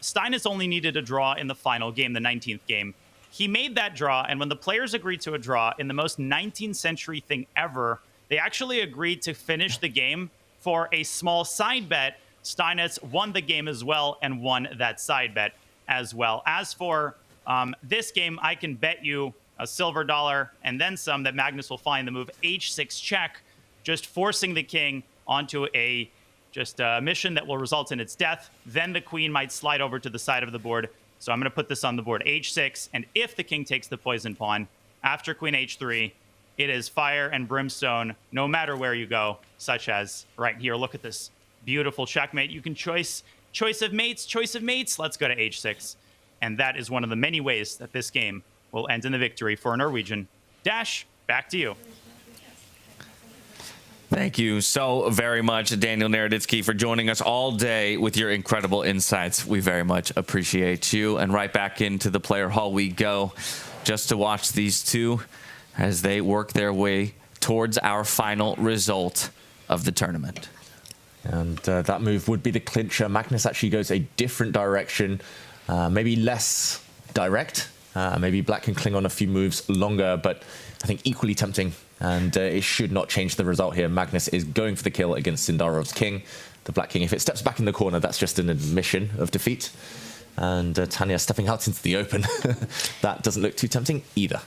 Steinitz only needed a draw in the final game, the 19th game. He made that draw, and when the players agreed to a draw, in the most 19th century thing ever, they actually agreed to finish the game for a small side bet. Steinitz won the game as well and won that side bet as well. As for this game, I can bet you a silver dollar and then some that Magnus will find the move h6 check, just forcing the king onto a mission that will result in its death. Then the queen might slide over to the side of the board. So I'm going to put this on the board, h6. And if the king takes the poison pawn, after queen h3, it is fire and brimstone, no matter where you go, such as right here. Look at this beautiful checkmate. You can choice of mates. Let's go to h6. And that is one of the many ways that this game will end in the victory for a Norwegian. Dash, back to you. Thank you so very much, Daniel Nodirbek, for joining us all day with your incredible insights. We very much appreciate you. And right back into the player hall we go, just to watch these two as they work their way towards our final result of the tournament. And that move would be the clincher. Magnus actually goes a different direction, maybe less direct. Maybe Black can cling on a few moves longer, but I think equally tempting. And it should not change the result here. Magnus is going for the kill against Sindarov's king. The Black king, if it steps back in the corner, that's just an admission of defeat. And Tanya stepping out into the open. That doesn't look too tempting either.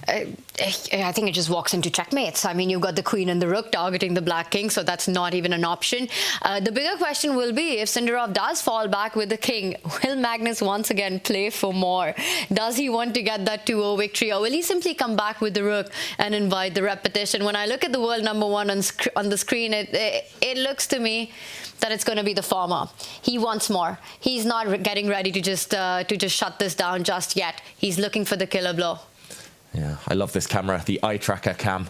I think it just walks into checkmates. I mean, you've got the queen and the rook targeting the black king, so that's not even an option. The bigger question will be, if Sindarov does fall back with the king, will Magnus once again play for more? Does he want to get that 2-0 victory, or will he simply come back with the rook and invite the repetition? When I look at the world number one on the screen, it looks to me that it's going to be the former. He wants more. He's not getting ready to just shut this down just yet. He's looking for the killer blow. Yeah, I love this camera, the eye tracker cam.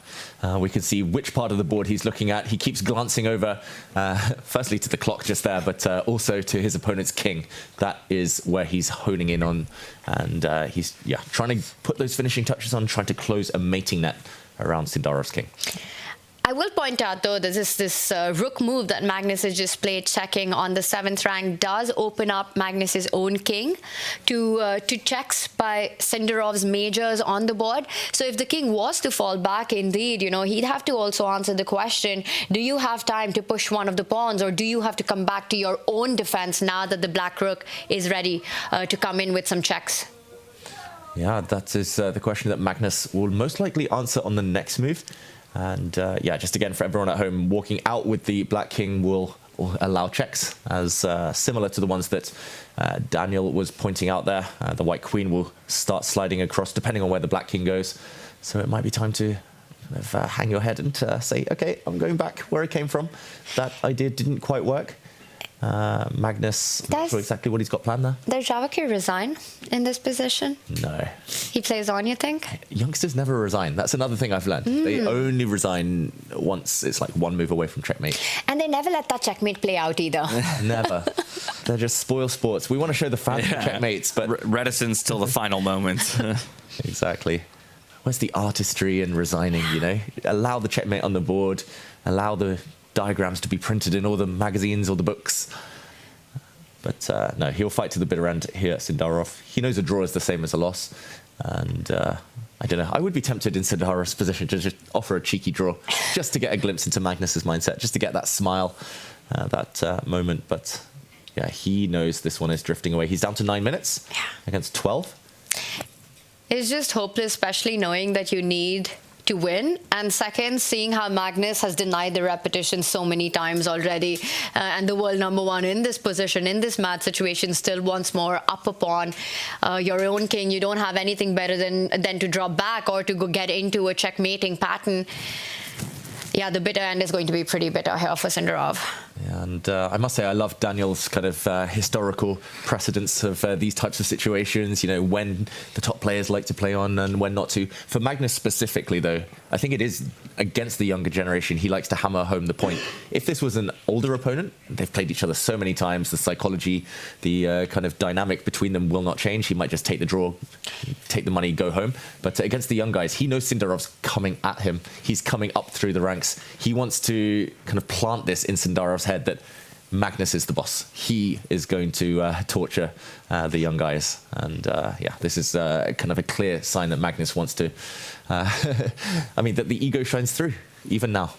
We can see which part of the board he's looking at. He keeps glancing over, firstly to the clock just there, but also to his opponent's king. That is where he's honing in on, and he's trying to put those finishing touches on, trying to close a mating net around Sindarov's king. I will point out, though, that this rook move that Magnus has just played, checking on the 7th rank, does open up Magnus's own king to checks by Sindarov's majors on the board. So if the king was to fall back, indeed, he'd have to also answer the question, do you have time to push one of the pawns, or do you have to come back to your own defense now that the black rook is ready to come in with some checks? Yeah, that is the question that Magnus will most likely answer on the next move. And just again, for everyone at home, walking out with the black king will allow checks, as similar to the ones that Daniel was pointing out there. The white queen will start sliding across depending on where the black king goes. So it might be time to hang your head and say, okay, I'm going back where I came from. That idea didn't quite work. Magnus, I'm not sure exactly what he's got planned there. Does Javokhir resign in this position? No. He plays on, you think? Youngsters never resign. That's another thing I've learned. They only resign once it's like one move away from checkmate. And they never let that checkmate play out either. Never. They're just spoil sports. We want to show the fans the checkmates, but reticence till the final moment. Exactly. Where's the artistry in resigning, you know? Allow the checkmate on the board, allow the diagrams to be printed in all the magazines or the books. But no, he'll fight to the bitter end here, Sindarov. He knows a draw is the same as a loss. And I don't know, I would be tempted in Sindarov's position to just offer a cheeky draw, just to get a glimpse into Magnus's mindset, just to get that smile, that moment. But yeah, he knows this one is drifting away. He's down to 9 minutes against 12. It's just hopeless, especially knowing that you need to win, and second, seeing how Magnus has denied the repetition so many times already, and the world #1 in this position, in this match situation, still once more up upon your own king. You don't have anything better than to drop back or to go get into a checkmating pattern. Yeah, the bitter end is going to be pretty bitter here for Sindarov. And I must say, I love Daniel's kind of historical precedence of these types of situations, you know, when the top players like to play on and when not to. For Magnus specifically, though, I think it is against the younger generation. He likes to hammer home the point. If this was an older opponent, they've played each other so many times, the psychology, the kind of dynamic between them will not change. He might just take the draw, take the money, go home. But against the young guys, he knows Sindarov's coming at him. He's coming up through the ranks. He wants to kind of plant this in Sindarov's head that Magnus is the boss. He is going to torture the young guys. And yeah, this is kind of a clear sign that Magnus wants to, I mean, that the ego shines through, even now.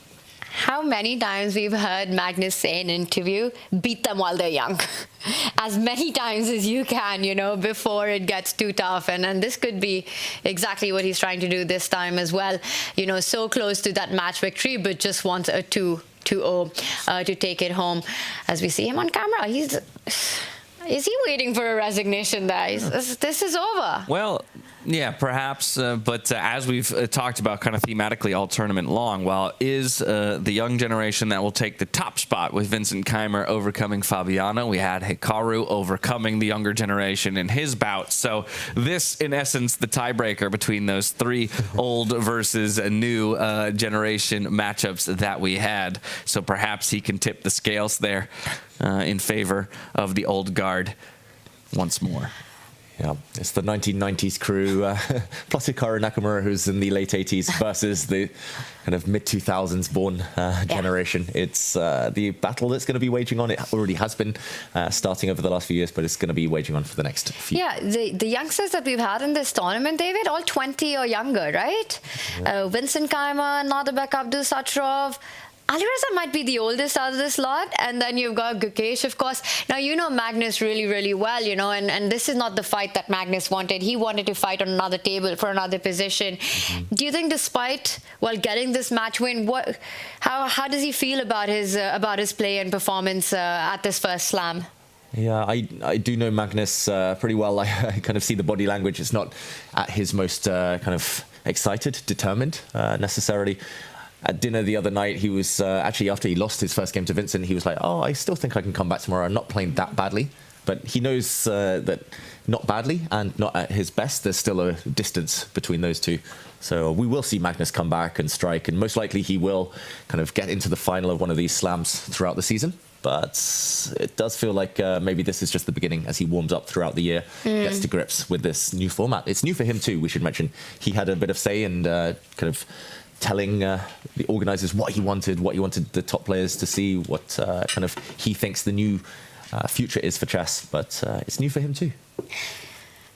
How many times we've heard Magnus say in an interview, beat them while they're young. As many times as you can, you know, before it gets too tough. And this could be exactly what he's trying to do this time as well. You know, so close to that match victory, but just wants a 2-0 to take it home. As we see him on camera, is he waiting for a resignation there? This is over. Well, yeah, perhaps. But as we've talked about kind of thematically all tournament long, well, is the young generation that will take the top spot with Vincent Keymer overcoming Fabiano. We had Hikaru overcoming the younger generation in his bout. So this, in essence, the tiebreaker between those three old versus a new generation matchups that we had. So perhaps he can tip the scales there in favor of the old guard once more. Yeah, it's the 1990s crew, plus Hikaru Nakamura, who's in the late 80s, versus the kind of mid-2000s born generation. It's the battle that's going to be waging on. It already has been starting over the last few years, but it's going to be waging on for the next few. Yeah, the youngsters that we've had in this tournament, David, all 20 or younger, right? Yeah. Vincent Keymer, Nodirbek Abdusattorov. Alireza might be the oldest out of this lot, and then you've got Gukesh, of course. Now, you know Magnus really, really well, you know, and this is not the fight that Magnus wanted. He wanted to fight on another table for another position. Do you think, despite, well, getting this match win, how does he feel about his play and performance at this first slam? Yeah, I do know Magnus pretty well. I kind of see the body language. It's not at his most kind of excited, determined necessarily. At dinner the other night, he was actually, after he lost his first game to Vincent, he was like, oh, I still think I can come back tomorrow. I'm not playing that badly. But he knows that not badly and not at his best, there's still a distance between those two. So we will see Magnus come back and strike, and most likely he will kind of get into the final of one of these slams throughout the season. But it does feel like maybe this is just the beginning as he warms up throughout the year, gets to grips with this new format. It's new for him too, we should mention. He had a bit of say and kind of telling the organisers what he wanted the top players to see, what kind of he thinks the new future is for chess. But it's new for him too.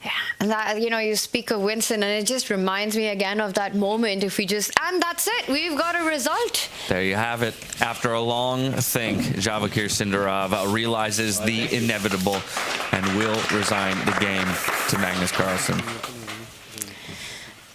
Yeah, and that, you know, you speak of Vincent, and it just reminds me again of that moment. And that's it. We've got a result. There you have it. After a long think, Javokhir Sindarov realizes the inevitable and will resign the game to Magnus Carlsen.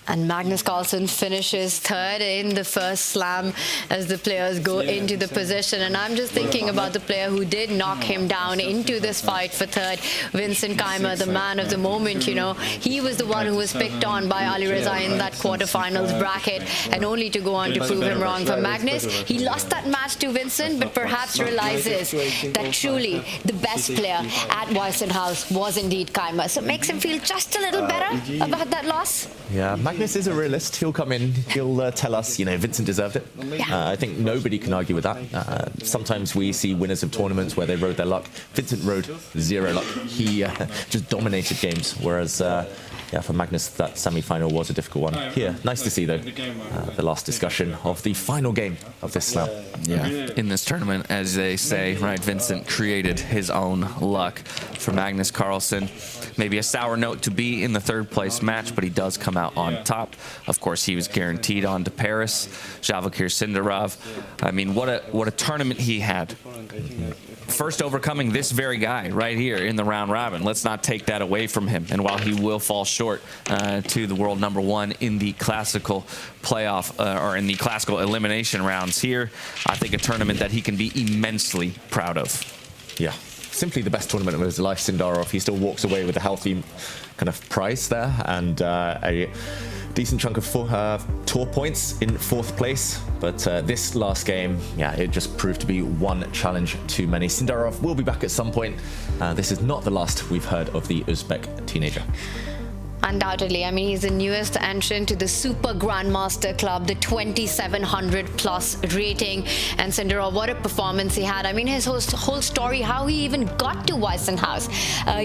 And Magnus Carlsen finishes third in the first slam as the players go into the position. And I'm just thinking about the player who did knock him down into this fight for third, Vincent Keymer, the man of the moment, you know. He was the one who was picked on by Alireza in that quarterfinals bracket, and only to go on to prove him wrong. For Magnus, he lost that match to Vincent, but perhaps realizes that truly the best player at Weissenhaus was indeed Keymer. So it makes him feel just a little better about that loss. Yeah, Magnus is a realist. He'll come in, he'll tell us, you know, Vincent deserved it. I think nobody can argue with that. Sometimes we see winners of tournaments where they rode their luck. Vincent rode zero luck. He just dominated games, whereas yeah, for Magnus, that semi-final was a difficult one. Here, nice to see, though, the last discussion of the final game of this slam. Yeah, in this tournament, as they say, right, Vincent created his own luck. For Magnus Carlsen, maybe a sour note to be in the third place match, but he does come out on top. Of course, he was guaranteed on to Paris. Javokhir Sindarov, I mean, what a tournament he had. First overcoming this very guy right here in the round robin. Let's not take that away from him. And while he will fall short to the world #1 in the classical playoff or in the classical elimination rounds here, I think a tournament that he can be immensely proud of. Yeah, simply the best tournament of his life, Sindarov. He still walks away with a healthy kind of prize there and a decent chunk of tour points in 4th place. But this last game, yeah, it just proved to be one challenge too many. Sindarov will be back at some point. This is not the last we've heard of the Uzbek teenager. Undoubtedly. I mean, he's the newest entrant to the Super Grandmaster Club, the 2700 plus rating. And Sindarov, what a performance he had. I mean, his whole story, how he even got to Weissenhaus.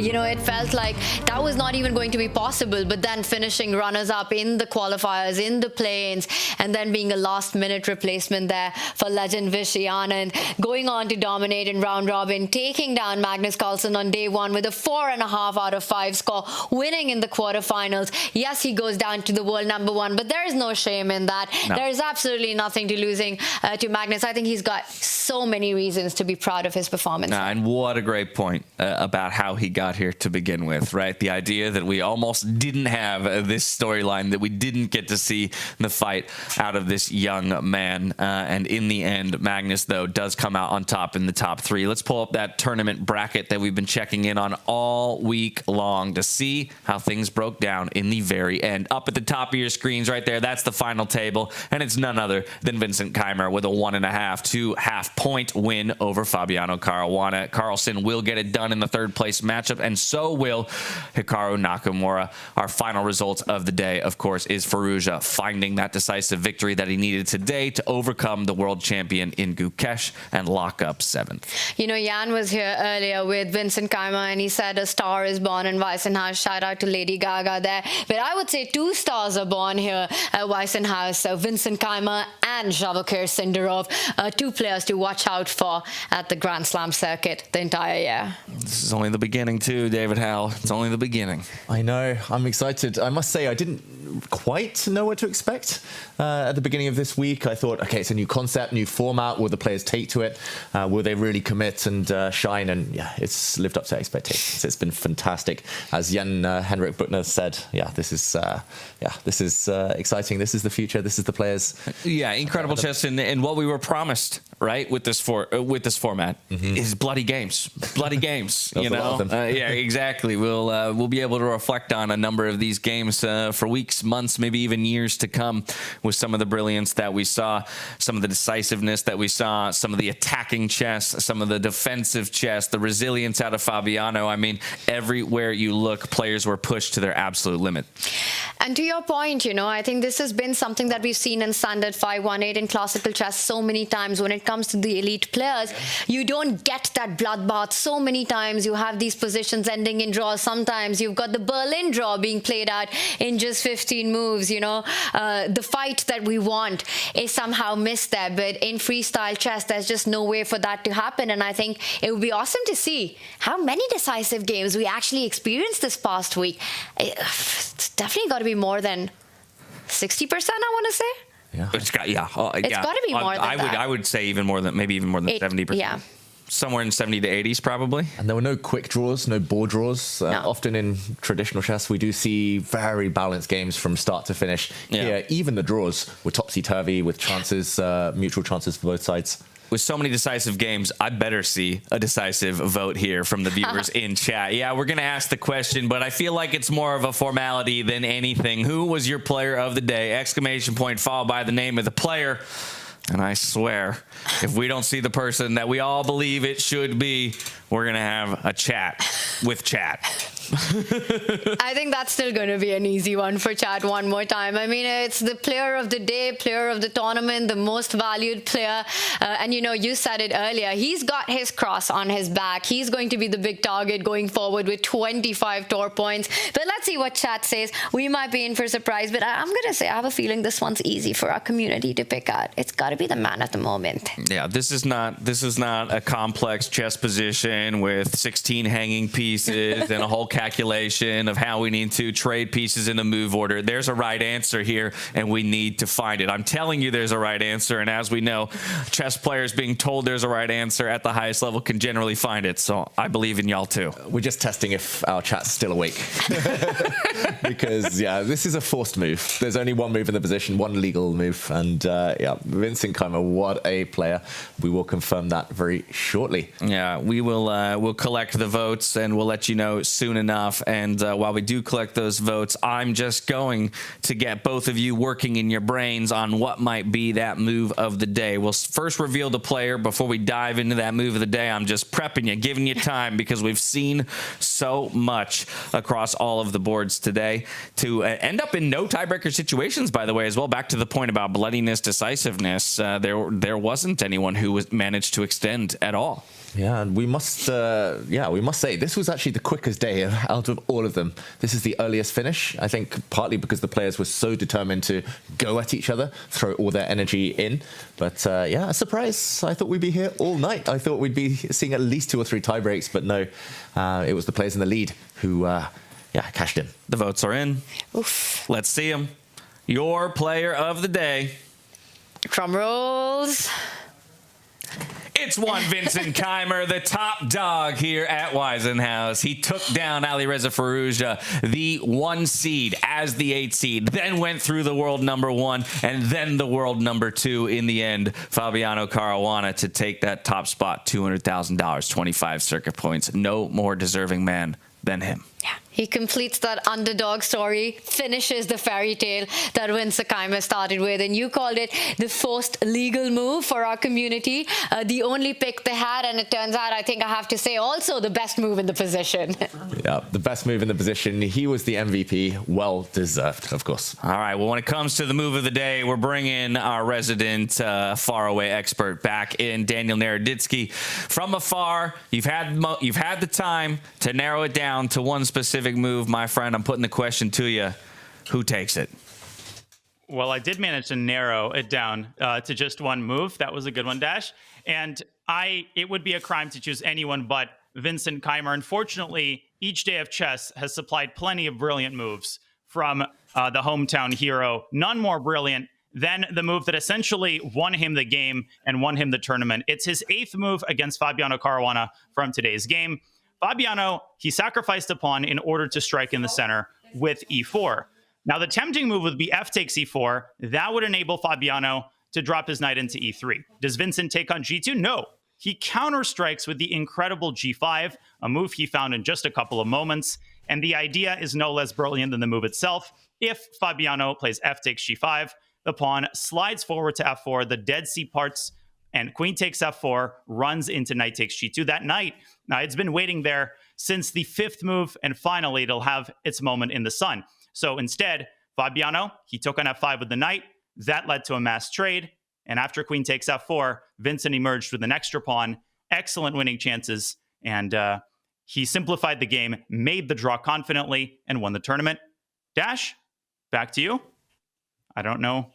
You know, it felt like that was not even going to be possible, but then finishing runners-up in the qualifiers, in the play-ins, and then being a last-minute replacement there for legend Vishy Anand, going on to dominate in round robin, taking down Magnus Carlsen on day 1 with a 4.5 out of 5 score, winning in the quarterfinals. Yes, he goes down to the world #1, but there is no shame in that. No. There is absolutely nothing to losing to Magnus. I think he's got so many reasons to be proud of his performance. And what a great point about how he got here to begin with, right? The idea that we almost didn't have this storyline, that we didn't get to see the fight out of this young man. And in the end, Magnus, though, does come out on top in the top 3. Let's pull up that tournament bracket that we've been checking in on all week long to see how things broke down in the very end. Up at the top of your screens right there, that's the final table, and it's none other than Vincent Keymer with a 1.5 to half point win over Fabiano Caruana. Carlsen will get it done in the 3rd place matchup, and so will Hikaru Nakamura. Our final results of the day, of course, is Firouzja finding that decisive victory that he needed today to overcome the world champion in Gukesh and lock up 7th. You know, Jan was here earlier with Vincent Keymer, and he said a star is born in Weissenhaus. Shout out to Lady Gaga there. But I would say 2 stars are born here at Weissenhaus. So Vincent Keymer and Javokhir Sindarov, 2 players to watch out for at the Grand Slam circuit the entire year. This is only the beginning too, David Howell. It's only the beginning. I know. I'm excited. I must say, I didn't quite know what to expect at the beginning of this week. I thought, okay, it's a new concept, new format. Will the players take to it? Will they really commit and shine? And yeah, it's lived up to expectations. It's been fantastic. As Jan Henrik Buchner said, yeah, this is exciting. This is the future. This is the players. Yeah, incredible chess, and what we were promised, right, with this format is bloody games. Bloody games. You know, yeah, exactly. We'll be able to reflect on a number of these games for weeks, months, maybe even years to come, with some of the brilliance that we saw, some of the decisiveness that we saw, some of the attacking chess, some of the defensive chess, the resilience out of Fabiano. I mean, everywhere you look, players were pushed to their absolute limit. And to your point, you know, I think this has been something that we've seen in standard 5-1-8 in classical chess so many times. When it comes to the elite players, you don't get that bloodbath so many times. You have these positions ending in draws. Sometimes you've got the Berlin draw being played out in just 15 moves, you know. The fight that we want is somehow missed there. But in freestyle chess, there's just no way for that to happen. And I think it would be awesome to see how many decisive games we actually experienced this past week. It's definitely got to be more than 60%, I want to say. Yeah, it's got it's got to be more than that. I would say maybe even more than 70%. Yeah. somewhere in 70 to 80s probably. And there were no quick draws, no board draws. Often in traditional chess, we do see very balanced games from start to finish. Yeah. Here, even the draws were topsy-turvy with chances, mutual chances for both sides. With so many decisive games, I better see a decisive vote here from the viewers in chat. Yeah, we're going to ask the question, but I feel like it's more of a formality than anything. Who was your player of the day? Exclamation point followed by the name of the player. And I swear, if we don't see the person that we all believe it should be, we're going to have a chat with chat. I think that's still going to be an easy one for chat one more time. I mean, it's the player of the day, player of the tournament, the most valued player. And, you know, you said it earlier. He's got his cross on his back. He's going to be the big target going forward with 25 tour points. But let's see what chat says. We might be in for a surprise. But I'm going to say I have a feeling this one's easy for our community to pick out. It's got to be the man at the moment. Yeah, this is not a complex chess position with 16 hanging pieces and a whole calculation of how we need to trade pieces in the move order. There's a right answer here, and we need to find it. I'm telling you there's a right answer, and as we know, chess players being told there's a right answer at the highest level can generally find it, so I believe in y'all too. We're just testing if our chat's still awake. Because, yeah, this is a forced move. There's only one move in the position, one legal move, and, yeah, Vincent Keymer, what a player. We will confirm that very shortly. Yeah, we will we'll collect the votes, and we'll let you know soon enough. And while we do collect those votes, I'm just going to get both of you working in your brains on what might be that move of the day. We'll first reveal the player before we dive into that move of the day. I'm just prepping you, giving you time, because we've seen so much across all of the boards today to end up in no tiebreaker situations, by the way, as well. Back to the point about bloodiness, decisiveness, there wasn't anyone who managed to extend at all. Yeah, and we must say this was actually the quickest day out of all of them. This is the earliest finish, I think, partly because the players were so determined to go at each other, throw all their energy in. But yeah, a surprise. I thought we'd be here all night. I thought we'd be seeing at least 2 or 3 tie breaks, but no, it was the players in the lead who, cashed in. The votes are in. Oof. Let's see them. Your player of the day. Drum rolls. It's one Vincent Keymer, the top dog here at Weissenhaus. He took down Alireza Firouzja, the 1 seed, as the 8 seed, then went through the world number 1 and then the world number 2 in the end, Fabiano Caruana, to take that top spot, $200,000, 25 circuit points. No more deserving man than him. Yeah, he completes that underdog story, finishes the fairy tale that Vincent Keymer started with, and you called it the forced legal move for our community. The only pick they had, and it turns out, I think I have to say, also the best move in the position. Yeah, the best move in the position. He was the MVP. Well deserved, of course. All right, well, when it comes to the move of the day, we're bringing our resident faraway expert back in, Daniel Naroditsky. From afar, you've had the time to narrow it down to one specific move, my friend. I'm putting the question to you. Who takes it? Well, I did manage to narrow it down to just one move. That was a good one, Dash. And it would be a crime to choose anyone but Vincent Keymer. Unfortunately, each day of chess has supplied plenty of brilliant moves from the hometown hero. None more brilliant than the move that essentially won him the game and won him the tournament. It's his 8th move against Fabiano Caruana from today's game. Fabiano, he sacrificed a pawn in order to strike in the center with e4. Now, the tempting move would be f takes e4. That would enable Fabiano to drop his knight into e3. Does Vincent take on g2? No. He counter-strikes with the incredible g5, a move he found in just a couple of moments. And the idea is no less brilliant than the move itself. If Fabiano plays f takes g5, the pawn slides forward to f4, the dead c parts, and queen takes f4, runs into knight takes g2. That knight, now it's been waiting there since the 5th move, and finally it'll have its moment in the sun. So instead, Fabiano, he took on f5 with the knight. That led to a mass trade. And after queen takes f4, Vincent emerged with an extra pawn, excellent winning chances, and he simplified the game, made the draw confidently, and won the tournament. Dash, back to you. I don't know.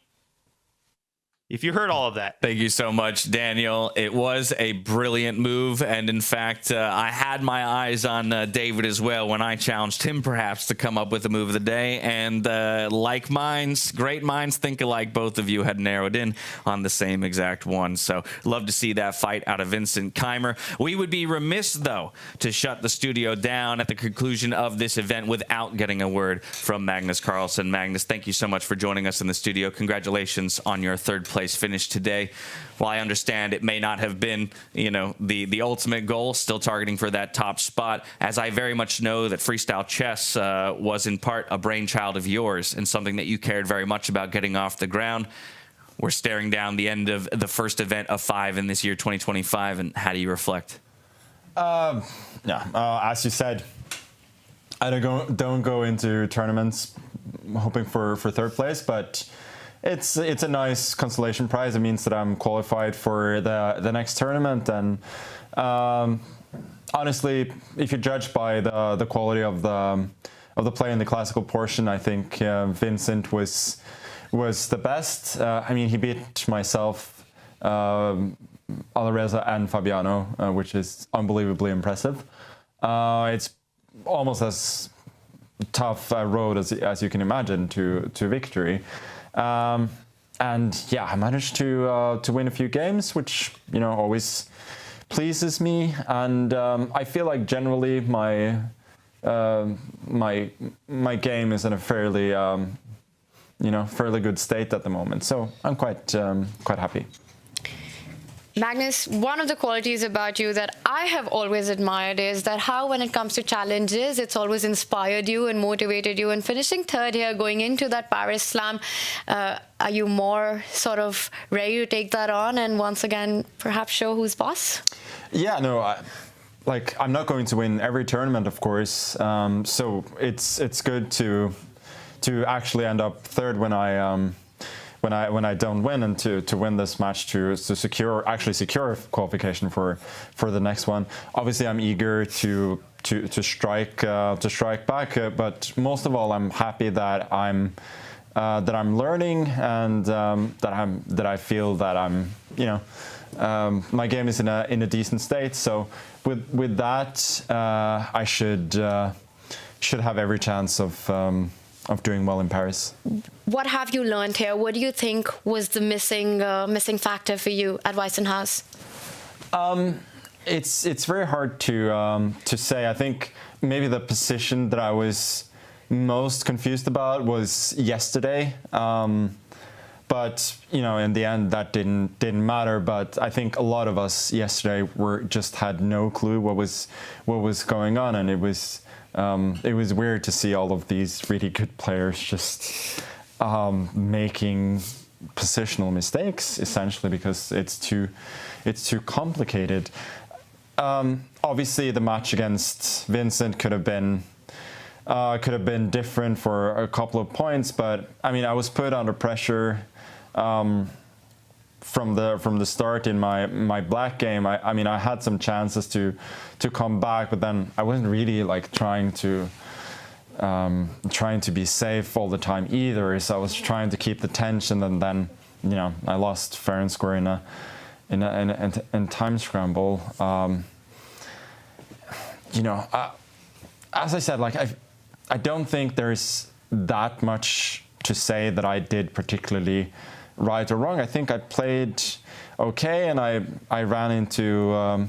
if you heard all of that. Thank you so much, Daniel. It was a brilliant move. And in fact, I had my eyes on David as well when I challenged him perhaps to come up with the move of the day. And like minds, great minds think alike, both of you had narrowed in on the same exact one. So love to see that fight out of Vincent Keymer. We would be remiss, though, to shut the studio down at the conclusion of this event without getting a word from Magnus Carlsen. Magnus, thank you so much for joining us in the studio. Congratulations on your third place finish today. While I understand it may not have been, the ultimate goal, still targeting for that top spot, as I very much know that freestyle chess was in part a brainchild of yours and something that you cared very much about getting off the ground. We're staring down the end of the first event of 5 in this year, 2025, and how do you reflect? As you said, I don't go into tournaments hoping for third place, but it's a nice consolation prize. It means that I'm qualified for the next tournament, and honestly, if you judge by the quality of the play in the classical portion, I think Vincent was the best. He beat myself, Alireza, and Fabiano, which is unbelievably impressive. It's almost as tough a road as you can imagine to victory. I managed to win a few games, which always pleases me, and I feel like generally my game is in a fairly good state at the moment. So I'm quite happy. Magnus, one of the qualities about you that I have always admired is that how, when it comes to challenges, it's always inspired you and motivated you. And finishing third here, going into that Paris Slam, are you more sort of ready to take that on and once again perhaps show who's boss? Yeah, no, I'm not going to win every tournament, of course. So it's good to actually end up third when I don't win, and to win this match to secure qualification for the next one. Obviously, I'm eager to strike back, but most of all, I'm happy that I'm learning, and that I feel that I'm my game is in a decent state. So with that, I should have every chance of doing well in Paris. What have you learned here? What do you think was the missing factor for you at Weissenhaus? It's very hard to say. I think maybe the position that I was most confused about was yesterday. But in the end, that didn't matter. But I think a lot of us yesterday just had no clue what was going on, and it was weird to see all of these really good players just making positional mistakes, essentially, because it's too complicated. Obviously, the match against Vincent could have been different for a couple of points, but I was put under pressure from the start in my black game. I had some chances to come back, but then I wasn't really trying to be safe all the time either. So I was trying to keep the tension, and then I lost fair and square in time scramble. As I said, I don't think there's that much to say that I did particularly right or wrong. I think I played okay, and I ran into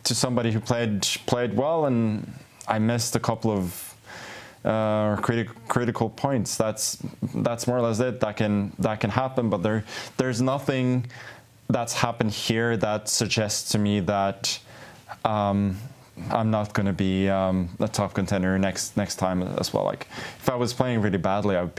to somebody who played well, and I missed a couple of critical points. That's more or less it. That can happen, but there's nothing that's happened here that suggests to me that I'm not going to be a top contender next time as well. If I was playing really badly, I'd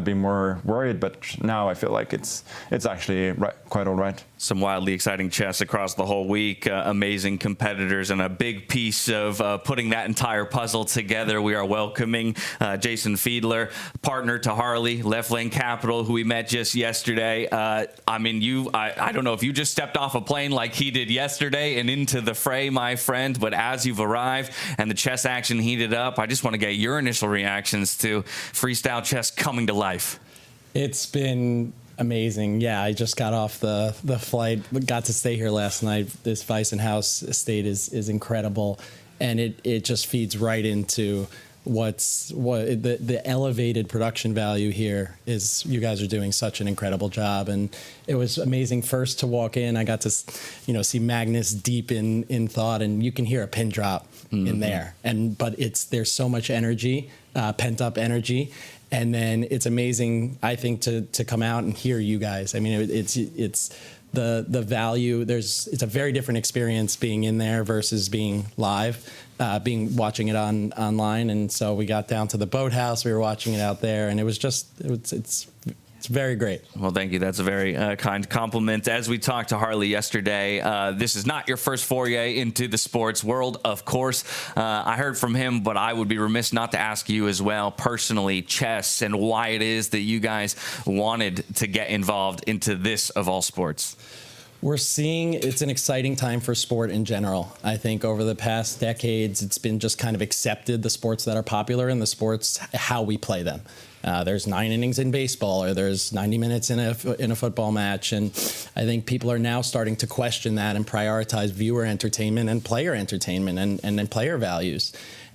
be more worried. But now I feel like it's actually quite all right. Some wildly exciting chess across the whole week. Amazing competitors, and a big piece of putting that entire puzzle together. We are welcoming Jason Fiedler, partner to Harley, Left Lane Capital, who we met just yesterday. I don't know if you just stepped off a plane like he did yesterday and into the fray, my friend, but as you've arrived and the chess action heated up, I just want to get your initial reactions to freestyle chess coming to life. It's been Amazing. Yeah, I just got off the flight, got to stay here last night. This Weissenhaus estate is incredible, and it just feeds right into the elevated production value here is. You guys are doing such an incredible job, and it was amazing first to walk in. I got to see Magnus deep in thought, and you can hear a pin drop in there, but there's so much energy, pent up energy. And then it's amazing, I think, to come out and hear you guys. I mean, it's the value. It's a very different experience being in there versus being live, watching it online. And so we got down to the boathouse. We were watching it out there, and it was just it's very great. Well, thank you. That's a very kind compliment. As we talked to Harley yesterday, this is not your first foray into the sports world, of course. I heard from him, but I would be remiss not to ask you as well, personally, chess, and why it is that you guys wanted to get involved into this of all sports. We're seeing it's an exciting time for sport in general. I think over the past decades, it's been just kind of accepted, the sports that are popular and the sports, how we play them. There's 9 innings in baseball, or there's 90 minutes in a football match. And I think people are now starting to question that and prioritize viewer entertainment and player entertainment and then player values.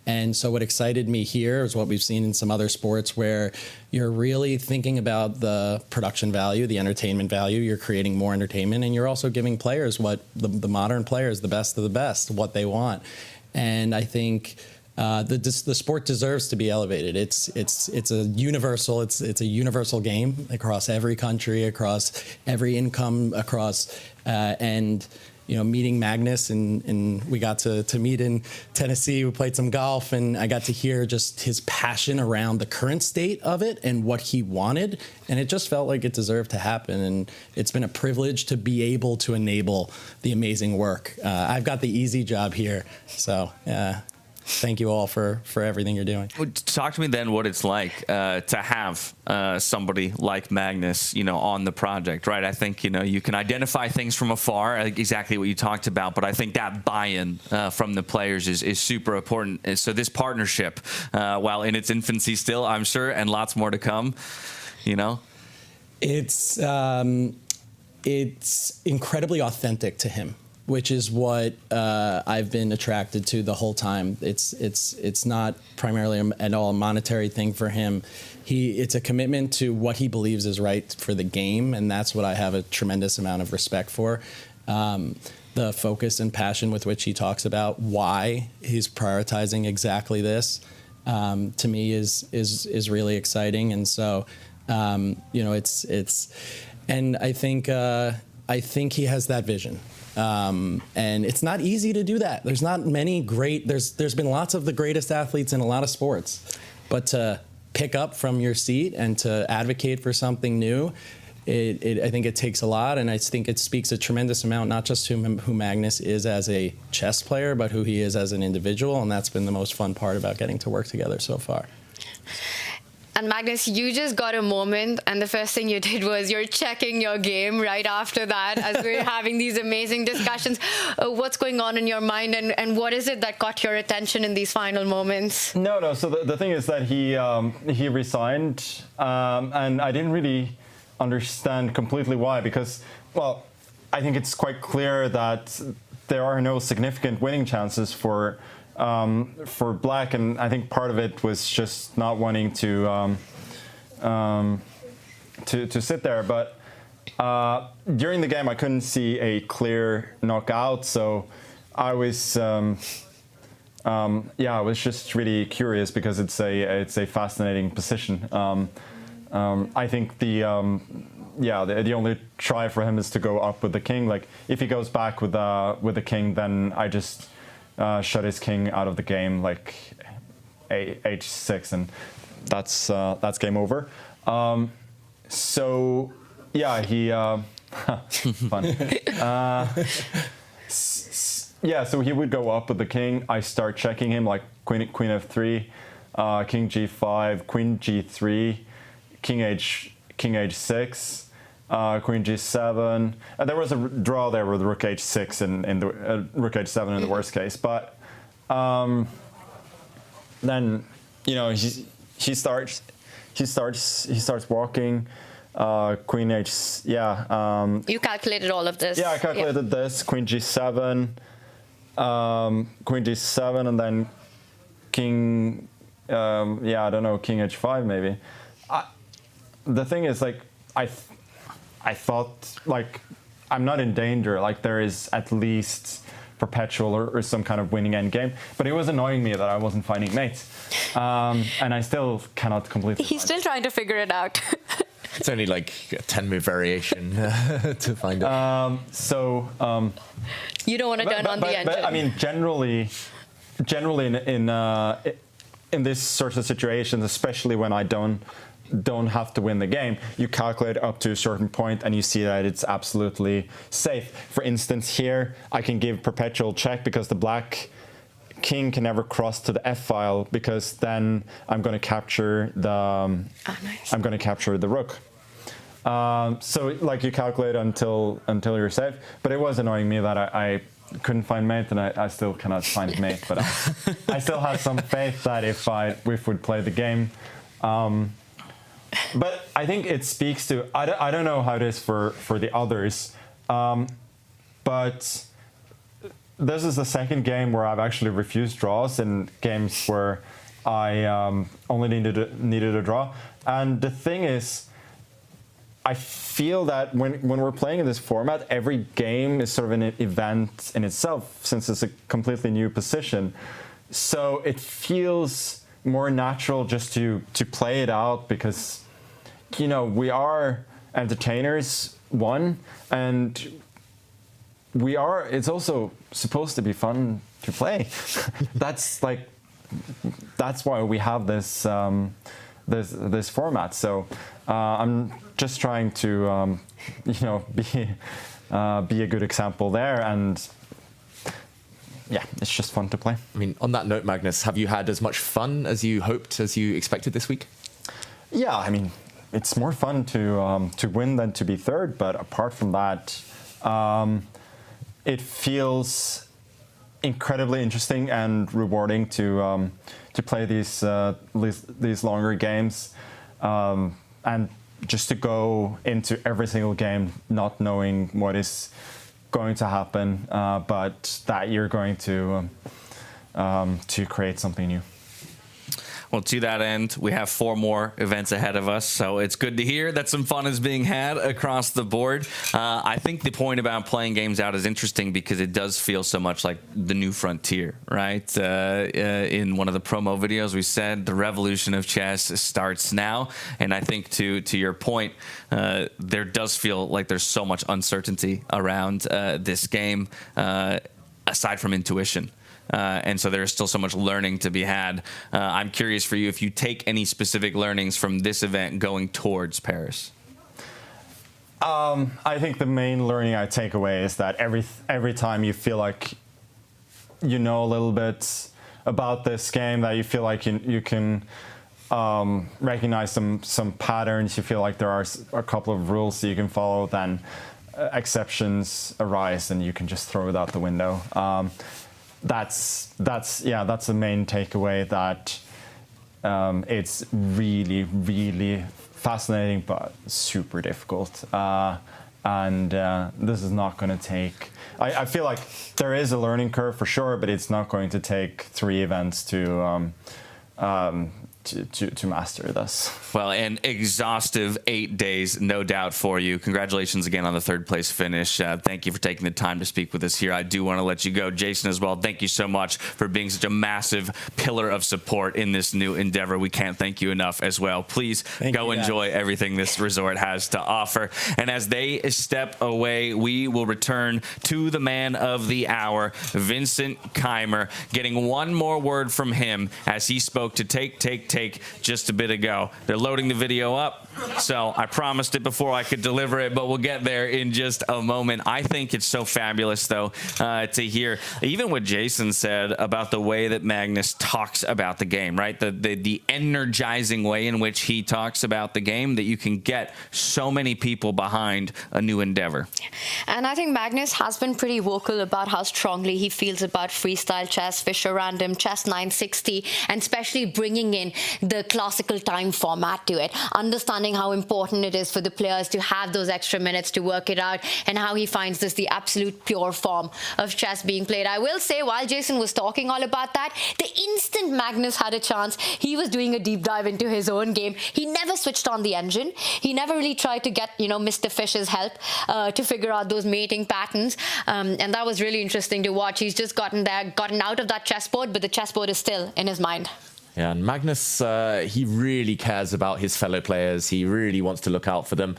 And so what excited me here is what we've seen in some other sports where you're really thinking about the production value, the entertainment value. You're creating more entertainment, and you're also giving players what the modern players, the best of the best, what they want. And I think the sport deserves to be elevated. It's a universal game across every country, across every income, and meeting Magnus and we got to meet in Tennessee. We played some golf, and I got to hear just his passion around the current state of it and what he wanted, and it just felt like it deserved to happen. And it's been a privilege to be able to enable the amazing work. I've got the easy job here, so thank you all for everything you're doing. Talk to me then what it's like to have somebody like Magnus, on the project, right? I think, you can identify things from afar, exactly what you talked about, but I think that buy-in from the players is super important. And so this partnership, while in its infancy still, I'm sure, and lots more to come, It's incredibly authentic to him, which is what I've been attracted to the whole time. It's not primarily at all a monetary thing for him. It's a commitment to what he believes is right for the game, and that's what I have a tremendous amount of respect for. The focus and passion with which he talks about why he's prioritizing exactly this, to me is really exciting. And so, and I think he has that vision. And it's not easy to do that. There's not many there's been lots of the greatest athletes in a lot of sports, but to pick up from your seat and to advocate for something new, I think it takes a lot, and I think it speaks a tremendous amount, not just to who Magnus is as a chess player, but who he is as an individual, and that's been the most fun part about getting to work together so far. And Magnus, you just got a moment, and the first thing you did was you're checking your game right after that as we're having these amazing discussions. What's going on in your mind, and what is it that caught your attention in these final moments? No. So the thing is that he resigned, and I didn't really understand completely why, because, well, I think it's quite clear that there are no significant winning chances for Black, and I think part of it was just not wanting to sit there. But during the game, I couldn't see a clear knockout, so I was I was just really curious because it's a fascinating position. I think the only try for him is to go up with the king. Like if he goes back with the king, then I just shut his king out of the game, like h6, and that's game over. So yeah, he fun. So he would go up with the king. I start checking him, like queen f3, king g5, queen g3, king h6. Queen g7. There was a draw there with rook h6 in the rook h7 in the worst case. But then he starts walking. Queen H, you calculated all of this. Yeah, I calculated this. Queen G7, Queen G7, and then King, I don't know, King H5 maybe. The thing is, like, I thought, like, I'm not in danger. Like, there is at least perpetual or some kind of winning end game. But it was annoying me that I wasn't finding mates. And I still cannot completely He's still trying to figure it out. It's only like a 10-move variation to find it. You don't want to turn on the engine. But I mean, generally in this sort of situations, especially when I don't have to win the game, you calculate up to a certain point and you see that it's absolutely safe. For instance, here I can give perpetual check because the black king can never cross to the f-file, because then I'm going to capture the I'm going to capture the rook. So like you calculate until you're safe. But it was annoying me that I couldn't find mate, and I still cannot find mate. But I still have some faith that if we'd play the game. But I think it speaks to, I don't know how it is for the others, but this is the second game where I've actually refused draws in games where I only needed a draw. And the thing is, I feel that when we're playing in this format, every game is sort of an event in itself, since it's a completely new position. So it feels more natural just to play it out, because, you know, we are entertainers, and it's also supposed to be fun to play. That's why we have this this format. So I'm just trying to be a good example there, and yeah, it's just fun to play. I mean, on that note, Magnus, have you had as much fun as you hoped, as you expected this week? Yeah, I mean, it's more fun to win than to be third, but apart from that, it feels incredibly interesting and rewarding to play these longer games, and just to go into every single game not knowing what is going to happen, but that you're going to create something new. Well, to that end, we have 4 more events ahead of us, so it's good to hear that some fun is being had across the board. I think the point about playing games out is interesting because it does feel so much like the new frontier, right? In one of the promo videos, we said the revolution of chess starts now, and I think to your point, there does feel like there's so much uncertainty around this game, aside from intuition. And so there's still so much learning to be had. I'm curious for you if you take any specific learnings from this event going towards Paris. I think the main learning I take away is that every time you feel like you know a little bit about this game, that you feel like you can recognize some patterns, you feel like there are a couple of rules that you can follow, then exceptions arise and you can just throw it out the window. That's the main takeaway, that it's really, really fascinating but super difficult, and this is not going to take, I feel like there is a learning curve for sure, but it's not going to take 3 events to master this. Well, an exhaustive 8 days, no doubt, for you. Congratulations again on the 3rd place finish. Thank you for taking the time to speak with us here. I do want to let you go. Jason as well, thank you so much for being such a massive pillar of support in this new endeavor. We can't thank you enough as well. Please go enjoy everything this resort has to offer. And as they step away, we will return to the man of the hour, Vincent Keymer, getting one more word from him as he spoke to Take just a bit ago. They're loading the video up, so I promised it before I could deliver it, but we'll get there in just a moment. I think it's so fabulous, though, to hear even what Jason said about the way that Magnus talks about the game, right? The energizing way in which he talks about the game, that you can get so many people behind a new endeavor. And I think Magnus has been pretty vocal about how strongly he feels about freestyle chess, Fischer Random, Chess 960, and especially bringing in the classical time format to it, understanding how important it is for the players to have those extra minutes to work it out, and how he finds this the absolute pure form of chess being played. I will say, while Jason was talking all about that, the instant Magnus had a chance, he was doing a deep dive into his own game. He never switched on the engine. He never really tried to get, Mr. Fish's help to figure out those mating patterns. And that was really interesting to watch. He's just gotten out of that chessboard, but the chessboard is still in his mind. Yeah, and Magnus, he really cares about his fellow players. He really wants to look out for them.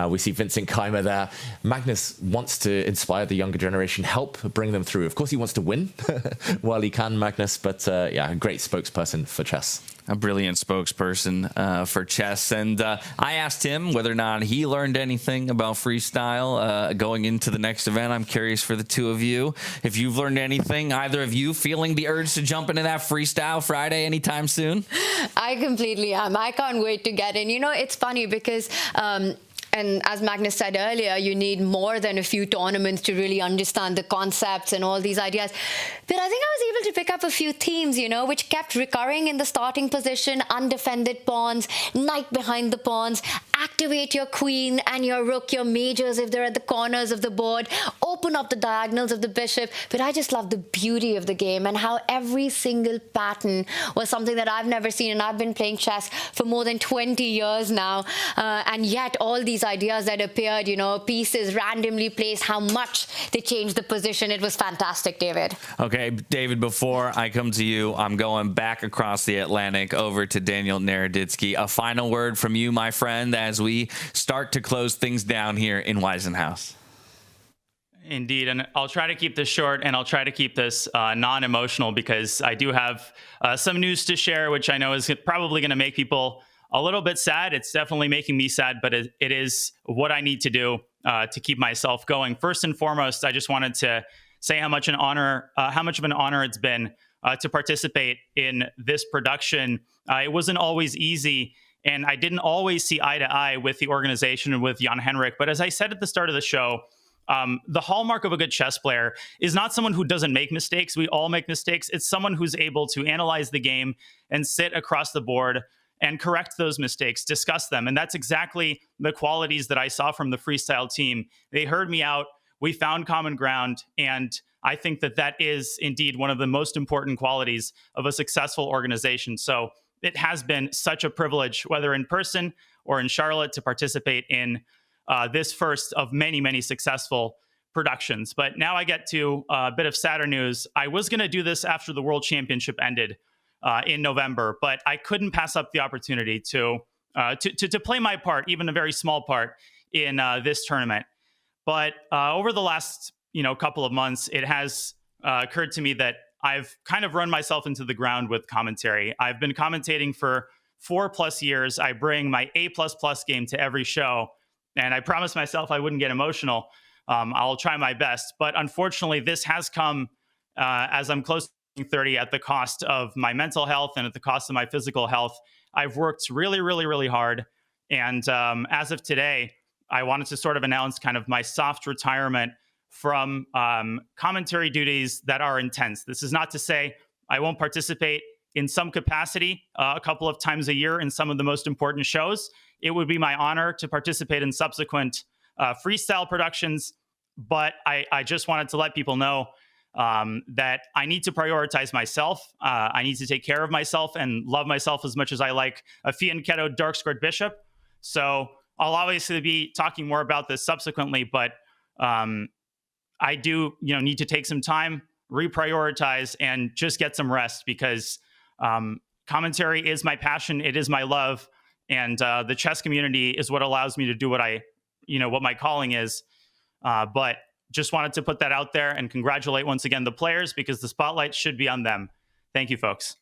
We see Vincent Keymer there. Magnus wants to inspire the younger generation, help bring them through. Of course, he wants to win while he can, Magnus, but yeah, a great spokesperson for chess. A brilliant spokesperson for chess. And I asked him whether or not he learned anything about freestyle going into the next event. I'm curious for the two of you, if you've learned anything, either of you feeling the urge to jump into that Freestyle Friday anytime soon? I completely am. I can't wait to get in. It's funny because and as Magnus said earlier, you need more than a few tournaments to really understand the concepts and all these ideas. But I think I was able to pick up a few themes, which kept recurring in the starting position: undefended pawns, knight behind the pawns, activate your queen and your rook, your majors if they're at the corners of the board, open up the diagonals of the bishop. But I just love the beauty of the game and how every single pattern was something that I've never seen. And I've been playing chess for more than 20 years now. And yet all these ideas that appeared, pieces randomly placed, how much they changed the position. It was fantastic, David. Okay, David, before I come to you, I'm going back across the Atlantic over to Daniel Naroditsky. A final word from you, my friend, as we start to close things down here in Weissenhaus. Indeed, and I'll try to keep this short, and I'll try to keep this non-emotional, because I do have some news to share, which I know is probably going to make people a little bit sad. It's definitely making me sad, but it is what I need to do to keep myself going. First and foremost, I just wanted to say how much of an honor it's been to participate in this production. It wasn't always easy, and I didn't always see eye to eye with the organization and with Jan Henrik. But as I said at the start of the show, the hallmark of a good chess player is not someone who doesn't make mistakes. We all make mistakes. It's someone who's able to analyze the game and sit across the board and correct those mistakes, discuss them. And that's exactly the qualities that I saw from the freestyle team. They heard me out. We found common ground. And I think that that is indeed one of the most important qualities of a successful organization. So it has been such a privilege, whether in person or in Charlotte, to participate in this first of many, many successful productions. But now I get to a bit of sadder news. I was going to do this after the World Championship ended in November, but I couldn't pass up the opportunity to play my part, even a very small part, in this tournament. But over the last couple of months, it has occurred to me that I've kind of run myself into the ground with commentary. I've been commentating for 4+ years. I bring my A++ game to every show, and I promised myself I wouldn't get emotional. I'll try my best. But unfortunately, this has come as I'm close to 30 at the cost of my mental health and at the cost of my physical health. I've worked really, really, really hard. And as of today, I wanted to sort of announce kind of my soft retirement from commentary duties that are intense. This is not to say I won't participate in some capacity a couple of times a year in some of the most important shows. It would be my honor to participate in subsequent freestyle productions, but I just wanted to let people know that I need to prioritize myself. I need to take care of myself and love myself as much as I like a Fianchetto dark squared bishop. So I'll obviously be talking more about this subsequently, but I do need to take some time, reprioritize, and just get some rest, because commentary is my passion. It is my love. And the chess community is what allows me to do what what my calling is. But just wanted to put that out there and congratulate once again the players, because the spotlight should be on them. Thank you, folks.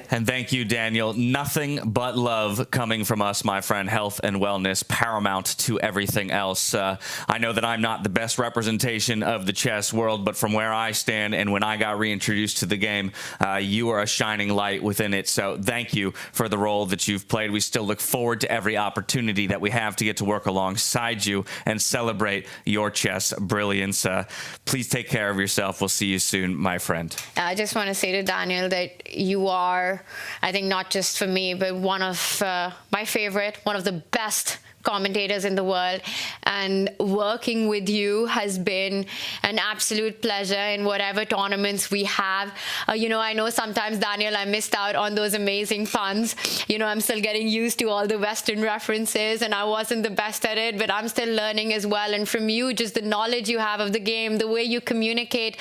And thank you, Daniel. Nothing but love coming from us, my friend. Health and wellness paramount to everything else. I know that I'm not the best representation of the chess world, but from where I stand and when I got reintroduced to the game, you are a shining light within it. So thank you for the role that you've played. We still look forward to every opportunity that we have to get to work alongside you and celebrate your chess brilliance. Please take care of yourself. We'll see you soon, my friend. I just want to say to Daniel that you are, I think not just for me, but one of my favorite, one of the best commentators in the world, and working with you has been an absolute pleasure in whatever tournaments we have. I know sometimes, Daniel, I missed out on those amazing puns. I'm still getting used to all the Western references, and I wasn't the best at it, but I'm still learning as well. And from you, just the knowledge you have of the game, the way you communicate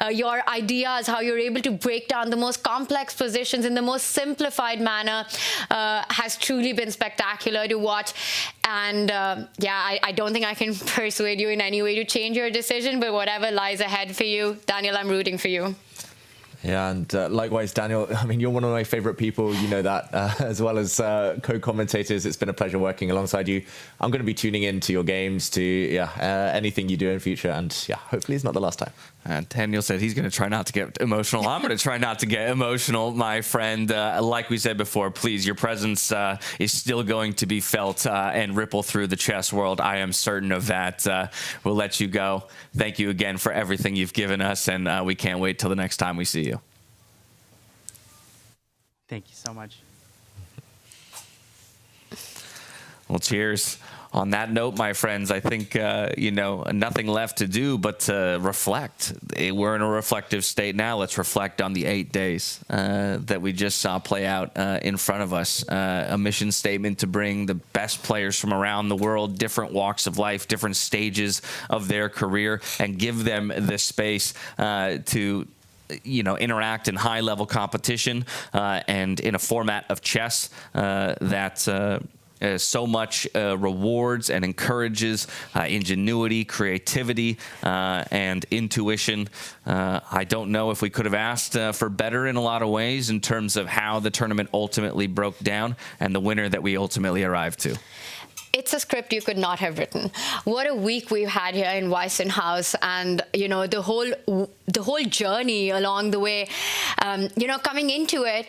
your ideas, how you're able to break down the most complex positions in the most simplified manner has truly been spectacular to watch. And I don't think I can persuade you in any way to change your decision, but whatever lies ahead for you, Daniel, I'm rooting for you. Yeah, and likewise, Daniel, I mean, you're one of my favorite people, you know that, as well as co-commentators. It's been a pleasure working alongside you. I'm going to be tuning in to your games, to anything you do in future, and hopefully it's not the last time. Daniel said he's going to try not to get emotional. I'm going to try not to get emotional, my friend. Like we said before, please, your presence is still going to be felt and ripple through the chess world. I am certain of that. We'll let you go. Thank you again for everything you've given us, and we can't wait till the next time we see you. Thank you so much. Well, cheers. On that note, my friends, I think, nothing left to do but to reflect. We're in a reflective state now. Let's reflect on the 8 days that we just saw play out in front of us. A mission statement to bring the best players from around the world, different walks of life, different stages of their career, and give them the space to interact in high-level competition and in a format of chess that so much rewards and encourages ingenuity, creativity, and intuition. I don't know if we could have asked for better in a lot of ways in terms of how the tournament ultimately broke down and the winner that we ultimately arrived to. It's a script you could not have written. What a week we've had here in Weissenhaus, and the whole journey along the way. Coming into it,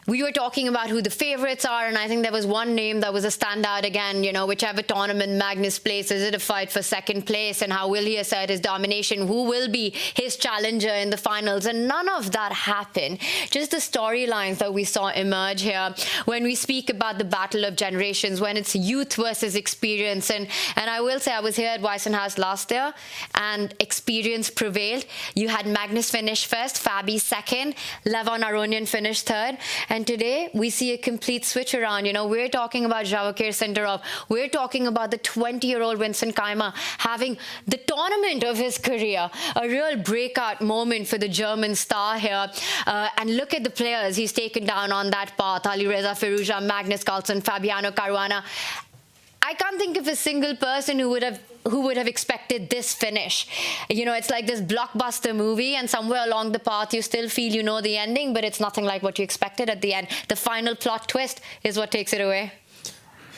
we were talking about who the favorites are, and I think there was one name that was a standout again. Whichever tournament Magnus plays, is it a fight for second place, and how will he assert his domination? Who will be his challenger in the finals? And none of that happened. Just the storylines that we saw emerge here when we speak about the battle of generations, when it's youth versus experience. And I will say, I was here at Weissenhaus last year, and experience prevailed. You had Magnus finish first, Fabi second, Levon Aronian finished third. And today, we see a complete switch around. We're talking about Javokhir Sindarov. We're talking about the 20-year-old Vincent Keymer having the tournament of his career, a real breakout moment for the German star here. And look at the players he's taken down on that path. Alireza Firouzja, Magnus Carlsen, Fabiano Caruana. I can't think of a single person who would have expected this finish. It's like this blockbuster movie, and somewhere along the path you still feel you know the ending, but it's nothing like what you expected at the end. The final plot twist is what takes it away.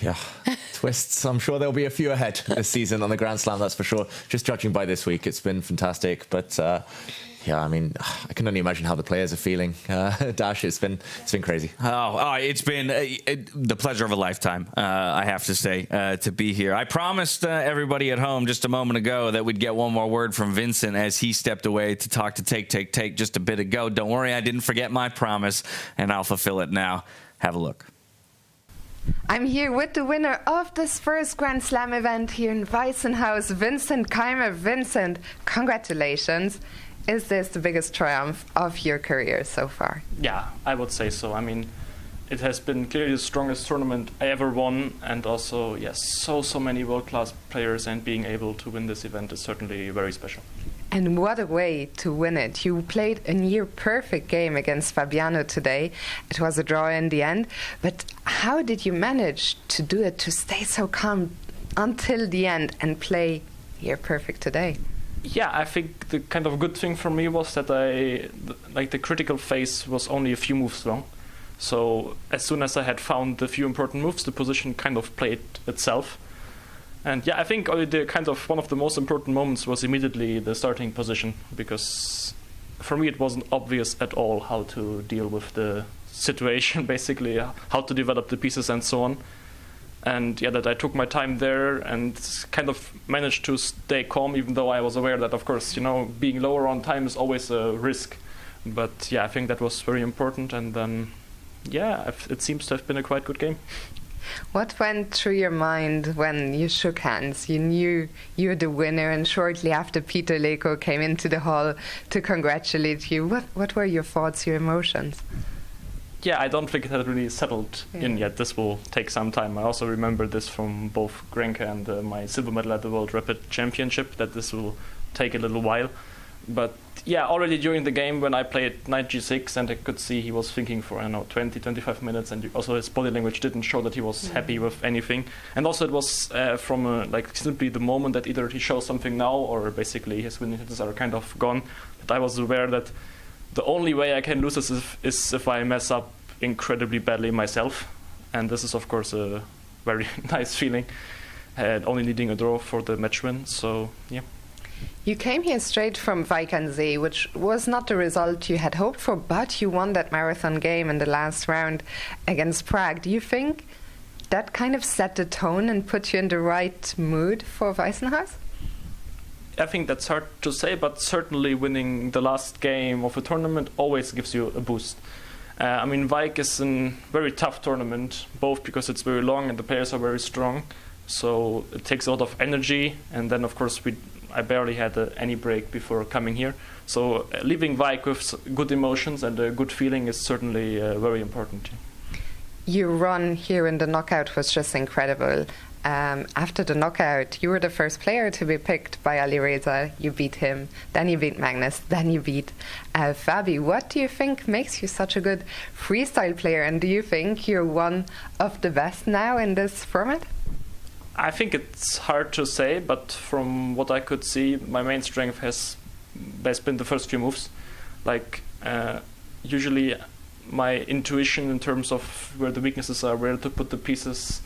Yeah, twists. I'm sure there'll be a few ahead this season on the Grand Slam, that's for sure. Just judging by this week, it's been fantastic. But I mean, I can only imagine how the players are feeling. Dash, it's been crazy. It's been the pleasure of a lifetime, I have to say, to be here. I promised everybody at home just a moment ago that we'd get one more word from Vincent as he stepped away to talk to Take just a bit ago. Don't worry, I didn't forget my promise, and I'll fulfill it now. Have a look. I'm here with the winner of this first Grand Slam event here in Weissenhaus, Vincent Keymer. Vincent, congratulations. Is this the biggest triumph of your career so far? Yeah, I would say so. I mean, it has been clearly the strongest tournament I ever won, and also, yes, so many world-class players, and being able to win this event is certainly very special. And what a way to win it. You played a near-perfect game against Fabiano today. It was a draw in the end, but how did you manage to do it, to stay so calm until the end and play near-perfect today? Yeah, I think the kind of good thing for me was that the critical phase was only a few moves long. So as soon as I had found the few important moves, the position kind of played itself. And yeah, I think the kind of one of the most important moments was immediately the starting position, because for me it wasn't obvious at all how to deal with the situation, basically how to develop the pieces and so on. And yeah, that I took my time there and kind of managed to stay calm, even though I was aware that, of course, being lower on time is always a risk. But yeah, I think that was very important. And then, yeah, it seems to have been a quite good game. What went through your mind when you shook hands? You knew you were the winner, and shortly after Peter Leko came into the hall to congratulate you. What were your thoughts, your emotions? Yeah, I don't think it had really settled in yet. This will take some time. I also remember this from both Grenke and my silver medal at the World Rapid Championship, that this will take a little while. But yeah, already during the game when I played knight g6 and I could see he was thinking for, 20, 25 minutes, and also his body language didn't show that he was happy with anything. And also it was from simply the moment that either he shows something now or basically his winning chances are kind of gone, that I was aware that the only way I can lose is if I mess up incredibly badly myself. And this is, of course, a very nice feeling, only needing a draw for the match win. So, yeah. You came here straight from Weißenhaus, which was not the result you had hoped for, but you won that marathon game in the last round against Prague. Do you think that kind of set the tone and put you in the right mood for Weissenhaus? I think that's hard to say, but certainly winning the last game of a tournament always gives you a boost. Weik is a very tough tournament, both because it's very long and the players are very strong. So it takes a lot of energy, and then of course I barely had any break before coming here. So leaving Weik with good emotions and a good feeling is certainly very important. Your run here in the knockout was just incredible. After the knockout, you were the first player to be picked by Alireza. You beat him, then you beat Magnus, then you beat Fabi. What do you think makes you such a good freestyle player, and do you think you're one of the best now in this format? I think it's hard to say, but from what I could see, my main strength has been the first few moves. Usually my intuition in terms of where the weaknesses are, where to put the pieces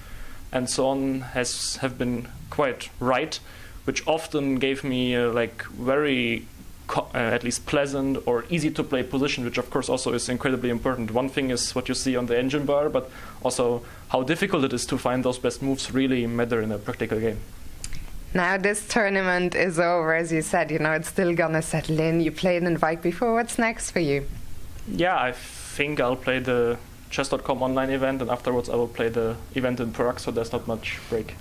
and so on have been quite right, which often gave me very at least pleasant or easy to play position, which of course also is incredibly important. One thing is what you see on the engine bar, but also how difficult it is to find those best moves really matter in a practical game. Now this tournament is over, as you said, it's still gonna settle in. You played in Weik before. What's next for you? Yeah, I think I'll play the chess.com online event, and afterwards I will play the event in Prague, so there's not much break.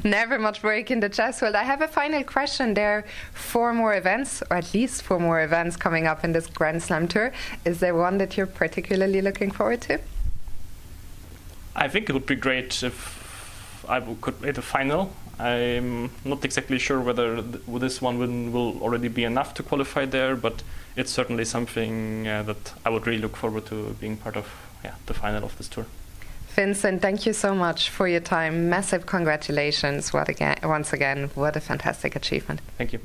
Never much break in the chess world. I have a final question. There are 4 more events, or at least 4 more events coming up in this Grand Slam tour. Is there one that you're particularly looking forward to? I think it would be great if I could play the final. I'm not exactly sure whether this one will already be enough to qualify there, but it's certainly something that I would really look forward to being part of the final of this tour. Vincent, thank you so much for your time. Massive congratulations once again. What a fantastic achievement. Thank you.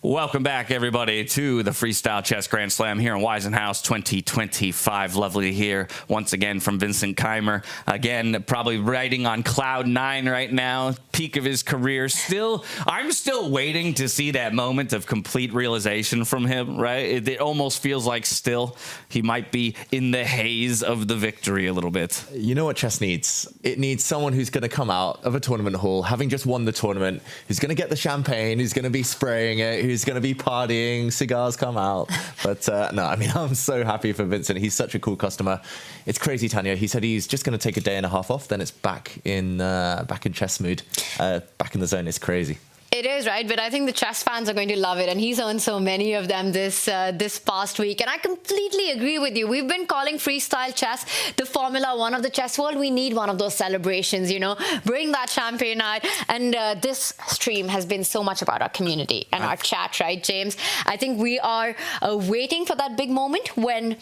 Welcome back, everybody, to the Freestyle Chess Grand Slam here in Weissenhaus 2025. Lovely to hear once again from Vincent Keymer. Again, probably riding on cloud 9 right now, peak of his career. I'm still waiting to see that moment of complete realization from him, right? It almost feels like still he might be in the haze of the victory a little bit. You know what chess needs? It needs someone who's going to come out of a tournament hall, having just won the tournament, who's going to get the champagne, who's going to be spraying it, who's going to be partying, cigars come out. But no, I'm so happy for Vincent. He's such a cool customer. It's crazy, Tanya. He said he's just going to take a day and a half off, then it's back in chess mood, back in the zone. It's crazy. It is, right? But I think the chess fans are going to love it. And he's earned so many of them this past week. And I completely agree with you. We've been calling freestyle chess the Formula One of the chess world. We need one of those celebrations, Bring that champagne out. And this stream has been so much about our community and our chat, right, James? I think we are waiting for that big moment when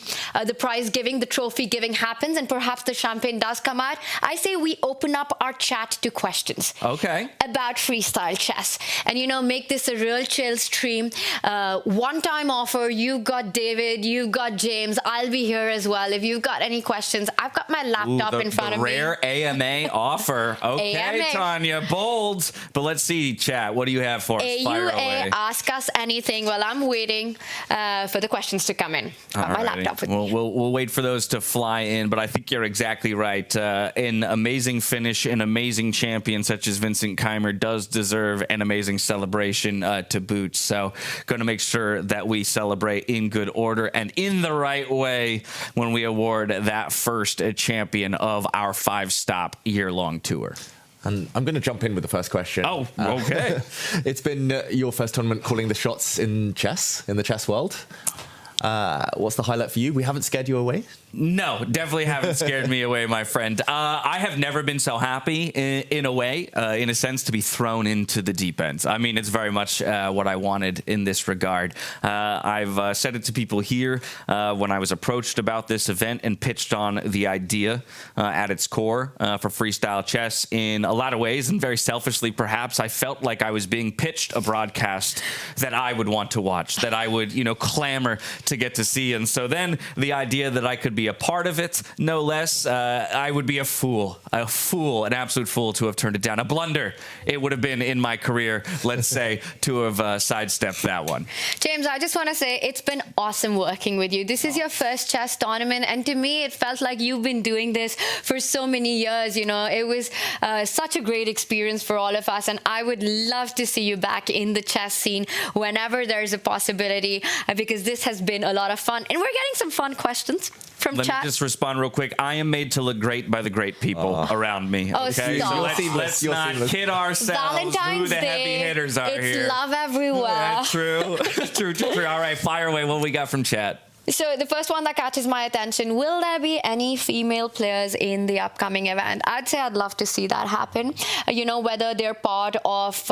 the prize giving, the trophy giving happens, and perhaps the champagne does come out. I say we open up our chat to questions. Okay. About freestyle chess. and, you know, make this a real chill stream. One-time offer. You've got David, you've got James. I'll be here as well. If you've got any questions, I've got my laptop in front of me. Rare AMA offer. Okay, AMA. Tanya, bold. But let's see, chat. What do you have for us? Fire away. Ask us anything while I'm waiting for the questions to come in. My laptop with me. We'll wait for those to fly in, but I think you're exactly right. An amazing finish, an amazing champion such as Vincent Keymer does deserve an amazing celebration to boot. So going to make sure that we celebrate in good order and in the right way when we award that first champion of our 5-stop year-long tour. And I'm going to jump in with the first question. Oh, okay. It's been your first tournament calling the shots in chess, in the chess world. What's the highlight for you? We haven't scared you away? No, definitely haven't scared me away, my friend. I have never been so happy in a way, in a sense, to be thrown into the deep end. I mean, it's very much what I wanted in this regard. I've said it to people here when I was approached about this event and pitched on the idea at its core for freestyle chess. In a lot of ways, and very selfishly perhaps, I felt like I was being pitched a broadcast that I would want to watch, that I would, you know, clamor to get to see. And so then the idea that I could be a part of it, no less, I would be a fool, an absolute fool to have turned it down. A blunder it would have been in my career, let's say, to have sidestepped that one. James, I just want to say it's been awesome working with you. This is your first chess tournament, and to me, it felt like you've been doing this for so many years. You know, it was such a great experience for all of us, and I would love to see you back in the chess scene whenever there's a possibility, because this has been a lot of fun, and we're getting some fun questions from Let chat. me just respond real quick. I am made to look great by the great people around me. Oh, okay, stop. so let's not kid ourselves Valentine's who the Day, heavy hitters are it's here. love everywhere. True. True. All right, fire away. What we got from chat? So the first one that catches my attention, will there be any female players in the upcoming event? I'd say I'd love to see that happen. You know, whether they're part of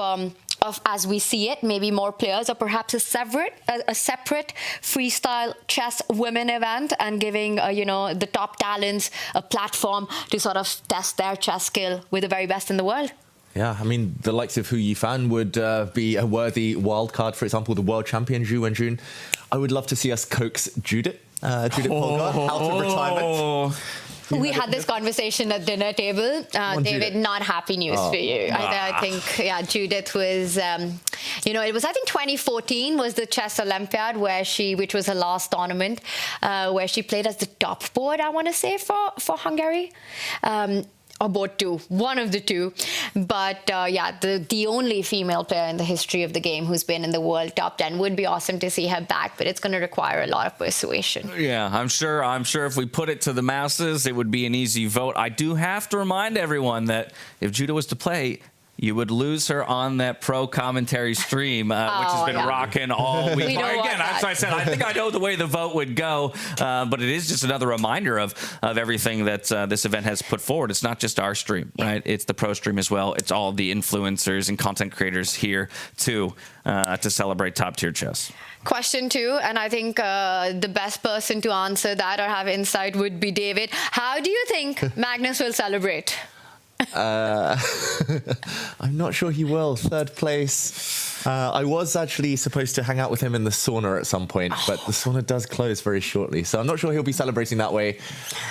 as we see it, maybe more players, or perhaps a separate freestyle chess women event, and giving you know, the top talents a platform to sort of test their chess skill with the very best in the world. Yeah, I mean, the likes of Hu Yifan would be a worthy wild card. For example, the world champion Zhu Wenjun. I would love to see us coax Judith Polgar out of retirement. We had this conversation at dinner table. David, not happy news for you. I think, yeah, Judith was, you know, it was, I think 2014 was the Chess Olympiad which was her last tournament, where she played as the top board, I want to say, for Hungary. Or both two, one of the two. But yeah, the only female player in the history of the game who's been in the world top 10. Would be awesome to see her back, but it's going to require a lot of persuasion. Yeah, I'm sure if we put it to the masses, it would be an easy vote. I do have to remind everyone that if Judah was to play, you would lose her on that pro commentary stream, which has been rocking all week. Again, that's what I said. I think I know the way the vote would go, but it is just another reminder of everything that this event has put forward. It's not just our stream, right? It's the pro stream as well. It's all the influencers and content creators here too to celebrate top tier chess. Question 2, and I think the best person to answer that or have insight would be David. How do you think Magnus will celebrate? I'm not sure he will. 3rd place. I was actually supposed to hang out with him in the sauna at some point, but the sauna does close very shortly, so I'm not sure he'll be celebrating that way.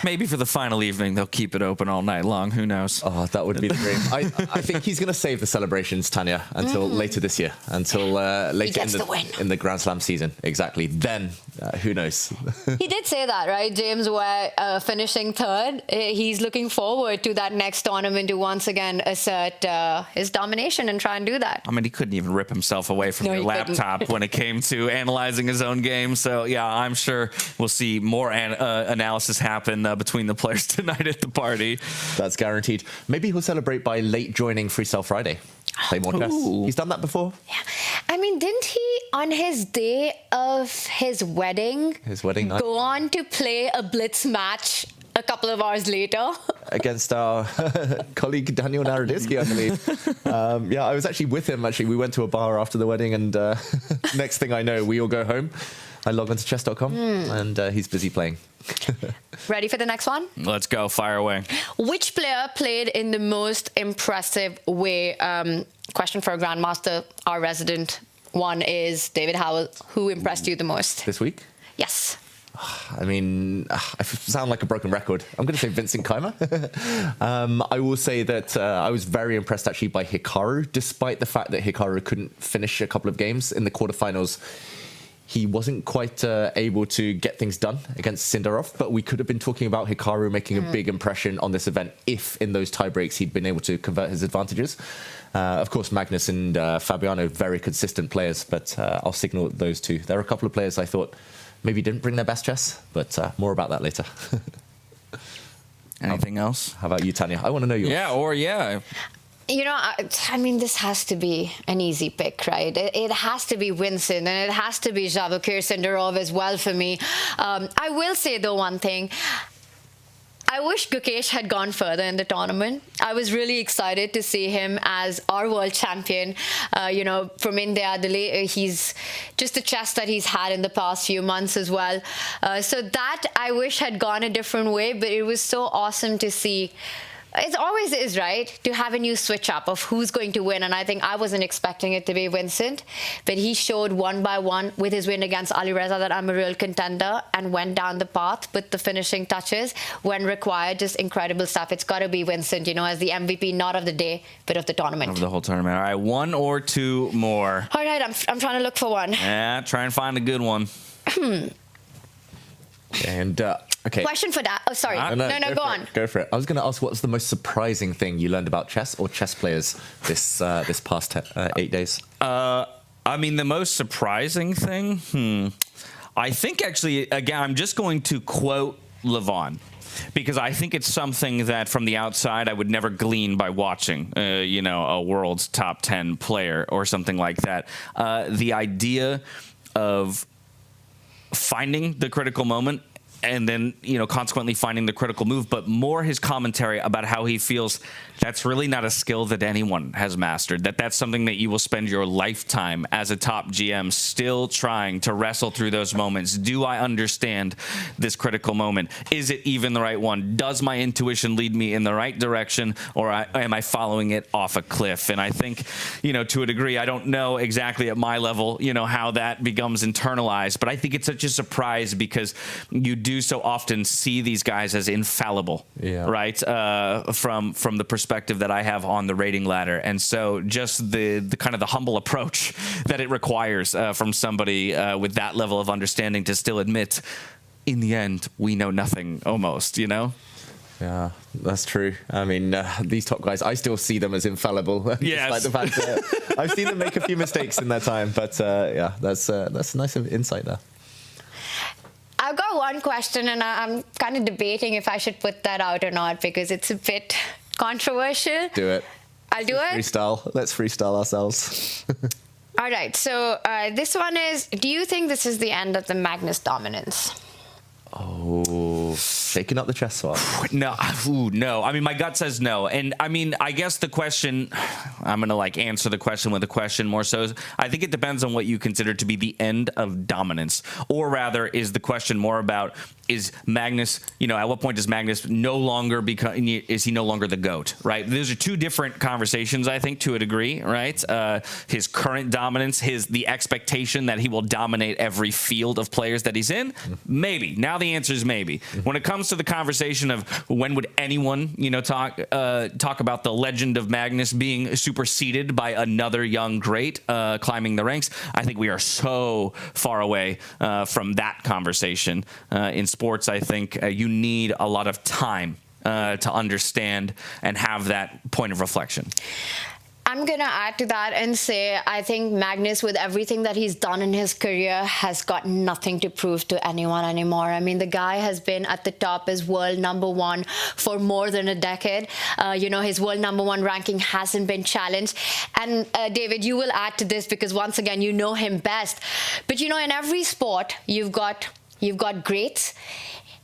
Maybe for the final evening, they'll keep it open all night long. Who knows? Oh, that would be the dream. I think he's going to save the celebrations, Tanya, until later this year, until later in the Grand Slam season. Exactly. Then, who knows? He did say that, right, James, where finishing 3rd, he's looking forward to that next tournament to once again assert his domination and try and do that. I mean, he couldn't even rip himself away from the laptop when it came to analyzing his own game. So, yeah, I'm sure we'll see more analysis happen between the players tonight at the party. That's guaranteed. Maybe he'll celebrate by late joining Freestyle Friday. Play more chess. He's done that before. Yeah. I mean, didn't he, on his day of his wedding night, go on to play a blitz match a couple of hours later? Against our colleague Daniel Naroditsky, I believe. Yeah, I was actually with him. We went to a bar after the wedding, and next thing I know, we all go home. I log onto chess.com and he's busy playing. Ready for the next one? Let's go. Fire away. Which player played in the most impressive way? Question for a Grandmaster. Our resident one is David Howell. Who impressed you the most? This week? Yes. I mean, I sound like a broken record. I'm going to say Vincent Keymer. I will say that I was very impressed actually by Hikaru, despite the fact that Hikaru couldn't finish a couple of games in the quarterfinals. He wasn't quite able to get things done against Sindarov, but we could have been talking about Hikaru making a big impression on this event if in those tie breaks he'd been able to convert his advantages. Of course, Magnus and Fabiano, very consistent players, but I'll signal those two. There are a couple of players I thought maybe didn't bring their best chess, but more about that later. Anything else? How about you, Tanya? I want to know yours. Yeah. You know, I mean, this has to be an easy pick, right? It has to be Vincent, and it has to be Javokhir Sindarov as well for me. I will say, though, one thing. I wish Gukesh had gone further in the tournament. I was really excited to see him as our world champion. You know, from India, he's just the chess that he's had in the past few months as well. So that I wish had gone a different way, but it was so awesome to see. It always is, right, to have a new switch up of who's going to win. And I think I wasn't expecting it to be Vincent, but he showed one by one with his win against Alireza that I'm a real contender and went down the path with the finishing touches when required. Just incredible stuff. It's got to be Vincent, you know, as the MVP, not of the day, but of the tournament. Of the whole tournament. All right, one or two more. All right, I'm trying to look for one. Yeah, try and find a good one. And, okay. Question for that. Oh, sorry. No, go on. Go for it. I was going to ask, what's the most surprising thing you learned about chess or chess players this past 8 days? I mean, the most surprising thing? I think, actually, again, I'm just going to quote Levon, because I think it's something that from the outside I would never glean by watching, you know, a world's top 10 player or something like that. The idea of finding the critical moment and then, you know, consequently finding the critical move, but more his commentary about how he feels that's really not a skill that anyone has mastered, that's something that you will spend your lifetime as a top GM still trying to wrestle through those moments. Do I understand this critical moment? Is it even the right one? Does my intuition lead me in the right direction, or am I following it off a cliff? And I think, you know, to a degree, I don't know exactly at my level, you know, how that becomes internalized, but I think it's such a surprise because you do so often see these guys as infallible, right? From the perspective that I have on the rating ladder. And so just the kind of the humble approach that it requires from somebody with that level of understanding to still admit, in the end, we know nothing almost, you know? Yeah, that's true. I mean, these top guys, I still see them as infallible. Yes. Despite the fact that I've seen them make a few mistakes in their time. But yeah, that's a nice insight there. I've got one question, and I'm kind of debating if I should put that out or not because it's a bit controversial. Do it. I'll do it. Freestyle. Let's freestyle ourselves. All right. So this one is, do you think this is the end of the Magnus dominance? Oh, shaking up the chess swap. No. I mean, my gut says no. And I mean, I guess the question, I'm going to like answer the question with a question more so. I think it depends on what you consider to be the end of dominance. Or rather, is the question more about, is Magnus, you know, at what point does Magnus no longer become, is he no longer the GOAT, right? Those are two different conversations, I think, to a degree, right? His current dominance, the expectation that he will dominate every field of players that he's in, maybe. Now the answer is maybe. When it comes to the conversation of when would anyone, you know, talk about the legend of Magnus being superseded by another young great climbing the ranks, I think we are so far away from that conversation. In sports, I think you need a lot of time to understand and have that point of reflection. I'm going to add to that and say I think Magnus, with everything that he's done in his career, has got nothing to prove to anyone anymore. I mean, the guy has been at the top as world #1 for more than a decade. You know, his world #1 ranking hasn't been challenged. And David, you will add to this because once again, you know him best. But, you know, in every sport, you've got greats,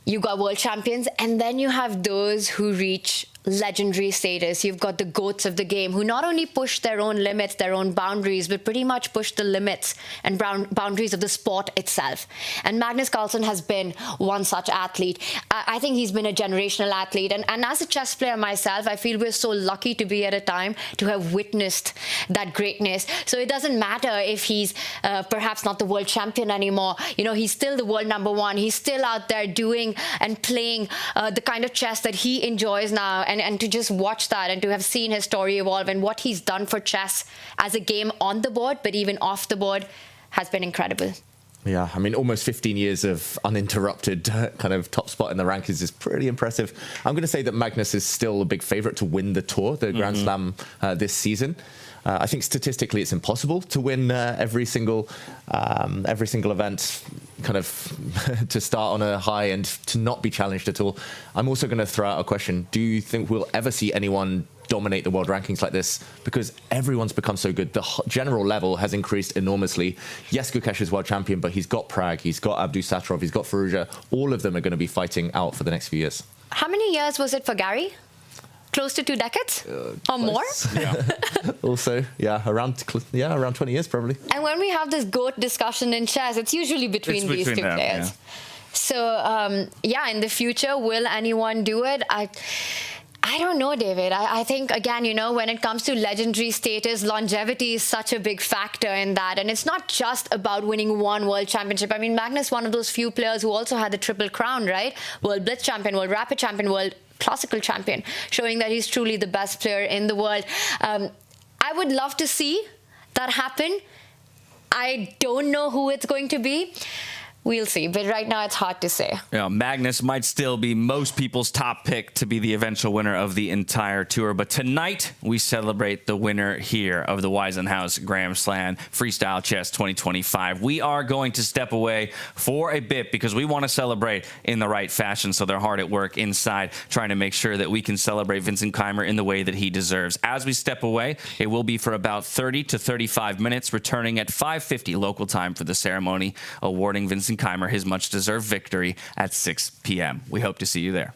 you've got world champions, and then you have those who reach legendary status. You've got the GOATs of the game who not only push their own limits, their own boundaries, but pretty much push the limits and boundaries of the sport itself. And Magnus Carlsen has been one such athlete. I think he's been a generational athlete. And as a chess player myself, I feel we're so lucky to be at a time to have witnessed that greatness. So it doesn't matter if he's perhaps not the world champion anymore. He's still the world #1. He's still out there doing and playing the kind of chess that he enjoys now. And to just watch that and to have seen his story evolve and what he's done for chess as a game on the board, but even off the board, has been incredible. Yeah, I mean, almost 15 years of uninterrupted kind of top spot in the rankings is pretty impressive. I'm going to say that Magnus is still a big favorite to win the tour, the Grand Slam this season. I think statistically it's impossible to win every single event, kind of to start on a high and to not be challenged at all. I'm also going to throw out a question. Do you think we'll ever see anyone dominate the world rankings like this? Because everyone's become so good. The general level has increased enormously. Yes, Gukesh is world champion, but he's got Prag, he's got Abdusattorov, he's got Firouzja. All of them are going to be fighting out for the next few years. How many years was it for Gary? Close to 2 decades or more? Yeah. Also, around 20 years probably. And when we have this GOAT discussion in chess, it's usually between these two players. Yeah. So, in the future, will anyone do it? I don't know, David. I think, again, when it comes to legendary status, longevity is such a big factor in that. And it's not just about winning one world championship. I mean, Magnus, one of those few players who also had the triple crown, right? World Blitz champion, World Rapid champion, World Classical champion, showing that he's truly the best player in the world. I would love to see that happen. I don't know who it's going to be. We'll see, but right now it's hard to say. Magnus might still be most people's top pick to be the eventual winner of the entire tour, but tonight we celebrate the winner here of the Weissenhaus Grand Slam Freestyle Chess 2025. We are going to step away for a bit because we want to celebrate in the right fashion, so they're hard at work inside trying to make sure that we can celebrate Vincent Keymer in the way that he deserves. As we step away, it will be for about 30 to 35 minutes, returning at 5:50 local time for the ceremony, awarding Vincent Keymer his much-deserved victory at 6 p.m. We hope to see you there.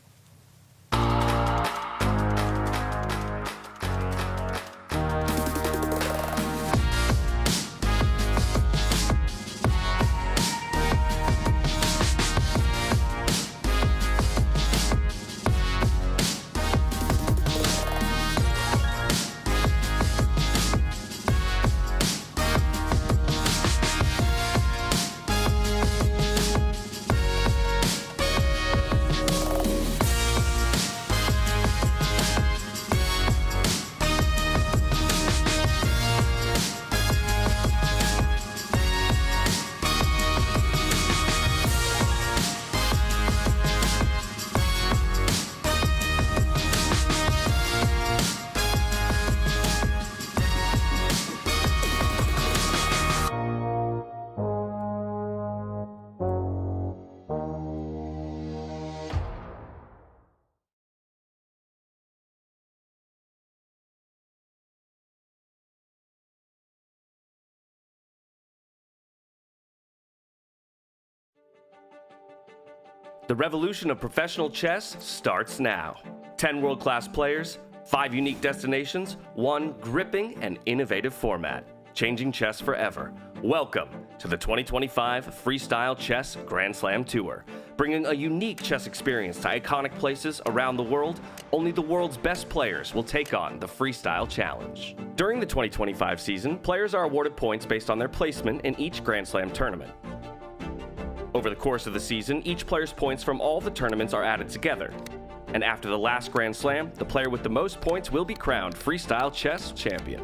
The revolution of professional chess starts now. 10 world-class players, 5 unique destinations, 1 gripping and innovative format, changing chess forever. Welcome to the 2025 Freestyle Chess Grand Slam Tour. Bringing a unique chess experience to iconic places around the world, only the world's best players will take on the Freestyle Challenge. During the 2025 season, players are awarded points based on their placement in each Grand Slam tournament. Over the course of the season, each player's points from all the tournaments are added together. And after the last Grand Slam, the player with the most points will be crowned Freestyle Chess Champion.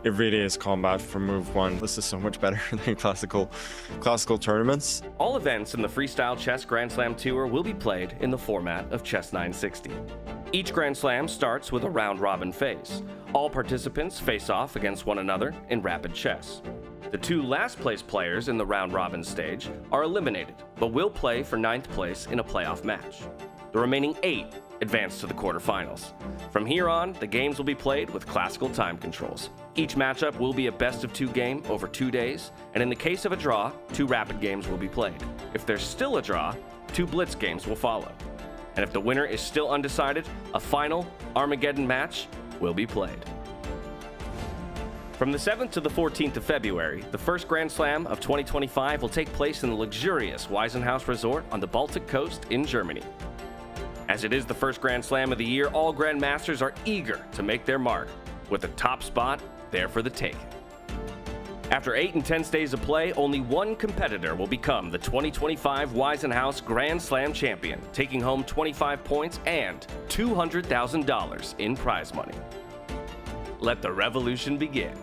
It really is combat from move 1. This is so much better than classical tournaments. All events in the Freestyle Chess Grand Slam Tour will be played in the format of Chess 960. Each Grand Slam starts with a round-robin phase. All participants face off against one another in rapid chess. The 2 last-place players in the round-robin stage are eliminated, but will play for 9th place in a playoff match. The remaining 8 advance to the quarterfinals. From here on, the games will be played with classical time controls. Each matchup will be a best-of-2 game over 2 days, and in the case of a draw, 2 rapid games will be played. If there's still a draw, 2 blitz games will follow. And if the winner is still undecided, a final Armageddon match will be played. From the 7th to the 14th of February, the first Grand Slam of 2025 will take place in the luxurious Weissenhaus Resort on the Baltic coast in Germany. As it is the first Grand Slam of the year, all Grandmasters are eager to make their mark, with the top spot there for the taking. After 8 intense days of play, only one competitor will become the 2025 Weissenhaus Grand Slam champion, taking home 25 points and $200,000 in prize money. Let the revolution begin.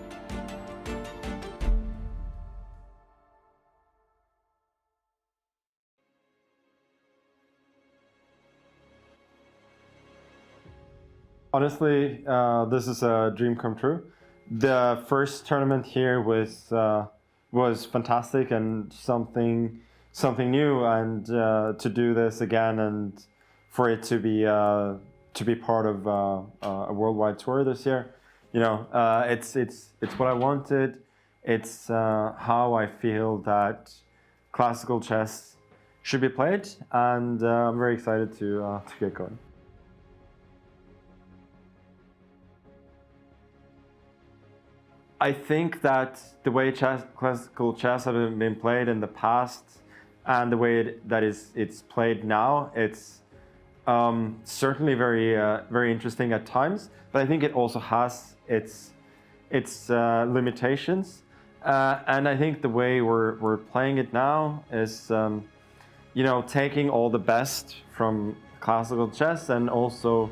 Honestly, this is a dream come true. The first tournament here was fantastic and something new, and to do this again and for it to be part of a worldwide tour this year, it's what I wanted. It's how I feel that classical chess should be played, and I'm very excited to get going. I think that the way classical chess has been played in the past and the way that it's played now, it's certainly very interesting at times, but I think it also has its limitations. And I think the way we're playing it now is, taking all the best from classical chess and also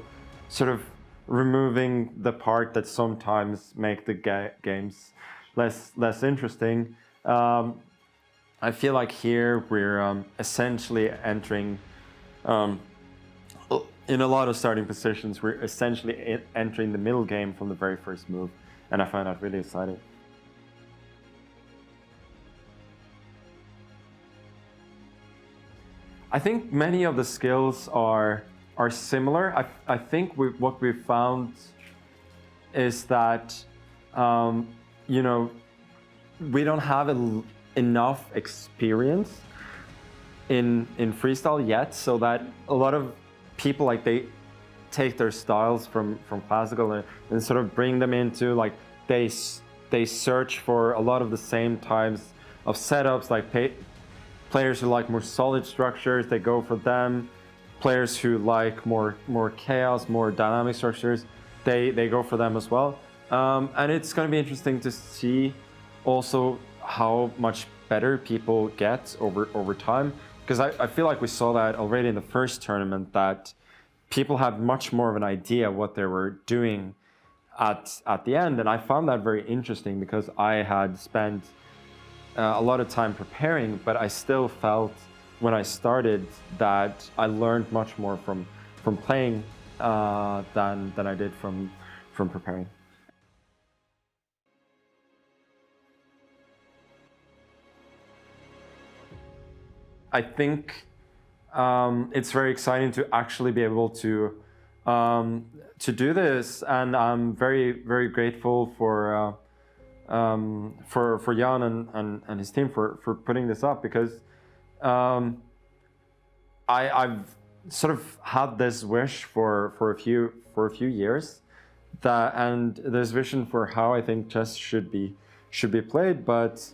sort of removing the part that sometimes make the games less interesting. I feel like here we're essentially entering, in a lot of starting positions, we're essentially entering the middle game from the very first move, and I find that really exciting. I think many of the skills are similar. I think what we've found is that, we don't have enough experience in freestyle yet, so that a lot of people, they take their styles from classical and sort of bring them into, they search for a lot of the same types of setups, players who like more solid structures, they go for them. Players who like more chaos, more dynamic structures, they go for them as well. And it's going to be interesting to see also how much better people get over time. Because I feel like we saw that already in the first tournament, that people had much more of an idea what they were doing at the end. And I found that very interesting because I had spent a lot of time preparing, but I still felt when I started that I learned much more from playing than I did from preparing. I think it's very exciting to actually be able to do this, and I'm very grateful for Jan and his team for putting this up, because I've sort of had this wish for a few years, and this vision for how I think chess should be played. But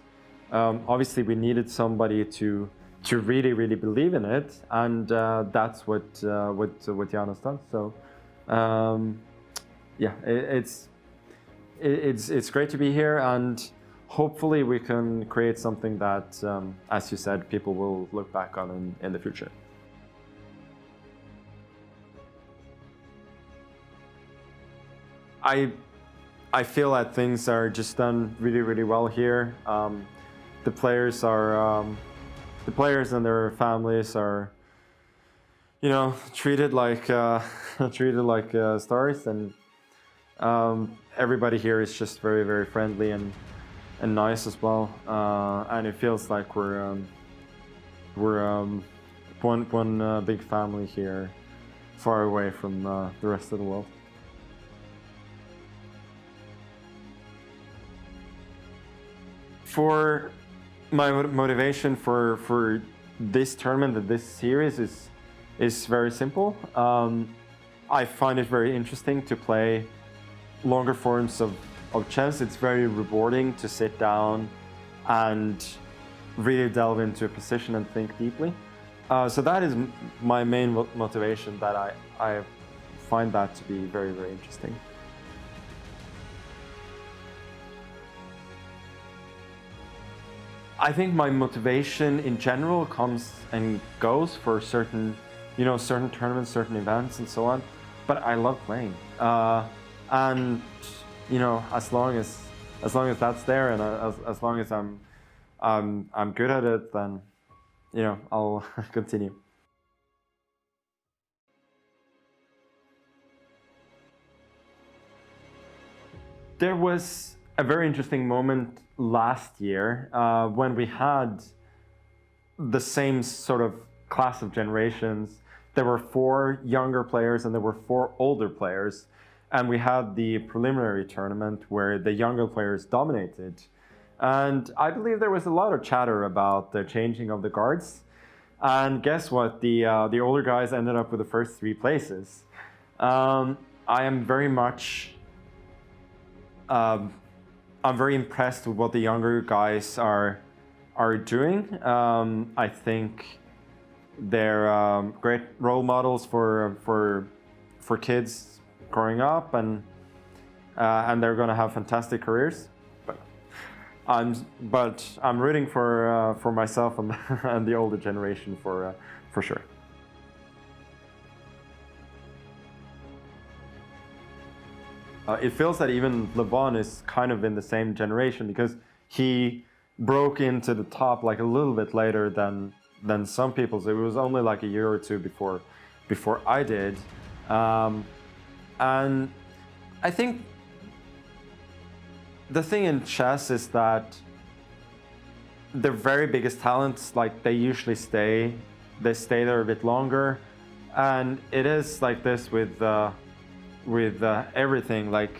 obviously we needed somebody to really believe in it, and that's what Jan has done. So yeah, it's great to be here, and hopefully we can create something that, as you said, people will look back on in the future. I feel that things are just done really well here. The players and their families are, treated like stars, and everybody here is just very friendly and nice as well, and it feels like we're one big family here, far away from the rest of the world. For my motivation for this tournament, this series, is very simple. I find it very interesting to play longer forms of chess. It's very rewarding to sit down and really delve into a position and think deeply. So that is my main motivation, that I find that to be very, very interesting. I think my motivation in general comes and goes for certain tournaments, certain events and so on, but I love playing. And as long as that's there, and as long as I'm good at it, then I'll continue. There was a very interesting moment last year when we had the same sort of class of generations. There were 4 younger players and there were 4 older players, and we had the preliminary tournament where the younger players dominated. And I believe there was a lot of chatter about the changing of the guards. And guess what? The older guys ended up with the first 3 places. I am very much I'm very impressed with what the younger guys are doing. I think they're great role models for kids growing up, and they're going to have fantastic careers. But I'm rooting for myself and the older generation for sure. It feels that even Levon is kind of in the same generation, because he broke into the top like a little bit later than some people. So it was only like a year or 2 before I did. And I think the thing in chess is that the very biggest talents, like, they usually stay there a bit longer. And it is like this with everything. Like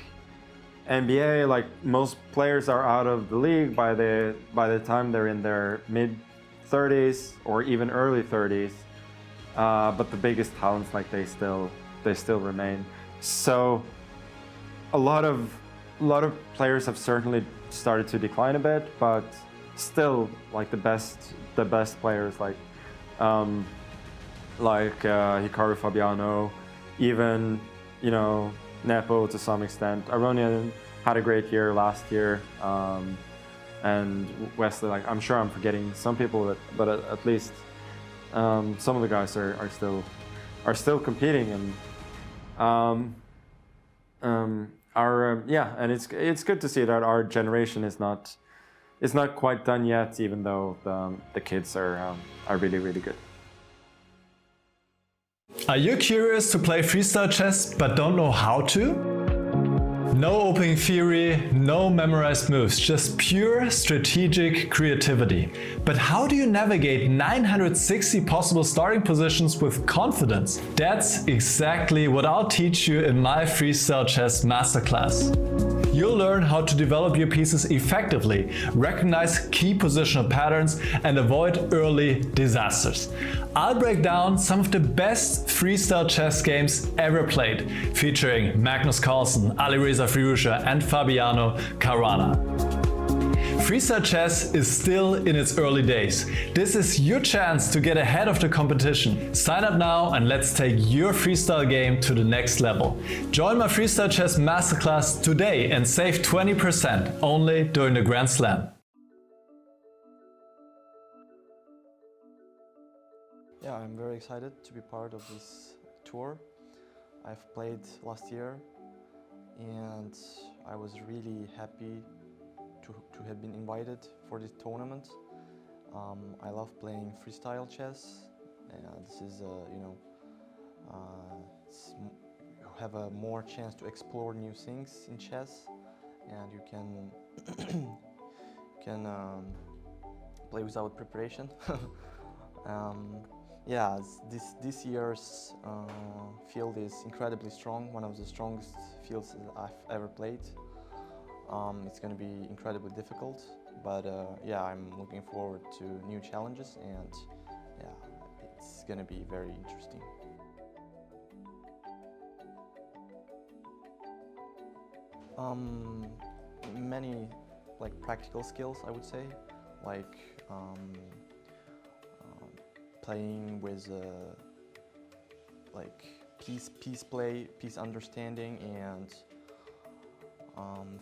NBA, like, most players are out of the league by the time they're in their mid-30s or even early 30s. But the biggest talents, like, they still remain. So a lot of players have certainly started to decline a bit, but still, like, the best players, like Hikaru, Fabiano, even Nepo to some extent. Aronian had a great year last year, and Wesley, like, I'm sure I'm forgetting some people, but at least some of the guys are still competing, and and it's good to see that our generation is not quite done yet, even though the kids are really, really good. Are you curious to play freestyle chess but don't know how to? No opening theory, no memorized moves, just pure strategic creativity. But how do you navigate 960 possible starting positions with confidence? That's exactly what I'll teach you in my Freestyle Chess Masterclass. You'll learn how to develop your pieces effectively, recognize key positional patterns, and avoid early disasters. I'll break down some of the best freestyle chess games ever played, featuring Magnus Carlsen, Alireza Firouzja, and Fabiano Caruana. Freestyle chess is still in its early days. This is your chance to get ahead of the competition. Sign up now and let's take your freestyle game to the next level. Join my Freestyle Chess Masterclass today and save 20% only during the Grand Slam. Yeah, I'm very excited to be part of this tour. I've played last year and I was really happy to have been invited for this tournament. I love playing freestyle chess. This is, you have a more chance to explore new things in chess, and you can play without preparation. Yeah, this year's field is incredibly strong, one of the strongest fields I've ever played. It's going to be incredibly difficult, but yeah, I'm looking forward to new challenges, and yeah, it's gonna be very interesting. Many like practical skills, I would say, like playing with like piece play, piece understanding, and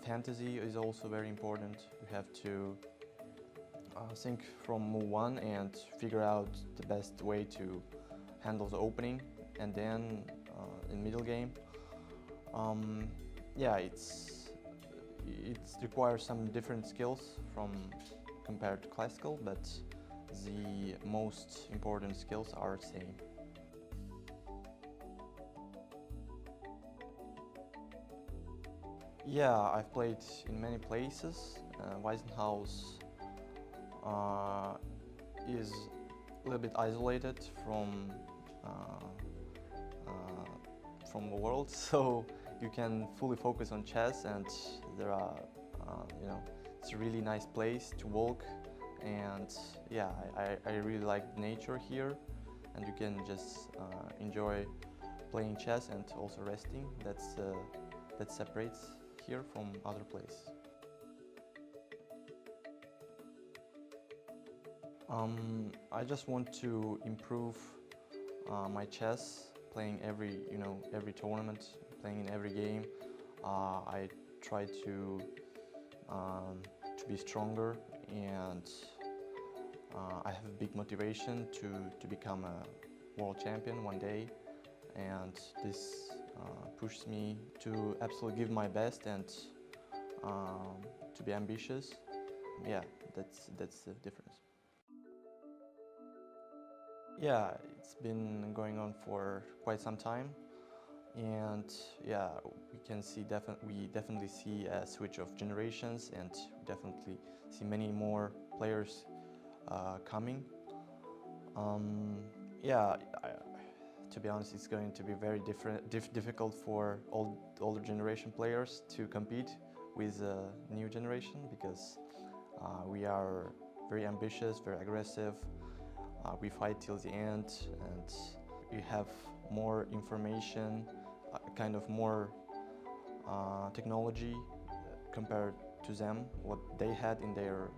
fantasy is also very important. You have to think from move one and figure out the best way to handle the opening, and then in middle game. Yeah, it requires some different skills from compared to classical, but the most important skills are the same. Yeah, I've played in many places. Weissenhaus is a little bit isolated from the world, so you can fully focus on chess, and there are, you know, it's a really nice place to walk, and yeah, I really like nature here, and you can just enjoy playing chess and also resting. That separates here from other places. I just want to improve my chess, playing every tournament, playing in every game. I try to be stronger, and I have a big motivation to become a world champion one day, and this pushes me to absolutely give my best and to be ambitious. Yeah, that's the difference. Yeah, it's been going on for quite some time, and yeah, we definitely see a switch of generations, and we definitely see many more players coming. Yeah, to be honest, it's going to be very difficult for older generation players to compete with the new generation, because we are very ambitious, very aggressive. We fight till the end, and we have more information, kind of more technology compared to them, what they had in their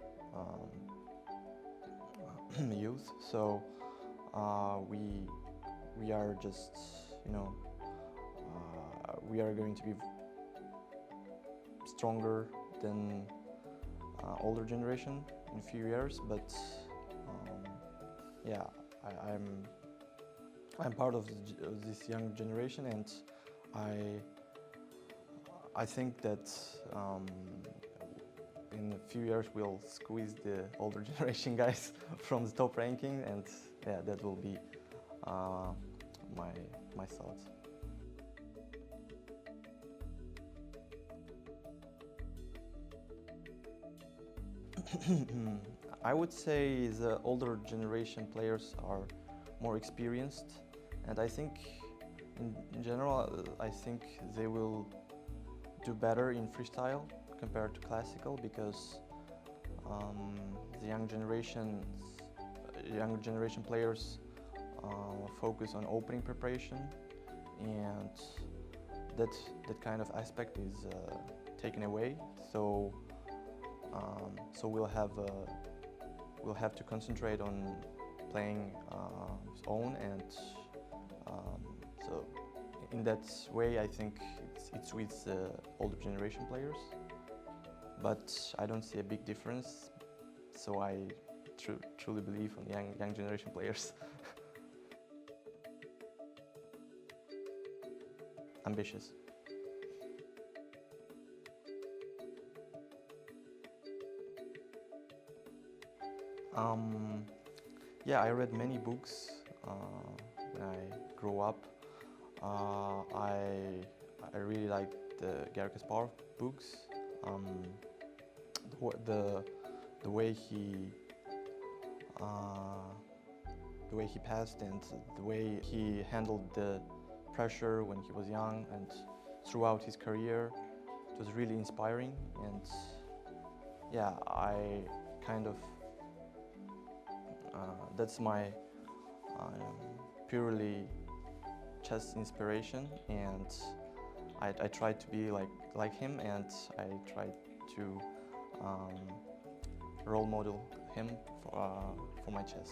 youth. So we are just, we are going to be stronger than older generation in a few years, but yeah, I'm part of this young generation, and I think that in a few years we'll squeeze the older generation guys from the top ranking, and yeah, that will be my thoughts. I would say the older generation players are more experienced, and I think in general, I think they will do better in freestyle compared to classical, because the young generation players focus on opening preparation, and that kind of aspect is taken away. So we'll have to concentrate on playing his own, and so in that way I think it suits the older generation players, but I don't see a big difference, so I truly believe on young generation players. Ambitious. Yeah, I read many books when I grew up. I really liked the Garry Kasparov books. The way he passed, and the way he handled the pressure when he was young and throughout his career, it was really inspiring. And yeah, I kind of that's my purely chess inspiration, and I tried to be like him, and I tried to role model him for my chess.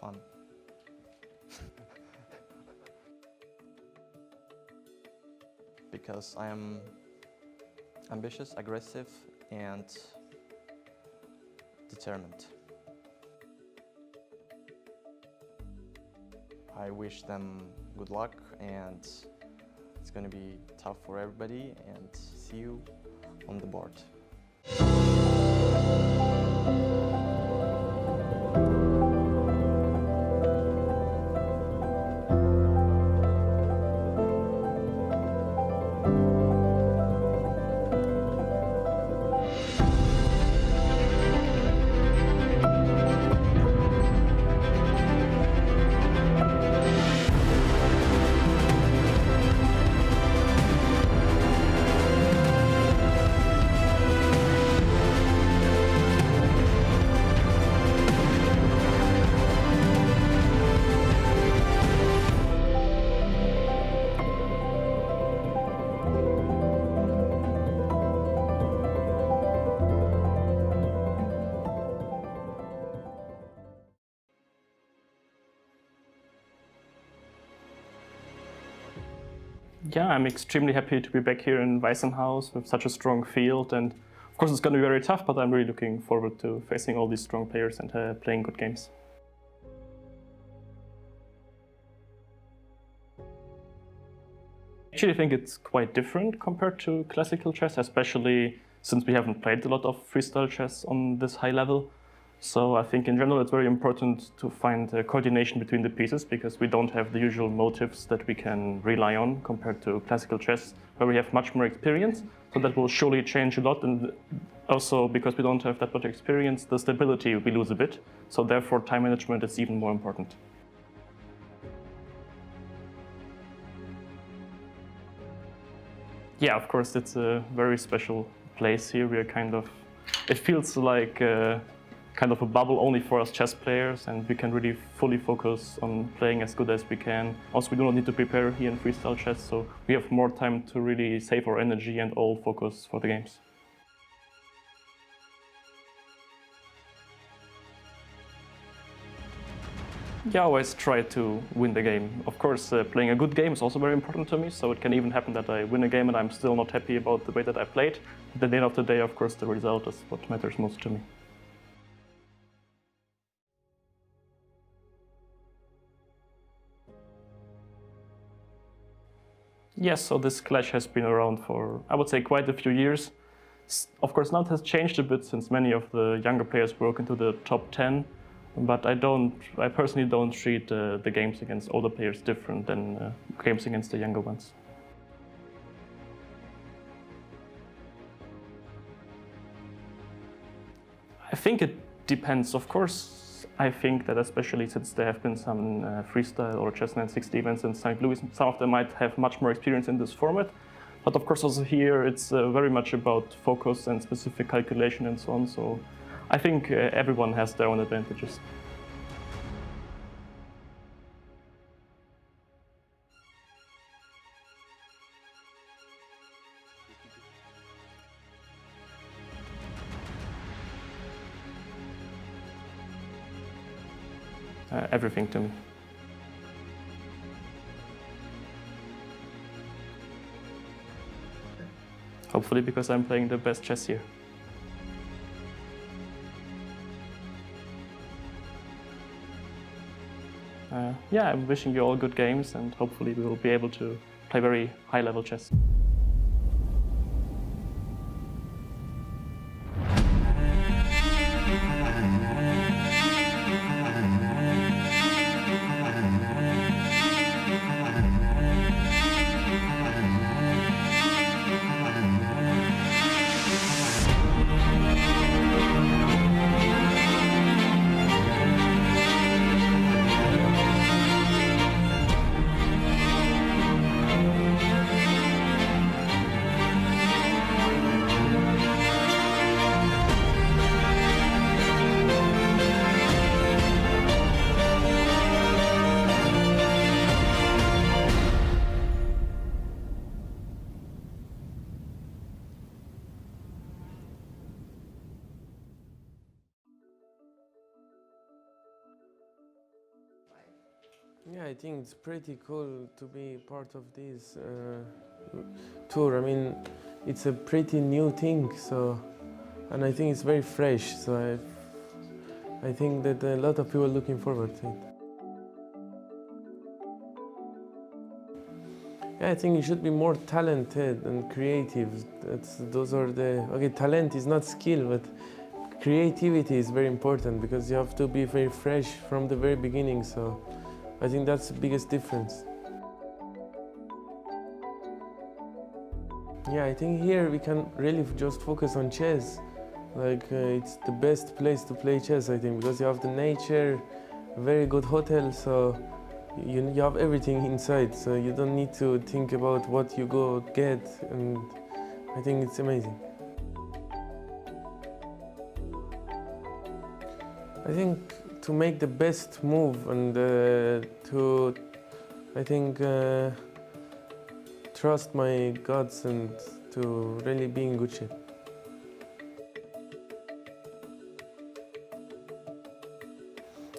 Fun. Because I am ambitious, aggressive, and determined. I wish them good luck, and it's going to be tough for everybody, and see you on the board. Yeah, I'm extremely happy to be back here in Weissenhaus with such a strong field, and of course it's going to be very tough, but I'm really looking forward to facing all these strong players and playing good games. I actually think it's quite different compared to classical chess, especially since we haven't played a lot of freestyle chess on this high level. So I think in general it's very important to find coordination between the pieces, because we don't have the usual motives that we can rely on compared to classical chess, where we have much more experience. So that will surely change a lot, and also because we don't have that much experience, the stability we lose a bit. So therefore time management is even more important. Yeah, of course it's a very special place here. We are kind of, it feels like kind of a bubble only for us chess players, and we can really fully focus on playing as good as we can. Also, we do not need to prepare here in freestyle chess, so we have more time to really save our energy and all focus for the games. Yeah, I always try to win the game. Of course, playing a good game is also very important to me, so it can even happen that I win a game and I'm still not happy about the way that I played. But at the end of the day, of course, the result is what matters most to me. Yes, so this clash has been around for, I would say, quite a few years. Of course, now it has changed a bit since many of the younger players broke into the top 10. But I personally don't treat the games against older players different than games against the younger ones. I think it depends. Of course, I think that especially since there have been some freestyle or chess 960 events in St. Louis, some of them might have much more experience in this format. But of course, also here, it's very much about focus and specific calculation and so on. So I think everyone has their own advantages. Everything to me. Hopefully because I'm playing the best chess here. Yeah, I'm wishing you all good games, and hopefully we will be able to play very high-level chess. Yeah, I think it's pretty cool to be part of this tour. I mean, it's a pretty new thing, and I think it's very fresh. So I think that a lot of people are looking forward to it. Yeah, I think you should be more talented and creative. Talent is not skill, but creativity is very important because you have to be very fresh from the very beginning. So I think that's the biggest difference. Yeah, I think here we can really just focus on chess. It's the best place to play chess, I think, because you have the nature, a very good hotel, so you have everything inside, so you don't need to think about what you go get, and I think it's amazing. I think to make the best move and trust my guts and to really be in good shape.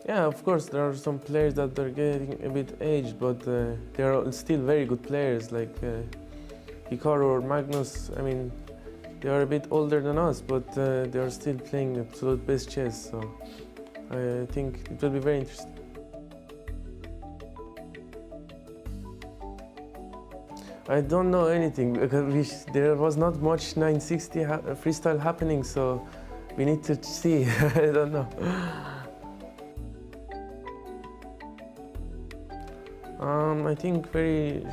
Yeah, of course, there are some players that are getting a bit aged, but they are still very good players, like Hikaru or Magnus. I mean, they are a bit older than us, but they are still playing absolute best chess, so I think it will be very interesting. I don't know anything, because there was not much 960 freestyle happening, so we need to see. I don't know. I think very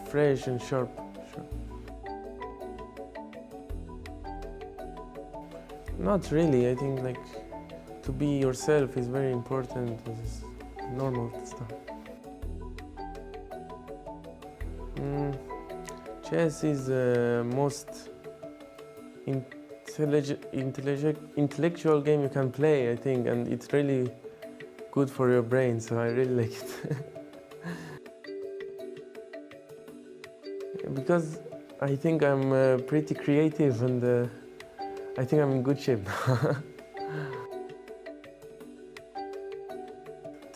fresh and sharp. Not really. I think to be yourself is very important. It's normal stuff. Chess is the most intellectual game you can play, I think, and it's really good for your brain, so I really like it. Because I think I'm pretty creative, and I think I'm in good shape.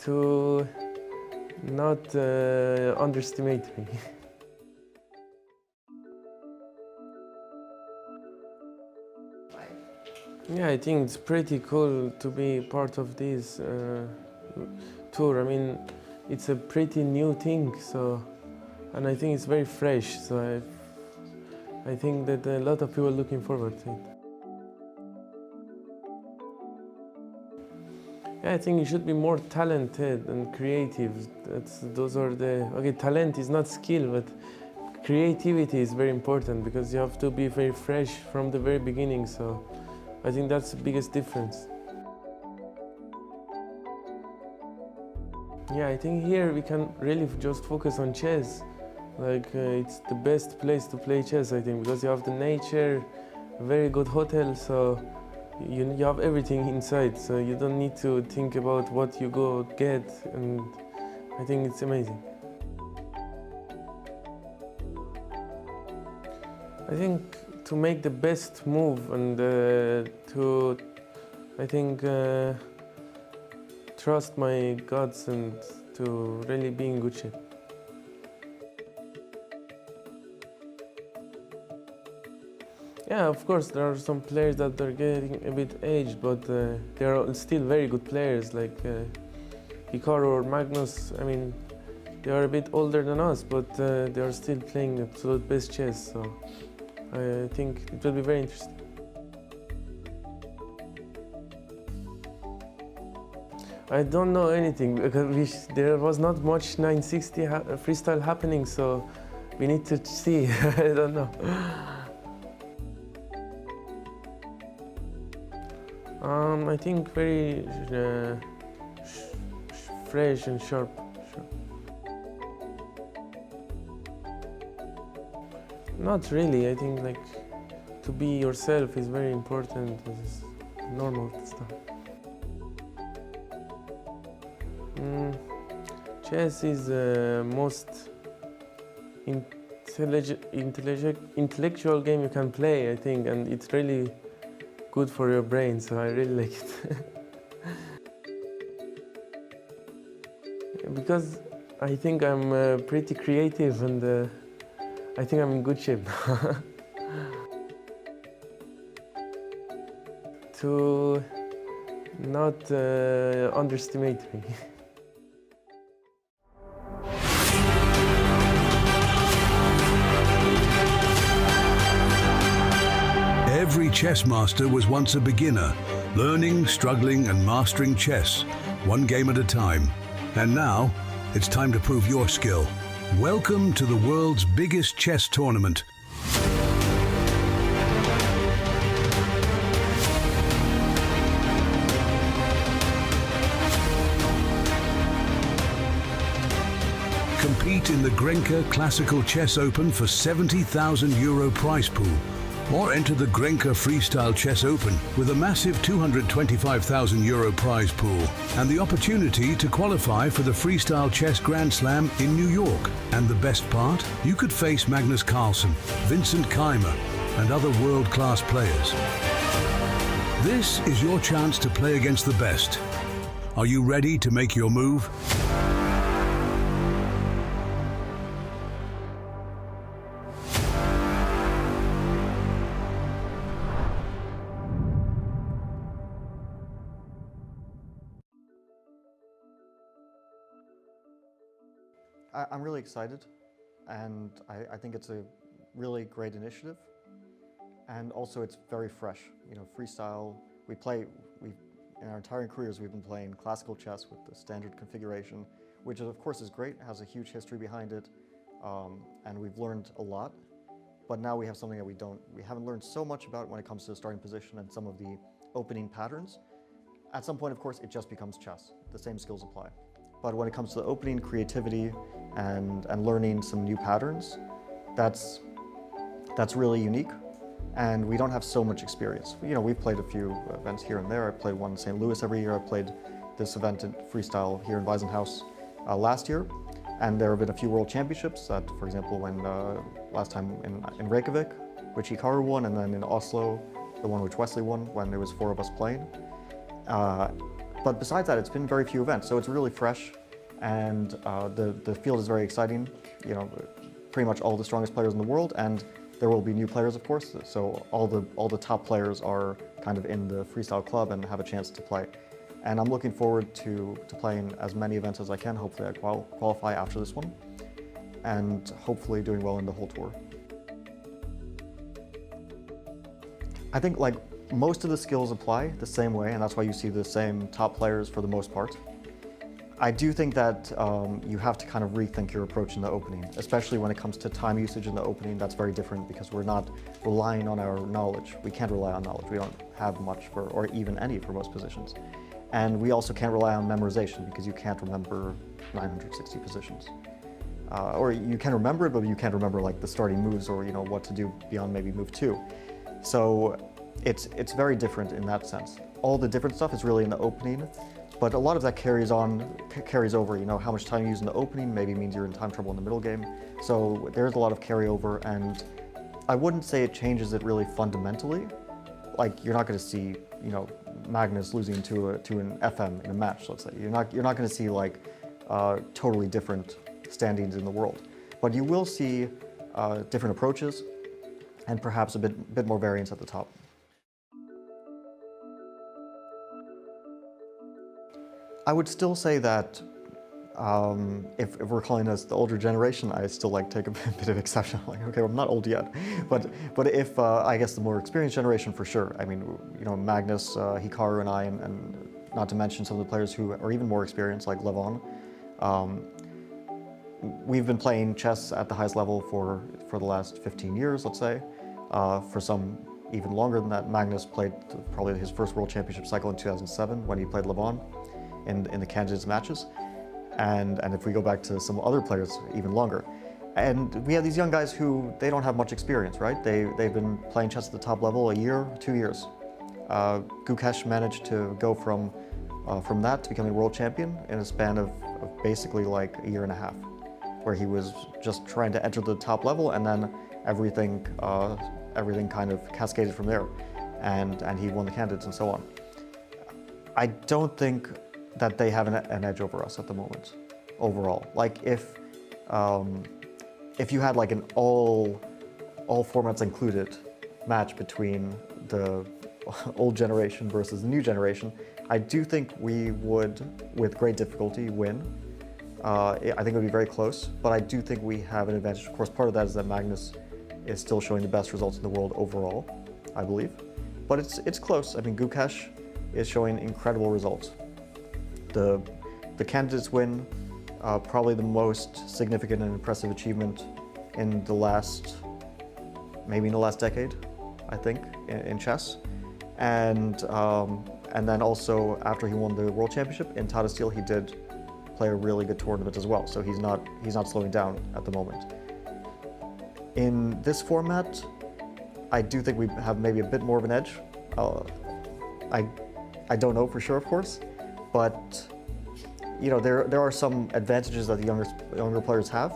To not underestimate me. Yeah, I think it's pretty cool to be part of this tour. I mean, it's a pretty new thing, and I think it's very fresh. So I think that a lot of people are looking forward to it. Yeah, I think you should be more talented and creative. Talent is not skill, but creativity is very important because you have to be very fresh from the very beginning. So I think that's the biggest difference. Yeah, I think here we can really just focus on chess. It's the best place to play chess, I think, because you have the nature, a very good hotel, so you have everything inside, so you don't need to think about what you go get, and I think it's amazing. I think to make the best move and trust my guts and to really be in good shape. Yeah, of course, there are some players that are getting a bit aged, but they are still very good players, like Hikaru or Magnus. I mean, they are a bit older than us, but they are still playing absolute best chess, so I think it will be very interesting. I don't know anything, because there was not much 960 freestyle happening, so we need to see. I don't know. I think very fresh and sharp. Not really. I think to be yourself is very important. It's normal stuff. Chess is the most intellectual game you can play, I think, and it's really good for your brain, so I really like it. Because I think I'm pretty creative and I think I'm in good shape. To not underestimate me. Every chess master was once a beginner, learning, struggling and mastering chess, one game at a time. And now, it's time to prove your skill. Welcome to the world's biggest chess tournament. Compete in the Grenka Classical Chess Open for €70,000 prize pool, or enter the Grenka Freestyle Chess Open with a massive €225,000 prize pool and the opportunity to qualify for the Freestyle Chess Grand Slam in New York. And the best part? You could face Magnus Carlsen, Vincent Keymer and other world-class players. This is your chance to play against the best. Are you ready to make your move? I'm really excited, and I think it's a really great initiative, and also it's very fresh. You know, freestyle, in our entire careers we've been playing classical chess with the standard configuration, which of course is great, has a huge history behind it, and we've learned a lot, but now we have something that we haven't learned so much about when it comes to the starting position and some of the opening patterns. At some point, of course, it just becomes chess. The same skills apply. But when it comes to the opening, creativity, and learning some new patterns, that's really unique. And we don't have so much experience. You know, we've played a few events here and there. I played one in St. Louis every year. I played this event in freestyle here in Weissenhaus last year. And there have been a few world championships that, for example, when last time in Reykjavik, which Hikaru won, and then in Oslo, the one which Wesley won when there was 4 of us playing. But besides that, it's been very few events, so it's really fresh, and the field is very exciting. You know, pretty much all the strongest players in the world, and there will be new players, of course. So all the top players are kind of in the freestyle club and have a chance to play. And I'm looking forward to playing as many events as I can. Hopefully, I qualify after this one, and hopefully doing well in the whole tour. I think most of the skills apply the same way, and that's why you see the same top players for the most part. I do think that you have to kind of rethink your approach in the opening, especially when it comes to time usage in the opening. That's very different because we're not relying on our knowledge. We can't rely on knowledge. We don't have much or even any for most positions. And we also can't rely on memorization because you can't remember 960 positions. Or you can remember it, but you can't remember the starting moves or what to do beyond maybe move 2. So it's very different in that sense. All the different stuff is really in the opening, but a lot of that carries over. How much time you use in the opening maybe means you're in time trouble in the middle game. So there's a lot of carryover, and I wouldn't say it changes it really fundamentally. You're not going to see, Magnus losing to an FM in a match, let's say. You're not going to see totally different standings in the world, but you will see different approaches and perhaps a bit more variance at the top. I would still say that if we're calling us the older generation, I still take a bit of exception. Okay, well, I'm not old yet, but if I guess the more experienced generation for sure. I mean, Magnus, Hikaru, and I, and not to mention some of the players who are even more experienced, like Levon. We've been playing chess at the highest level for the last 15 years, let's say. For some even longer than that. Magnus played probably his first World Championship cycle in 2007 when he played Levon in the candidates matches. And if we go back to some other players, even longer. And we have these young guys who, they don't have much experience, right? They've been playing chess at the top level a year, 2 years. Gukesh managed to go from that to becoming world champion in a span of basically a year and a half, where he was just trying to enter the top level, and then everything kind of cascaded from there, and he won the candidates and so on. I don't think that they have an edge over us at the moment. overall. Like if you had like an all formats included match between the old generation versus the new generation, I do think we would, with great difficulty, win. I think it would be very close, but I do think we have an advantage. Of course, part of that is that Magnus is still showing the best results in the world overall, I believe. But it's close. I mean, Gukesh is showing incredible results. The candidates win, probably the most significant and impressive achievement in the last, maybe in the last decade, I think, in chess. And then also after he won the World Championship in Tata Steel, he did play a really good tournament as well. So he's not slowing down at the moment. In this format, I do think we have maybe a bit more of an edge. I don't know for sure, of course, but you know there are some advantages that the younger players have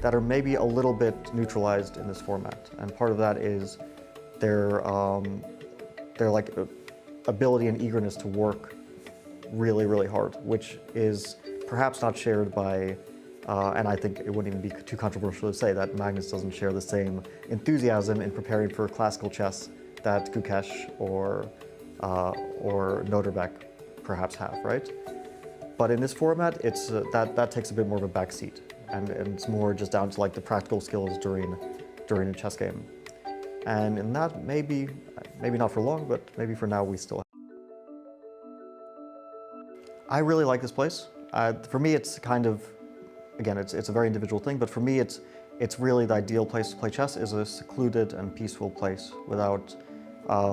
that are maybe a little bit neutralized in this format, and part of that is their like ability and eagerness to work really, really hard, which is perhaps not shared by, and I think it wouldn't even be too controversial to say that Magnus doesn't share the same enthusiasm in preparing for classical chess that Gukesh or Nodirbek perhaps have, right? But in this format, it's that takes a bit more of a backseat, and it's more just down to like the practical skills during a chess game. And in that, maybe not for long, but maybe for now we still have. I really like this place. For me, it's kind of, again, it's a very individual thing, but for me, it's really the ideal place to play chess is a secluded and peaceful place without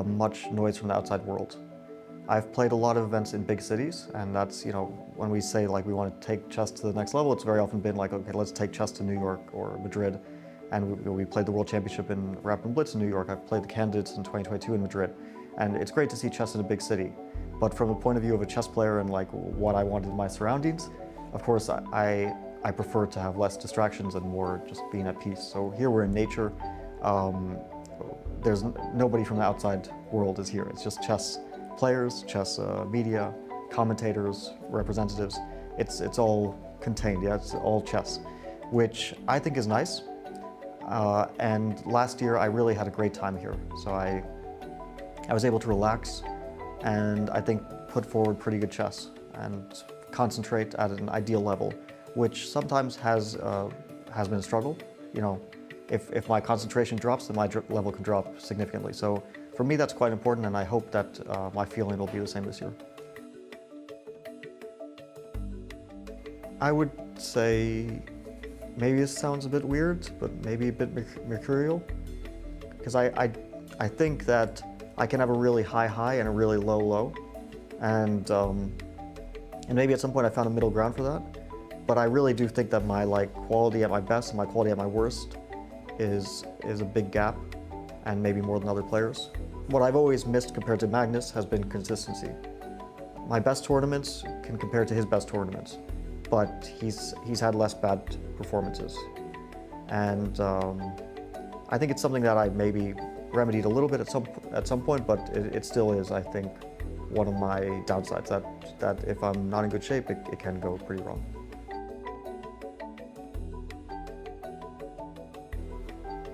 much noise from the outside world. I've played a lot of events in big cities, and that's, you know, when we say like we want to take chess to the next level, it's very often been like, okay, let's take chess to New York or Madrid. And we played the World Championship in Rapid and Blitz in New York. I've played the candidates in 2022 in Madrid. And it's great to see chess in a big city. But from the point of view of a chess player and like what I wanted in my surroundings, of course, I prefer to have less distractions and more just being at peace. So here we're in nature. There's nobody from the outside world is here. It's just chess players, chess media, commentators, representatives. It's all contained, yeah, it's all chess, which I think is nice. And last year I really had a great time here. So I was able to relax and I think put forward pretty good chess and concentrate at an ideal level, which sometimes has been a struggle. You know, if my concentration drops, then my level can drop significantly. So for me, that's quite important, and I hope that my feeling will be the same this year. I would say, maybe this sounds a bit weird, but maybe a bit mercurial, because I think that I can have a really high and a really low, and maybe at some point I found a middle ground for that. But I really do think that my like quality at my best and my quality at my worst is a big gap, and maybe more than other players. What I've always missed compared to Magnus has been consistency. My best tournaments can compare to his best tournaments, but he's had less bad performances. And I think it's something that I maybe remedied a little bit at some point, but it still is, I think, one of my downsides, that if I'm not in good shape, it can go pretty wrong.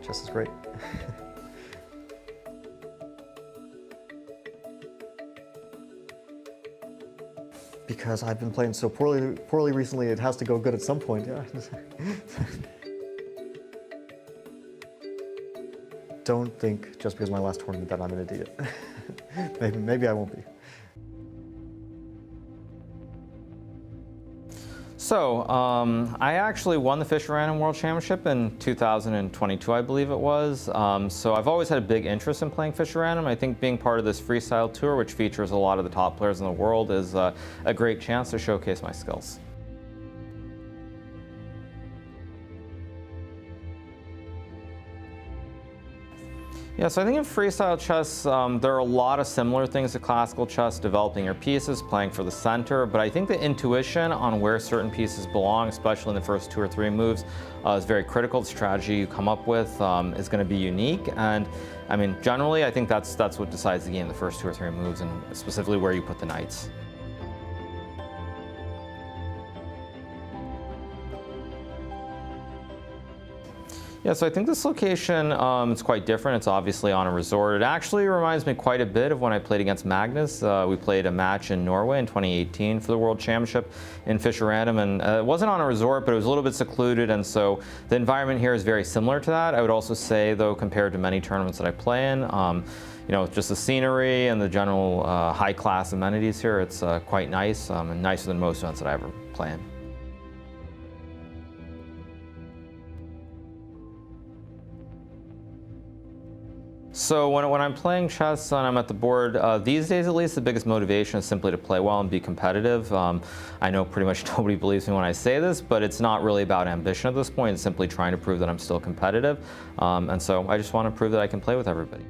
Chess is great. Because I've been playing so poorly recently, it has to go good at some point, yeah. Don't think just because my last tournament that I'm an idiot. maybe I won't be. So, I actually won the Fischer-Random World Championship in 2022, I believe it was. So I've always had a big interest in playing Fischer-Random. I think being part of this freestyle tour, which features a lot of the top players in the world, is a great chance to showcase my skills. Yeah, so I think in freestyle chess, there are a lot of similar things to classical chess, developing your pieces, playing for the center, but I think the intuition on where certain pieces belong, especially in the first 2 or 3 moves, is very critical. The strategy you come up with is going to be unique, and I mean, generally, I think that's what decides the game, the first 2 or 3 moves, and specifically where you put the knights. Yeah, so I think this location is quite different. It's obviously on a resort. It actually reminds me quite a bit of when I played against Magnus. We played a match in Norway in 2018 for the World Championship in Fisher Random, and it wasn't on a resort, but it was a little bit secluded, and so the environment here is very similar to that. I would also say, though, compared to many tournaments that I play in, you know, just the scenery and the general high-class amenities here, it's quite nice, and nicer than most events that I ever play in. So when I'm playing chess and I'm at the board, these days at least, the biggest motivation is simply to play well and be competitive. I know pretty much nobody believes me when I say this, but it's not really about ambition at this point. It's simply trying to prove that I'm still competitive. And so I just want to prove that I can play with everybody.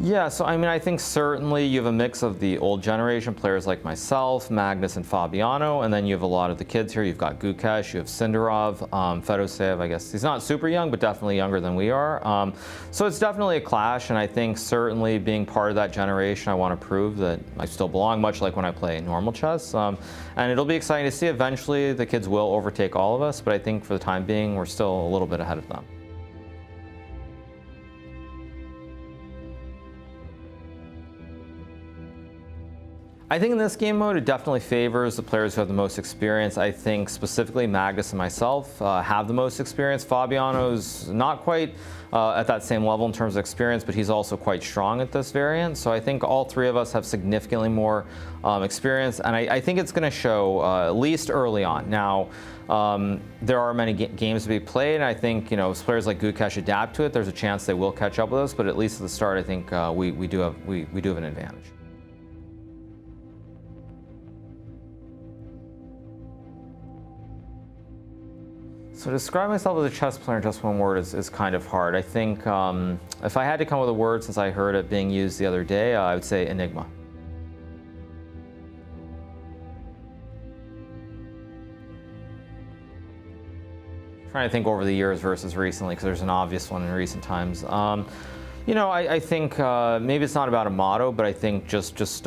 Yeah, so I mean, I think certainly you have a mix of the old generation players like myself, Magnus and Fabiano, and then you have a lot of the kids here. You've got Gukesh, you have Sindarov, Fedoseev, I guess. He's not super young, but definitely younger than we are. So it's definitely a clash, and I think certainly being part of that generation, I want to prove that I still belong, much like when I play normal chess. And it'll be exciting to see. Eventually, the kids will overtake all of us, but I think for the time being, we're still a little bit ahead of them. I think in this game mode, it definitely favors the players who have the most experience. I think specifically Magnus and myself have the most experience. Fabiano's not quite at that same level in terms of experience, but he's also quite strong at this variant. So I think all three of us have significantly more experience, and I think it's going to show at least early on. Now, there are many games to be played, and I think, you know, as players like Gukesh adapt to it, there's a chance they will catch up with us, but at least at the start, I think we do have an advantage. So to describe myself as a chess player in just one word is kind of hard. I think if I had to come up with a word, since I heard it being used the other day, I would say enigma. Trying to think over the years versus recently, because there's an obvious one in recent times. You know, I think maybe it's not about a motto, but I think just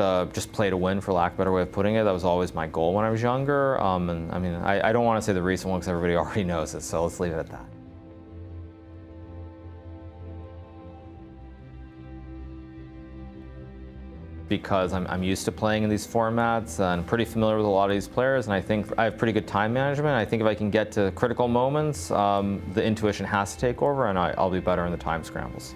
play to win, for lack of a better way of putting it. That was always my goal when I was younger. And I mean, I don't want to say the recent one because everybody already knows it, so let's leave it at that. Because I'm used to playing in these formats and pretty familiar with a lot of these players, and I think I have pretty good time management. I think if I can get to critical moments, the intuition has to take over, and I'll be better in the time scrambles.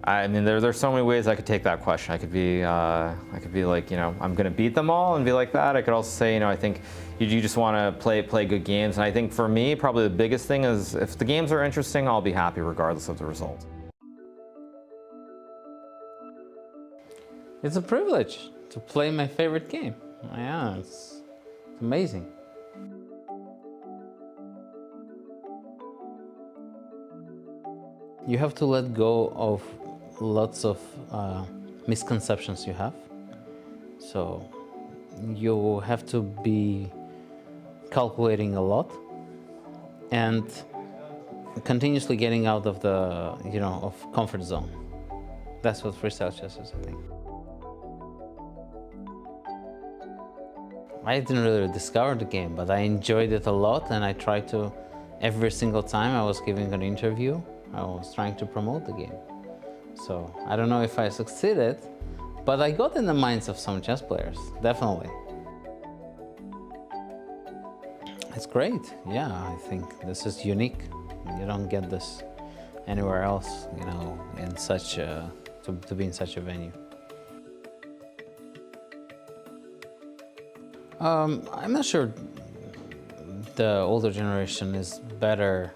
I mean, there's so many ways I could take that question. I could be like, you know, I'm going to beat them all and be like that. I could also say, you know, I think you just want to play good games. And I think for me, probably the biggest thing is if the games are interesting, I'll be happy regardless of the result. It's a privilege to play my favorite game. Yeah, it's amazing. You have to let go of lots of misconceptions you have. So you have to be calculating a lot and continuously getting out of the, you know, of comfort zone. That's what freestyle chess is, I think. I didn't really discover the game, but I enjoyed it a lot, and I tried to, every single time I was giving an interview, I was trying to promote the game. So I don't know if I succeeded, but I got in the minds of some chess players, definitely. It's great, yeah, I think this is unique. You don't get this anywhere else, you know, in such a, to be in such a venue. I'm not sure the older generation is better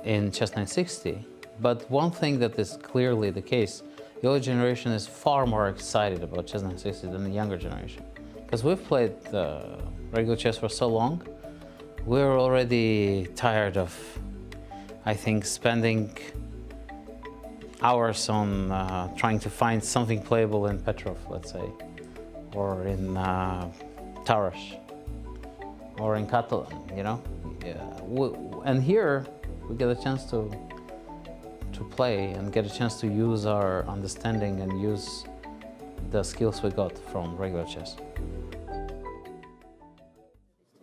in Chess 960, but one thing that is clearly the case, the older generation is far more excited about Chess 960 than the younger generation. Because we've played regular chess for so long, we're already tired of, I think, spending hours on trying to find something playable in Petrov, let's say, or in Tarash, or in Catalan, you know? Yeah. And here, we get a chance to to play and get a chance to use our understanding and use the skills we got from regular chess.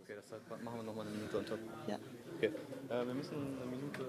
Okay, deshalb machen wir nochmal eine Minute on top. Ja. Okay, wir müssen eine Minute...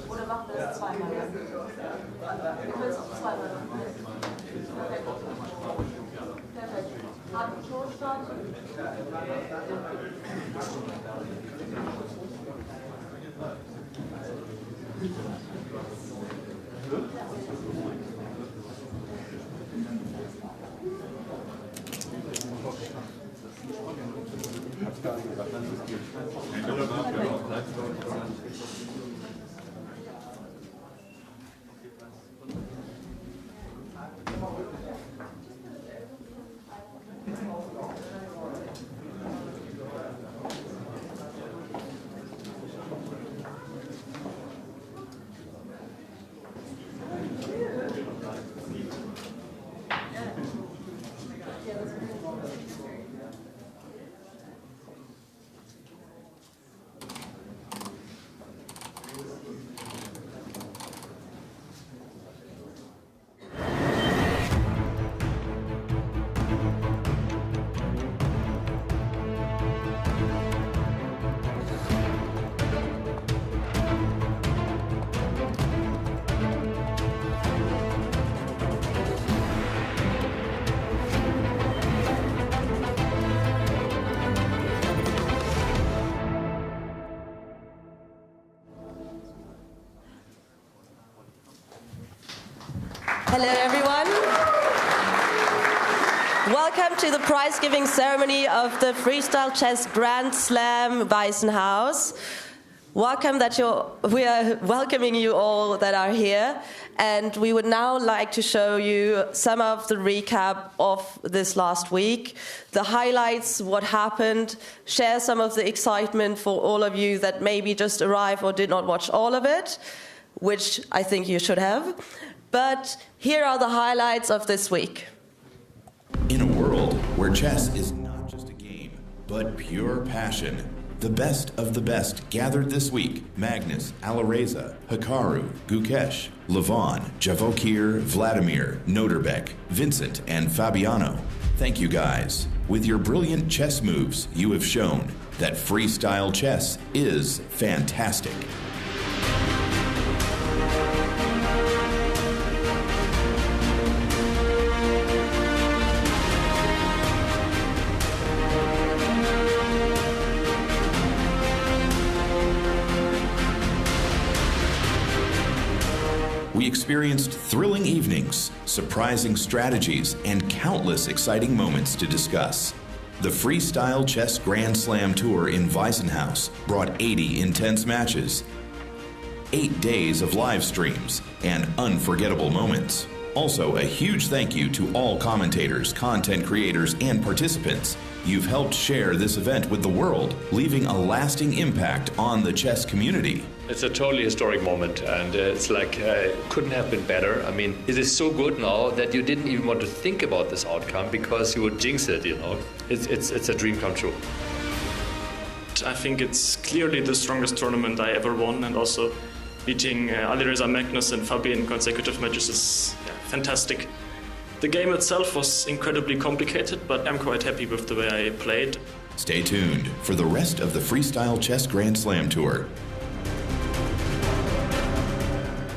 Oder machen wir das zweimal? Wir können es auch zweimal machen. Perfekt. Harten Ton starten. Hello, everyone. Welcome to the prize-giving ceremony of the Freestyle Chess Grand Slam Weissenhaus. Welcome we are welcoming you all that are here, and we would now like to show you some of the recap of this last week, the highlights, what happened, share some of the excitement for all of you that maybe just arrived or did not watch all of it, which I think you should have. But here are the highlights of this week. In a world where chess is not just a game, but pure passion, the best of the best gathered this week. Magnus, Alireza, Hikaru, Gukesh, Levon, Javokhir, Vladimir, Nodirbek, Vincent, and Fabiano. Thank you guys. With your brilliant chess moves, you have shown that freestyle chess is fantastic. We experienced thrilling evenings, surprising strategies, and countless exciting moments to discuss. The Freestyle Chess Grand Slam Tour in Weissenhaus brought 80 intense matches, 8 days of live streams, and unforgettable moments. Also, a huge thank you to all commentators, content creators, and participants. You've helped share this event with the world, leaving a lasting impact on the chess community. It's a totally historic moment, and it's like couldn't have been better. I mean, it is so good now that you didn't even want to think about this outcome because you would jinx it, you know. It's a dream come true. I think it's clearly the strongest tournament I ever won, and also beating Alireza, Magnus and Fabi in consecutive matches is fantastic. The game itself was incredibly complicated, but I'm quite happy with the way I played. Stay tuned for the rest of the Freestyle Chess Grand Slam Tour.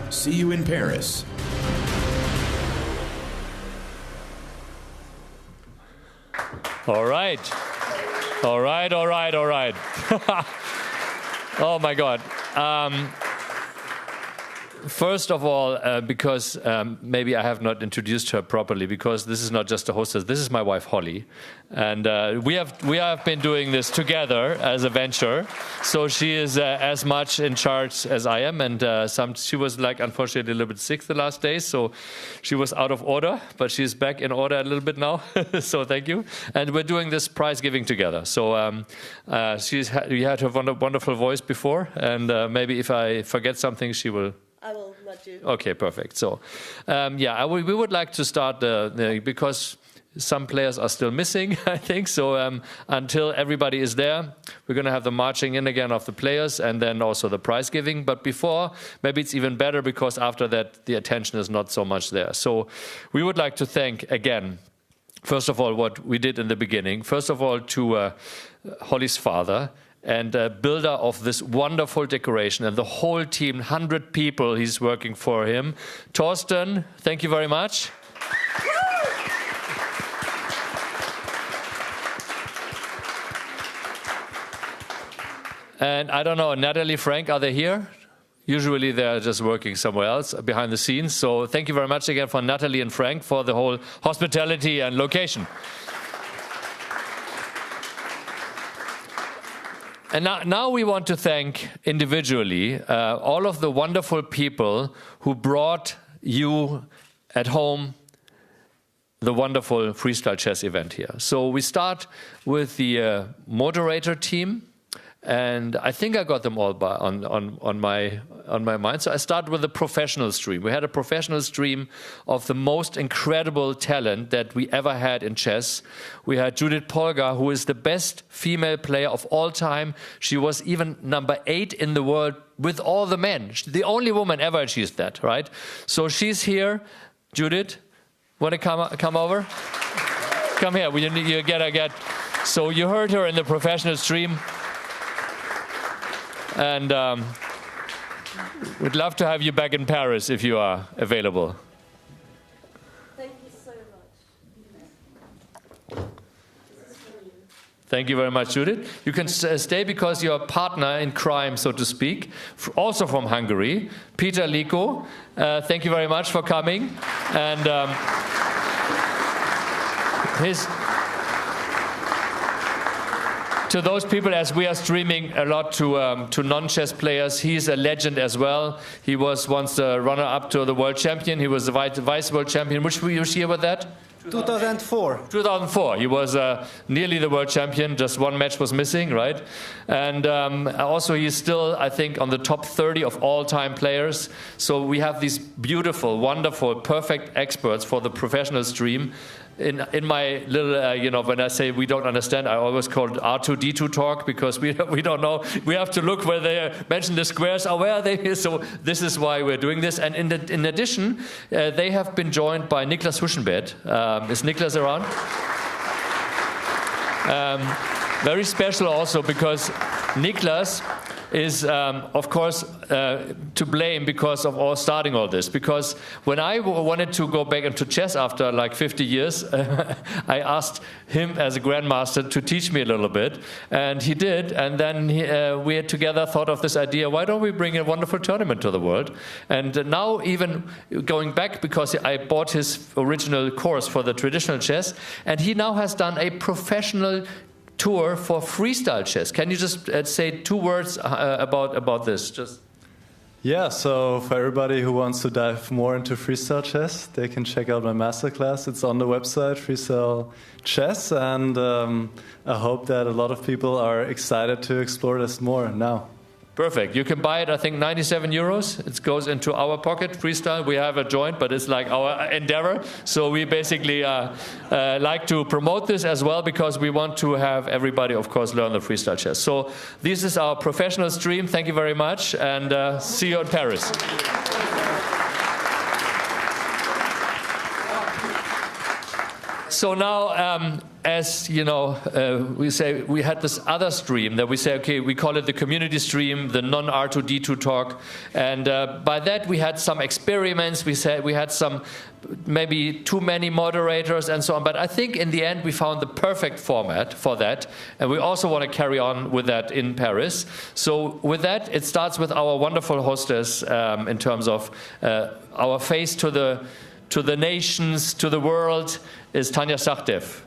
See you in Paris. All right. All right, all right, all right. Oh my God. First of all, because maybe I have not introduced her properly, because this is not just a hostess, this is my wife Holly, and we have been doing this together as a venture. So she is as much in charge as I am, and she was like unfortunately a little bit sick the last days, so she was out of order, but she's back in order a little bit now. So thank you, and we're doing this prize giving together. So we had her wonderful voice before, and maybe if I forget something, she will. I will let you. Okay, perfect. So, we would like to start because some players are still missing, I think. So until everybody is there, we're going to have the marching in again of the players and then also the prize giving. But before, maybe it's even better because after that, the attention is not so much there. So we would like to thank again, first of all, what we did in the beginning. First of all, to Holly's father, and builder of this wonderful decoration, and the whole team, 100 people he's working for him. Torsten, thank you very much. And I don't know, Natalie, Frank, are they here? Usually they're just working somewhere else behind the scenes. So thank you very much again for Natalie and Frank for the whole hospitality and location. And now we want to thank individually all of the wonderful people who brought you at home the wonderful freestyle chess event here. So we start with the moderator team, and I think I got them all on my mind. So I start with the professional stream. We had a professional stream of the most incredible talent that we ever had in chess. We had Judith Polgar, who is the best female player of all time. She was even number 8 in the world with all the men. The only woman ever achieved that, right? So she's here. Judith, want to come over? Come here. You get. So you heard her in the professional stream. And we'd love to have you back in Paris if you are available. Thank you so much. Thank you very much, Judith. You can stay because your partner in crime, so to speak, also from Hungary, Peter Liko. Thank you very much for coming. And to those people, as we are streaming a lot to non-chess players, he's a legend as well. He was once the runner-up to the world champion. He was the vice world champion. Which year was that? 2004. 2004. He was nearly the world champion. Just one match was missing, right? And also he's still, I think, on the top 30 of all-time players. So we have these beautiful, wonderful, perfect experts for the professional stream. In my little, when I say we don't understand, I always call it R2D2 talk, because we don't know. We have to look where they mention the squares. Where are they? So this is why we're doing this. And in addition, they have been joined by Niklas Huschenbeth. Is Niklas around? Very special also because Niklas is, of course, to blame because of starting all this. Because when I wanted to go back into chess after like 50 years, I asked him as a grandmaster to teach me a little bit, and he did. And then we had together thought of this idea: why don't we bring a wonderful tournament to the world? And now even going back, because I bought his original course for the traditional chess, and he now has done a professional tour for freestyle chess. Can you just say 2 words about this? Yeah, so for everybody who wants to dive more into freestyle chess, they can check out my masterclass. It's on the website, Freestyle Chess, and I hope that a lot of people are excited to explore this more now. Perfect. You can buy it, I think, 97 euros. It goes into our pocket, freestyle. We have a joint, but it's like our endeavor. So we basically like to promote this as well, because we want to have everybody, of course, learn the freestyle chess. So this is our professional stream. Thank you very much, and see you in Paris. So now, as you know, we say we had this other stream that we say, okay, we call it the community stream, the non-R2D2 talk, and by that we had some experiments. We said we had some maybe too many moderators and so on, but I think in the end we found the perfect format for that, and we also want to carry on with that in Paris. So with that, it starts with our wonderful hostess in terms of our face to the nations, to the world, is Tanya Sachdev.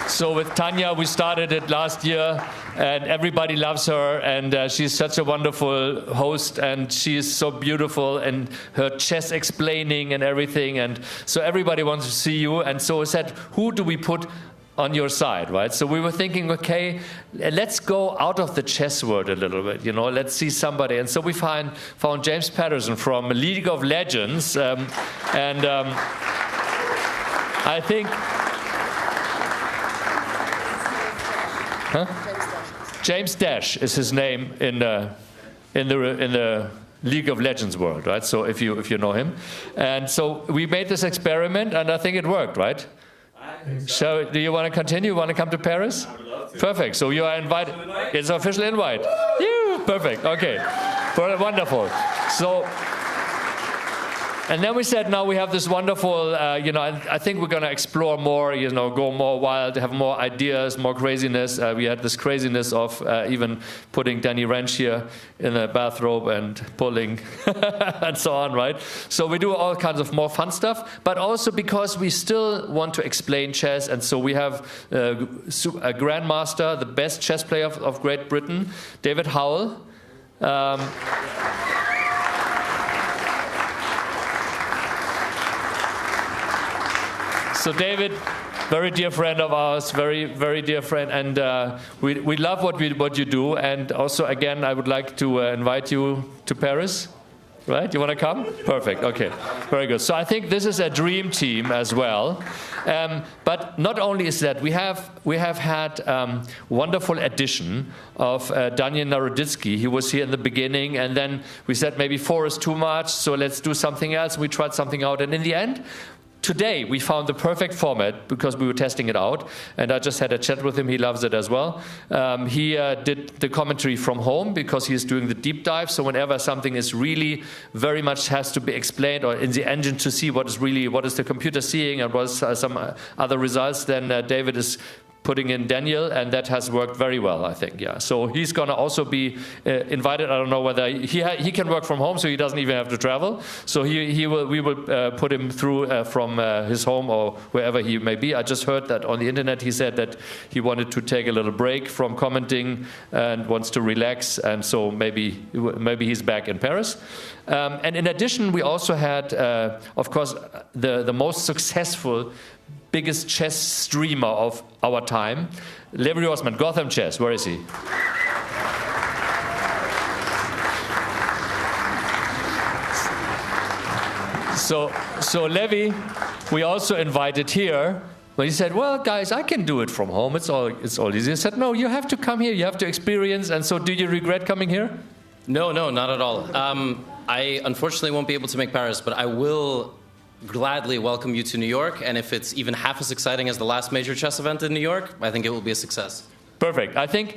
So with Tanya, we started it last year, and everybody loves her, and she's such a wonderful host, and she is so beautiful, and her chess explaining and everything, and so everybody wants to see you, and so we said, who do we put on your side, right? So we were thinking, okay, let's go out of the chess world a little bit, let's see somebody. And so we found James Patterson from League of Legends, and I think... James Dash is his name in the League of Legends world, right? So if you know him. And so we made this experiment, and I think it worked, right? So, do you want to continue? You want to come to Paris? I would love to. Perfect. So you are invited. It's an official invite. Yeah, perfect. Okay. Wonderful. So, and then we said, now we have this wonderful, I think we're going to explore more, go more wild, have more ideas, more craziness. We had this craziness of even putting Danny Wrench here in a bathrobe and pulling and so on, right? So we do all kinds of more fun stuff, but also because we still want to explain chess. And so we have a grandmaster, the best chess player of Great Britain, David Howell. So David, very dear friend of ours, very, very dear friend, and we love what you do. And also, again, I would like to invite you to Paris. Right? You want to come? Perfect. Okay. Very good. So I think this is a dream team as well. But not only is that, we have had wonderful addition of Daniel Naroditsky. He was here in the beginning, and then we said maybe 4 is too much, so let's do something else. We tried something out, and in the end, today we found the perfect format because we were testing it out, and I just had a chat with him. He loves it as well. He did the commentary from home because he's doing the deep dive. So whenever something is really very much has to be explained, or in the engine to see what is the computer seeing and what is some other results, then David is putting in Daniel, and that has worked very well, I think. Yeah. So he's going to also be invited. I don't know whether he can work from home, so he doesn't even have to travel. So we will put him through from his home or wherever he may be. I just heard that on the internet he said that he wanted to take a little break from commenting and wants to relax, and so maybe he's back in Paris. And in addition, we also had, of course, the most successful, biggest chess streamer of our time, Levi Osman, Gotham Chess. Where is he? So Levi, we also invited here. But he said, "Well, guys, I can do it from home. It's all easy." I said, "No, you have to come here. You have to experience." And so, do you regret coming here? No, not at all. I unfortunately won't be able to make Paris, but I will gladly welcome you to New York. And if it's even half as exciting as the last major chess event in New York, I think it will be a success. Perfect. I think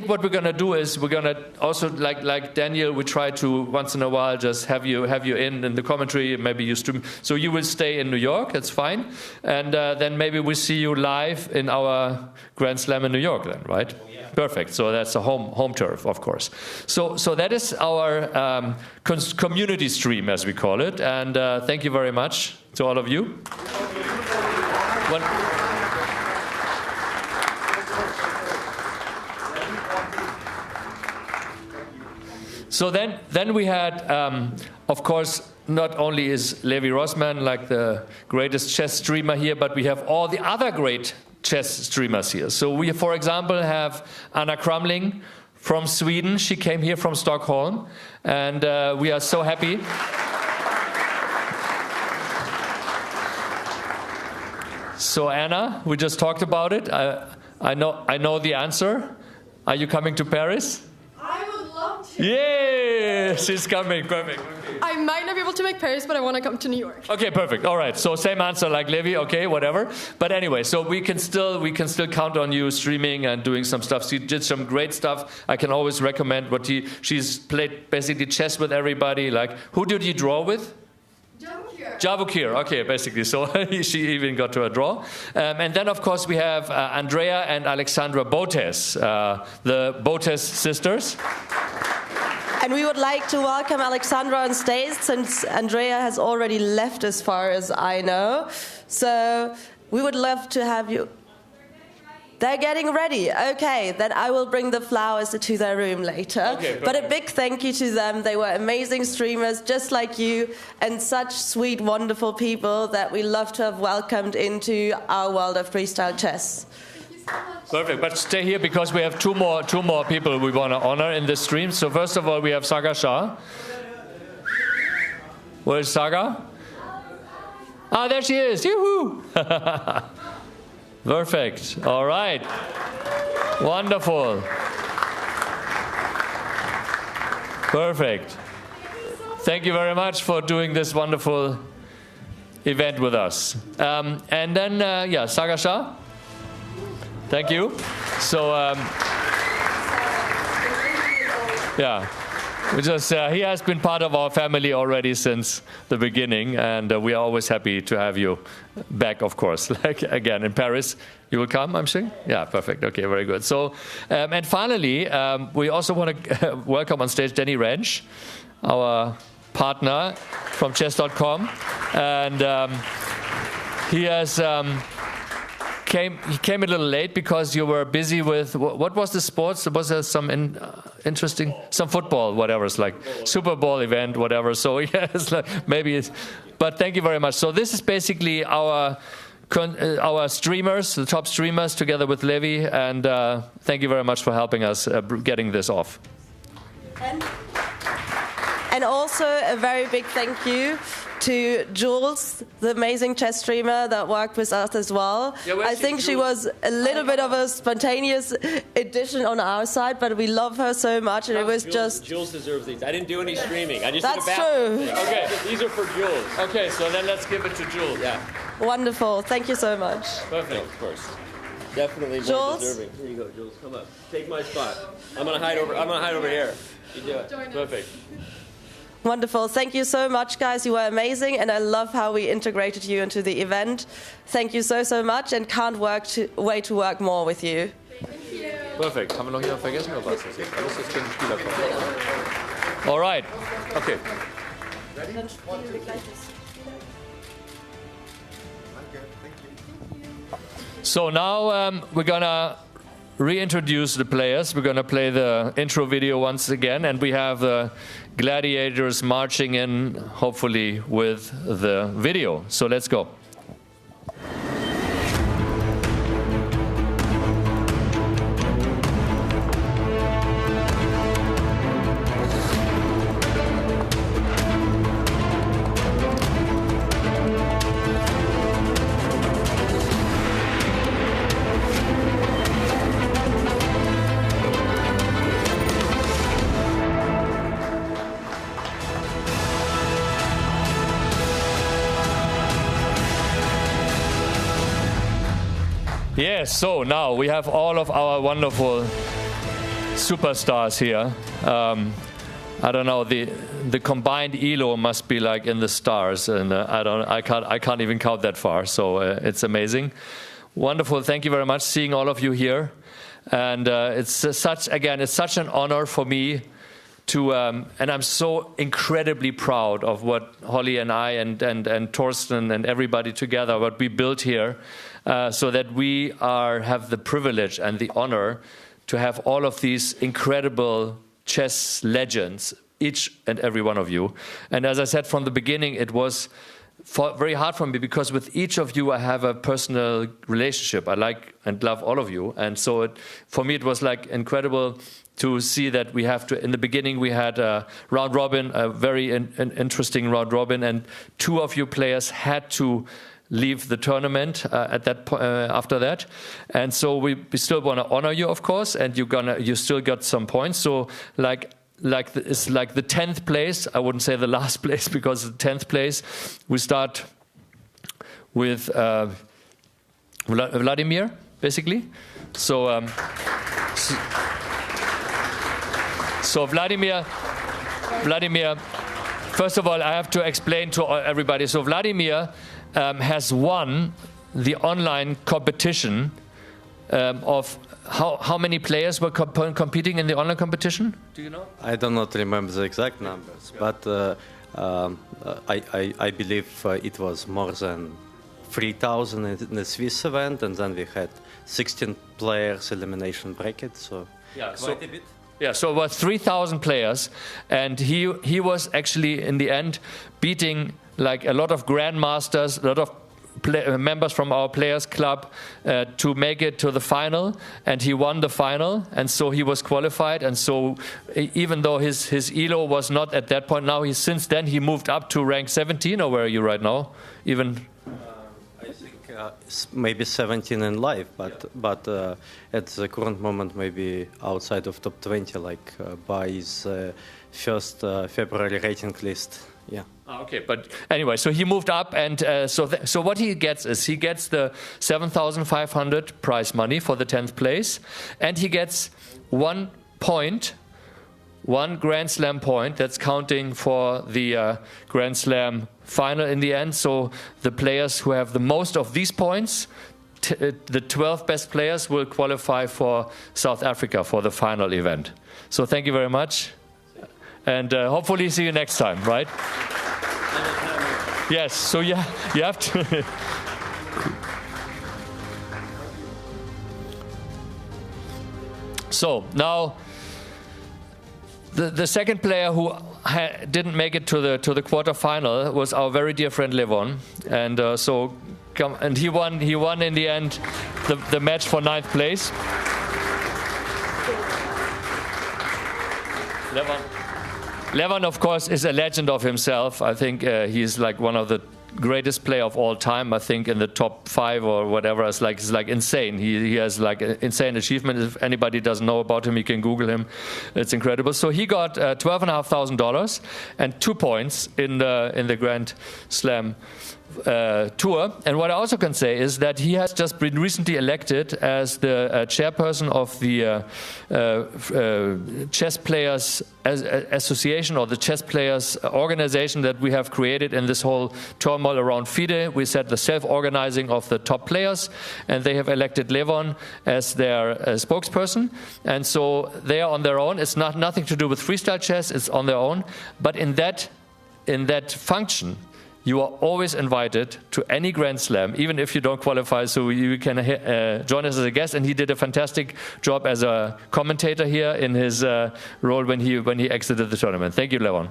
what we're gonna do is we're gonna also like Daniel. We try to once in a while just have you in the commentary. Maybe you stream. So you will stay in New York. That's fine. And then maybe we see you live in our Grand Slam in New York. Then, right? Oh, yeah. Perfect. So that's a home turf, of course. So that is our community stream, as we call it. And thank you very much to all of you. So then we had, of course, not only is Levi Rossmann like the greatest chess streamer here, but we have all the other great chess streamers here. So we, for example, have Anna Kramling from Sweden. She came here from Stockholm, and we are so happy. So Anna, we just talked about it. I know the answer. Are you coming to Paris? I would love to. Yeah, she's coming. Perfect. Okay. I might not be able to make Paris, but I want to come to New York. Okay, perfect. All right. So same answer like Levi. Okay, whatever. But anyway, so we can still count on you streaming and doing some stuff. She did some great stuff. I can always recommend she's played basically chess with everybody. Like, who did you draw with? Javokhir, okay, basically. So she even got to a draw. And then, of course, we have Andrea and Alexandra Botes, the Botes sisters. And we would like to welcome Alexandra on stage, since Andrea has already left as far as I know. So we would love to have you. They're getting ready. Okay, then I will bring the flowers to their room later. Okay, but a big thank you to them. They were amazing streamers, just like you, and such sweet, wonderful people that we love to have welcomed into our world of freestyle chess. Perfect, but stay here because we have two more people we want to honor in this stream. So first of all, we have Saga Shah. Where is Saga? Ah, there she is. Yoo-hoo! Perfect. All right. Wonderful. Perfect. Thank you very much for doing this wonderful event with us. And then, Saga Shah. Thank you. So, he has been part of our family already since the beginning, and we are always happy to have you back, of course. Like again in Paris, you will come, I'm sure. Yeah, perfect. Okay, very good. So, and finally, we also want to welcome on stage Danny Rensch, our partner from chess.com, and he has. He came a little late because you were busy with what was the sports? Was there some interesting, some football, whatever. It's like Super Bowl event, whatever. So yes, but thank you very much. So this is basically our streamers, the top streamers, together with Levi, and thank you very much for helping us getting this off. And also a very big thank you to Jules, the amazing chess streamer that worked with us as well. Yeah, I think she was a little bit of a spontaneous addition on our side, but we love her so much, and it was just... Jules deserves these. I didn't do any streaming. I just That's did a true. Okay, these are for Jules. Okay, so then let's give it to Jules. Yeah. Wonderful. Thank you so much. Perfect. Of course. Definitely more Jules? deserving. Here you go, Jules. Come up. Take my spot. I'm gonna hide over here. You do it. Perfect. Wonderful. Thank you so much, guys. You were amazing, and I love how we integrated you into the event. Thank you so, so much, and can't wait to work more with you. Thank you. Perfekt. Haben wir noch jemanden vergessen oder was? Alles jetzt können Spieler kommen. All right. Okay. So now we're gonna reintroduce the players. We're gonna play the intro video once again, and we have the gladiators marching in, hopefully with the video. So let's go. Yes, so now we have all of our wonderful superstars here. I don't know, the combined ELO must be like in the stars, and I can't even count that far. So it's amazing, wonderful. Thank you very much, seeing all of you here, and it's such an honor for me to, and I'm so incredibly proud of what Holly and I and Torsten and everybody together, what we built here, so that we have the privilege and the honor to have all of these incredible chess legends, each and every one of you. And as I said from the beginning, it was very hard for me because with each of you I have a personal relationship. I like and love all of you, and so for me it was like incredible to see that we have to. In the beginning we had a round robin, a very interesting round robin, and two of you players had to leave the tournament at that after that, and so we still want to honor you, of course, and you still got some points. So it's like the 10th place. I wouldn't say the last place, because the 10th place we start with Vladimir, basically. So Vladimir. First of all, I have to explain to everybody. So Vladimir has won the online competition of how many players were competing in the online competition? Do you know? I do not remember the exact numbers, but I believe it was more than 3,000 in the Swiss event, and then we had 16 players elimination bracket. So yeah, quite a bit. Yeah, so it was 3,000 players, and he was actually in the end beating like a lot of grandmasters, a lot of members from our players club to make it to the final, and he won the final, and so he was qualified. And so even though his ELO was not at that point, now since then he moved up to rank 17, or where are you right now? Even I think maybe 17 in live, but at the current moment maybe outside of top 20, like by his first February rating list. Yeah. Okay, but anyway, so he moved up, and so what he gets is he gets the 7,500 prize money for the 10th place, and he gets 1 point, 1 Grand Slam point that's counting for the Grand Slam final in the end. So the players who have the most of these points, the 12 best players, will qualify for South Africa for the final event. So thank you very much. And hopefully see you next time, right? Yes, so yeah, you have to. So now, the second player who didn't make it to the quarterfinal was our very dear friend Levon, and he won in the end the match for 9th place. Levon, of course, is a legend of himself. I think he's like one of the greatest player of all time. I think in the top 5 or whatever. It's like insane. He has like an insane achievement. If anybody doesn't know about him, you can Google him. It's incredible. So he got $12,500 and 2 points in the Grand Slam tour. And what I also can say is that he has just been recently elected as the chairperson of the Chess Players Association, or the Chess Players organization that we have created in this whole turmoil around FIDE. We said the self-organizing of the top players, and they have elected Levon as their spokesperson. And so they are on their own. It's nothing to do with freestyle chess. It's on their own. But in that function, you are always invited to any Grand Slam, even if you don't qualify, so you can join us as a guest. And he did a fantastic job as a commentator here in his role when he exited the tournament. Thank you, Levon.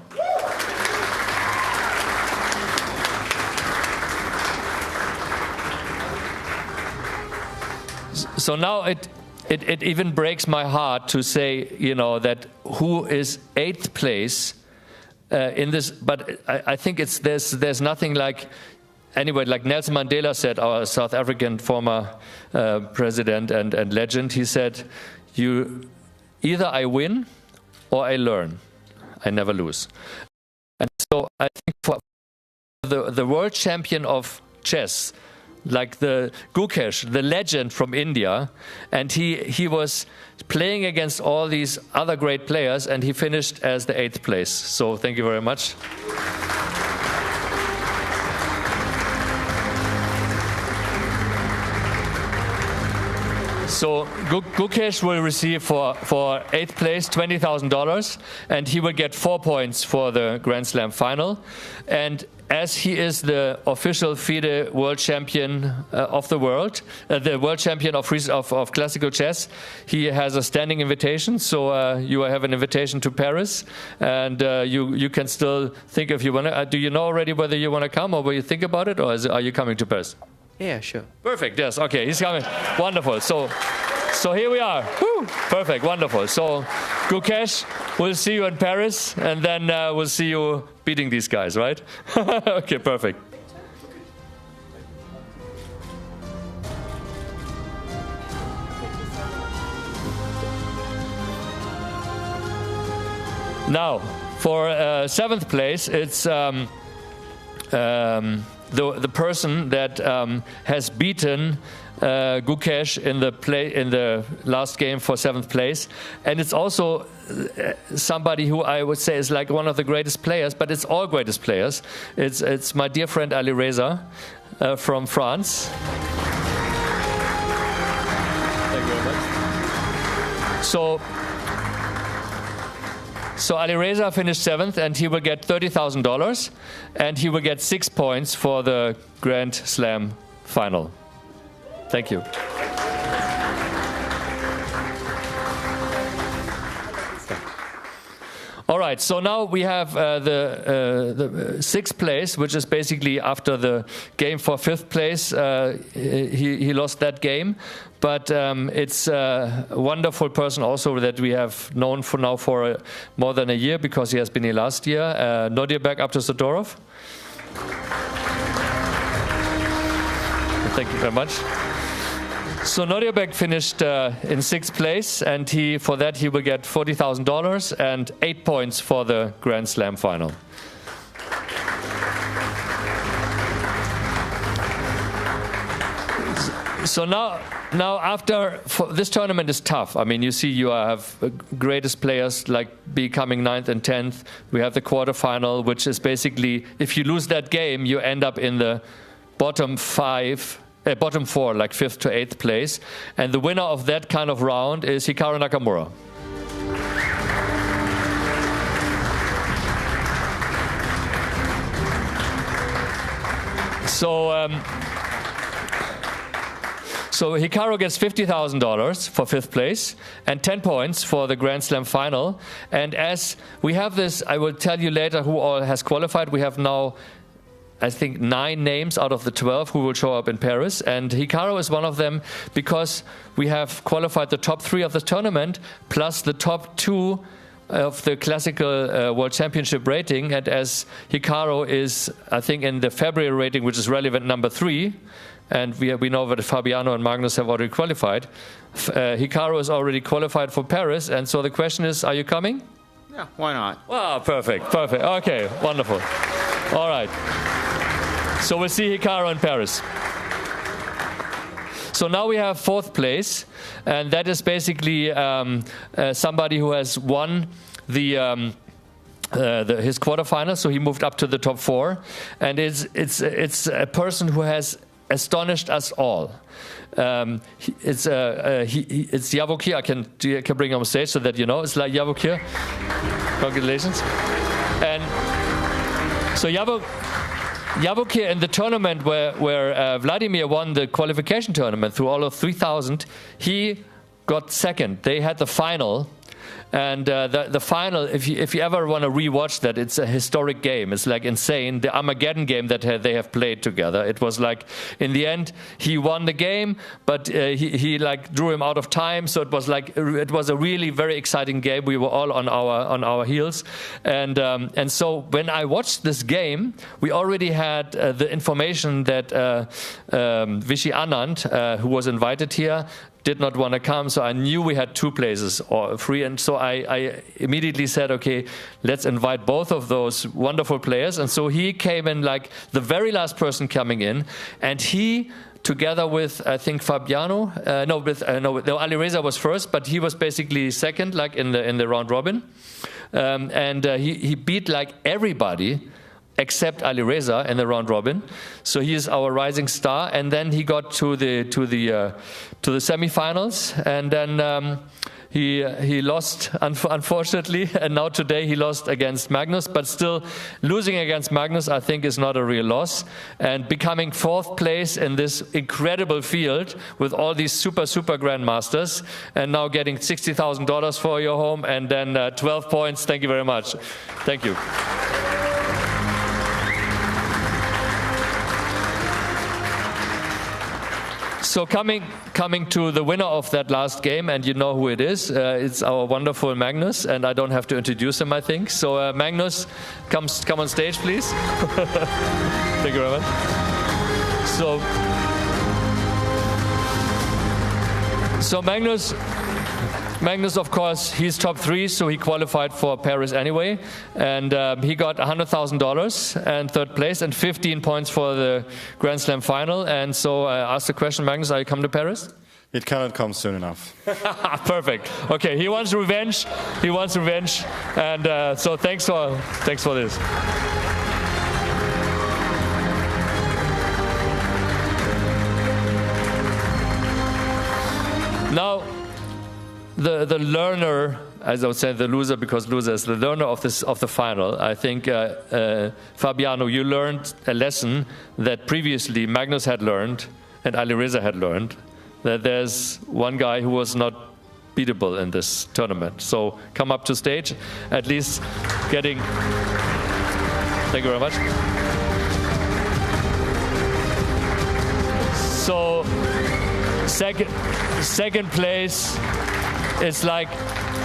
So now it even breaks my heart to say, that who is 8th place in this, but I think there's nothing like, anyway, like Nelson Mandela said, our South African former president and legend. He said, either I win or I learn. I never lose. And so I think for the world champion of chess, like the Gukesh, the legend from India, and he was playing against all these other great players, and he finished as the 8th place. So thank you very much. So Gukesh will receive for 8th place $20,000, and he will get 4 points for the Grand Slam final. And as he is the official FIDE world champion of the world, the world champion of classical chess, he has a standing invitation. So you have an invitation to Paris, and you can still think if you want to. Do you know already whether you want to come, or will you think about it, or are you coming to Paris? Yeah, sure. Perfect. Yes. Okay. He's coming. Wonderful. So here we are. Woo. Perfect. Wonderful. So, Gukesh, we'll see you in Paris, and then we'll see you beating these guys, right? Okay. Perfect. Now, for 7th place, it's the person that has beaten Gukesh in the last game for 7th place, and it's also somebody who I would say is like one of the greatest players, but it's all greatest players. It's my dear friend Alireza from France. Thank you very much. So Alireza finished 7th, and he will get $30,000, and he will get 6 points for the Grand Slam final. Thank you. All right, so now we have the 6th place, which is basically after the game for 5th place. He lost that game, but it's a wonderful person also that we have known for more than a year, because he has been here last year. Nodirbek Abdusattorov. Thank you very much. So Nodirbek finished in 6th place, and for that he will get $40,000 and 8 points for the Grand Slam final. So now this tournament is tough. I mean, you see, you have greatest players like becoming 9th and 10th. We have the quarterfinal, which is basically, if you lose that game, you end up in the bottom 4, like 5th to 8th place. And the winner of that kind of round is Hikaru Nakamura. So Hikaru gets $50,000 for 5th place and 10 points for the Grand Slam final. And as we have this, I will tell you later who all has qualified. We have now, I think, 9 names out of the 12 who will show up in Paris. And Hikaru is one of them, because we have qualified the top 3 of the tournament plus the top 2 of the classical World Championship rating. And as Hikaru is, I think, in the February rating, which is relevant number 3, and we know that Fabiano and Magnus have already qualified, Hikaru is already qualified for Paris. And so the question is, are you coming? Yeah, why not? Wow, perfect. Okay, wonderful. All right. So we'll see Hikaru in Paris. So now we have 4th place, and that is basically somebody who has won his quarterfinals, so he moved up to the top 4, and it's a person who has astonished us all. It's Javokhir. I can bring him on stage so that you know. It's like Javokhir. Congratulations. And so Javokhir, in the tournament where Vladimir won the qualification tournament through all of 3,000, he got 2nd. They had the final. And the final, if you ever want to rewatch that, it's a historic game. It's like insane. The Armageddon game that they have played together. It was like, in the end, he won the game, but he like drew him out of time. So it was a really very exciting game. We were all on our heels, and so when I watched this game, we already had the information that Vishy Anand, who was invited here, did not want to come, so I knew we had 2 places or free, and so I immediately said, okay, let's invite both of those wonderful players. And so he came in like the very last person coming in, and he, together with I think Fabiano, Alireza was first, but he was basically second, like in the round robin, and he beat like everybody except Alireza in the round robin, so he is our rising star. And then he got to the semifinals, and then he lost unfortunately, and now today he lost against Magnus. But still, losing against Magnus I think is not a real loss, and becoming 4th place in this incredible field with all these super grandmasters, and now getting $60,000 for your home, and then 12 points. Thank you very much. Thank you. So coming to the winner of that last game, and you know who it is. It's our wonderful Magnus, and I don't have to introduce him, I think. So Magnus, come on stage, please. Thank you very much. So Magnus, of course, he's top 3, so he qualified for Paris anyway, and he got $100,000 and 3rd place and 15 points for the Grand Slam final. And so I asked the question, Magnus, are you coming to Paris? It cannot come soon enough. Perfect. Okay, he wants revenge. And so thanks for this. Now, the learner, as I would say, the loser, because loser is the learner of the final. I think Fabiano, you learned a lesson that previously Magnus had learned and Alireza had learned, that there's one guy who was not beatable in this tournament. So come up to stage, at least getting. Thank you very much. So second place. It's like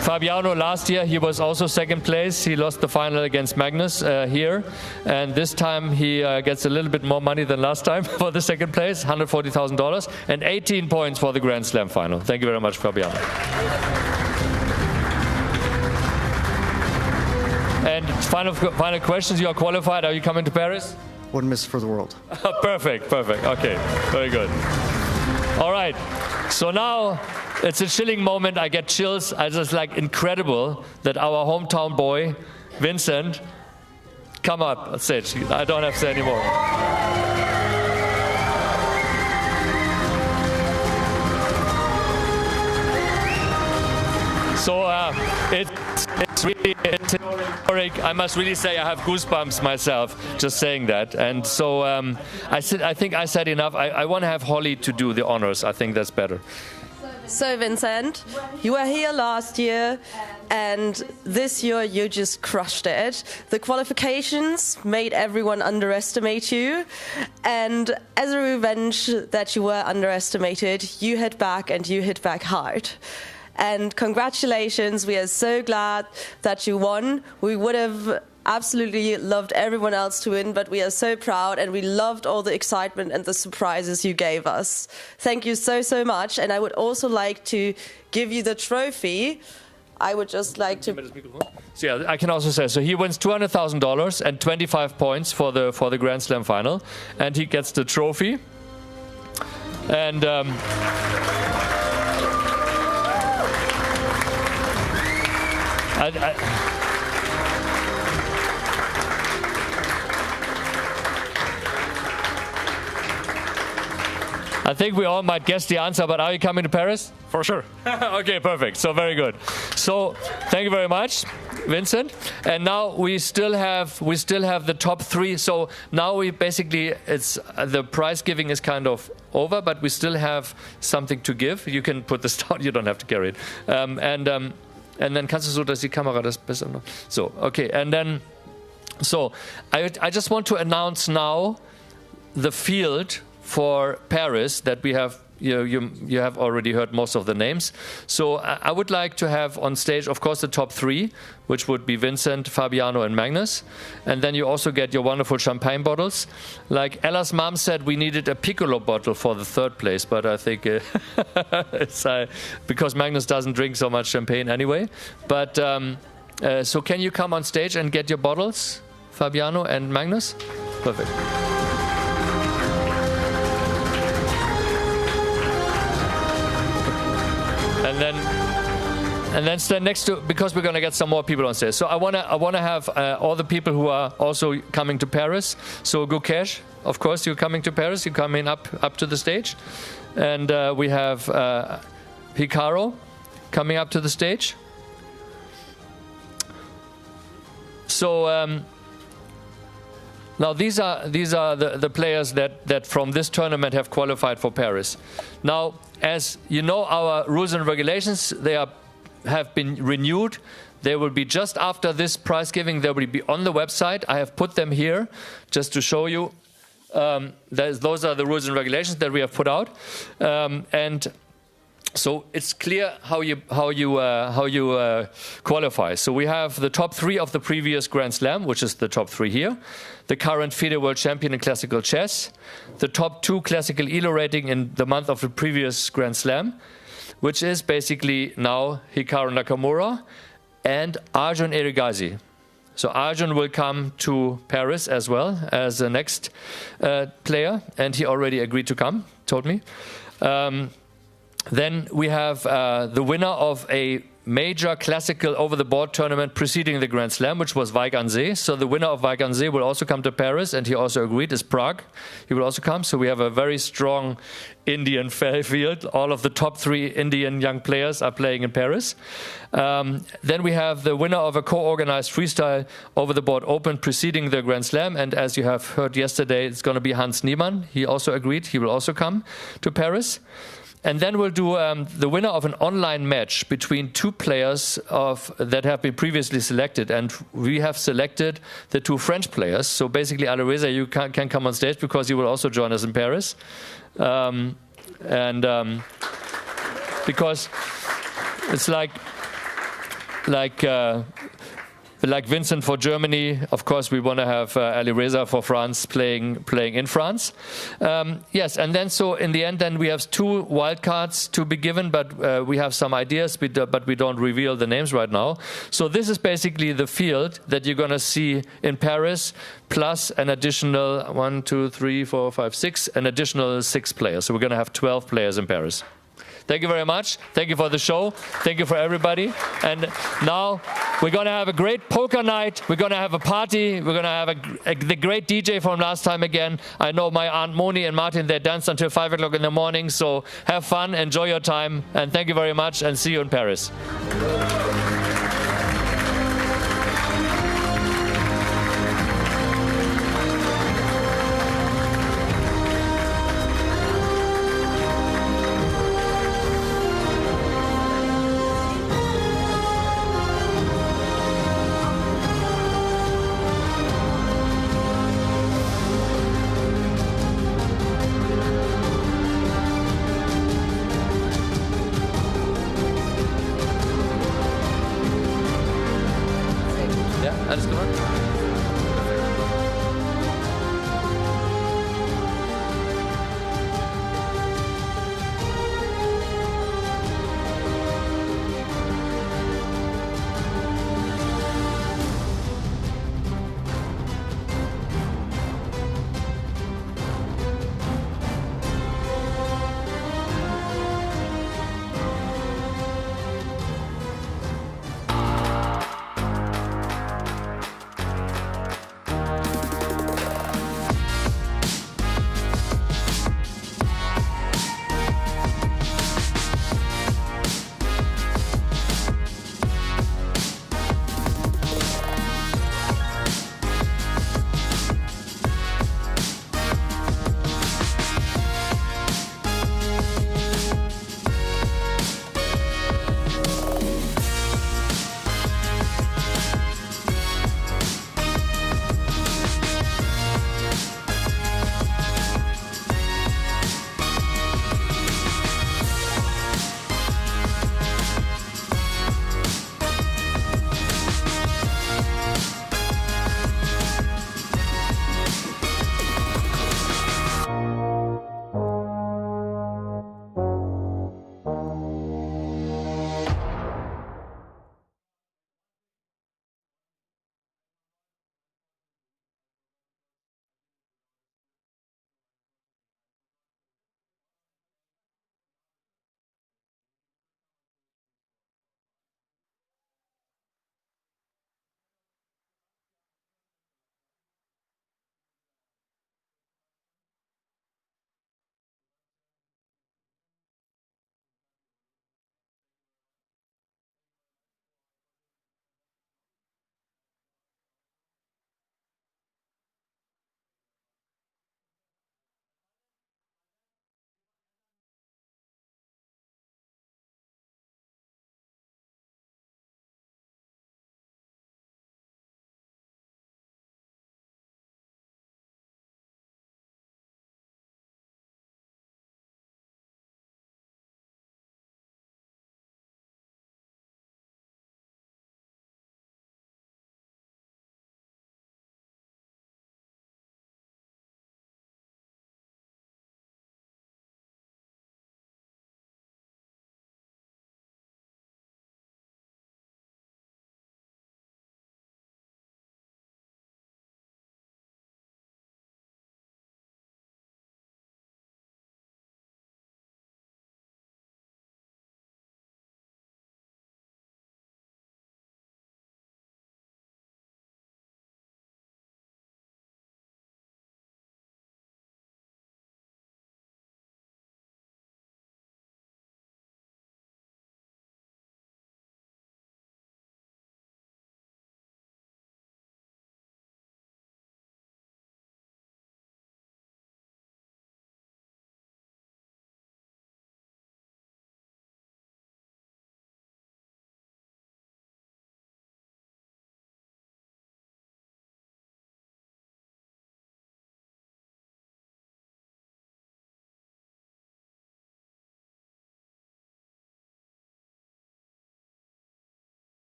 Fabiano last year, he was also 2nd place. He lost the final against Magnus here. And this time he gets a little bit more money than last time for the 2nd place, $140,000, and 18 points for the Grand Slam final. Thank you very much, Fabiano. And final questions. You are qualified. Are you coming to Paris? Wouldn't miss for the world. Perfect. Okay, very good. All right. So now it's a chilling moment. I get chills. I just like incredible that our hometown boy, Vincent, come up on stage. I don't have to say anymore. So it's really historic. I must really say I have goosebumps myself just saying that. And so I think I said enough. I want to have Holly to do the honors. I think that's better. So Vincent, you were here last year, and this year you just crushed it. The qualifications made everyone underestimate you, and as a revenge that you were underestimated, you hit back, and you hit back hard. And congratulations, we are so glad that you won. We would have absolutely loved everyone else to win, but we are so proud, and we loved all the excitement and the surprises you gave us. Thank you so much. And I would also like to give you the trophy. I would just like to. So yeah, I can also say, so he wins $200,000 and 25 points for the Grand Slam final, and he gets the trophy. And I think we all might guess the answer, but are you coming to Paris? For sure. Okay, perfect. So very good. So thank you very much, Vincent. And now we still have the top 3. So now we basically, it's the prize giving is kind of over, but we still have something to give. You can put this down. You don't have to carry it. And then kannst du so, dass die Kamera das besser noch. So, okay. And then, so I just want to announce now the field for Paris that we have you have already heard most of the names. So I would like to have on stage, of course, the top 3, which would be Vincent, Fabiano, and Magnus. And then you also get your wonderful champagne bottles. Like Ella's mom said, we needed a piccolo bottle for the 3rd place, but I think it's because Magnus doesn't drink so much champagne anyway. But so can you come on stage and get your bottles, Fabiano and Magnus? Perfect. And then stand next to, because we're going to get some more people on stage. So I want to have all the people who are also coming to Paris. So Gukesh, of course, you're coming to Paris. You're coming up to the stage. And we have Hikaru coming up to the stage. So now these are the players that from this tournament have qualified for Paris. Now, as you know, our rules and regulations, they have been renewed. They will be just after this prize giving. They will be on the website. I have put them here just to show you. Those are the rules and regulations that we have put out, and so it's clear how you qualify. So we have the top 3 of the previous Grand Slam, which is the top 3 here. The current FIDE World Champion in classical chess. The top 2 classical ELO rating in the month of the previous Grand Slam, which is basically now Hikaru Nakamura and Arjun Erigaisi. So Arjun will come to Paris as well as the next player, and he already agreed to come, told me. Then we have the winner of a major classical over-the-board tournament preceding the Grand Slam, which was Weissenhaus. So the winner of Weissenhaus will also come to Paris, and he also agreed, is Prague. He will also come. So we have a very strong Indian field. All of the top 3 Indian young players are playing in Paris. Then we have the winner of a co-organized freestyle over-the-board open preceding the Grand Slam. And as you have heard yesterday, it's going to be Hans Niemann. He also agreed. He will also come to Paris. And then we'll do the winner of an online match between 2 players that have been previously selected. And we have selected the 2 French players. So basically, Alireza, you can come on stage because you will also join us in Paris. Because it's like Vincent for Germany, of course, we want to have Alireza for France playing in France. Yes, and then so in the end, then we have 2 wildcards to be given, but we have some ideas, but we don't reveal the names right now. So this is basically the field that you're going to see in Paris, plus an additional 1, 2, 3, 4, 5, 6, an additional 6 players. So we're going to have 12 players in Paris. Thank you very much. Thank you for the show. Thank you for everybody. And now we're going to have a great poker night. We're going to have a party. We're going to have the great DJ from last time again. I know my Aunt Moni and Martin, they danced until 5 o'clock in the morning. So have fun, enjoy your time. And thank you very much, and see you in Paris.